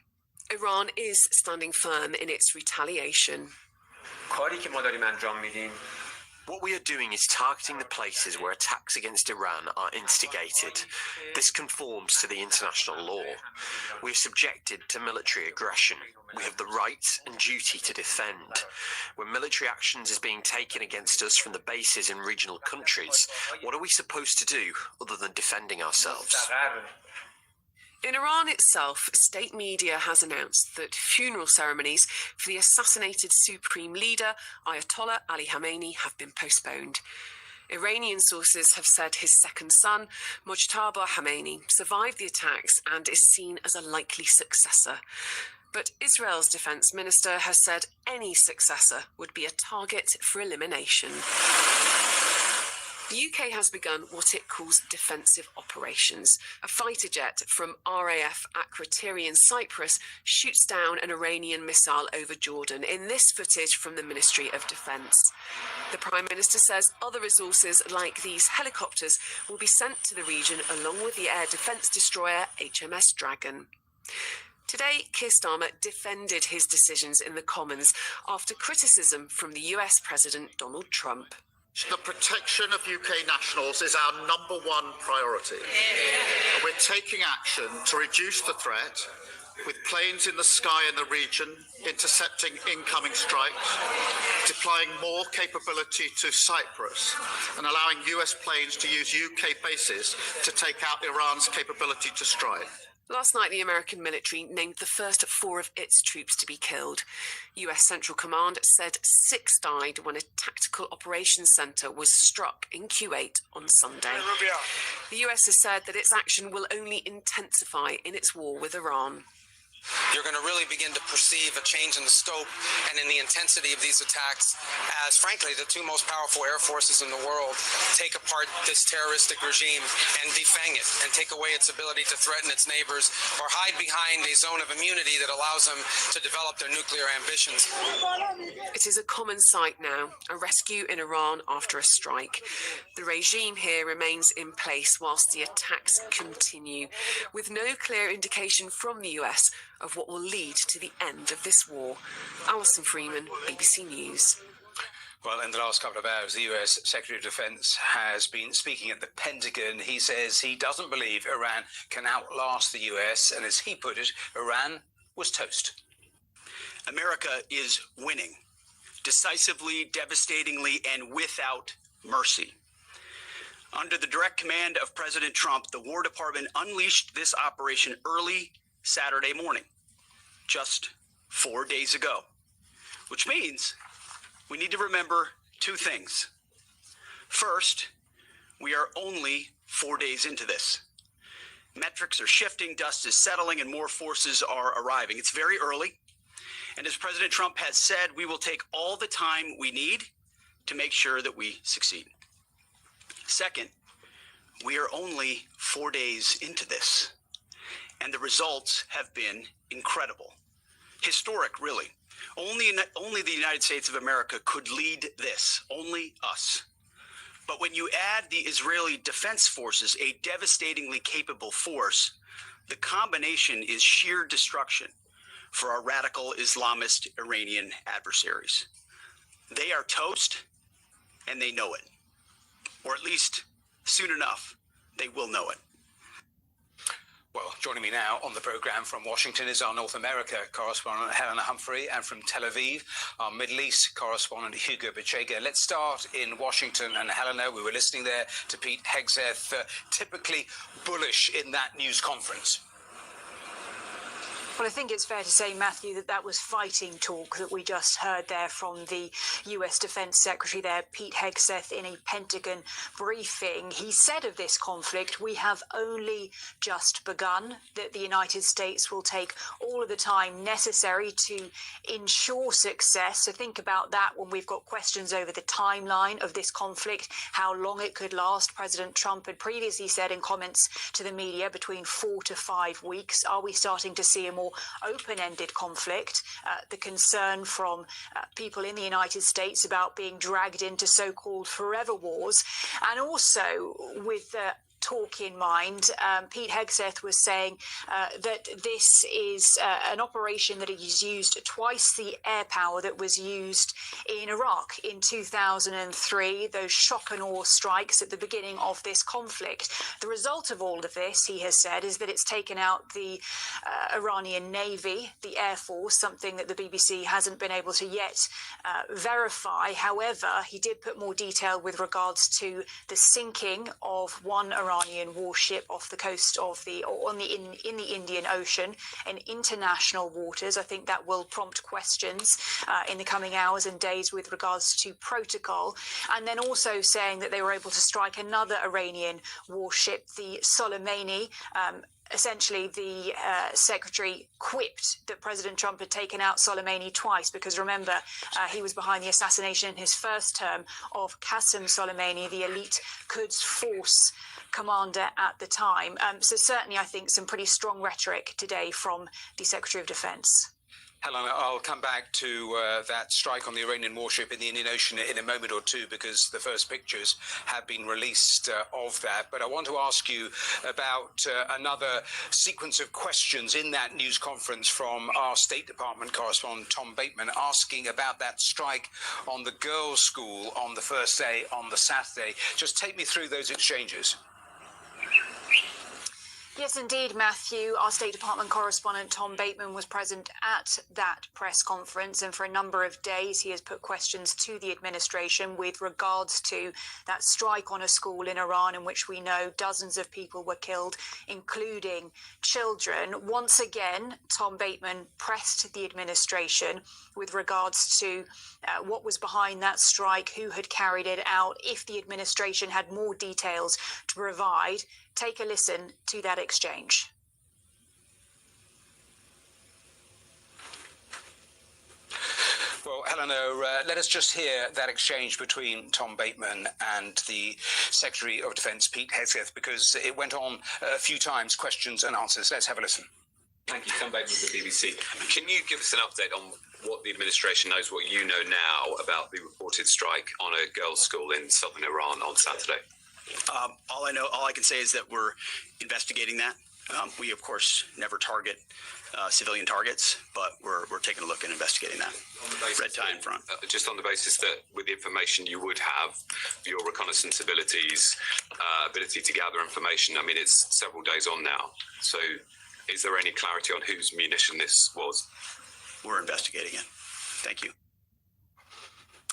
[SPEAKER 12] Iran is standing firm in its retaliation.
[SPEAKER 13] What we are doing is targeting the places where attacks against Iran are instigated. This conforms to the international law. We are subjected to military aggression. We have the right and duty to defend. When military actions is being taken against us from the bases in regional countries, what are we supposed to do other than defending ourselves?
[SPEAKER 12] In Iran itself, state media has announced that funeral ceremonies for the assassinated supreme leader, Ayatollah Ali Khamenei, have been postponed. Iranian sources have said his second son, Mojtaba Khamenei, survived the attacks and is seen as a likely successor. But Israel's defense minister has said any successor would be a target for elimination. The UK has begun what it calls defensive operations. A fighter jet from RAF Akrotiri in Cyprus shoots down an Iranian missile over Jordan. In this footage from the Ministry of Defence, the Prime Minister says other resources like these helicopters will be sent to the region along with the air defence destroyer HMS Dragon. Today, Keir Starmer defended his decisions in the Commons after criticism from the US President Donald Trump.
[SPEAKER 25] The protection of UK nationals is our #1 priority. We're taking action to reduce the threat, with planes in the sky in the region intercepting incoming strikes, deploying more capability to Cyprus, and allowing US planes to use UK bases to take out Iran's capability to strike.
[SPEAKER 12] Last night, the American military named the first 4 of its troops to be killed. US Central Command said 6 died when a tactical operations centre was struck in Kuwait on Sunday. The US has said that its action will only intensify in its war with Iran.
[SPEAKER 15] You're going to really begin to perceive a change in the scope and in the intensity of these attacks
[SPEAKER 14] as, frankly, the two most powerful air forces in the world take apart this terroristic regime and defang it and take away its ability to threaten its neighbors or hide behind a zone of immunity that allows them to develop their nuclear ambitions.
[SPEAKER 12] It is a common sight now, a rescue in Iran after a strike. The regime here remains in place whilst the attacks continue, with no clear indication from the US of what will lead to the end of this war. Alison Freeman, BBC News.
[SPEAKER 8] Well, in the last couple of hours, the US Secretary of Defense has been speaking at the Pentagon. He says he doesn't believe Iran can outlast the US, and as he put it, Iran was toast.
[SPEAKER 11] America is winning, decisively, devastatingly, and without mercy. Under the direct command of President Trump, the War Department unleashed this operation early Saturday morning, just 4 days ago, which means we need to remember two things. First, we are only 4 days into this. Metrics are shifting, dust is settling, and more forces are arriving. It's very early. And as President Trump has said, we will take all the time we need to make sure that we succeed. Second, we are only 4 days into this, and the results have been incredible. Historic, really. Only the United States of America could lead this, only us. But when you add the Israeli Defense Forces, a devastatingly capable force, the combination is sheer destruction for our radical Islamist Iranian adversaries. They are toast, and they know it. Or at least, soon enough, they will know it.
[SPEAKER 8] Well, joining me now on the programme from Washington is our North America correspondent, Helena Humphrey, and from Tel Aviv, our Middle East correspondent, Hugo Bechega. Let's start in Washington. And Helena, we were listening there to Pete Hegseth, typically bullish in that news conference.
[SPEAKER 2] Well, I think it's fair to say, Matthew, that was fighting talk that we just heard there from the US Defense Secretary there, Pete Hegseth, in a Pentagon briefing. He said of this conflict, we have only just begun, that the United States will take all of the time necessary to ensure success. So think about that when we've got questions over the timeline of this conflict, how long it could last. President Trump had previously said in comments to the media between 4 to 5 weeks. Are we starting to see a more open-ended conflict? The concern from people in the United States about being dragged into so-called forever wars, and also with talk in mind, Pete Hegseth was saying that this is an operation that has used twice the air power that was used in Iraq in 2003, those shock and awe strikes at the beginning of this conflict. The result of all of this, he has said, is that it's taken out the Iranian Navy, the Air Force, something that the BBC hasn't been able to yet verify. However, he did put more detail with regards to the sinking of one Iranian warship off the coast of in the Indian Ocean in international waters. I think that will prompt questions in the coming hours and days with regards to protocol. And then also saying that they were able to strike another Iranian warship, the Soleimani. Essentially, the secretary quipped that President Trump had taken out Soleimani twice, because remember, he was behind the assassination in his first term of Qasem Soleimani, the elite Quds force commander at the time. So certainly, I think some pretty strong rhetoric today from the Secretary of Defense.
[SPEAKER 8] Helena, I'll come back to that strike on the Iranian warship in the Indian Ocean in a moment or two, because the first pictures have been released of that. But I want to ask you about another sequence of questions in that news conference from our State Department correspondent, Tom Bateman, asking about that strike on the girls' school on the first day, on the Saturday. Just take me through those exchanges.
[SPEAKER 2] Yes, indeed, Matthew. Our State Department correspondent, Tom Bateman, was present at that press conference, and for a number of days he has put questions to the administration with regards to that strike on a school in Iran in which we know dozens of people were killed, including children. Once again, Tom Bateman pressed the administration with regards to what was behind that strike, who had carried it out, if the administration had more details to provide. Take a listen to that exchange.
[SPEAKER 8] Well, Well, Helena, let us just hear that exchange between Tom Bateman and the Secretary of Defence, Pete Hegseth, because it went on a few times, questions and answers. Let's have a listen.
[SPEAKER 15] Thank you. Tom Bateman with the BBC. Can you give us an update on what the administration knows, what you know now about the reported strike on a girls' school in southern Iran on Saturday?
[SPEAKER 11] All I can say is that we're investigating that. We, of course, never target civilian targets, but we're taking a look and investigating that. Red tie in front.
[SPEAKER 15] Just on the basis that with the information you would have, your reconnaissance abilities, ability to gather information, I mean, it's several days on now. So is there any clarity on whose munition this was?
[SPEAKER 11] We're investigating it. Thank you.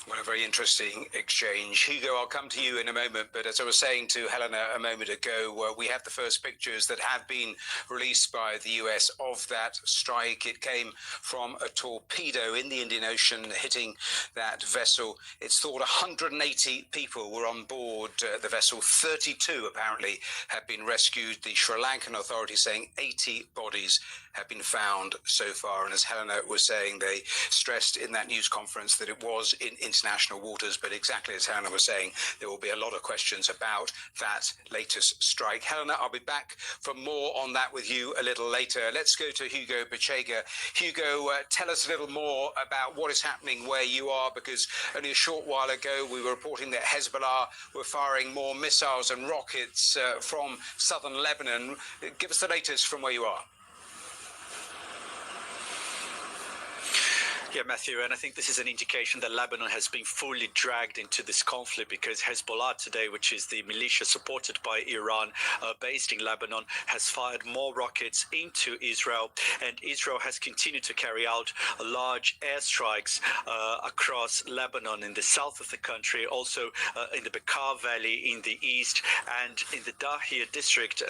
[SPEAKER 8] Well, a very interesting exchange. Hugo, I'll come to you in a moment, but as I was saying to Helena a moment ago, we have the first pictures that have been released by the US of that strike. It came from a torpedo in the Indian Ocean hitting that vessel. It's thought 180 people were on board the vessel. 32 apparently have been rescued. The Sri Lankan authorities saying 80 bodies have been found so far. And as Helena was saying, they stressed in that news conference that it was in international waters, but exactly as Helena was saying, there will be a lot of questions about that latest strike. Helena, I'll be back for more on that with you a little later. Let's go to Hugo Bachega. Hugo, tell us a little more about what is happening where you are, because only a short while ago we were reporting that Hezbollah were firing more missiles and rockets from southern Lebanon. Give us the latest from where you are.
[SPEAKER 17] Yeah, Matthew, and I think this is an indication that Lebanon has been fully dragged into this conflict, because Hezbollah today, which is the militia supported by Iran, based in Lebanon, has fired more rockets into Israel, and Israel has continued to carry out large airstrikes across Lebanon in the south of the country, also in the Bekaa Valley in the east, and in the Dahir district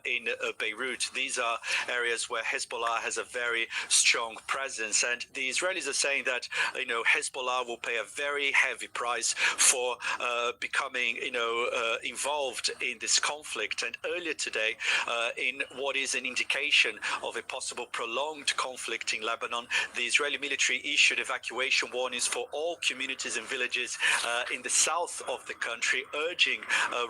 [SPEAKER 17] in Beirut. These are areas where Hezbollah has a very strong presence, and the Israelis are saying that, you know, Hezbollah will pay a very heavy price for becoming, you know, involved in this conflict. And earlier today, in what is an indication of a possible prolonged conflict in Lebanon, the Israeli military issued evacuation warnings for all communities and villages in the south of the country, urging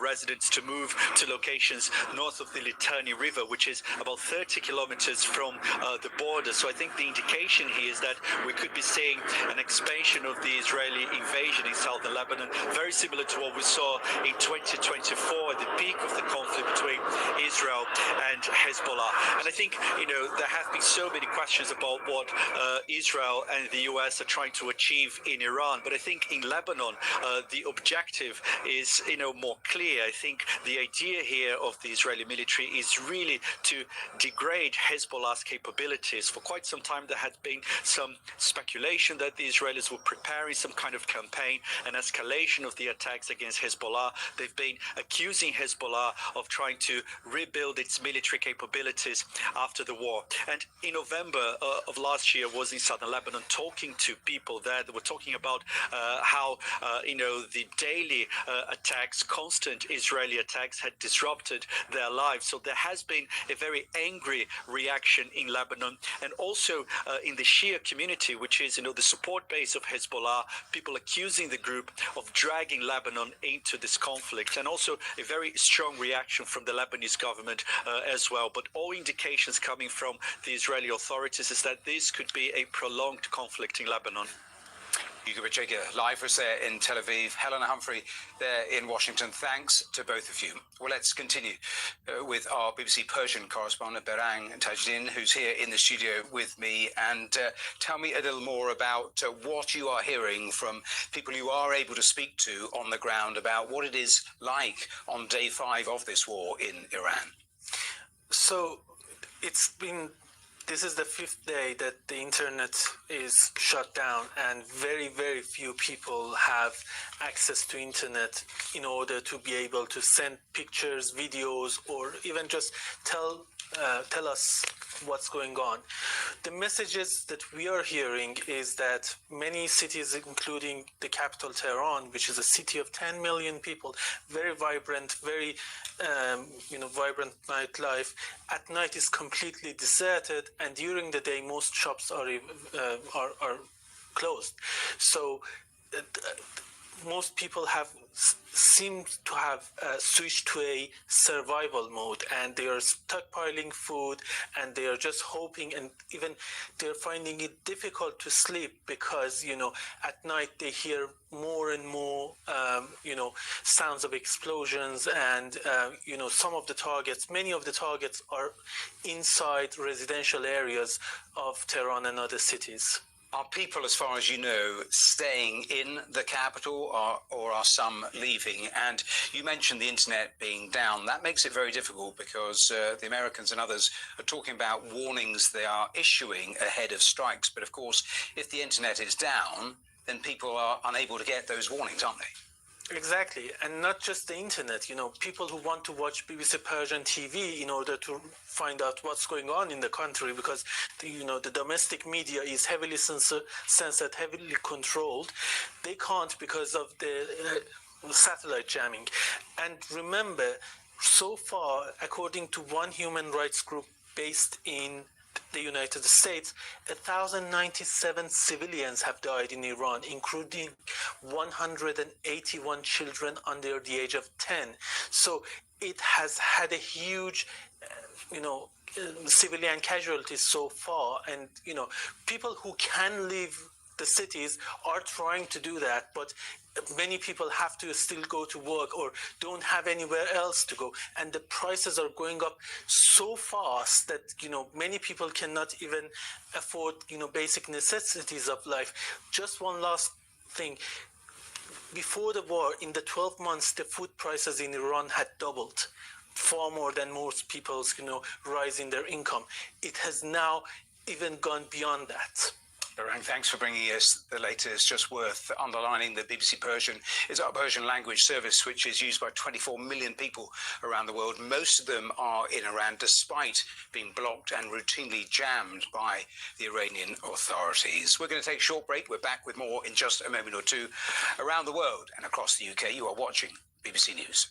[SPEAKER 17] residents to move to locations north of the Litani River, which is about 30 kilometers from the border. So I think the indication here is that we could be seeing an expansion of the Israeli invasion in southern Lebanon, very similar to what we saw in 2024, the peak of the conflict between Israel and Hezbollah. And I think, you know, there have been so many questions about what Israel and the US are trying to achieve in Iran. But I think in Lebanon, the objective is, you know, more clear. I think the idea here of the Israeli military is really to degrade Hezbollah's capabilities. For quite some time, there had been some speculation that the Israelis were preparing some kind of campaign, an escalation of the attacks against Hezbollah. They've been accusing Hezbollah of trying to rebuild its military capabilities after the war. And in November of last year, was in southern Lebanon talking to people there. They were talking about how, you know, the daily attacks, constant Israeli attacks had disrupted their lives. So there has been a very angry reaction in Lebanon, and also in the Shia community, which is, you know, the support base of Hezbollah, people accusing the group of dragging Lebanon into this conflict, and also a very strong reaction from the Lebanese government as well. But all indications coming from the Israeli authorities is that this could be a prolonged conflict in Lebanon.
[SPEAKER 8] Hugo Bachega, live for us there in Tel Aviv. Helena Humphrey there in Washington. Thanks to both of you. Well, let's continue with our BBC Persian correspondent, Berang Tajdin, who's here in the studio with me. And tell me a little more about what you are hearing from people you are able to speak to on the ground about what it is like on day 5 of this war in Iran.
[SPEAKER 19] So this is the 5th day that the internet is shut down, and very, very few people have access to internet in order to be able to send pictures, videos, or even just tell us what's going on. The messages that we are hearing is that many cities, including the capital Tehran, which is a city of 10 million people, very vibrant, very vibrant nightlife, at night is completely deserted, and during the day most shops are closed. So most people seem to have switched to a survival mode, and they are stockpiling food, and they are just hoping, and even they're finding it difficult to sleep because, you know, at night they hear more and more, you know, sounds of explosions, and, you know, many of the targets are inside residential areas of Tehran and other cities.
[SPEAKER 8] Are people, as far as you know, staying in the capital, or are some leaving? And you mentioned the internet being down. That makes it very difficult because the Americans and others are talking about warnings they are issuing ahead of strikes. But of course, if the internet is down, then people are unable to get those warnings, aren't they?
[SPEAKER 19] Exactly, and not just the internet. You know, people who want to watch BBC Persian TV in order to find out what's going on in the country, because you know the domestic media is heavily censored, heavily controlled. They can't because of the satellite jamming. And remember, so far, according to one human rights group based in the United States, 1,097 civilians have died in Iran, including 181 children under the age of 10. So it has had a huge, you know, civilian casualties so far. And, you know, people who can leave the cities are trying to do that, but many people have to still go to work or don't have anywhere else to go, and the prices are going up so fast that, you know, many people cannot even afford, you know, basic necessities of life. Just one last thing: before the war, in the 12 months, the food prices in Iran had doubled, far more than most people's, you know, rise in their income. It has now even gone beyond that.
[SPEAKER 8] Iran, thanks for bringing us the latest. Just worth underlining that BBC Persian is our Persian language service, which is used by 24 million people around the world. Most of them are in Iran, despite being blocked and routinely jammed by the Iranian authorities. We're going to take a short break. We're back with more in just a moment or two. Around the world and across the UK, you are watching BBC News.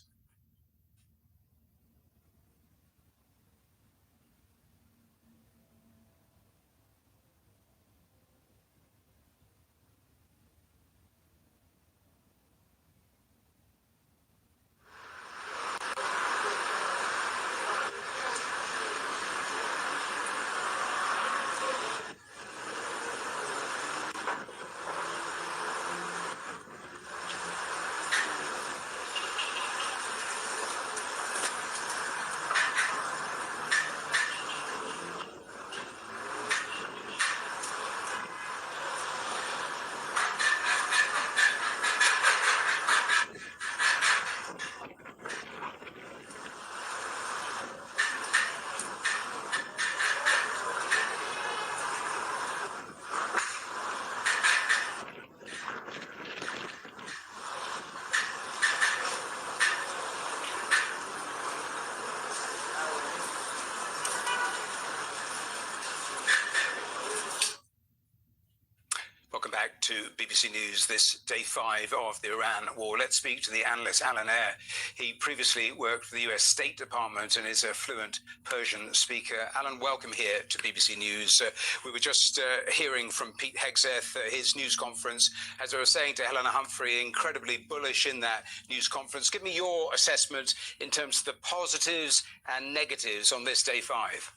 [SPEAKER 8] Welcome back to BBC News, this day 5 of the Iran war. Let's speak to the analyst Alan Eyre. He previously worked for the US State Department and is a fluent Persian speaker. Alan, welcome here to BBC News. We were just hearing from Pete Hegseth, his news conference. As I was saying to Helena Humphrey, incredibly bullish in that news conference. Give me your assessment in terms of the positives and negatives on this day 5.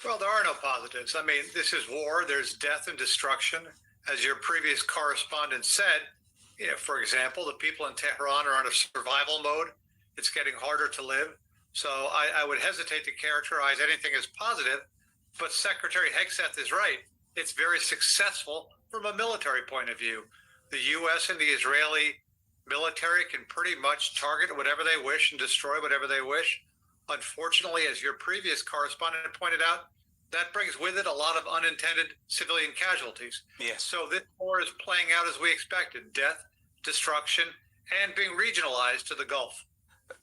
[SPEAKER 4] Well, there are no positives. I mean, this is war. There's death and destruction. As your previous correspondent said, you know, for example, the people in Tehran are on a survival mode. It's getting harder to live. So I would hesitate to characterize anything as positive. But Secretary Hegseth is right. It's very successful from a military point of view. The U.S. and the Israeli military can pretty much target whatever they wish and destroy whatever they wish. Unfortunately, as your previous correspondent pointed out, that brings with it a lot of unintended civilian casualties.
[SPEAKER 8] Yes.
[SPEAKER 4] So this war is playing out as we expected: death, destruction, and being regionalized to the Gulf.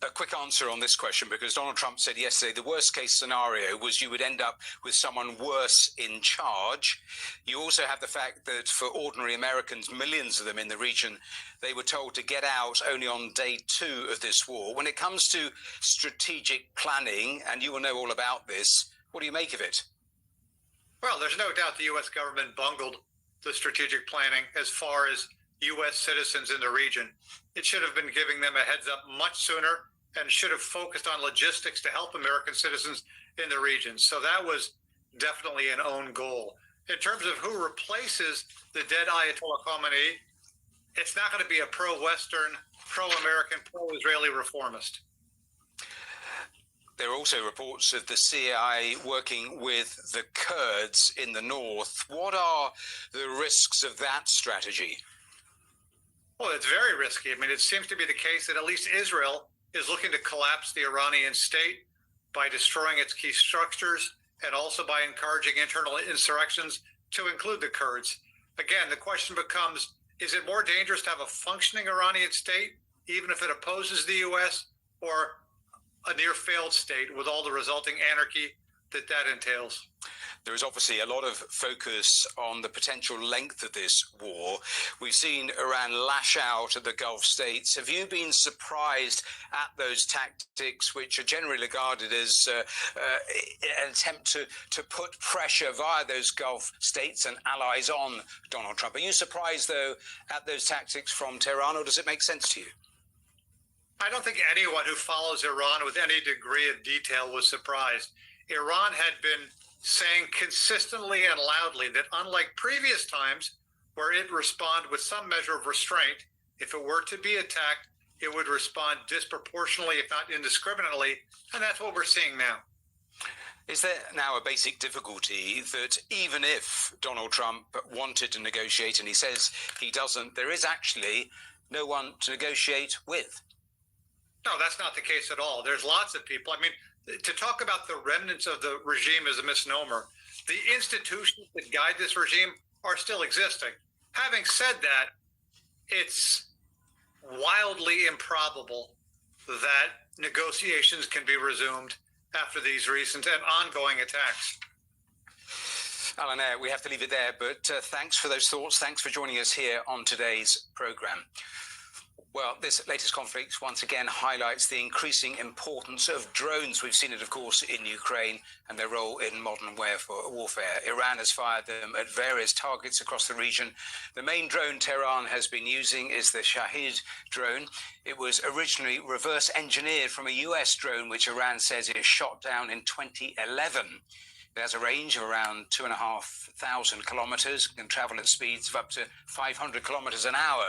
[SPEAKER 8] A quick answer on this question, because Donald Trump said yesterday the worst case scenario was you would end up with someone worse in charge. You also have the fact that for ordinary Americans, millions of them in the region, they were told to get out only on day 2 of this war. When it comes to strategic planning, and you will know all about this, what do you make of it?
[SPEAKER 4] Well, there's no doubt the U.S. government bungled the strategic planning as far as U.S. citizens in the region. It should have been giving them a heads up much sooner and should have focused on logistics to help American citizens in the region. So that was definitely an own goal. In terms of who replaces the dead Ayatollah Khamenei, it's not going to be a pro-Western, pro-American, pro-Israeli reformist.
[SPEAKER 8] There are also reports of the CIA working with the Kurds in the north. What are the risks of that strategy?
[SPEAKER 4] Well, it's very risky. I mean, it seems to be the case that at least Israel is looking to collapse the Iranian state by destroying its key structures and also by encouraging internal insurrections to include the Kurds. Again, the question becomes, is it more dangerous to have a functioning Iranian state, even if it opposes the U.S., or a near failed state with all the resulting anarchy that entails?
[SPEAKER 8] There is obviously a lot of focus on the potential length of this war. We've seen Iran lash out at the Gulf states. Have you been surprised at those tactics, which are generally regarded as an attempt to put pressure via those Gulf states and allies on Donald Trump? Are you surprised, though, at those tactics from Tehran, or does it make sense to you?
[SPEAKER 4] I don't think anyone who follows Iran with any degree of detail was surprised. Iran had been saying consistently and loudly that unlike previous times where it responded with some measure of restraint, if it were to be attacked, it would respond disproportionately, if not indiscriminately, and that's what we're seeing now.
[SPEAKER 8] Is there now a basic difficulty that even if Donald Trump wanted to negotiate, and he says he doesn't, there is actually no one to negotiate with?
[SPEAKER 4] No, that's not the case at all. There's lots of people. I mean, to talk about the remnants of the regime is a misnomer. The institutions that guide this regime are still existing. Having said that, it's wildly improbable that negotiations can be resumed after these recent and ongoing attacks.
[SPEAKER 8] Alan, we have to leave it there, but thanks for those thoughts. Thanks for joining us here on today's programme. Well, this latest conflict once again highlights the increasing importance of drones. We've seen it, of course, in Ukraine and their role in modern warfare. Iran has fired them at various targets across the region. The main drone Tehran has been using is the Shahid drone. It was originally reverse engineered from a US drone, which Iran says it shot down in 2011. It has a range of around 2,500 kilometers, can travel at speeds of up to 500 kilometers an hour.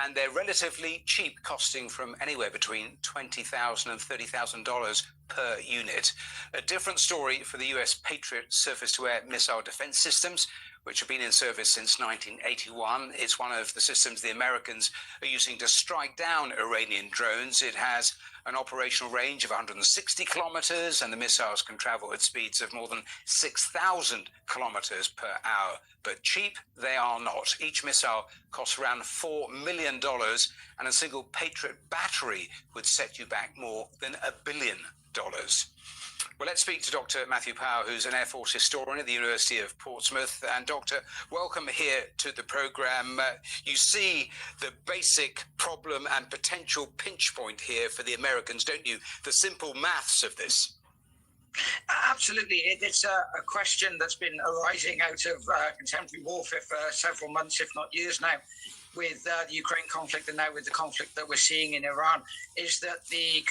[SPEAKER 8] And they're relatively cheap, costing from anywhere between $20,000 and $30,000 per unit. A different story for the US Patriot surface-to-air missile defense systems, which have been in service since 1981. It's one of the systems the Americans are using to strike down Iranian drones. It has an operational range of 160 kilometers, and the missiles can travel at speeds of more than 6,000 kilometers per hour. But cheap, they are not. Each missile costs around $4 million, and a single Patriot battery would set you back more than $1 billion. Well, let's speak to Dr. Matthew Powell, who's an Air Force historian at the University of Portsmouth. And Doctor, welcome here to the programme. You see the basic problem and potential pinch point here for the Americans, don't you? The simple maths of this.
[SPEAKER 5] Absolutely. It's a question that's been arising out of contemporary warfare for several months, if not years now, with the Ukraine conflict and now with the conflict that we're seeing in Iran, is that the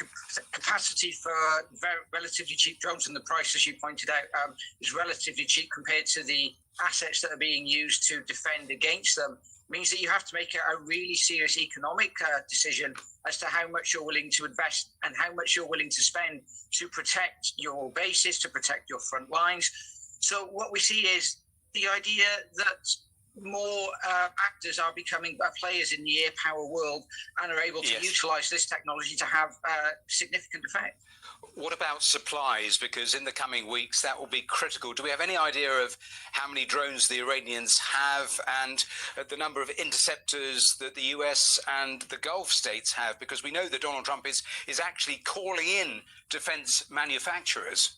[SPEAKER 5] capacity for very relatively cheap drones, and the price, as you pointed out, is relatively cheap compared to the assets that are being used to defend against them, means that you have to make a really serious economic decision as to how much you're willing to invest and how much you're willing to spend to protect your bases, to protect your front lines. So what we see is the idea that more actors are becoming players in the air power world and are able to utilize this technology to have significant effect.
[SPEAKER 8] What about supplies? Because in the coming weeks, that will be critical. Do we have any idea of how many drones the Iranians have and the number of interceptors that the US and the Gulf states have? Because we know that Donald Trump is actually calling in defense manufacturers.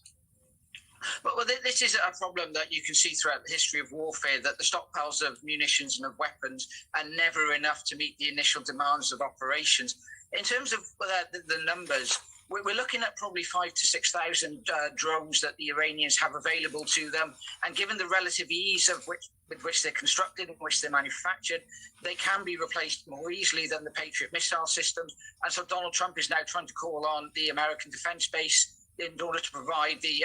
[SPEAKER 5] Well, this is a problem that you can see throughout the history of warfare, that the stockpiles of munitions and of weapons are never enough to meet the initial demands of operations. In terms of the numbers, we're looking at probably 5,000 to 6,000 drones that the Iranians have available to them. And given the relative ease of with which they're constructed and which they're manufactured, they can be replaced more easily than the Patriot missile systems. And so Donald Trump is now trying to call on the American defense base in order to provide the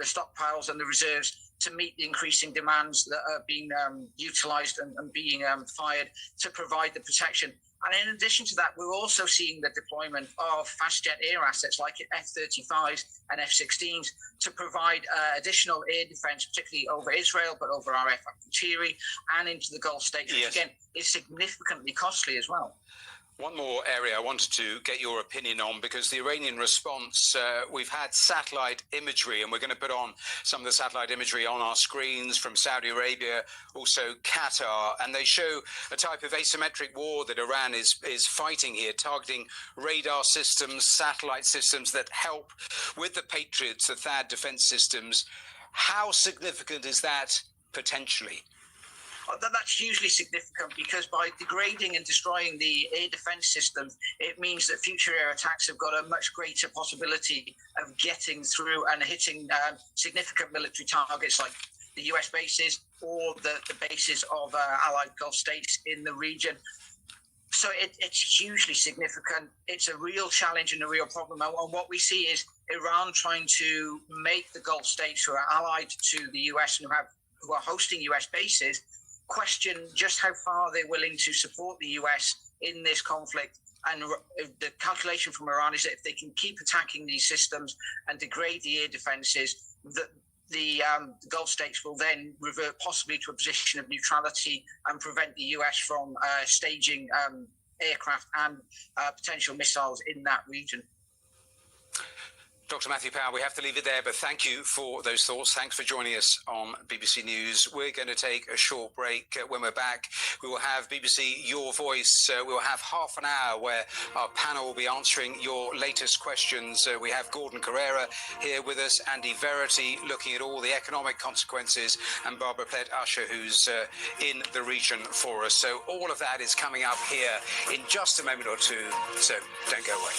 [SPEAKER 5] stockpiles and the reserves to meet the increasing demands that are being utilized and being fired to provide the protection. And in addition to that, we're also seeing the deployment of fast jet air assets like F-35s and F-16s to provide additional air defense, particularly over Israel, but over our Arab and into the Gulf states, which again is significantly costly as well.
[SPEAKER 8] One more area I wanted to get your opinion on, because the Iranian response, we've had satellite imagery, and we're going to put on some of the satellite imagery on our screens from Saudi Arabia, also Qatar, and they show a type of asymmetric war that Iran is fighting here, targeting radar systems, satellite systems that help with the Patriots, the THAAD defense systems. How significant is that potentially?
[SPEAKER 5] That's hugely significant, because by degrading and destroying the air defense systems, it means that future air attacks have got a much greater possibility of getting through and hitting significant military targets like the US bases or the bases of allied Gulf states in the region. So it's hugely significant. It's a real challenge and a real problem. And what we see is Iran trying to make the Gulf states, who are allied to the US and who are hosting US bases, question just how far they're willing to support the US in this conflict. And the calculation from Iran is that if they can keep attacking these systems and degrade the air defenses, that the Gulf states will then revert possibly to a position of neutrality and prevent the US from staging aircraft and potential missiles in that region.
[SPEAKER 8] Dr. Matthew Power, we have to leave it there, but thank you for those thoughts. Thanks for joining us on BBC News. We're going to take a short break. When we're back, we will have BBC Your Voice. We will have half an hour where our panel will be answering your latest questions. We have Gordon Carrera here with us, Andy Verity looking at all the economic consequences, and Barbara Plett-Usher, who's in the region for us. So all of that is coming up here in just a moment or two, so don't go away.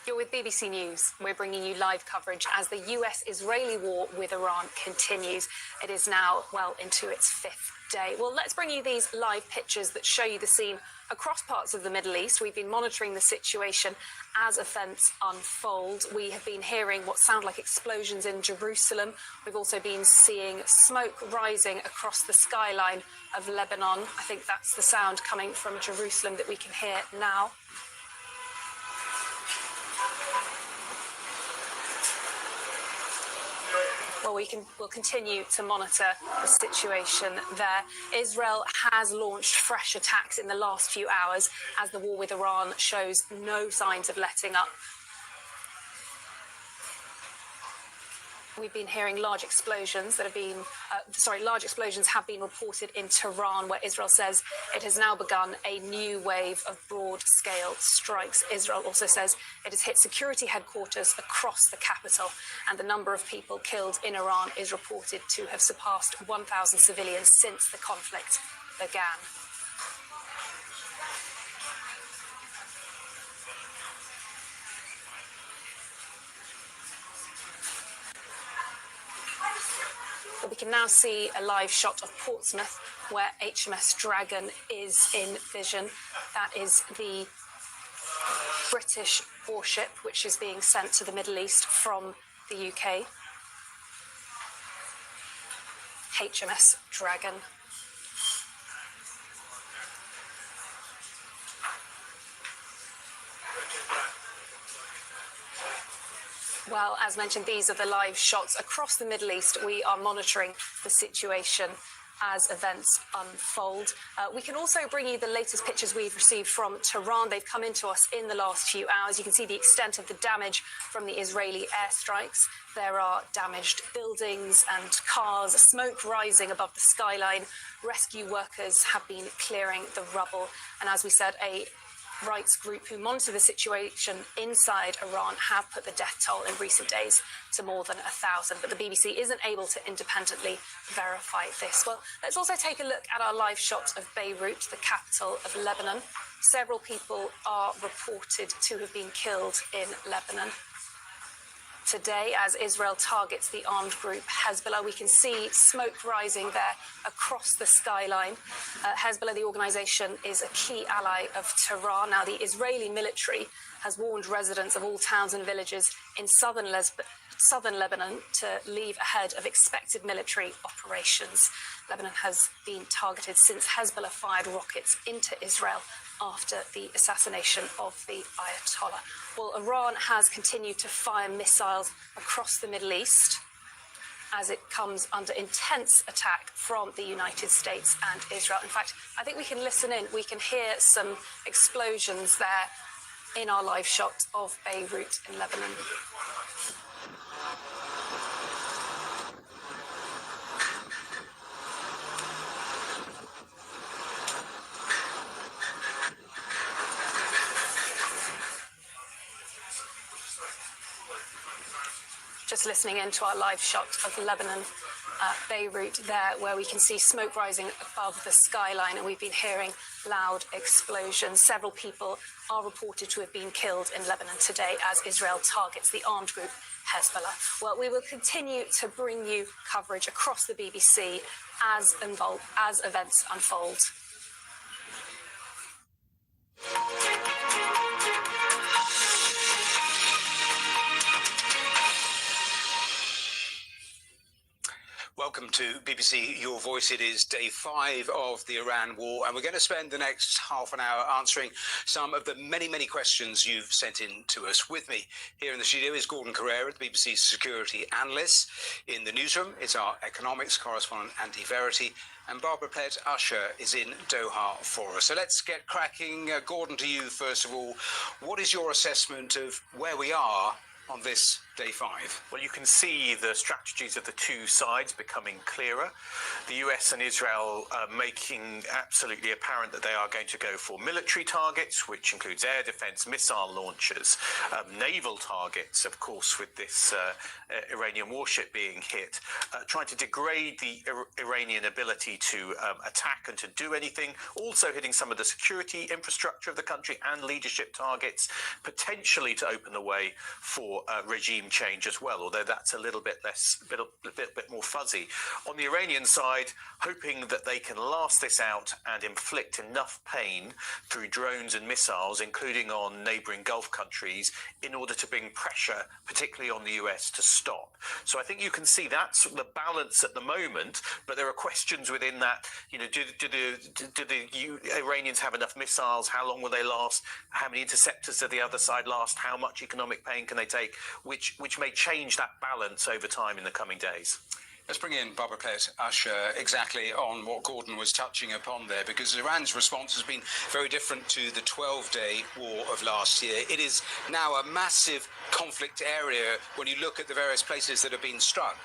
[SPEAKER 23] You're with BBC News. We're bringing you live coverage as the US-Israeli war with Iran continues. It is now well into its fifth day. Well, let's bring you these live pictures that show you the scene across parts of the Middle East. We've been monitoring the situation as events unfold. We have been hearing what sound like explosions in Jerusalem. We've also been seeing smoke rising across the skyline of Lebanon. I think that's the sound coming from Jerusalem that we can hear now. Well, we'll continue to monitor the situation there. Israel has launched fresh attacks in the last few hours as the war with Iran shows no signs of letting up. We've been hearing large explosions that have been, large explosions have been reported in Tehran, where Israel says it has now begun a new wave of broad-scale strikes. Israel also says it has hit security headquarters across the capital, and the number of people killed in Iran is reported to have surpassed 1,000 civilians since the conflict began. We can now see a live shot of Portsmouth, where HMS Dragon is in vision. That is the British warship which is being sent to the Middle East from the UK. HMS Dragon. Well, as mentioned, these are the live shots across the Middle East. We are monitoring the situation as events unfold. We can also bring you the latest pictures we've received from Tehran. They've come into us in the last few hours. You can see the extent of the damage from the Israeli airstrikes. There are damaged buildings and cars, smoke rising above the skyline. Rescue workers have been clearing the rubble. And as we said, a rights group who monitor the situation inside Iran have put the death toll in recent days to more than 1,000, but the BBC isn't able to independently verify this. Well, let's also take a look at our live shot of Beirut, the capital of Lebanon. Several people are reported to have been killed in Lebanon today as Israel targets the armed group Hezbollah. We can see smoke rising there across the skyline. Hezbollah, the organization, is a key ally of Tehran. Now, the Israeli military has warned residents of all towns and villages in southern Lebanon to leave ahead of expected military operations. Lebanon has been targeted since Hezbollah fired rockets into Israel after the assassination of the Ayatollah. Well, Iran has continued to fire missiles across the Middle East as it comes under intense attack from the United States and Israel. In fact, I think we can listen in. We can hear some explosions there in our live shot of Beirut in Lebanon. Just listening into our live shot of Lebanon, Beirut there, where we can see smoke rising above the skyline, and we've been hearing loud explosions. Several people are reported to have been killed in Lebanon today as Israel targets the armed group Hezbollah. Well, we will continue to bring you coverage across the BBC as events unfold.
[SPEAKER 8] Welcome to BBC Your Voice. It is day 5 of the Iran war, and we're going to spend the next half an hour answering some of the many, many questions you've sent in to us. With me here in the studio is Gordon Carrera, the BBC's security analyst. In the newsroom, it's our economics correspondent, Andy Verity, and Barbara Plett-Usher is in Doha for us. So let's get cracking. Gordon, to you first of all. What is your assessment of where we are on this day 5?
[SPEAKER 6] Well, you can see the strategies of the two sides becoming clearer. The US and Israel are making absolutely apparent that they are going to go for military targets, which includes air defense, missile launchers, naval targets, of course, with this Iranian warship being hit, trying to degrade the Iranian ability to attack and to do anything, also hitting some of the security infrastructure of the country and leadership targets, potentially to open the way for regime change as well, although that's a little bit less, a bit more fuzzy. On the Iranian side, hoping that they can last this out and inflict enough pain through drones and missiles, including on neighbouring Gulf countries, in order to bring pressure, particularly on the US, to stop. So I think you can see that's the balance at the moment, but there are questions within that. You know, do the Iranians have enough missiles? How long will they last? How many interceptors do the other side last? How much economic pain can they take? Which may change that balance over time in the coming days.
[SPEAKER 8] Let's bring in Barbara Plett-Usher exactly on what Gordon was touching upon there, because Iran's response has been very different to the 12-day war of last year. It is now a massive conflict area when you look at the various places that have been struck.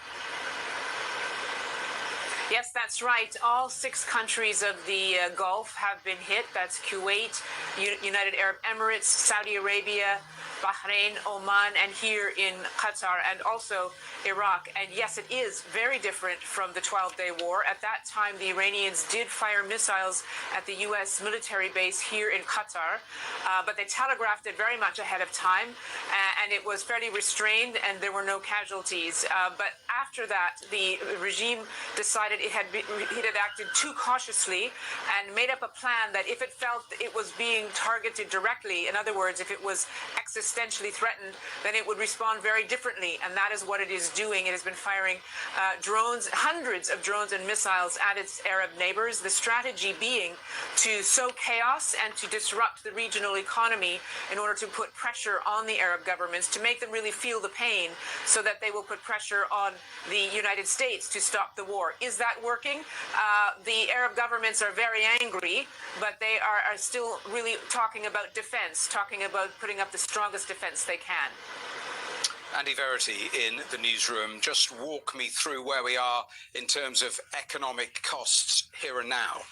[SPEAKER 7] Yes, that's right. All 6 countries of the Gulf have been hit. That's Kuwait, United Arab Emirates, Saudi Arabia, Bahrain, Oman, and here in Qatar, and also Iraq. And yes, it is very different from the 12-day war. At that time, the Iranians did fire missiles at the U.S. military base here in Qatar, but they telegraphed it very much ahead of time, and it was fairly restrained, and there were no casualties. But after that, the regime decided it had acted too cautiously and made up a plan that if it felt it was being targeted directly, in other words, if it was existentially threatened, then it would respond very differently, and that is what it is doing. It has been firing drones, hundreds of drones and missiles at its Arab neighbors, the strategy being to sow chaos and to disrupt the regional economy in order to put pressure on the Arab governments, to make them really feel the pain so that they will put pressure on the United States to stop the war. Is that working? The Arab governments are very angry, but they are still really talking about defense, talking about putting up the strongest defense they can.
[SPEAKER 8] Andy Verity in the newsroom. Just walk me through where we are in terms of economic costs here and now.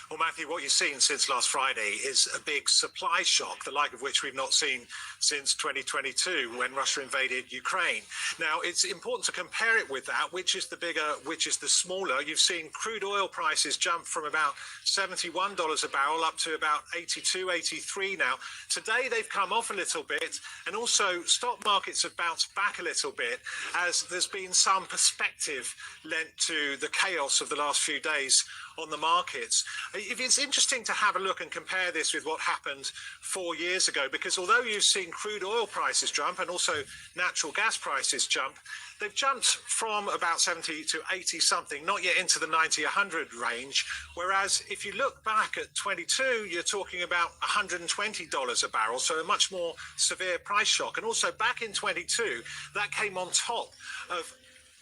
[SPEAKER 3] Well, Matthew, what you've seen since last Friday is a big supply shock, the like of which we've not seen since 2022 when Russia invaded Ukraine. Now, it's important to compare it with that. Which is the bigger, which is the smaller? You've seen crude oil prices jump from about $71 a barrel up to about 82, 83 now. Today, they've come off a little bit, and also stock markets have bounced back a little bit as there's been some perspective lent to the chaos of the last few days on the markets. It's interesting to have a look and compare this with what happened 4 years ago, because although you've seen crude oil prices jump and also natural gas prices jump, they've jumped from about 70 to 80 something, not yet into the 90, 100 range. Whereas if you look back at 22, you're talking about $120 a barrel, so a much more severe price shock. And also back in 22, that came on top of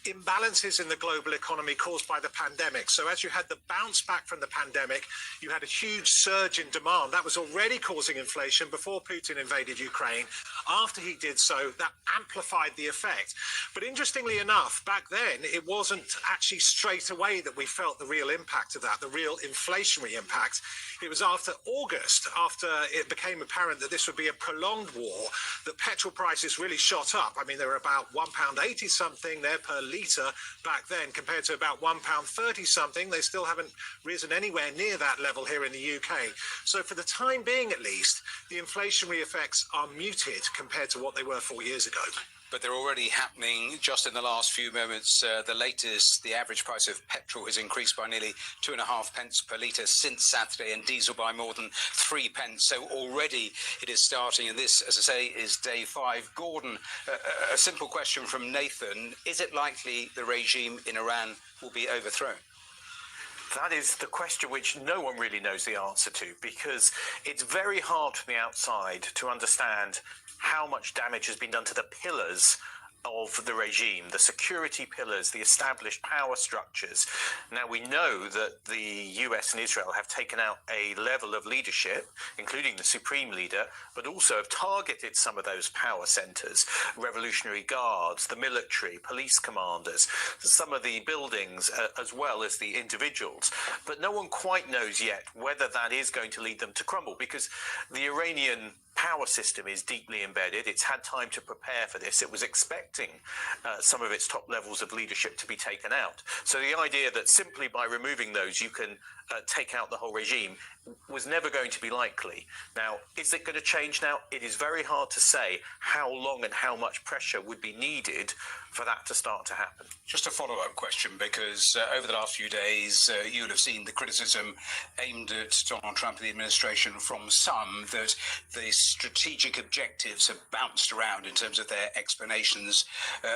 [SPEAKER 3] imbalances in the global economy caused by the pandemic. So as you had the bounce back from the pandemic, you had a huge surge in demand. That was already causing inflation before Putin invaded Ukraine. After he did so, that amplified the effect. But interestingly enough, back then, it wasn't actually straight away that we felt the real impact of that, the real inflationary impact. It was after August, after it became apparent that this would be a prolonged war, that petrol prices really shot up. I mean, they were about £1.80 something there per litre back then, compared to about £1.30 something. They still haven't risen anywhere near that level here in the UK. So for the time being, at least, the inflationary effects are muted compared to what they were 4 years ago.
[SPEAKER 8] But they're already happening just in the last few moments. The latest, the average price of petrol has increased by nearly 2.5 pence per litre since Saturday, and diesel by more than 3 pence. So already it is starting, and this, as I say, is day 5. Gordon, a simple question from Nathan. Is it likely the regime in Iran will be overthrown?
[SPEAKER 6] That is the question which no one really knows the answer to, because it's very hard from the outside to understand how much damage has been done to the pillars of the regime, the security pillars, the established power structures. Now, we know that the US and Israel have taken out a level of leadership, including the supreme leader, but also have targeted some of those power centers, Revolutionary Guards, the military, police commanders, some of the buildings, as well as the individuals. But no one quite knows yet whether that is going to lead them to crumble, because the Iranian power system is deeply embedded. It's had time to prepare for this. It was expecting some of its top levels of leadership to be taken out. So the idea that simply by removing those you can take out the whole regime was never going to be likely. Now, is it going to change now? It is very hard to say how long and how much pressure would be needed for that to start to happen.
[SPEAKER 8] Just a follow-up question, because over the last few days, you'll have seen the criticism aimed at Donald Trump and the administration from some that the strategic objectives have bounced around in terms of their explanations.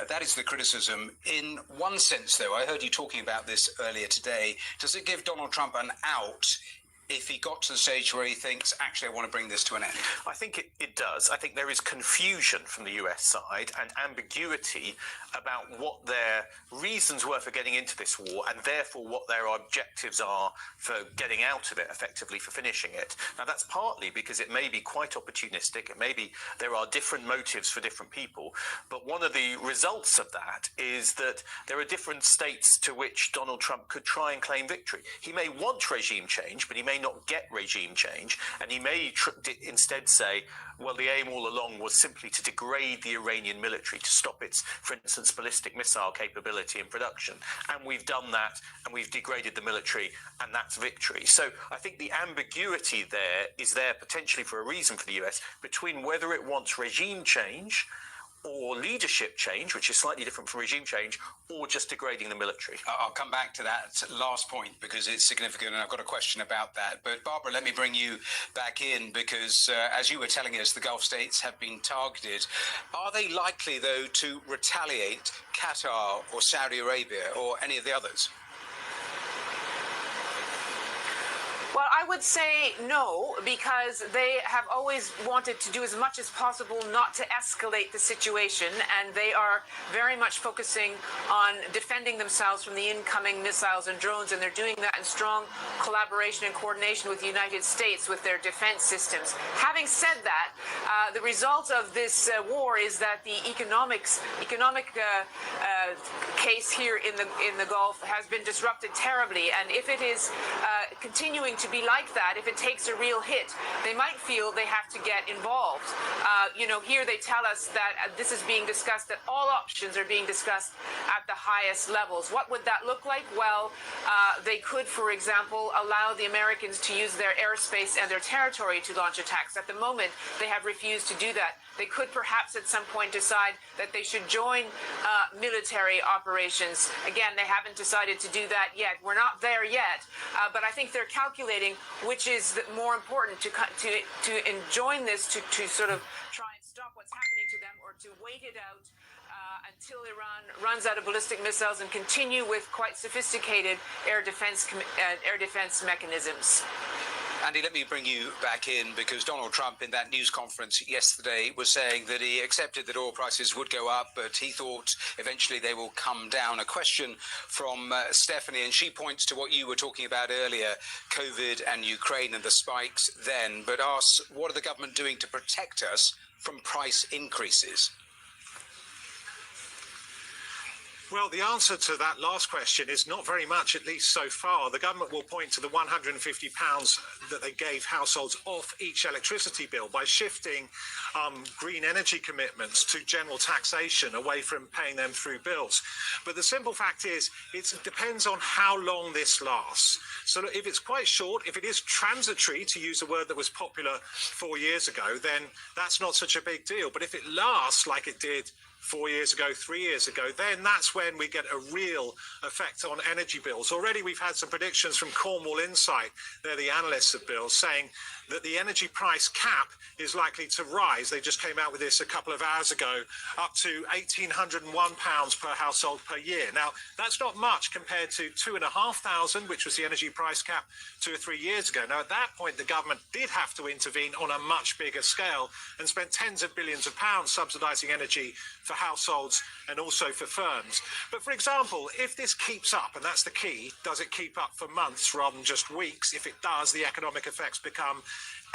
[SPEAKER 8] That is the criticism. In one sense, though, I heard you talking about this earlier today. Does it give Donald Trump an out if he got to the stage where he thinks, actually, I want to bring this to an end?
[SPEAKER 6] I think it does. I think there is confusion from the US side and ambiguity about what their reasons were for getting into this war, and therefore what their objectives are for getting out of it, effectively for finishing it. Now, that's partly because it may be quite opportunistic. It may be there are different motives for different people. But one of the results of that is that there are different states to which Donald Trump could try and claim victory. He may want regime change, but he may not get regime change, and he may instead say, well, the aim all along was simply to degrade the Iranian military, to stop its, for instance, ballistic missile capability and production. And we've done that, and we've degraded the military, and that's victory. So I think the ambiguity there is there potentially for a reason for the US between whether it wants regime change or leadership change, which is slightly different from regime change, or just degrading the military.
[SPEAKER 8] I'll come back to that last point because it's significant, and I've got a question about that. But Barbara, let me bring you back in because, as you were telling us, the Gulf states have been targeted. Are they likely, though, to retaliate Qatar or Saudi Arabia or any of the others?
[SPEAKER 7] Well, I would say no, because they have always wanted to do as much as possible not to escalate the situation, and they are very much focusing on defending themselves from the incoming missiles and drones, and they're doing that in strong collaboration and coordination with the United States with their defense systems. Having said that, the result of this war is that the economic case here in the Gulf has been disrupted terribly, and if it is continuing to be like that. If it takes a real hit, they might feel they have to get involved. Here they tell us that this is being discussed, that all options are being discussed at the highest levels. What would that look like? Well, they could, for example, allow the Americans to use their airspace and their territory to launch attacks. At the moment, they have refused to do that. They could perhaps at some point decide that they should join military operations. Again, they haven't decided to do that yet. We're not there yet, but I think they're calculating which is more important to join this to sort of try and stop what's happening to them, or to wait it out until Iran runs out of ballistic missiles and continue with quite sophisticated air defense mechanisms.
[SPEAKER 8] Andy, let me bring you back in, because Donald Trump in that news conference yesterday was saying that he accepted that oil prices would go up, but he thought eventually they will come down. A question from Stephanie, and she points to what you were talking about earlier, COVID and Ukraine and the spikes then, but asks, what are the government doing to protect us from price increases?
[SPEAKER 3] Well, the answer to that last question is not very much, at least so far. The government will point to the £150 that they gave households off each electricity bill by shifting green energy commitments to general taxation away from paying them through bills. But the simple fact is, it depends on how long this lasts. So if it's quite short, if it is transitory, to use a word that was popular 4 years ago, then that's not such a big deal. But if it lasts like it did 4 years ago, 3 years ago, then that's when we get a real effect on energy bills. Already we've had some predictions from Cornwall Insight, they're the analysts of bills, saying that the energy price cap is likely to rise. They just came out with this a couple of hours ago, up to £1,801 per household per year. Now, that's not much compared to £2,500, which was the energy price cap 2 or 3 years ago. Now, at that point, the government did have to intervene on a much bigger scale and spent tens of billions of pounds subsidising energy for households and also for firms. But for example, if this keeps up, and that's the key, does it keep up for months rather than just weeks? If it does, the economic effects become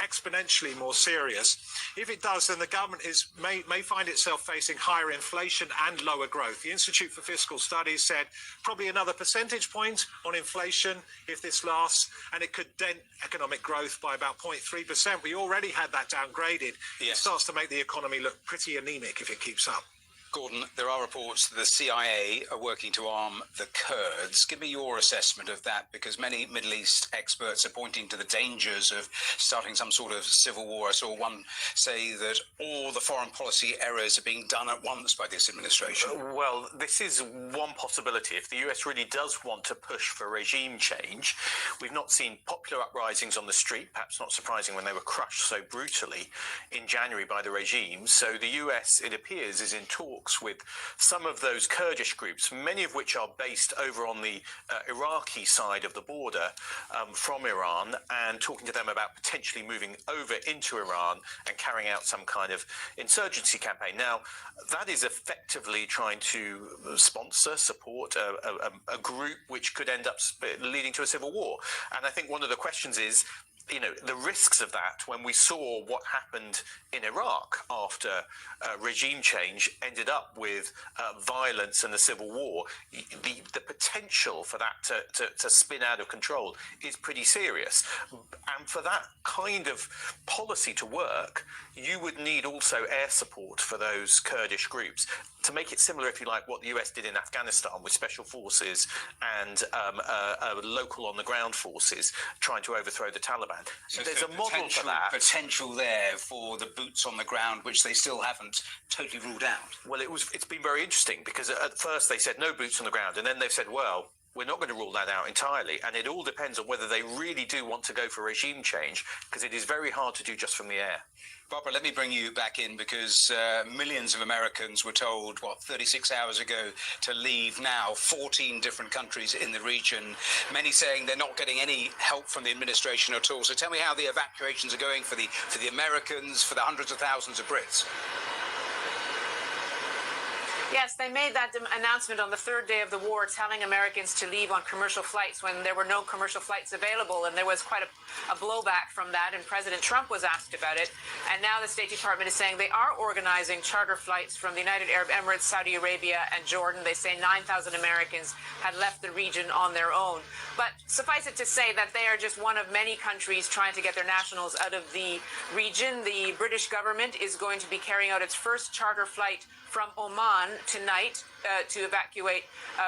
[SPEAKER 3] exponentially more serious. If it does, then the government may find itself facing higher inflation and lower growth. The Institute for Fiscal Studies said probably another percentage point on inflation if this lasts, and it could dent economic growth by about 0.3%. We already had that downgraded. Yes. It starts to make the economy look pretty anemic if it keeps up.
[SPEAKER 8] Gordon, there are reports that the CIA are working to arm the Kurds. Give me your assessment of that, because many Middle East experts are pointing to the dangers of starting some sort of civil war. I saw one say that all the foreign policy errors are being done at once by this administration.
[SPEAKER 6] Well, this is one possibility. If the US really does want to push for regime change, we've not seen popular uprisings on the street, perhaps not surprising when they were crushed so brutally in January by the regime. So the US, it appears, is in talks with some of those Kurdish groups, many of which are based over on the Iraqi side of the border from Iran, and talking to them about potentially moving over into Iran and carrying out some kind of insurgency campaign. Now, that is effectively trying to sponsor, support a group which could end up leading to a civil war. And I think one of the questions is, the risks of that, when we saw what happened in Iraq after regime change ended up with violence and a civil war, the potential for that to spin out of control is pretty serious. And for that kind of policy to work, you would need also air support for those Kurdish groups, to make it similar, if you like, what the US did in Afghanistan with special forces and local on-the-ground forces trying to overthrow the Taliban.
[SPEAKER 8] So
[SPEAKER 6] there's a model for that.
[SPEAKER 8] Potential there for the boots on the ground, which they still haven't totally ruled out.
[SPEAKER 6] Well, it's been very interesting, because at first they said no boots on the ground, and then they've said, well, we're not going to rule that out entirely, and it all depends on whether they really do want to go for regime change, because it is very hard to do just from the air.
[SPEAKER 8] Barbara, let me bring you back in, because millions of Americans were told, 36 hours ago, to leave now 14 different countries in the region, many saying they're not getting any help from the administration at all. So tell me how the evacuations are going for the Americans, for the hundreds of thousands of Brits.
[SPEAKER 7] Yes, they made that announcement on the third day of the war, telling Americans to leave on commercial flights when there were no commercial flights available. And there was quite a blowback from that, and President Trump was asked about it. And now the State Department is saying they are organizing charter flights from the United Arab Emirates, Saudi Arabia, and Jordan. They say 9,000 Americans had left the region on their own. But suffice it to say that they are just one of many countries trying to get their nationals out of the region. The British government is going to be carrying out its first charter flight from Oman tonight to evacuate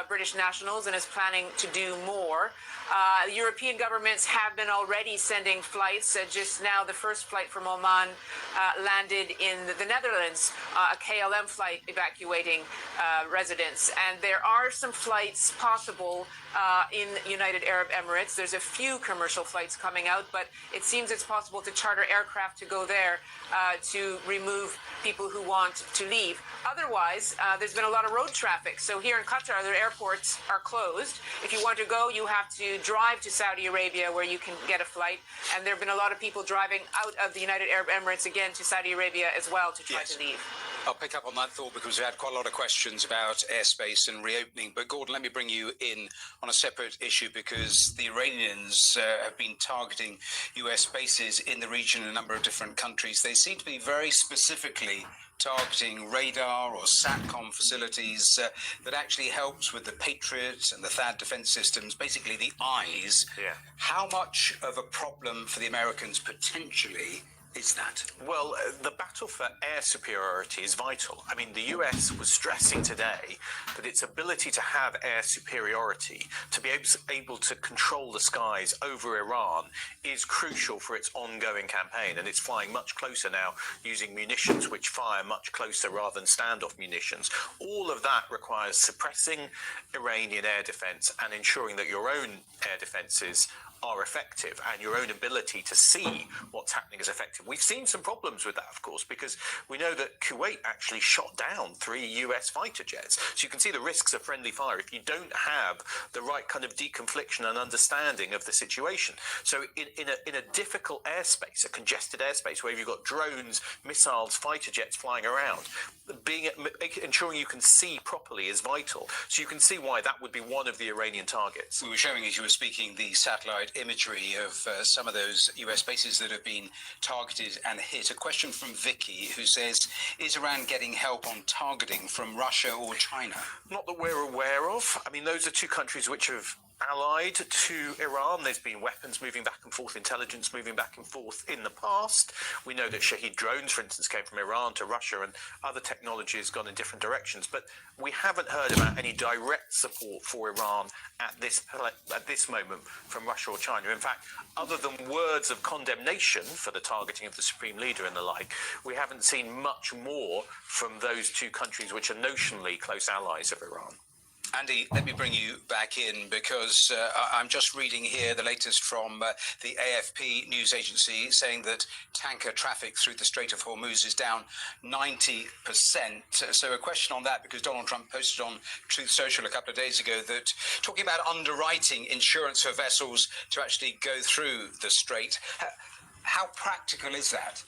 [SPEAKER 7] British nationals and is planning to do more. European governments have been already sending flights. Just now, the first flight from Oman landed in the Netherlands, a KLM flight evacuating residents. And there are some flights possible in United Arab Emirates. There's a few commercial flights coming out, but it seems it's possible to charter aircraft to go there to remove people who want to leave. Otherwise, there's been a lot of road traffic. So here in Qatar, their airports are closed. If you want to go, you have to drive to Saudi Arabia where you can get a flight. And there have been a lot of people driving out of the United Arab Emirates again to Saudi Arabia as well to try to leave.
[SPEAKER 8] I'll pick up on that thought because we had quite a lot of questions about airspace and reopening. But Gordon, let me bring you in on a separate issue because the Iranians have been targeting US bases in the region in a number of different countries. They seem to be very specifically targeting radar or SATCOM facilities that actually helps with the Patriot and the THAAD defense systems, basically the eyes.
[SPEAKER 6] Yeah.
[SPEAKER 8] How much of a problem for the Americans potentially is that?
[SPEAKER 6] Well, the battle for air superiority is vital. I mean, the US was stressing today that its ability to have air superiority, to be able to control the skies over Iran, is crucial for its ongoing campaign. And it's flying much closer now using munitions which fire much closer rather than standoff munitions. All of that requires suppressing Iranian air defense and ensuring that your own air defenses are effective and your own ability to see what's happening is effective. We've seen some problems with that, of course, because we know that Kuwait actually shot down 3 US fighter jets. So you can see the risks of friendly fire if you don't have the right kind of deconfliction and understanding of the situation. So in a difficult airspace, a congested airspace where you've got drones, missiles, fighter jets flying around, ensuring you can see properly is vital. So you can see why that would be one of the Iranian targets.
[SPEAKER 8] We were showing, as you were speaking, the satellite imagery of some of those US bases that have been targeted and hit. A question from Vicky who says, is Iran getting help on targeting from Russia or China?
[SPEAKER 6] Not that we're aware of. I mean, those are two countries which have allied to Iran. There's been weapons moving back and forth, intelligence moving back and forth in the past. We know that Shahed drones, for instance, came from Iran to Russia, and other technology has gone in different directions. But we haven't heard about any direct support for Iran at this moment from Russia or China. In fact, other than words of condemnation for the targeting of the Supreme Leader and the like, we haven't seen much more from those two countries which are notionally close allies of Iran.
[SPEAKER 8] Andy, let me bring you back in because I'm just reading here the latest from the AFP news agency saying that tanker traffic through the Strait of Hormuz is down 90%. So a question on that, because Donald Trump posted on Truth Social a couple of days ago that talking about underwriting insurance for vessels to actually go through the strait. How practical is that?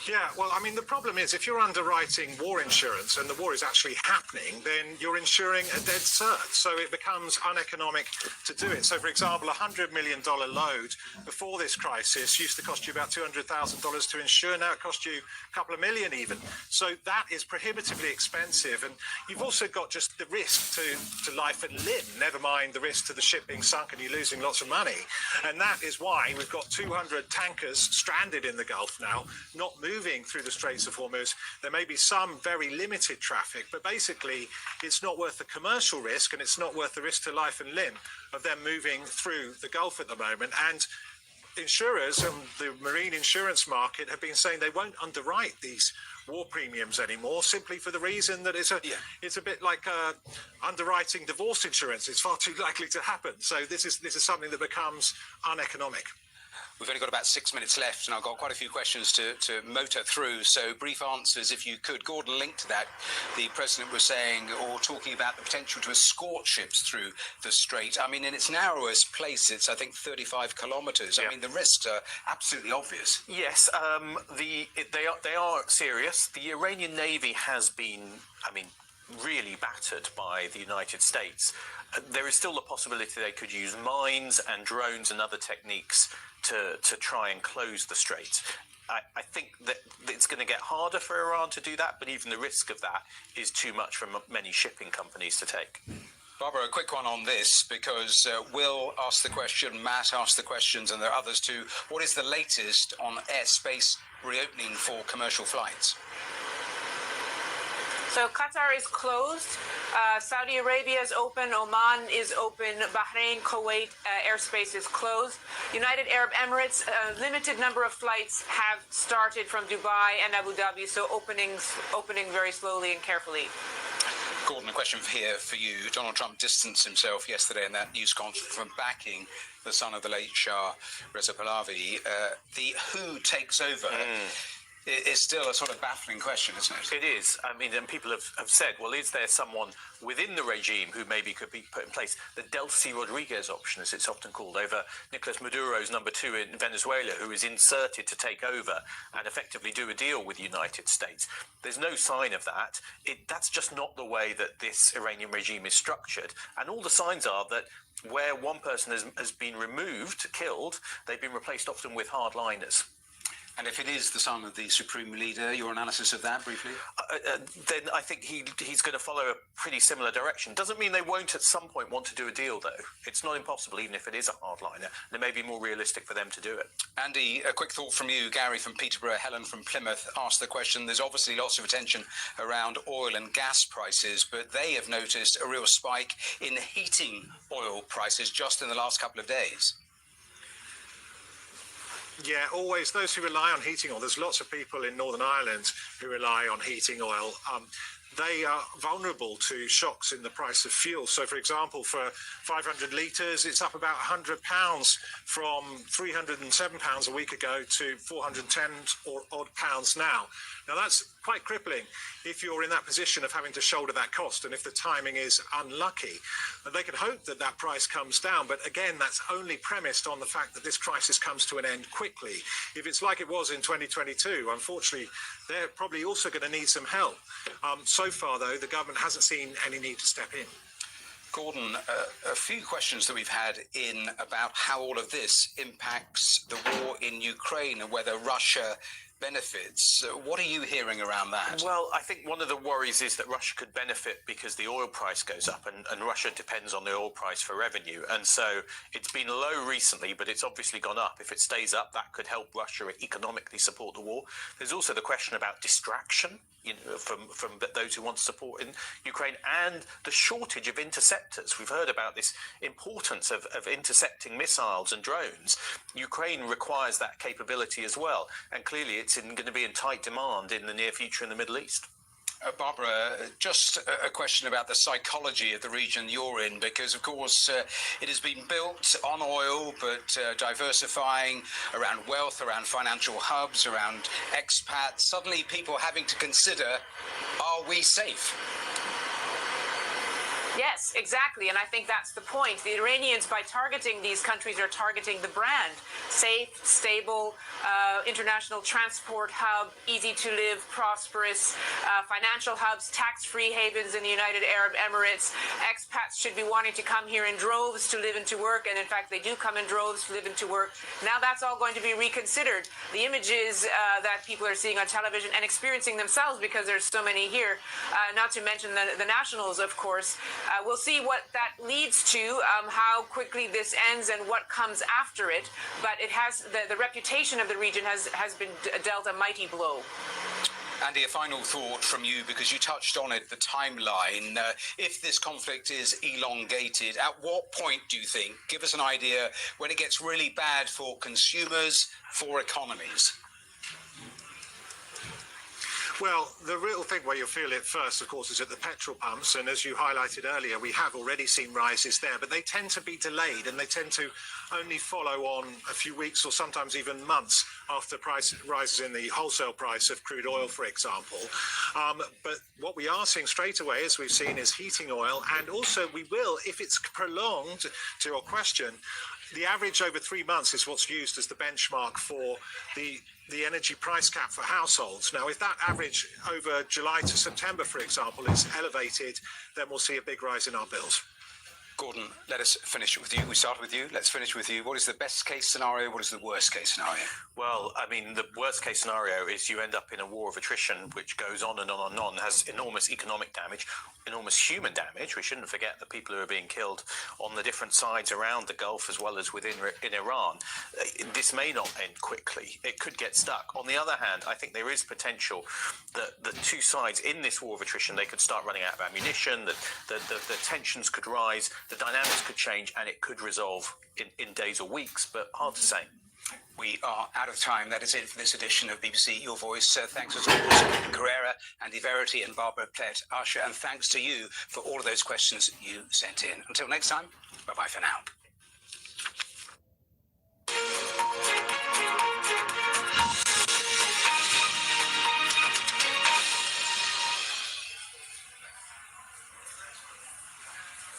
[SPEAKER 3] Yeah, well, I mean, the problem is if you're underwriting war insurance and the war is actually happening, then you're insuring a dead cert. So it becomes uneconomic to do it. So, for example, a $100 million load before this crisis used to cost you about $200,000 to insure. Now it costs you a couple of million even. So that is prohibitively expensive. And you've also got just the risk to life and limb, never mind the risk to the ship being sunk and you losing lots of money. And that is why we've got 200 tankers stranded in the Gulf now, not moving through the Straits of Hormuz. There may be some very limited traffic, but basically it's not worth the commercial risk and it's not worth the risk to life and limb of them moving through the Gulf at the moment. And insurers and the marine insurance market have been saying they won't underwrite these war premiums anymore, simply for the reason that it's a bit like underwriting divorce insurance. It's far too likely to happen. So this is something that becomes uneconomic.
[SPEAKER 8] We've only got about 6 minutes left, and I've got quite a few questions to motor through. So brief answers, if you could. Gordon, linked to that, the President was saying, or talking about the potential to escort ships through the strait. I mean, in its narrowest place, it's, I think, 35 kilometres. I mean, the risks are absolutely obvious.
[SPEAKER 6] Yes, they are serious. The Iranian Navy has been, I mean, really battered by the United States. There is still the possibility they could use mines and drones and other techniques to try and close the strait. I think that it's going to get harder for Iran to do that, but even the risk of that is too much for many shipping companies to take.
[SPEAKER 8] Barbara, a quick one on this, because Will asked the question, Matt asked the questions, and there are others too. What is the latest on airspace reopening for commercial flights?
[SPEAKER 7] So Qatar is closed. Saudi Arabia is open. Oman is open. Bahrain, Kuwait, airspace is closed. United Arab Emirates, a limited number of flights have started from Dubai and Abu Dhabi, so opening very slowly and carefully.
[SPEAKER 8] Gordon, a question here for you. Donald Trump distanced himself yesterday in that news conference from backing the son of the late Shah, Reza Pahlavi. The who takes over is still a sort of baffling question, isn't it?
[SPEAKER 6] It is. I mean, and people have said, well, is there someone within the regime who maybe could be put in place? The Delcy Rodriguez option, as it's often called, over Nicolas Maduro's number 2 in Venezuela, who is inserted to take over and effectively do a deal with the United States. There's no sign of that. That's just not the way that this Iranian regime is structured. And all the signs are that where one person has been removed, killed, they've been replaced often with hardliners.
[SPEAKER 8] And if it is the son of the supreme leader, your analysis of that briefly?
[SPEAKER 6] Then I think he's going to follow a pretty similar direction. Doesn't mean they won't at some point want to do a deal, though. It's not impossible, even if it is a hardliner. And it may be more realistic for them to do it.
[SPEAKER 8] Andy, a quick thought from you. Gary from Peterborough, Helen from Plymouth asked the question. There's obviously lots of attention around oil and gas prices, but they have noticed a real spike in heating oil prices just in the last couple of days.
[SPEAKER 3] Yeah, always those who rely on heating oil. There's lots of people in Northern Ireland who rely on heating oil. They are vulnerable to shocks in the price of fuel. So, for example, for 500 litres, it's up about £100 from £307 a week ago to 410 or odd pounds now. Now, that's quite crippling if you're in that position of having to shoulder that cost, and if the timing is unlucky. And they can hope that that price comes down, but again, that's only premised on the fact that this crisis comes to an end quickly. If it's like it was in 2022, unfortunately, they're probably also going to need some help. So far, though, the government hasn't seen any need to step in.
[SPEAKER 8] Gordon, a few questions that we've had in about how all of this impacts the war in Ukraine and whether Russia benefits. What are you hearing around that?
[SPEAKER 6] Well, I think one of the worries is that Russia could benefit because the oil price goes up, and Russia depends on the oil price for revenue. And so it's been low recently, but it's obviously gone up. If it stays up, that could help Russia economically support the war. There's also the question about distraction, you know, from those who want to support in Ukraine, and the shortage of interceptors. We've heard about this importance of intercepting missiles and drones. Ukraine requires that capability as well, and clearly it's going to be in tight demand in the near future in the Middle East.
[SPEAKER 8] Barbara, just a question about the psychology of the region you're in, because, of course, it has been built on oil, but diversifying around wealth, around financial hubs, around expats. Suddenly people having to consider, are we safe?
[SPEAKER 7] Yes, exactly. And I think that's the point. The Iranians, by targeting these countries, are targeting the brand. Safe, stable, international transport hub, easy to live, prosperous, financial hubs, tax-free havens in the United Arab Emirates. Expats should be wanting to come here in droves to live and to work. And in fact, they do come in droves to live and to work. Now that's all going to be reconsidered. The images that people are seeing on television and experiencing themselves, because there's so many here, not to mention the nationals, of course. We'll see what that leads to, how quickly this ends and what comes after it. But it has the reputation of the region has been dealt a mighty blow.
[SPEAKER 8] Andy, a final thought from you, because you touched on it, the timeline. If this conflict is elongated, at what point do you think, give us an idea, when it gets really bad for consumers, for economies?
[SPEAKER 3] Well, the real thing where you'll feel it first, of course, is at the petrol pumps. And as you highlighted earlier, we have already seen rises there, but they tend to be delayed, and they tend to only follow on a few weeks or sometimes even months after price rises in the wholesale price of crude oil, for example. But what we are seeing straight away, as we've seen, is heating oil. And also we will, if it's prolonged, to your question, the average over 3 months is what's used as the benchmark for the energy price cap for households. Now, if that average over July to September, for example, is elevated, then we'll see a big rise in our bills.
[SPEAKER 8] Gordon, let us finish with you. We started with you. Let's finish with you. What is the best case scenario? What is the worst case scenario?
[SPEAKER 6] Well, I mean, the worst case scenario is you end up in a war of attrition, which goes on and on and on, has enormous economic damage, enormous human damage. We shouldn't forget the people who are being killed on the different sides around the Gulf as well as within in Iran. This may not end quickly. It could get stuck. On the other hand, I think there is potential that the two sides in this war of attrition, they could start running out of ammunition, the tensions could rise, the dynamics could change, and it could resolve in days or weeks, but hard to say.
[SPEAKER 8] We are out of time. That is it for this edition of BBC Your Voice. Thanks as always, Carrera, Andy Verity and Barbara Plett-Usher, and thanks to you for all of those questions you sent in. Until next time, bye-bye for now.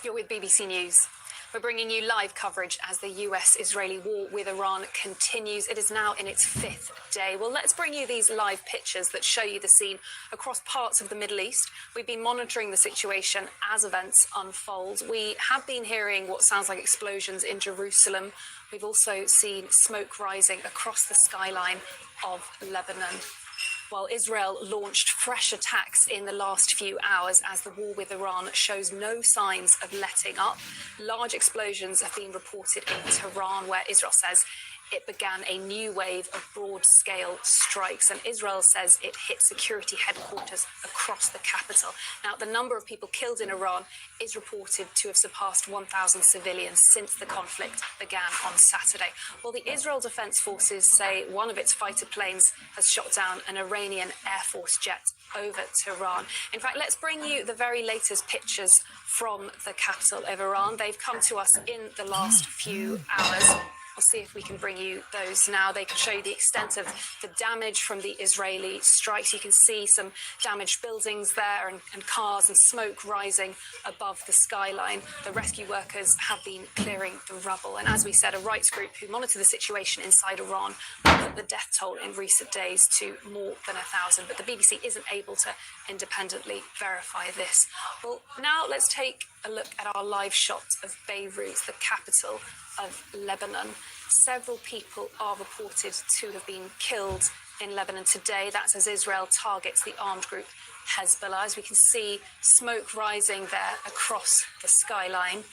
[SPEAKER 23] You're with BBC News. We're bringing you live coverage as the US-Israeli war with Iran continues. It is now in its 5th day. Well, let's bring you these live pictures that show you the scene across parts of the Middle East. We've been monitoring the situation as events unfold. We have been hearing what sounds like explosions in Jerusalem. We've also seen smoke rising across the skyline of Lebanon. While Israel launched fresh attacks in the last few hours as the war with Iran shows no signs of letting up. Large explosions have been reported in Tehran, where Israel says it began a new wave of broad-scale strikes, and Israel says it hit security headquarters across the capital. Now, the number of people killed in Iran is reported to have surpassed 1,000 civilians since the conflict began on Saturday. Well, the Israel Defense Forces say one of its fighter planes has shot down an Iranian Air Force jet over Tehran. In fact, let's bring you the very latest pictures from the capital of Iran. They've come to us in the last few hours. We'll see if we can bring you those now. They can show you the extent of the damage from the Israeli strikes. You can see some damaged buildings there and cars and smoke rising above the skyline. The rescue workers have been clearing the rubble. And as we said, a rights group who monitor the situation inside Iran put the death toll in recent days to more than 1,000. But the BBC isn't able to independently verify this. Well, now let's take a look at our live shot of Beirut, the capital of Lebanon. Several people are reported to have been killed in Lebanon today. That's as Israel targets the armed group Hezbollah. As we can see, smoke rising there across the skyline.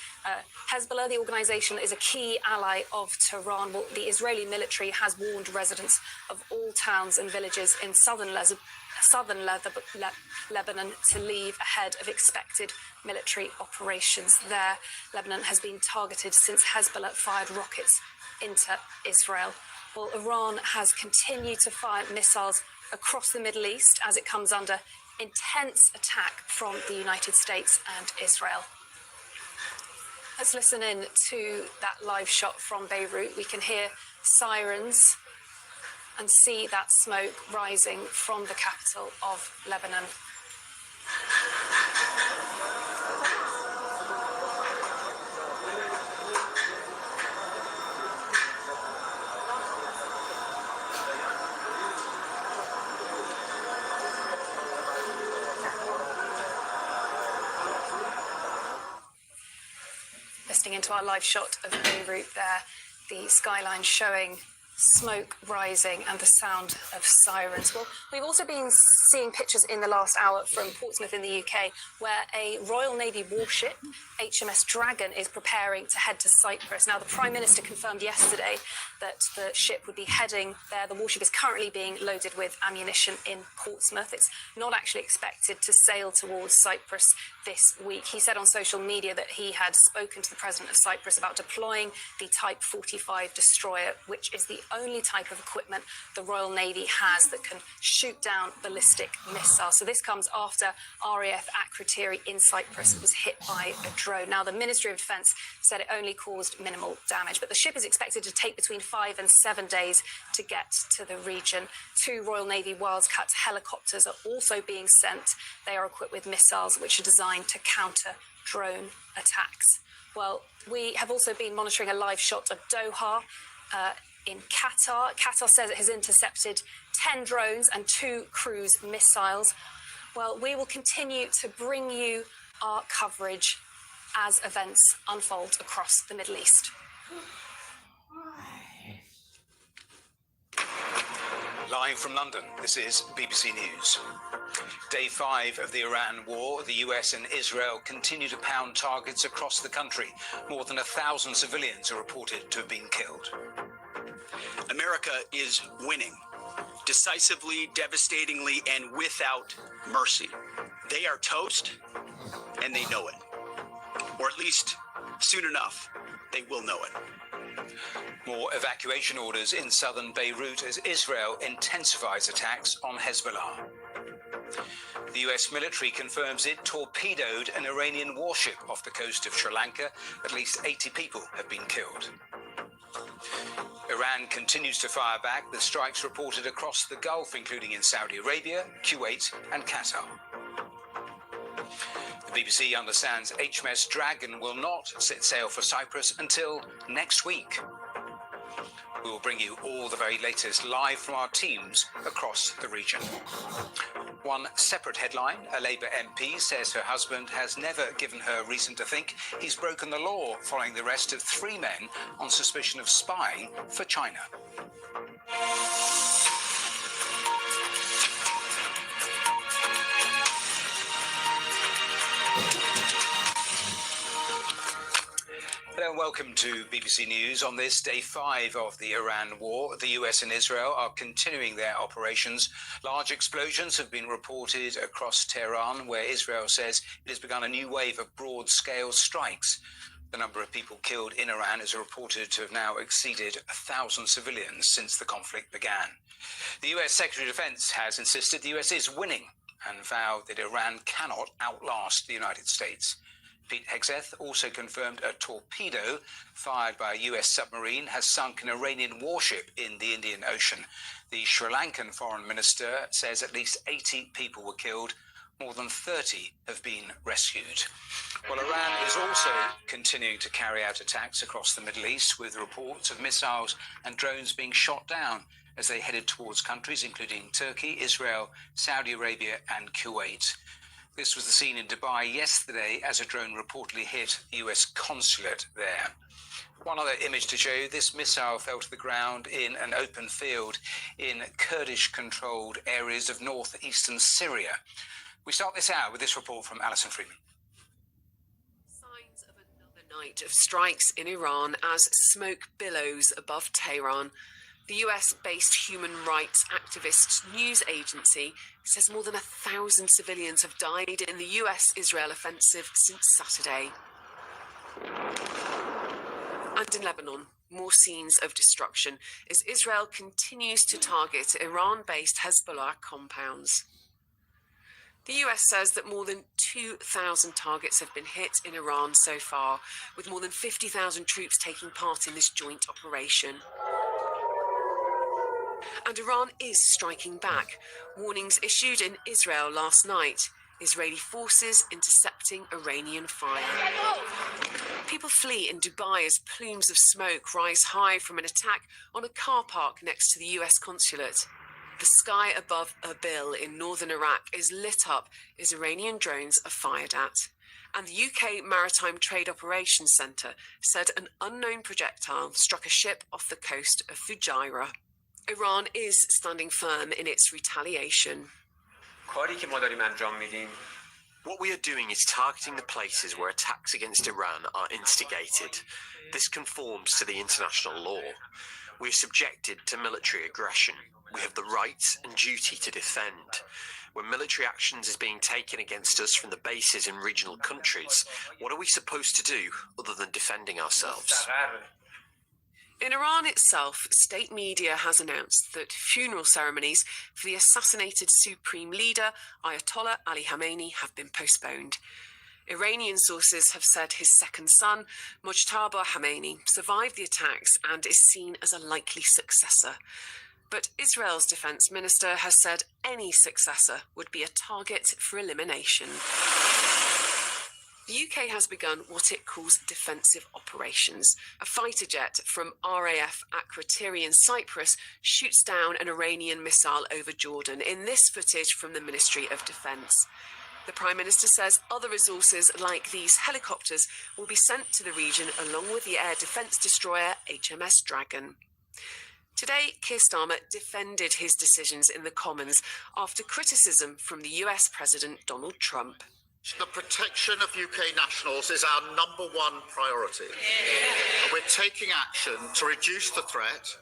[SPEAKER 23] Hezbollah, the organisation that is a key ally of Tehran. Well, the Israeli military has warned residents of all towns and villages in southern Lebanon to leave ahead of expected military operations there. Lebanon has been targeted since Hezbollah fired rockets into Israel. Well, Iran has continued to fire missiles across the Middle East as it comes under intense attack from the United States and Israel. Let's listen in to that live shot from Beirut. We can hear sirens and see that smoke rising from the capital of Lebanon. Listening into our live shot of Beirut there, the skyline showing smoke rising and the sound of sirens. Well, we've also been seeing pictures in the last hour from Portsmouth in the UK where a Royal Navy warship, HMS Dragon, is preparing to head to Cyprus. Now, the Prime Minister confirmed yesterday that the ship would be heading there. The warship is currently being loaded with ammunition in Portsmouth. It's not actually expected to sail towards Cyprus this week. He said on social media that he had spoken to the President of Cyprus about deploying the Type 45 destroyer, which is the only type of equipment the Royal Navy has that can shoot down ballistic missiles. So this comes after RAF Akrotiri in Cyprus was hit by a drone. Now, the Ministry of Defence said it only caused minimal damage, but the ship is expected to take between 5 and 7 days to get to the region. 2 Royal Navy Wildcat helicopters are also being sent. They are equipped with missiles which are designed to counter drone attacks. Well, we have also been monitoring a live shot of Doha in Qatar. Qatar says it has intercepted 10 drones and 2 cruise missiles. Well, we will continue to bring you our coverage as events unfold across the Middle East.
[SPEAKER 8] Live from London, this is BBC News. Day 5 of the Iran war, the US and Israel continue to pound targets across the country. More than 1,000 civilians are reported to have been killed.
[SPEAKER 11] America is winning, decisively, devastatingly, and without mercy. They are toast, and they know it. Or at least, soon enough, they will know it.
[SPEAKER 8] More evacuation orders in southern Beirut as Israel intensifies attacks on Hezbollah. The US military confirms it torpedoed an Iranian warship off the coast of Sri Lanka. At least 80 people have been killed. Iran continues to fire back with strikes reported across the Gulf, including in Saudi Arabia, Kuwait and Qatar. The BBC understands HMS Dragon will not set sail for Cyprus until next week. We will bring you all the very latest live from our teams across the region. One separate headline, a Labour MP says her husband has never given her reason to think he's broken the law following the arrest of 3 men on suspicion of spying for China. Hello and welcome to BBC News. On this day 5 of the Iran war, the US and Israel are continuing their operations. Large explosions have been reported across Tehran, where Israel says it has begun a new wave of broad-scale strikes. The number of people killed in Iran is reported to have now exceeded 1,000 civilians since the conflict began. The US Secretary of Defense has insisted the US is winning and vowed that Iran cannot outlast the United States. Pete Hegseth also confirmed a torpedo fired by a US submarine has sunk an Iranian warship in the Indian Ocean. The Sri Lankan foreign minister says at least 80 people were killed. More than 30 have been rescued. Well, Iran is also continuing to carry out attacks across the Middle East, with reports of missiles and drones being shot down as they headed towards countries including Turkey, Israel, Saudi Arabia and Kuwait. This was the scene in Dubai yesterday as a drone reportedly hit the US consulate there. One other image to show you, this missile fell to the ground in an open field in Kurdish-controlled areas of northeastern Syria. We start this hour with this report from Alison Freeman.
[SPEAKER 12] Signs of another night of strikes in Iran as smoke billows above Tehran. The US-based human rights activist news agency says more than 1,000 civilians have died in the US-Israel offensive since Saturday. And in Lebanon, more scenes of destruction as Israel continues to target Iran-based Hezbollah compounds. The US says that more than 2,000 targets have been hit in Iran so far, with more than 50,000 troops taking part in this joint operation. And Iran is striking back. Warnings issued in Israel last night. Israeli forces intercepting Iranian fire. People flee in Dubai as plumes of smoke rise high from an attack on a car park next to the US consulate. The sky above Erbil in northern Iraq is lit up as Iranian drones are fired at. And the UK Maritime Trade Operations Centre said an unknown projectile struck a ship off the coast of Fujairah. Iran is standing firm in its retaliation.
[SPEAKER 13] What we are doing is targeting the places where attacks against Iran are instigated. This conforms to the international law. We are subjected to military aggression. We have the right and duty to defend. When military actions is being taken against us from the bases in regional countries, what are we supposed to do other than defending ourselves?
[SPEAKER 12] In Iran itself, state media has announced that funeral ceremonies for the assassinated supreme leader, Ayatollah Ali Khamenei, have been postponed. Iranian sources have said his second son, Mujtaba Khamenei, survived the attacks and is seen as a likely successor. But Israel's defense minister has said any successor would be a target for elimination. The UK has begun what it calls defensive operations. A fighter jet from RAF Akrotiri in Cyprus shoots down an Iranian missile over Jordan. In this footage from the Ministry of Defence, The Prime Minister says other resources like these helicopters will be sent to the region along with the air defence destroyer HMS Dragon. Today, Keir Starmer defended his decisions in the Commons after criticism from the US President Donald Trump.
[SPEAKER 25] The protection of UK nationals is our number one priority. And we're taking action to reduce the threat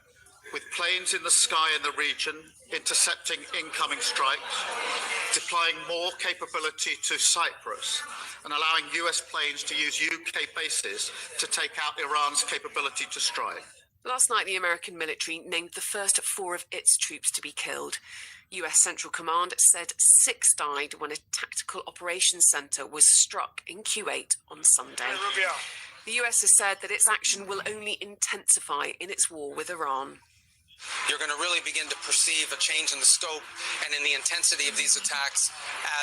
[SPEAKER 25] with planes in the sky in the region, intercepting incoming strikes, deploying more capability to Cyprus, and allowing US planes to use UK bases to take out Iran's capability to strike.
[SPEAKER 12] Last night, the American military named the first 4 of its troops to be killed. US Central Command said 6 died when a tactical operations centre was struck in Kuwait on Sunday. The US has said that its action will only intensify in its war with Iran.
[SPEAKER 14] You're going to really begin to perceive a change in the scope and in the intensity of these attacks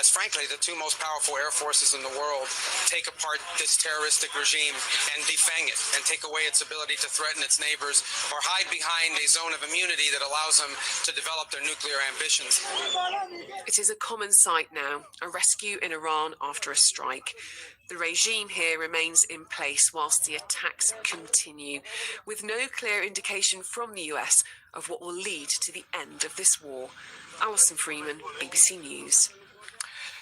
[SPEAKER 14] as, frankly, the 2 most powerful air forces in the world take apart this terroristic regime and defang it and take away its ability to threaten its neighbors or hide behind a zone of immunity that allows them to develop their nuclear ambitions.
[SPEAKER 12] It is a common sight now, a rescue in Iran after a strike. The regime here remains in place whilst the attacks continue, with no clear indication from the US of what will lead to the end of this war. Alison Freeman, BBC News.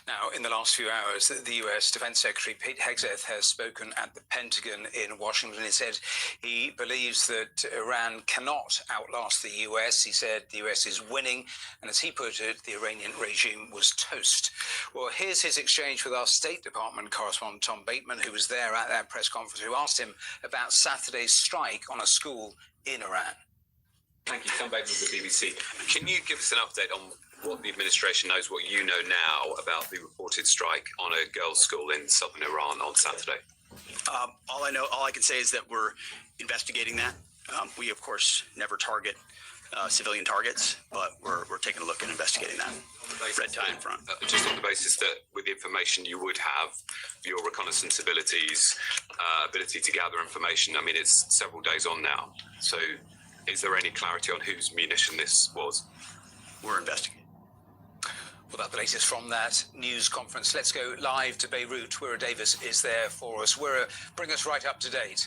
[SPEAKER 8] Now, in the last few hours, the US Defense Secretary Pete Hegseth has spoken at the Pentagon in Washington. He said he believes that Iran cannot outlast the US. He said the US is winning, and as he put it, the Iranian regime was toast. Well, here's his exchange with our State Department correspondent, Tom Bateman, who was there at that press conference, who asked him about Saturday's strike on a school in Iran.
[SPEAKER 15] Thank you. Tom Bateman with the BBC. Can you give us an update on what the administration knows, what you know now about the reported strike on a girls' school in southern Iran on Saturday?
[SPEAKER 11] All I can say is that we're investigating that. We, of course, never target civilian targets, but we're taking a look and investigating that. Red tie in front.
[SPEAKER 15] Just on the basis that with the information you would have, your reconnaissance abilities, ability to gather information, I mean, it's several days on now. So is there any clarity on whose munition this was?
[SPEAKER 11] We're investigating.
[SPEAKER 8] Well, that's the latest from that news conference. Let's go live to Beirut. Wira Davis is there for us. Wira, bring us right up to date.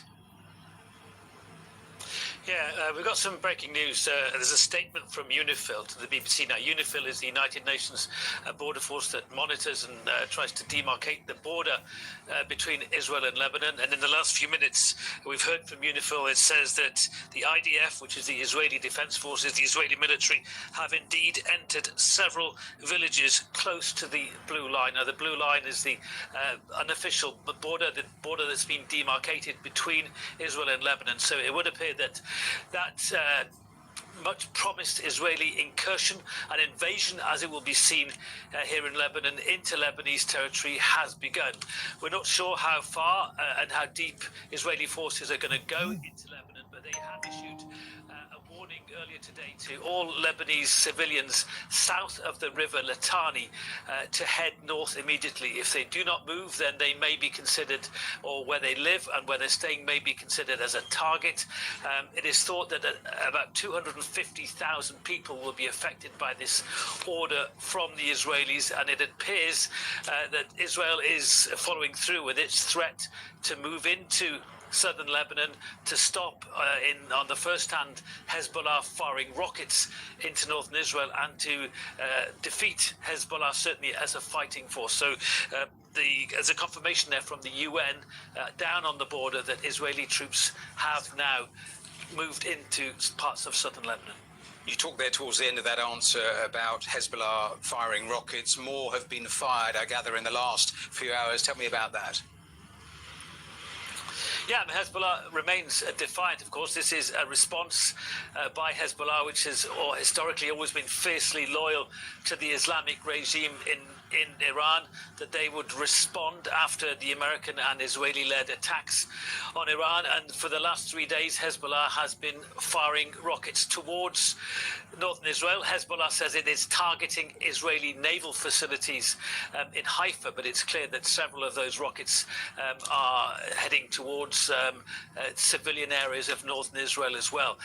[SPEAKER 10] Yeah, we've got some breaking news. There's a statement from UNIFIL to the BBC. Now, UNIFIL is the United Nations border force that monitors and tries to demarcate the border between Israel and Lebanon. And in the last few minutes, we've heard from UNIFIL. It says that the IDF, which is the Israeli Defense Forces, the Israeli military, have indeed entered several villages close to the blue line. Now, the blue line is the unofficial border, the border that's been demarcated between Israel and Lebanon. So it would appear that much promised Israeli incursion, an invasion as it will be seen here in Lebanon into Lebanese territory, has begun. We're not sure how far and how deep Israeli forces are going to go into Lebanon, but they have issued a warning earlier today to all Lebanese civilians south of the river Litani to head north immediately. If they do not move, then they may be considered, or where they live and where they're staying may be considered as a target. It is thought that about 250,000 people will be affected by this order from the Israelis, and it appears that Israel is following through with its threat to move into southern Lebanon to stop on the first hand Hezbollah firing rockets into northern Israel and to defeat Hezbollah certainly as a fighting force. So as a confirmation there from the UN down on the border that Israeli troops have now moved into parts of southern Lebanon.
[SPEAKER 8] You talked there towards the end of that answer about Hezbollah firing rockets. More have been fired, I gather, in the last few hours. Tell me about that.
[SPEAKER 10] Yeah, Hezbollah remains defiant, of course. This is a response by Hezbollah, which has historically always been fiercely loyal to the Islamic regime in Iran, that they would respond after the American and Israeli-led attacks on Iran. And for the last 3 days, Hezbollah has been firing rockets towards northern Israel. Hezbollah says it is targeting Israeli naval facilities in Haifa, but it's clear that several of those rockets are heading towards civilian areas of northern Israel as well.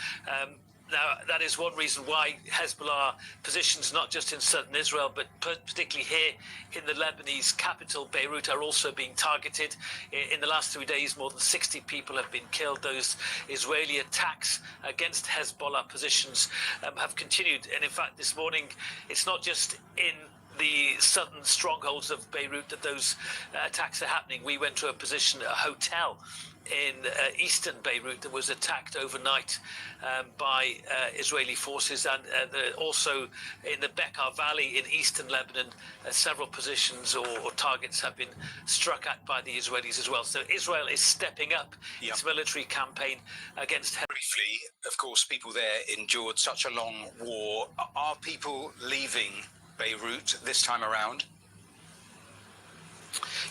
[SPEAKER 10] Now, that is one reason why Hezbollah positions, not just in southern Israel, but particularly here in the Lebanese capital, Beirut, are also being targeted. In the last 3 days, more than 60 people have been killed. Those Israeli attacks against Hezbollah positions have continued. And in fact, this morning, it's not just in the southern strongholds of Beirut that those attacks are happening. We went to a hotel in eastern Beirut that was attacked overnight by Israeli forces, and also in the Bekaa Valley in eastern Lebanon, several positions or targets have been struck at by the Israelis as well. So Israel is stepping up its military campaign against Hezbollah.
[SPEAKER 8] Briefly, of course, people there endured such a long war. Are people leaving Beirut this time around?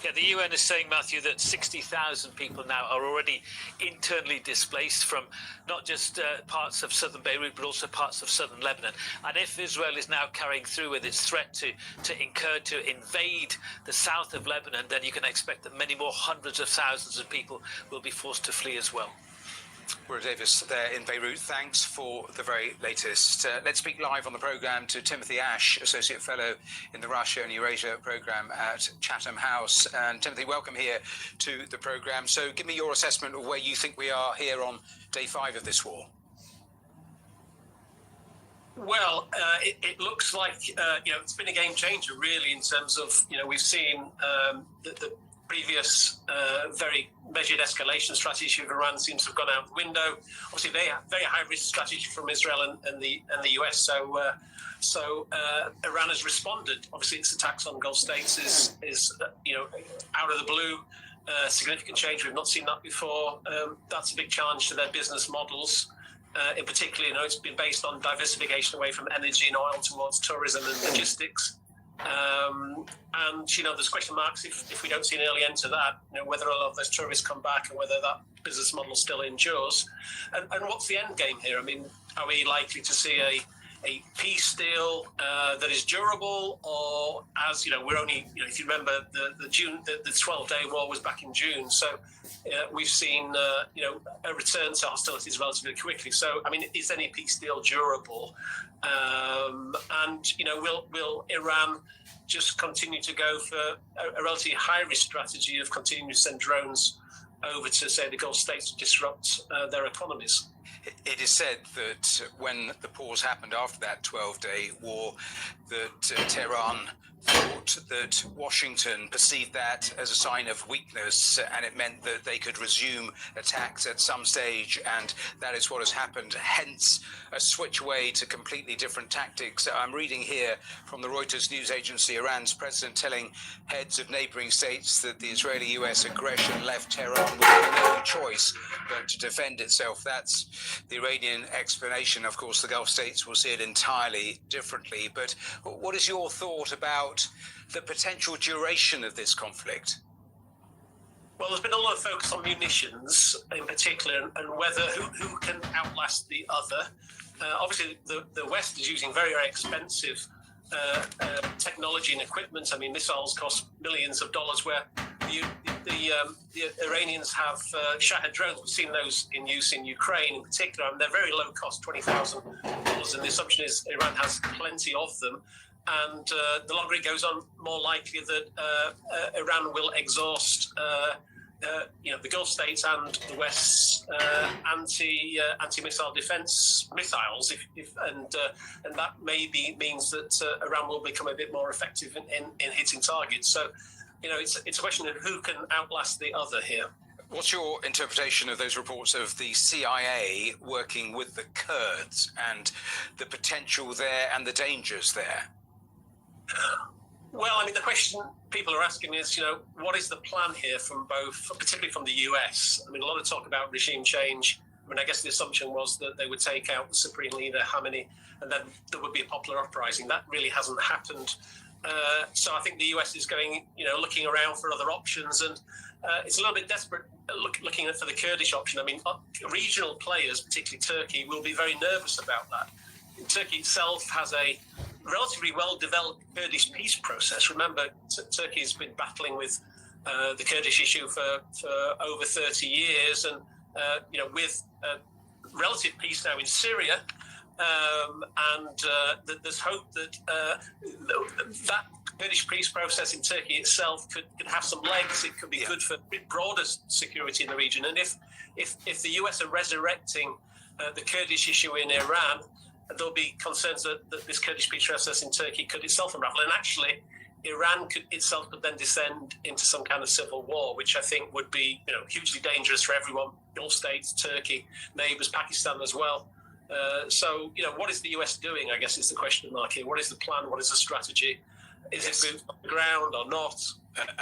[SPEAKER 10] Yeah, the UN is saying, Matthew, that 60,000 people now are already internally displaced from not just parts of southern Beirut, but also parts of southern Lebanon. And if Israel is now carrying through with its threat to invade the south of Lebanon, then you can expect that many more hundreds of thousands of people will be forced to flee as well.
[SPEAKER 8] We're Davis there in Beirut. Thanks for the very latest. Let's speak live on the programme to Timothy Ash, Associate Fellow in the Russia and Eurasia programme at Chatham House. And Timothy, welcome here to the programme. So give me your assessment of where you think we are here on day 5 of this war.
[SPEAKER 9] Well, it looks like, it's been a game changer, really, in terms of, we've seen the previous very measured escalation strategy of Iran seems to have gone out the window. Obviously, they have very high-risk strategy from Israel and the US. So Iran has responded. Obviously, its attacks on Gulf states is out of the blue. Significant change. We've not seen that before. That's a big challenge to their business models. In particular, it's been based on diversification away from energy and oil towards tourism and logistics. And there's question marks if we don't see an early end to that, whether a lot of those tourists come back and whether that business model still endures. And what's the end game here? I mean, are we likely to see a peace deal that is durable, or as we're only, if you remember the 12-day war was back in June, so we've seen a return to hostilities relatively quickly. So I mean, is any peace deal durable? And will Iran just continue to go for a relatively high-risk strategy of continuing to send drones over to, say, the Gulf states to disrupt their economies?
[SPEAKER 8] It is said that when the pause happened after that 12-day war, that Tehran thought that Washington perceived that as a sign of weakness, and it meant that they could resume attacks at some stage, and that is what has happened. Hence, a switch away to completely different tactics. I'm reading here from the Reuters news agency, Iran's president telling heads of neighboring states that the Israeli-US aggression left Tehran with no choice but to defend itself. That's the Iranian explanation. Of course, the Gulf states will see it entirely differently. But what is your thought about the potential duration of this conflict?
[SPEAKER 9] Well, there's been a lot of focus on munitions in particular, and whether who can outlast the other. Obviously, the West is using very, very expensive technology and equipment. I mean, missiles cost millions of dollars, where the Iranians have Shahed drones. We've seen those in use in Ukraine in particular, and they're very low cost, $20,000. And the assumption is Iran has plenty of them. And the longer it goes on, more likely that Iran will exhaust the Gulf states and the West's anti-missile defense missiles, and that maybe means that Iran will become a bit more effective in hitting targets. So, it's a question of who can outlast the other here.
[SPEAKER 8] What's your interpretation of those reports of the CIA working with the Kurds and the potential there and the dangers there?
[SPEAKER 9] Well, I mean, the question people are asking is, what is the plan here from both, particularly from the US? I mean, a lot of talk about regime change. I mean, I guess the assumption was that they would take out the supreme leader, Khamenei, and then there would be a popular uprising. That really hasn't happened. So I think the US is going, looking around for other options, and it's a little bit desperate looking for the Kurdish option. I mean, regional players, particularly Turkey, will be very nervous about that. Turkey itself has a relatively well-developed Kurdish peace process. Remember, Turkey has been battling with the Kurdish issue for over 30 years, and with relative peace now in Syria, There's hope that that Kurdish peace process in Turkey itself could have some legs. It could be good for broader security in the region. And if the US are resurrecting the Kurdish issue in Iran, there'll be concerns that this Kurdish peace process in Turkey could itself unravel. And actually, Iran could then descend into some kind of civil war, which I think would be, hugely dangerous for everyone. Gulf states, Turkey, neighbours, Pakistan as well. So, what is the US doing, I guess, is the question mark here. What is the plan? What is the strategy? Is it boots on the ground or not?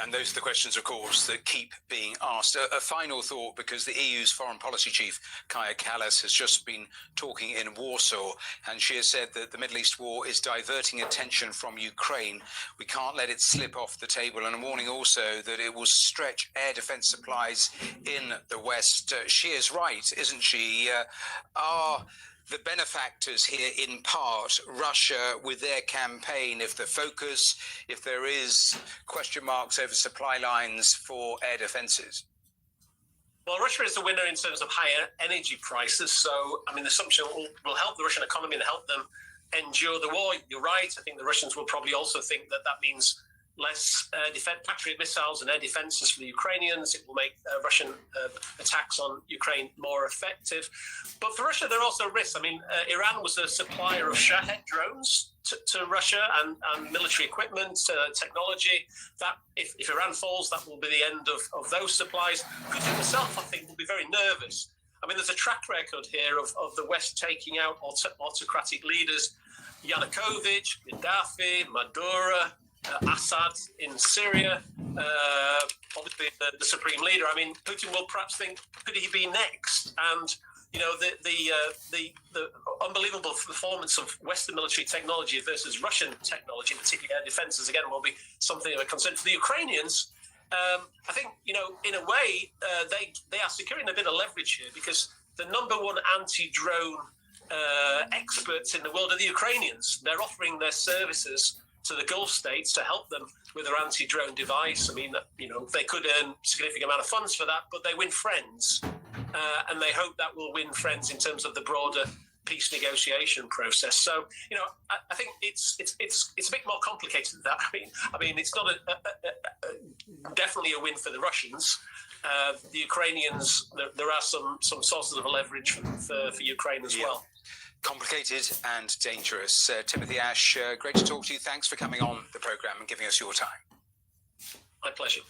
[SPEAKER 8] And those are the questions, of course, that keep being asked. A final thought, because the EU's foreign policy chief, Kaja Kallas, has just been talking in Warsaw, and she has said that the Middle East war is diverting attention from Ukraine. We can't let it slip off the table, and a warning also that it will stretch air defence supplies in the West. She is right, isn't she? Are the benefactors here in part Russia with their campaign, if the focus, if there is question marks over supply lines for air defences?
[SPEAKER 9] Well, Russia is the winner in terms of higher energy prices. So, the assumption will help the Russian economy and help them endure the war. You're right. I think the Russians will probably also think that means less Patriot missiles and air defences for the Ukrainians. It will make Russian attacks on Ukraine more effective. But for Russia, there are also risks. Iran was a supplier of Shahed drones to Russia and military equipment, technology. That if Iran falls, that will be the end of those supplies. Putin himself, I think, will be very nervous. There's a track record here of the West taking out autocratic leaders. Yanukovych, Gaddafi, Maduro, Assad in Syria, obviously the supreme leader. Putin will perhaps think, could he be next? And the unbelievable performance of Western military technology versus Russian technology, particularly air defences, again, will be something of a concern for the Ukrainians. I think, in a way, they are securing a bit of leverage here, because the number one anti-drone experts in the world are the Ukrainians. They're offering their services to the Gulf states to help them with their anti-drone device. They could earn a significant amount of funds for that, but they win friends. And they hope that will win friends in terms of the broader peace negotiation process. So, I think it's a bit more complicated than that. It's not definitely a win for the Russians. The Ukrainians, there are some sources of leverage for Ukraine as well.
[SPEAKER 8] Complicated and dangerous. Timothy Ash, great to talk to you. Thanks for coming on the programme and giving us your time.
[SPEAKER 9] My pleasure.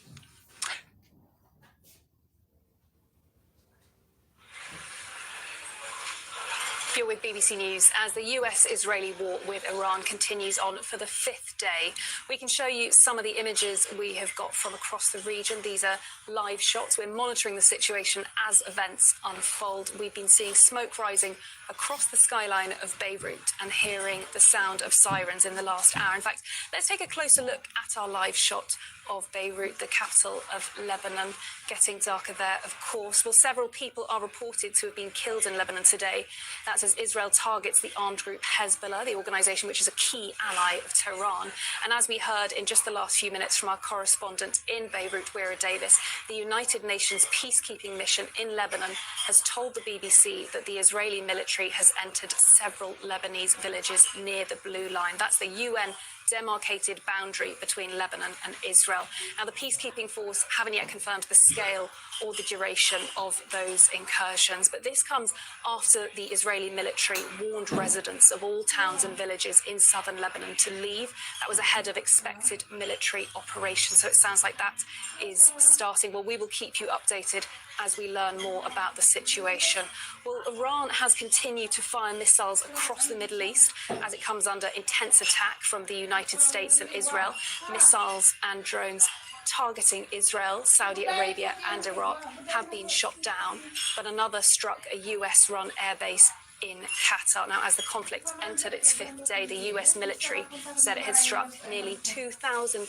[SPEAKER 23] You're with BBC News. As the US-Israeli war with Iran continues on for the 5th day, we can show you some of the images we have got from across the region. These are live shots. We're monitoring the situation as events unfold. We've been seeing smoke rising across the skyline of Beirut and hearing the sound of sirens in the last hour. In fact, let's take a closer look at our live shot of Beirut, the capital of Lebanon. Getting darker there, of course. Well, several people are reported to have been killed in Lebanon today. That's as Israel targets the armed group Hezbollah, the organisation which is a key ally of Tehran. And as we heard in just the last few minutes from our correspondent in Beirut, Wira Davis, the United Nations peacekeeping mission in Lebanon has told the BBC that the Israeli military has entered several Lebanese villages near the Blue Line. That's the UN demarcated boundary between Lebanon and Israel. Now, the peacekeeping force haven't yet confirmed the scale or the duration of those incursions, but this comes after the Israeli military warned residents of all towns and villages in southern Lebanon to leave. That was ahead of expected military operations, so it sounds like that is starting. Well, we will keep you updated as we learn more about the situation. Well, Iran has continued to fire missiles across the Middle East as it comes under intense attack from the United States and Israel. Missiles and drones targeting Israel, Saudi Arabia and Iraq have been shot down, but another struck a US-run airbase in Qatar. Now, as the conflict entered its 5th day, the US military said it had struck nearly 2,000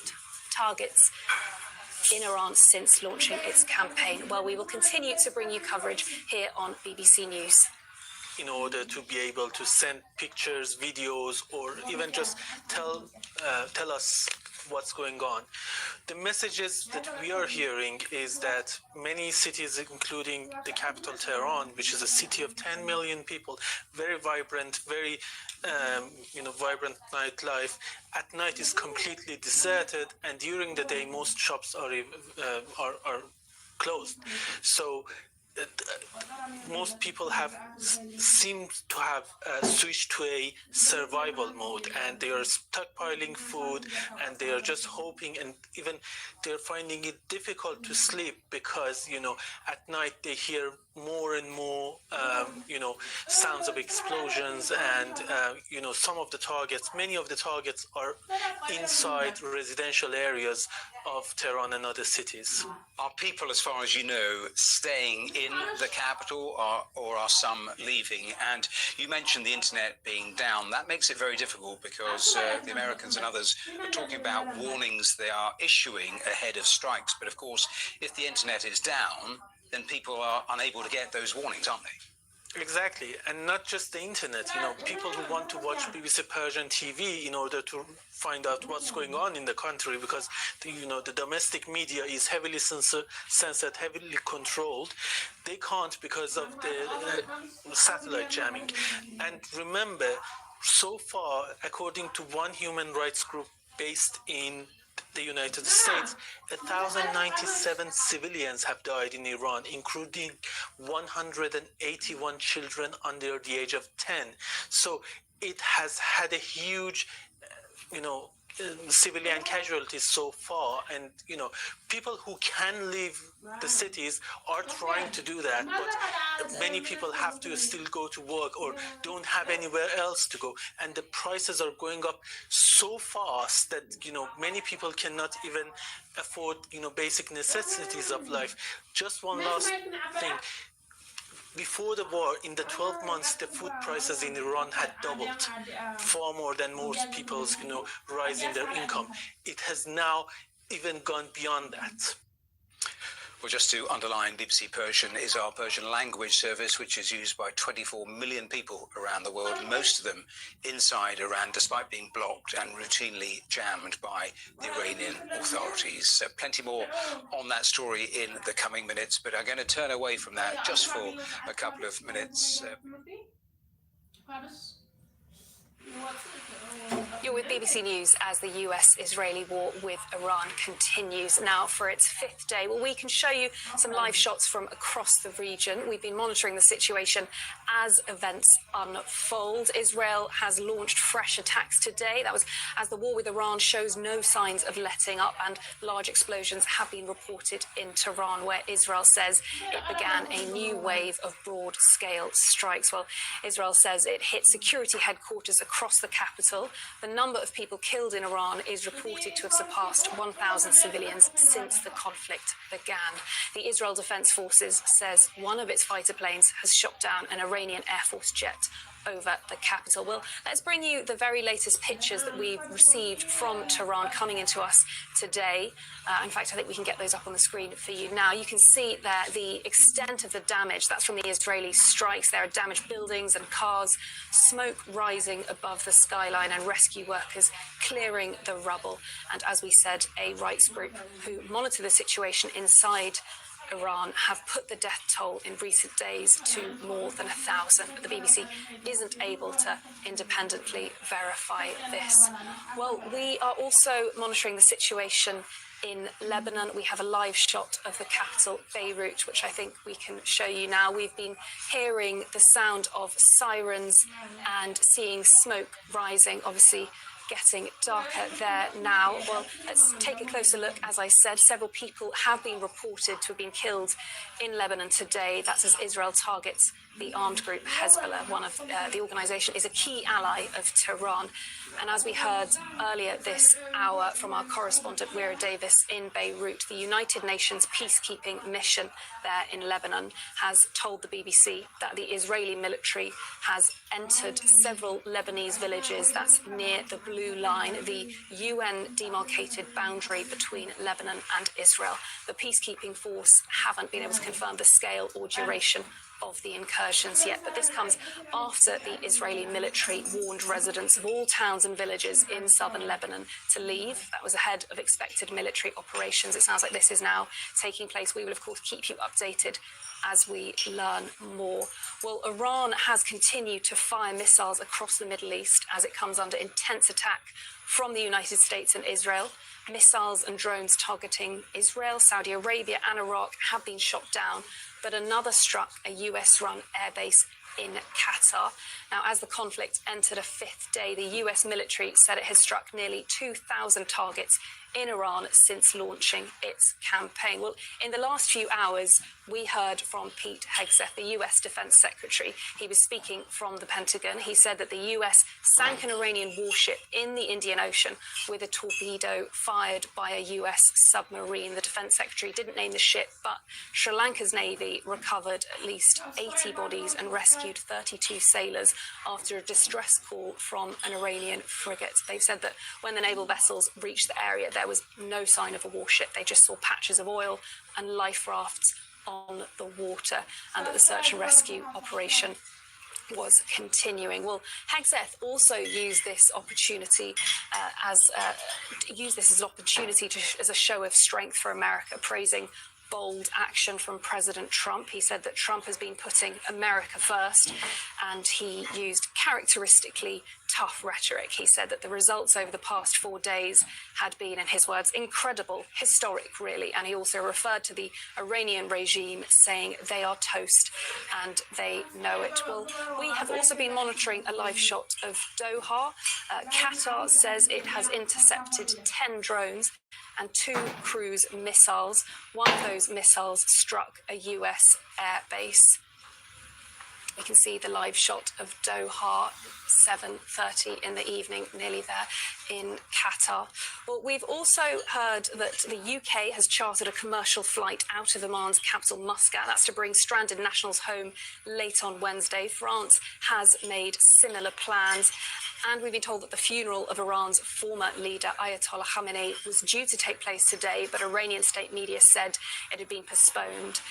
[SPEAKER 23] targets in Iran since launching its campaign. Well, we will continue to bring you coverage here on BBC News.
[SPEAKER 19] in order to be able to send pictures, videos, or even just tell us what's going on. The messages that we are hearing is that many cities, including the capital Tehran, which is a city of 10 million people, very vibrant, very vibrant nightlife, at night is completely deserted, and during the day most shops are closed. So most people seem to have switched to a survival mode, and they are stockpiling food, and they are just hoping, and even they're finding it difficult to sleep because at night they hear more and more sounds of explosions, and many of the targets are inside residential areas of Tehran and other cities.
[SPEAKER 8] Are people, as far as you know, staying in the capital, or are some leaving? And you mentioned the internet being down. That makes it very difficult because the Americans and others are talking about warnings they are issuing ahead of strikes. But of course, if the internet is down, then people are unable to get those warnings, aren't they?
[SPEAKER 19] Exactly, and not just the internet. People who want to watch BBC Persian TV in order to find out what's going on in the country, because the domestic media is heavily censored, heavily controlled. They can't because of the satellite jamming. And remember, so far, according to one human rights group based in the United States, 1,097 civilians have died in Iran, including 181 children under the age of 10. So it has had a huge, civilian casualties so far, and people who can leave the cities are trying to do that, but many people have to still go to work or don't have anywhere else to go, and the prices are going up so fast that many people cannot even afford basic necessities of life. Just one last thing. Before the war, in the 12 months, the food prices in Iran had doubled, far more than most people's, rise in their income. It has now even gone beyond that.
[SPEAKER 8] Well, just to underline, BBC Persian is our Persian language service, which is used by 24 million people around the world, most of them inside Iran, despite being blocked and routinely jammed by the Iranian authorities. Plenty more on that story in the coming minutes, but I'm going to turn away from that just for a couple of minutes.
[SPEAKER 23] You're with BBC News as the US-Israeli war with Iran continues now for its fifth day. Well, we can show you some live shots from across the region. We've been monitoring the situation as events unfold. Israel has launched fresh attacks today. That was as the war with Iran shows no signs of letting up, and large explosions have been reported in Tehran, where Israel says it began a new wave of broad-scale strikes. Well, Israel says it hit security headquarters across the capital. The number of people killed in Iran is reported to have surpassed 1,000 civilians since the conflict began. The Israel Defense Forces says one of its fighter planes has shot down an Iranian Air Force jet over the capital. Well, let's bring you the very latest pictures that we've received from Tehran coming into us today. In fact, I think we can get those up on the screen for you now. You can see there the extent of the damage. That's from the Israeli strikes. There are damaged buildings and cars, smoke rising above the skyline, and rescue workers clearing the rubble. And as we said, a rights group who monitor the situation inside Iran have put the death toll in recent days to more than 1,000. But the BBC isn't able to independently verify this. Well, we are also monitoring the situation in Lebanon. We have a live shot of the capital, Beirut, which I think we can show you now. We've been hearing the sound of sirens and seeing smoke rising, obviously getting darker there now. Well, let's take a closer look. As I said, several people have been reported to have been killed in Lebanon today. That's as Israel targets the armed group Hezbollah. One of the organisation is a key ally of Tehran. And as we heard earlier this hour from our correspondent, Weira Davis in Beirut, the United Nations peacekeeping mission there in Lebanon has told the BBC that the Israeli military has entered several Lebanese villages. That's near the blue line, the UN demarcated boundary between Lebanon and Israel. The peacekeeping force haven't been able to confirm the scale or duration of the incursions yet, but this comes after the Israeli military warned residents of all towns and villages in southern Lebanon to leave. That was ahead of expected military operations. It sounds like this is now taking place. We will, of course, keep you updated as we learn more. Well, Iran has continued to fire missiles across the Middle East as it comes under intense attack from the United States and Israel. Missiles and drones targeting Israel, Saudi Arabia and Iraq have been shot down, but another struck a US-run airbase in Qatar. Now, as the conflict entered a fifth day, the US military said it has struck nearly 2,000 targets in Iran since launching its campaign. Well, in the last few hours, we heard from Pete Hegseth, the US Defense Secretary. He was speaking from the Pentagon. He said that the US sank an Iranian warship in the Indian Ocean with a torpedo fired by a US submarine. The Defense Secretary didn't name the ship, but Sri Lanka's Navy recovered at least 80 bodies and rescued 32 sailors after a distress call from an Iranian frigate. They've said that when the naval vessels reached the area, there was no sign of a warship. They just saw patches of oil and life rafts on the water, and that the search and rescue operation was continuing. Well, Hegseth also used this opportunity as an opportunity as a show of strength for America, praising bold action from President Trump. He said that Trump has been putting America first, and he used characteristically tough rhetoric. He said that the results over the past 4 days had been, in his words, incredible, historic, really. And he also referred to the Iranian regime, saying they are toast and they know it. Well, we have also been monitoring a live shot of Doha. Qatar says it has intercepted 10 drones and 2 cruise missiles. One of those missiles struck a US air base. You can see the live shot of Doha, 7:30 in the evening, nearly there in Qatar. Well, we've also heard that the UK has chartered a commercial flight out of Oman's capital, Muscat. That's to bring stranded nationals home late on Wednesday. France has made similar plans. And we've been told that the funeral of Iran's former leader, Ayatollah Khamenei, was due to take place today, but Iranian state media said it had been postponed.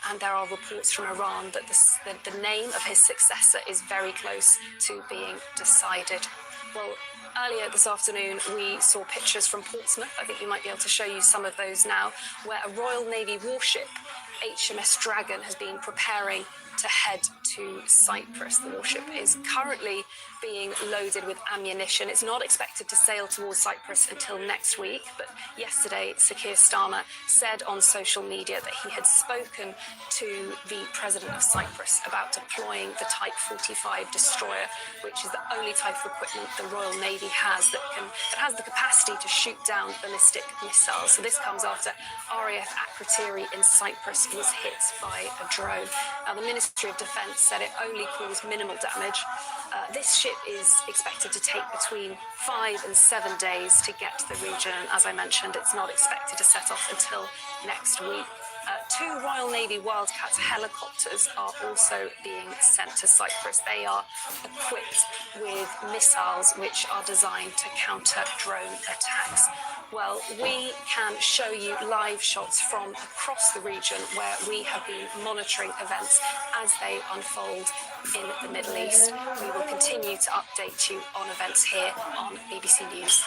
[SPEAKER 23] And there are reports from Iran that the name of his successor is very close to being decided. Well, earlier this afternoon, we saw pictures from Portsmouth. I think we might be able to show you some of those now, where a Royal Navy warship, HMS Dragon, has been preparing to head to Cyprus. The warship is currently being loaded with ammunition. It's not expected to sail towards Cyprus until next week, but yesterday Sakir Starmer said on social media that he had spoken to the president of Cyprus about deploying the Type 45 destroyer, which is the only type of equipment the Royal Navy has that has the capacity to shoot down ballistic missiles. So this comes after RAF Akrotiri in Cyprus was hit by a drone. Now, the Ministry of Defence said it only caused minimal damage. This ship is expected to take between 5 and 7 days to get to the region. As I mentioned, it's not expected to set off until next week. 2 Royal Navy Wildcat helicopters are also being sent to Cyprus. They are equipped with missiles which are designed to counter drone attacks. Well, we can show you live shots from across the region where we have been monitoring events as they unfold in the Middle East. We will continue to update you on events here on BBC News.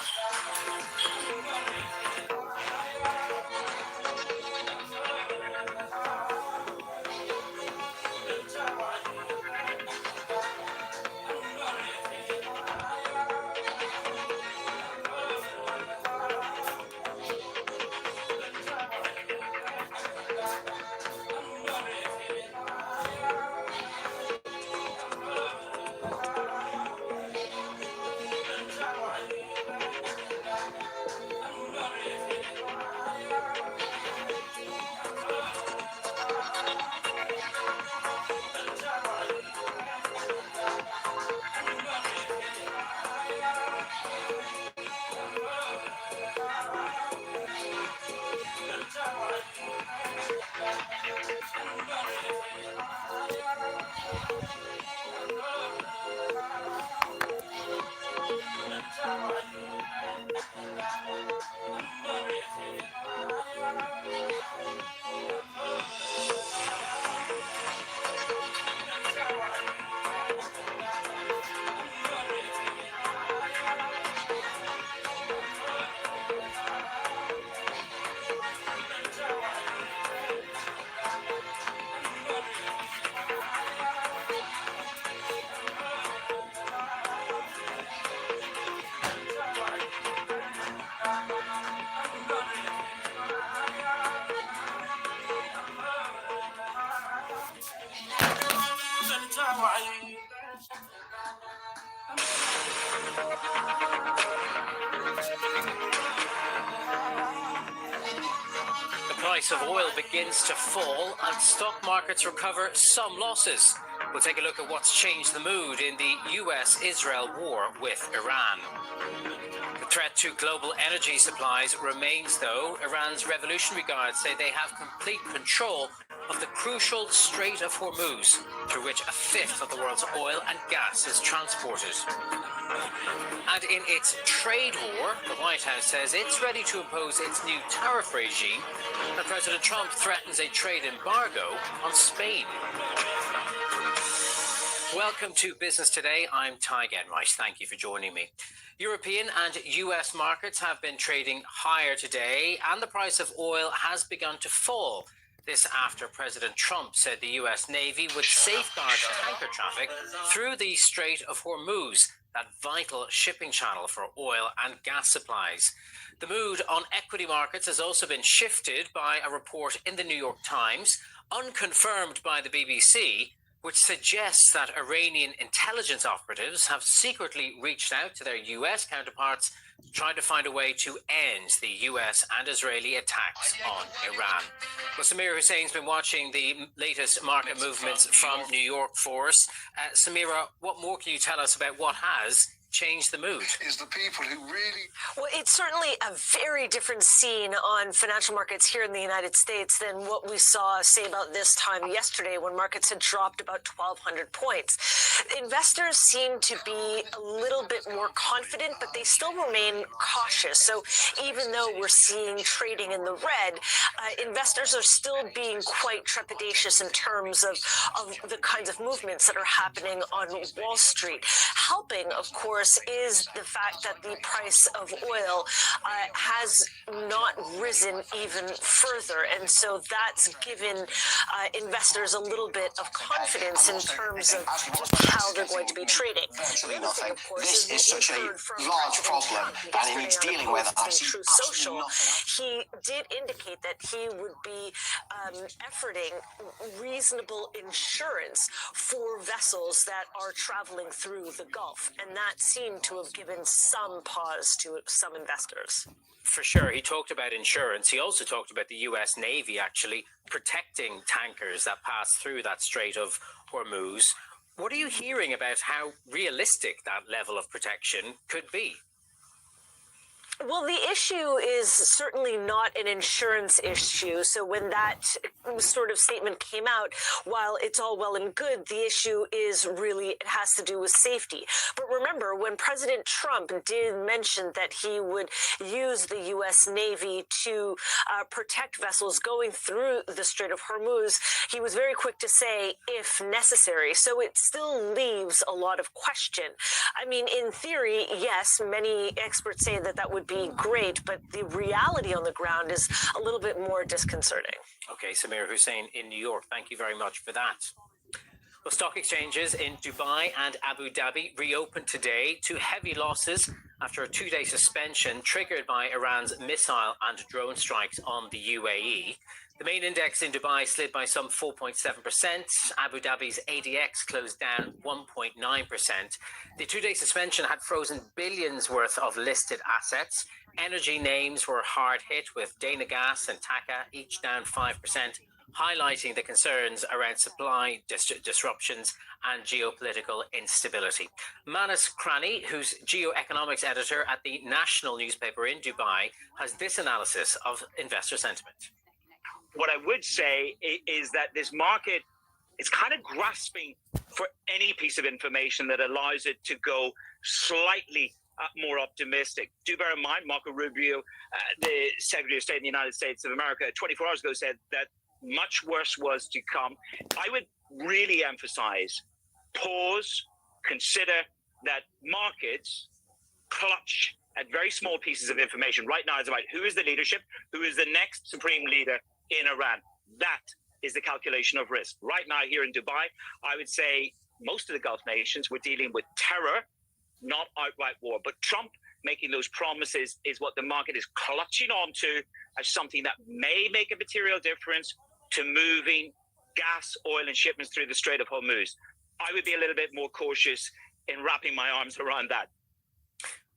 [SPEAKER 16] The price of oil begins to fall and stock markets recover some losses. We'll take a look at what's changed the mood in the US-Israel war with Iran. The threat to global energy supplies remains, though. Iran's Revolutionary Guards say they have complete control of the crucial Strait of Hormuz, through which a fifth of the world's oil and gas is transported. And in its trade war, the White House says it's ready to impose its new tariff regime, and President Trump threatens a trade embargo on Spain. Welcome to Business Today. I'm Ty Genreich. Thank you for joining me. European and US markets have been trading higher today, and the price of oil has begun to fall. This after President Trump said the US Navy would safeguard tanker traffic through the Strait of Hormuz, that vital shipping channel for oil and gas supplies. The mood on equity markets has also been shifted by a report in the New York Times, unconfirmed by the BBC, which suggests that Iranian intelligence operatives have secretly reached out to their US counterparts to try to find a way to end the US and Israeli attacks on Iran. Well, Samira Hussein's been watching the latest market movements from New York for us. Samira, what more can you tell us about what has changed the mood?
[SPEAKER 18] Is the people who really...
[SPEAKER 20] Well, it's certainly a very different scene on financial markets here in the United States than what we saw, say, about this time yesterday when markets had dropped about 1,200 points. Investors seem to be a little bit more confident, but they still remain cautious. So even though we're seeing trading in the red, investors are still being quite trepidatious in terms of the kinds of movements that are happening on Wall Street. Helping, of course, is the fact that the price of oil has not risen even further. And so that's given investors a little bit of confidence in terms of just how they're going to be trading.
[SPEAKER 18] Virtually nothing. This is such a large problem, and he needs dealing with. I see
[SPEAKER 20] True Social. He did indicate that he would be efforting reasonable insurance for vessels that are traveling through the Gulf, and that seemed to have given some pause to some investors.
[SPEAKER 16] For sure. He talked about insurance. He also talked about the US Navy actually protecting tankers that pass through that Strait of Hormuz. What are you hearing about how realistic that level of protection could be?
[SPEAKER 20] Well, the issue is certainly not an insurance issue. So when that sort of statement came out, while it's all well and good, the issue is really, it has to do with safety. But remember, when President Trump did mention that he would use the U.S. Navy to protect vessels going through the Strait of Hormuz, he was very quick to say, if necessary. So it still leaves a lot of question. I mean, in theory, yes, many experts say that that would be great, but the reality on the ground is a little bit more disconcerting.
[SPEAKER 16] Okay, Samira Hussein in New York, thank you very much for that. Well, stock exchanges in Dubai and Abu Dhabi reopened today to heavy losses after a two-day suspension triggered by Iran's missile and drone strikes on the UAE. The main index in Dubai slid by some 4.7%. Abu Dhabi's ADX closed down 1.9%. The two-day suspension had frozen billions worth of listed assets. Energy names were hard hit, with Dana Gas and TAQA each down 5%, highlighting the concerns around supply disruptions and geopolitical instability. Manas Krani, who's geoeconomics editor at the national newspaper in Dubai, has this analysis of investor sentiment.
[SPEAKER 21] What I would say is that this market is kind of grasping for any piece of information that allows it to go slightly more optimistic. Do bear in mind, Marco Rubio, the Secretary of State in the United States of America, 24 hours ago said that much worse was to come. I would really emphasize, pause, consider that markets clutch at very small pieces of information. Right now, it's about who is the leadership, who is the next supreme leader in Iran. That is the calculation of risk. Right now here in Dubai, I would say most of the Gulf nations were dealing with terror, not outright war. But Trump making those promises is what the market is clutching on to as something that may make a material difference to moving gas, oil, and shipments through the Strait of Hormuz. I would be a little bit more cautious in wrapping my arms around that.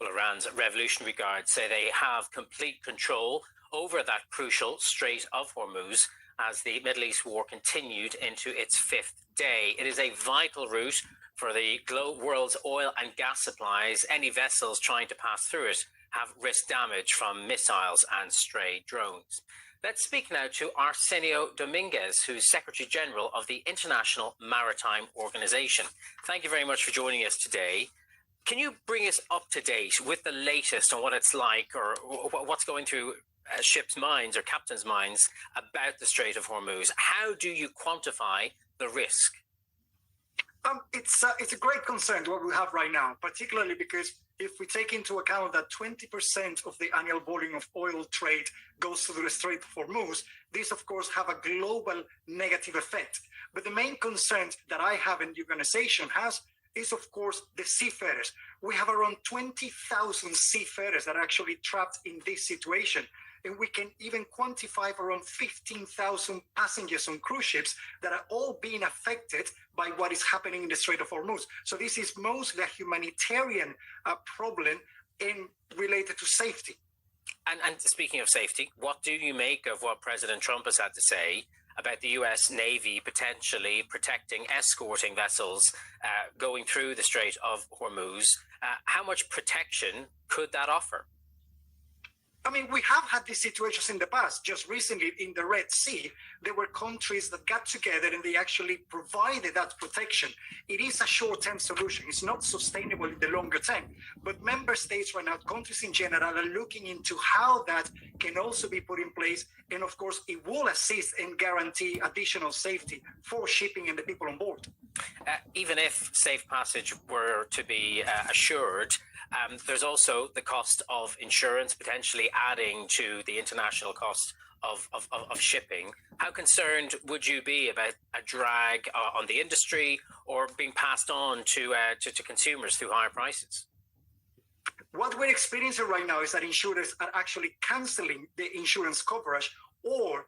[SPEAKER 16] Well, Iran's Revolutionary Guards say they have complete control over that crucial Strait of Hormuz as the Middle East war continued into its 5th day. It is a vital route for the world's oil and gas supplies. Any vessels trying to pass through it have risked damage from missiles and stray drones. Let's speak now to Arsenio Dominguez, who's Secretary General of the International Maritime Organization. Thank you very much for joining us today. Can you bring us up to date with the latest on what it's like or what's going through ships' minds or captains' minds about the Strait of Hormuz? How do you quantify the risk?
[SPEAKER 1] It's a great concern what we have right now, particularly because if we take into account that 20% of the annual volume of oil trade goes through the Strait of Hormuz, this of course have a global negative effect. But the main concern that I have and the organization has is of course the seafarers. We have around 20,000 seafarers that are actually trapped in this situation. And we can even quantify around 15,000 passengers on cruise ships that are all being affected by what is happening in the Strait of Hormuz. So this is mostly a humanitarian problem related to safety.
[SPEAKER 16] And speaking of safety, what do you make of what President Trump has had to say about the US Navy potentially protecting, escorting vessels going through the Strait of Hormuz? How much protection could that offer?
[SPEAKER 1] I mean, we have had these situations in the past. Just recently in the Red Sea, there were countries that got together and they actually provided that protection. It is a short-term solution. It's not sustainable in the longer term. But member states right now, countries in general, are looking into how that can also be put in place. And of course, it will assist and guarantee additional safety for shipping and the people on board.
[SPEAKER 16] Even if safe passage were to be assured, there's also the cost of insurance potentially adding to the international cost of shipping. How concerned would you be about a drag on the industry or being passed on to consumers through higher prices?
[SPEAKER 1] What we're experiencing right now is that insurers are actually canceling the insurance coverage or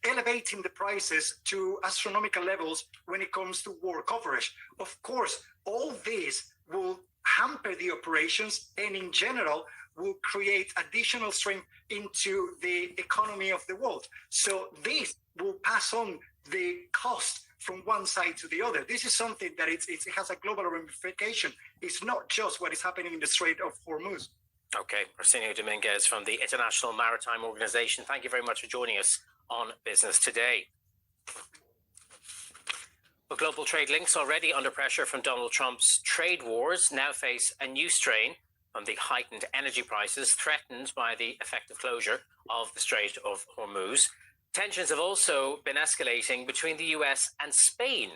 [SPEAKER 1] elevating the prices to astronomical levels when it comes to war coverage. Of course, all this will hamper the operations and in general will create additional strain into the economy of the world. So this will pass on the cost from one side to the other. This is something that it has a global ramification. It's not just what is happening in the Strait of Hormuz.
[SPEAKER 16] Okay, Arsenio Dominguez from the International Maritime Organization. Thank you very much for joining us on Business Today. Well, global trade links already under pressure from Donald Trump's trade wars now face a new strain from the heightened energy prices threatened by the effective closure of the Strait of Hormuz. Tensions have also been escalating between the US and Spain,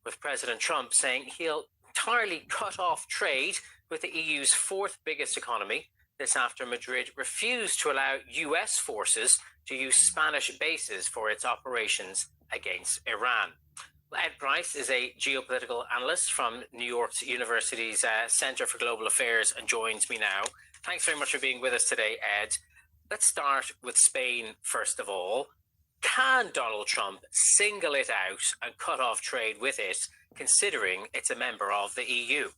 [SPEAKER 16] with President Trump saying he'll entirely cut off trade with the EU's 4th biggest economy. This after Madrid refused to allow US forces to use Spanish bases for its operations against Iran. Ed Price is a geopolitical analyst from New York University's Center for Global Affairs and joins me now. Thanks very much for being with us today, Ed. Let's start with Spain first of all. Can Donald Trump single it out and cut off trade with it, considering it's a member of the EU?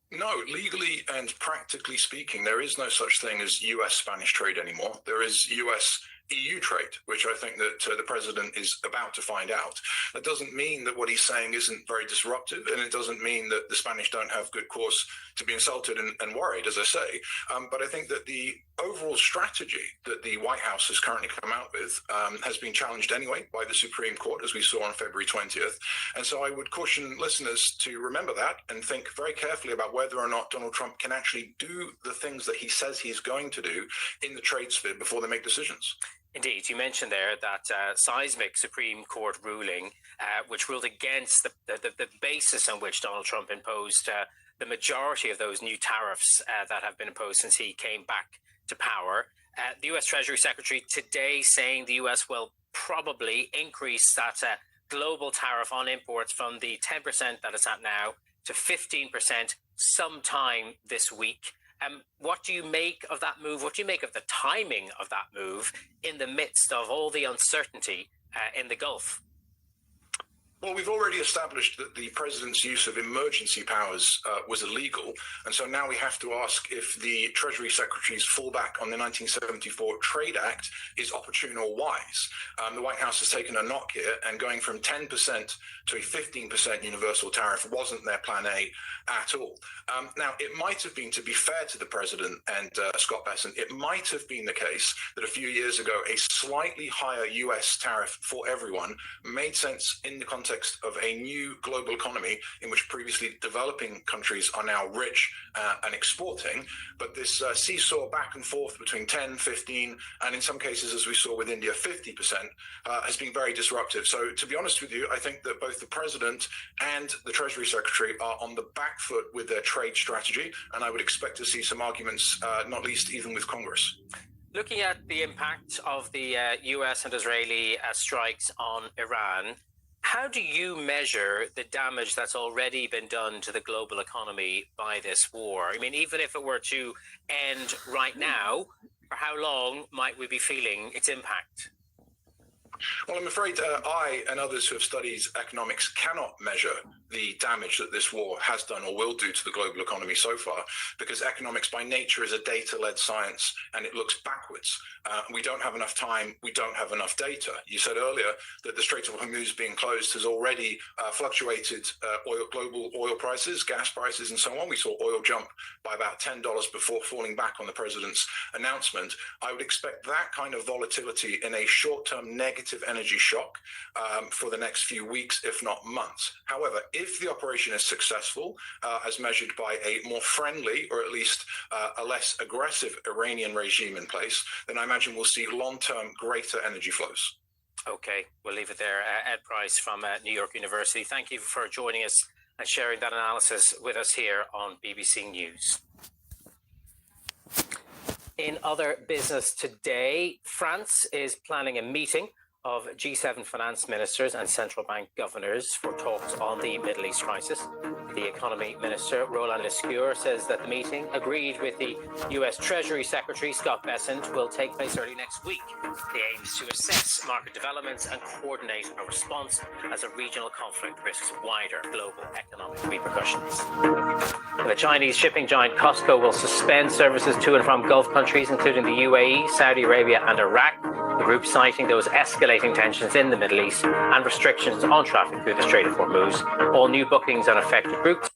[SPEAKER 2] No, legally and practically speaking, there is no such thing as US-Spanish trade anymore. There is US-EU trade, which I think that the president is about to find out. That doesn't mean that what he's saying isn't very disruptive, and it doesn't mean that the Spanish don't have good cause to be insulted and worried, as I say. But I think that the overall strategy that the White House has currently come out with has been challenged anyway by the Supreme Court, as we saw on February 20th. And so I would caution listeners to remember that and think very carefully about whether or not Donald Trump can actually do the things that he says he's going to do in the trade sphere before they make decisions.
[SPEAKER 16] Indeed, you mentioned there that seismic Supreme Court ruling, which ruled against the basis on which Donald Trump imposed the majority of those new tariffs that have been imposed since he came back to power. The U.S. Treasury Secretary today saying the U.S. will probably increase that global tariff on imports from the 10% that it's at now to 15% sometime this week. What do you make of that move? What do you make of the timing of that move in the midst of all the uncertainty in the Gulf?
[SPEAKER 2] Well, we've already established that the president's use of emergency powers was illegal. And so now we have to ask if the Treasury Secretary's fallback on the 1974 Trade Act is opportune or wise. The White House has taken a knock here, and going from 10% to a 15% universal tariff wasn't their plan A at all. Now, it might have been, to be fair to the president and Scott Bessent, it might have been the case that a few years ago, a slightly higher US tariff for everyone made sense in the context of a new global economy in which previously developing countries are now rich and exporting. But this seesaw back and forth between 10, 15, and in some cases, as we saw with India, 50% has been very disruptive. So to be honest with you, I think that both the president and the Treasury Secretary are on the back foot with their trade strategy. And I would expect to see some arguments, not least even with Congress.
[SPEAKER 16] Looking at the impact of the US and Israeli strikes on Iran, how do you measure the damage that's already been done to the global economy by this war? I mean, even if it were to end right now, for how long might we be feeling its impact?
[SPEAKER 2] Well, I'm afraid I and others who have studied economics cannot measure the damage that this war has done or will do to the global economy so far, because economics by nature is a data-led science and it looks backwards. We don't have enough time, we don't have enough data. You said earlier that the Strait of Hormuz being closed has already fluctuated global oil prices, gas prices and so on. We saw oil jump by about $10 before falling back on the president's announcement. I would expect that kind of volatility in a short-term negative energy shock for the next few weeks, if not months. However, if the operation is successful, as measured by a more friendly, or at least a less aggressive Iranian regime in place, then I imagine we'll see long-term greater energy flows.
[SPEAKER 16] Okay, we'll leave it there. Ed Price from New York University, thank you for joining us and sharing that analysis with us here on BBC News. In other business today, France is planning a meeting of G7 finance ministers and central bank governors for talks on the Middle East crisis. The economy minister, Roland Lescure, says that the meeting, agreed with the US Treasury Secretary, Scott Bessent, will take place early next week. The aim is to assess market developments and coordinate a response as a regional conflict risks wider global economic repercussions. The Chinese shipping giant COSCO will suspend services to and from Gulf countries, including the UAE, Saudi Arabia and Iraq. The group citing those escalating tensions in the Middle East and restrictions on traffic through the Strait of Hormuz. All new bookings on affected routes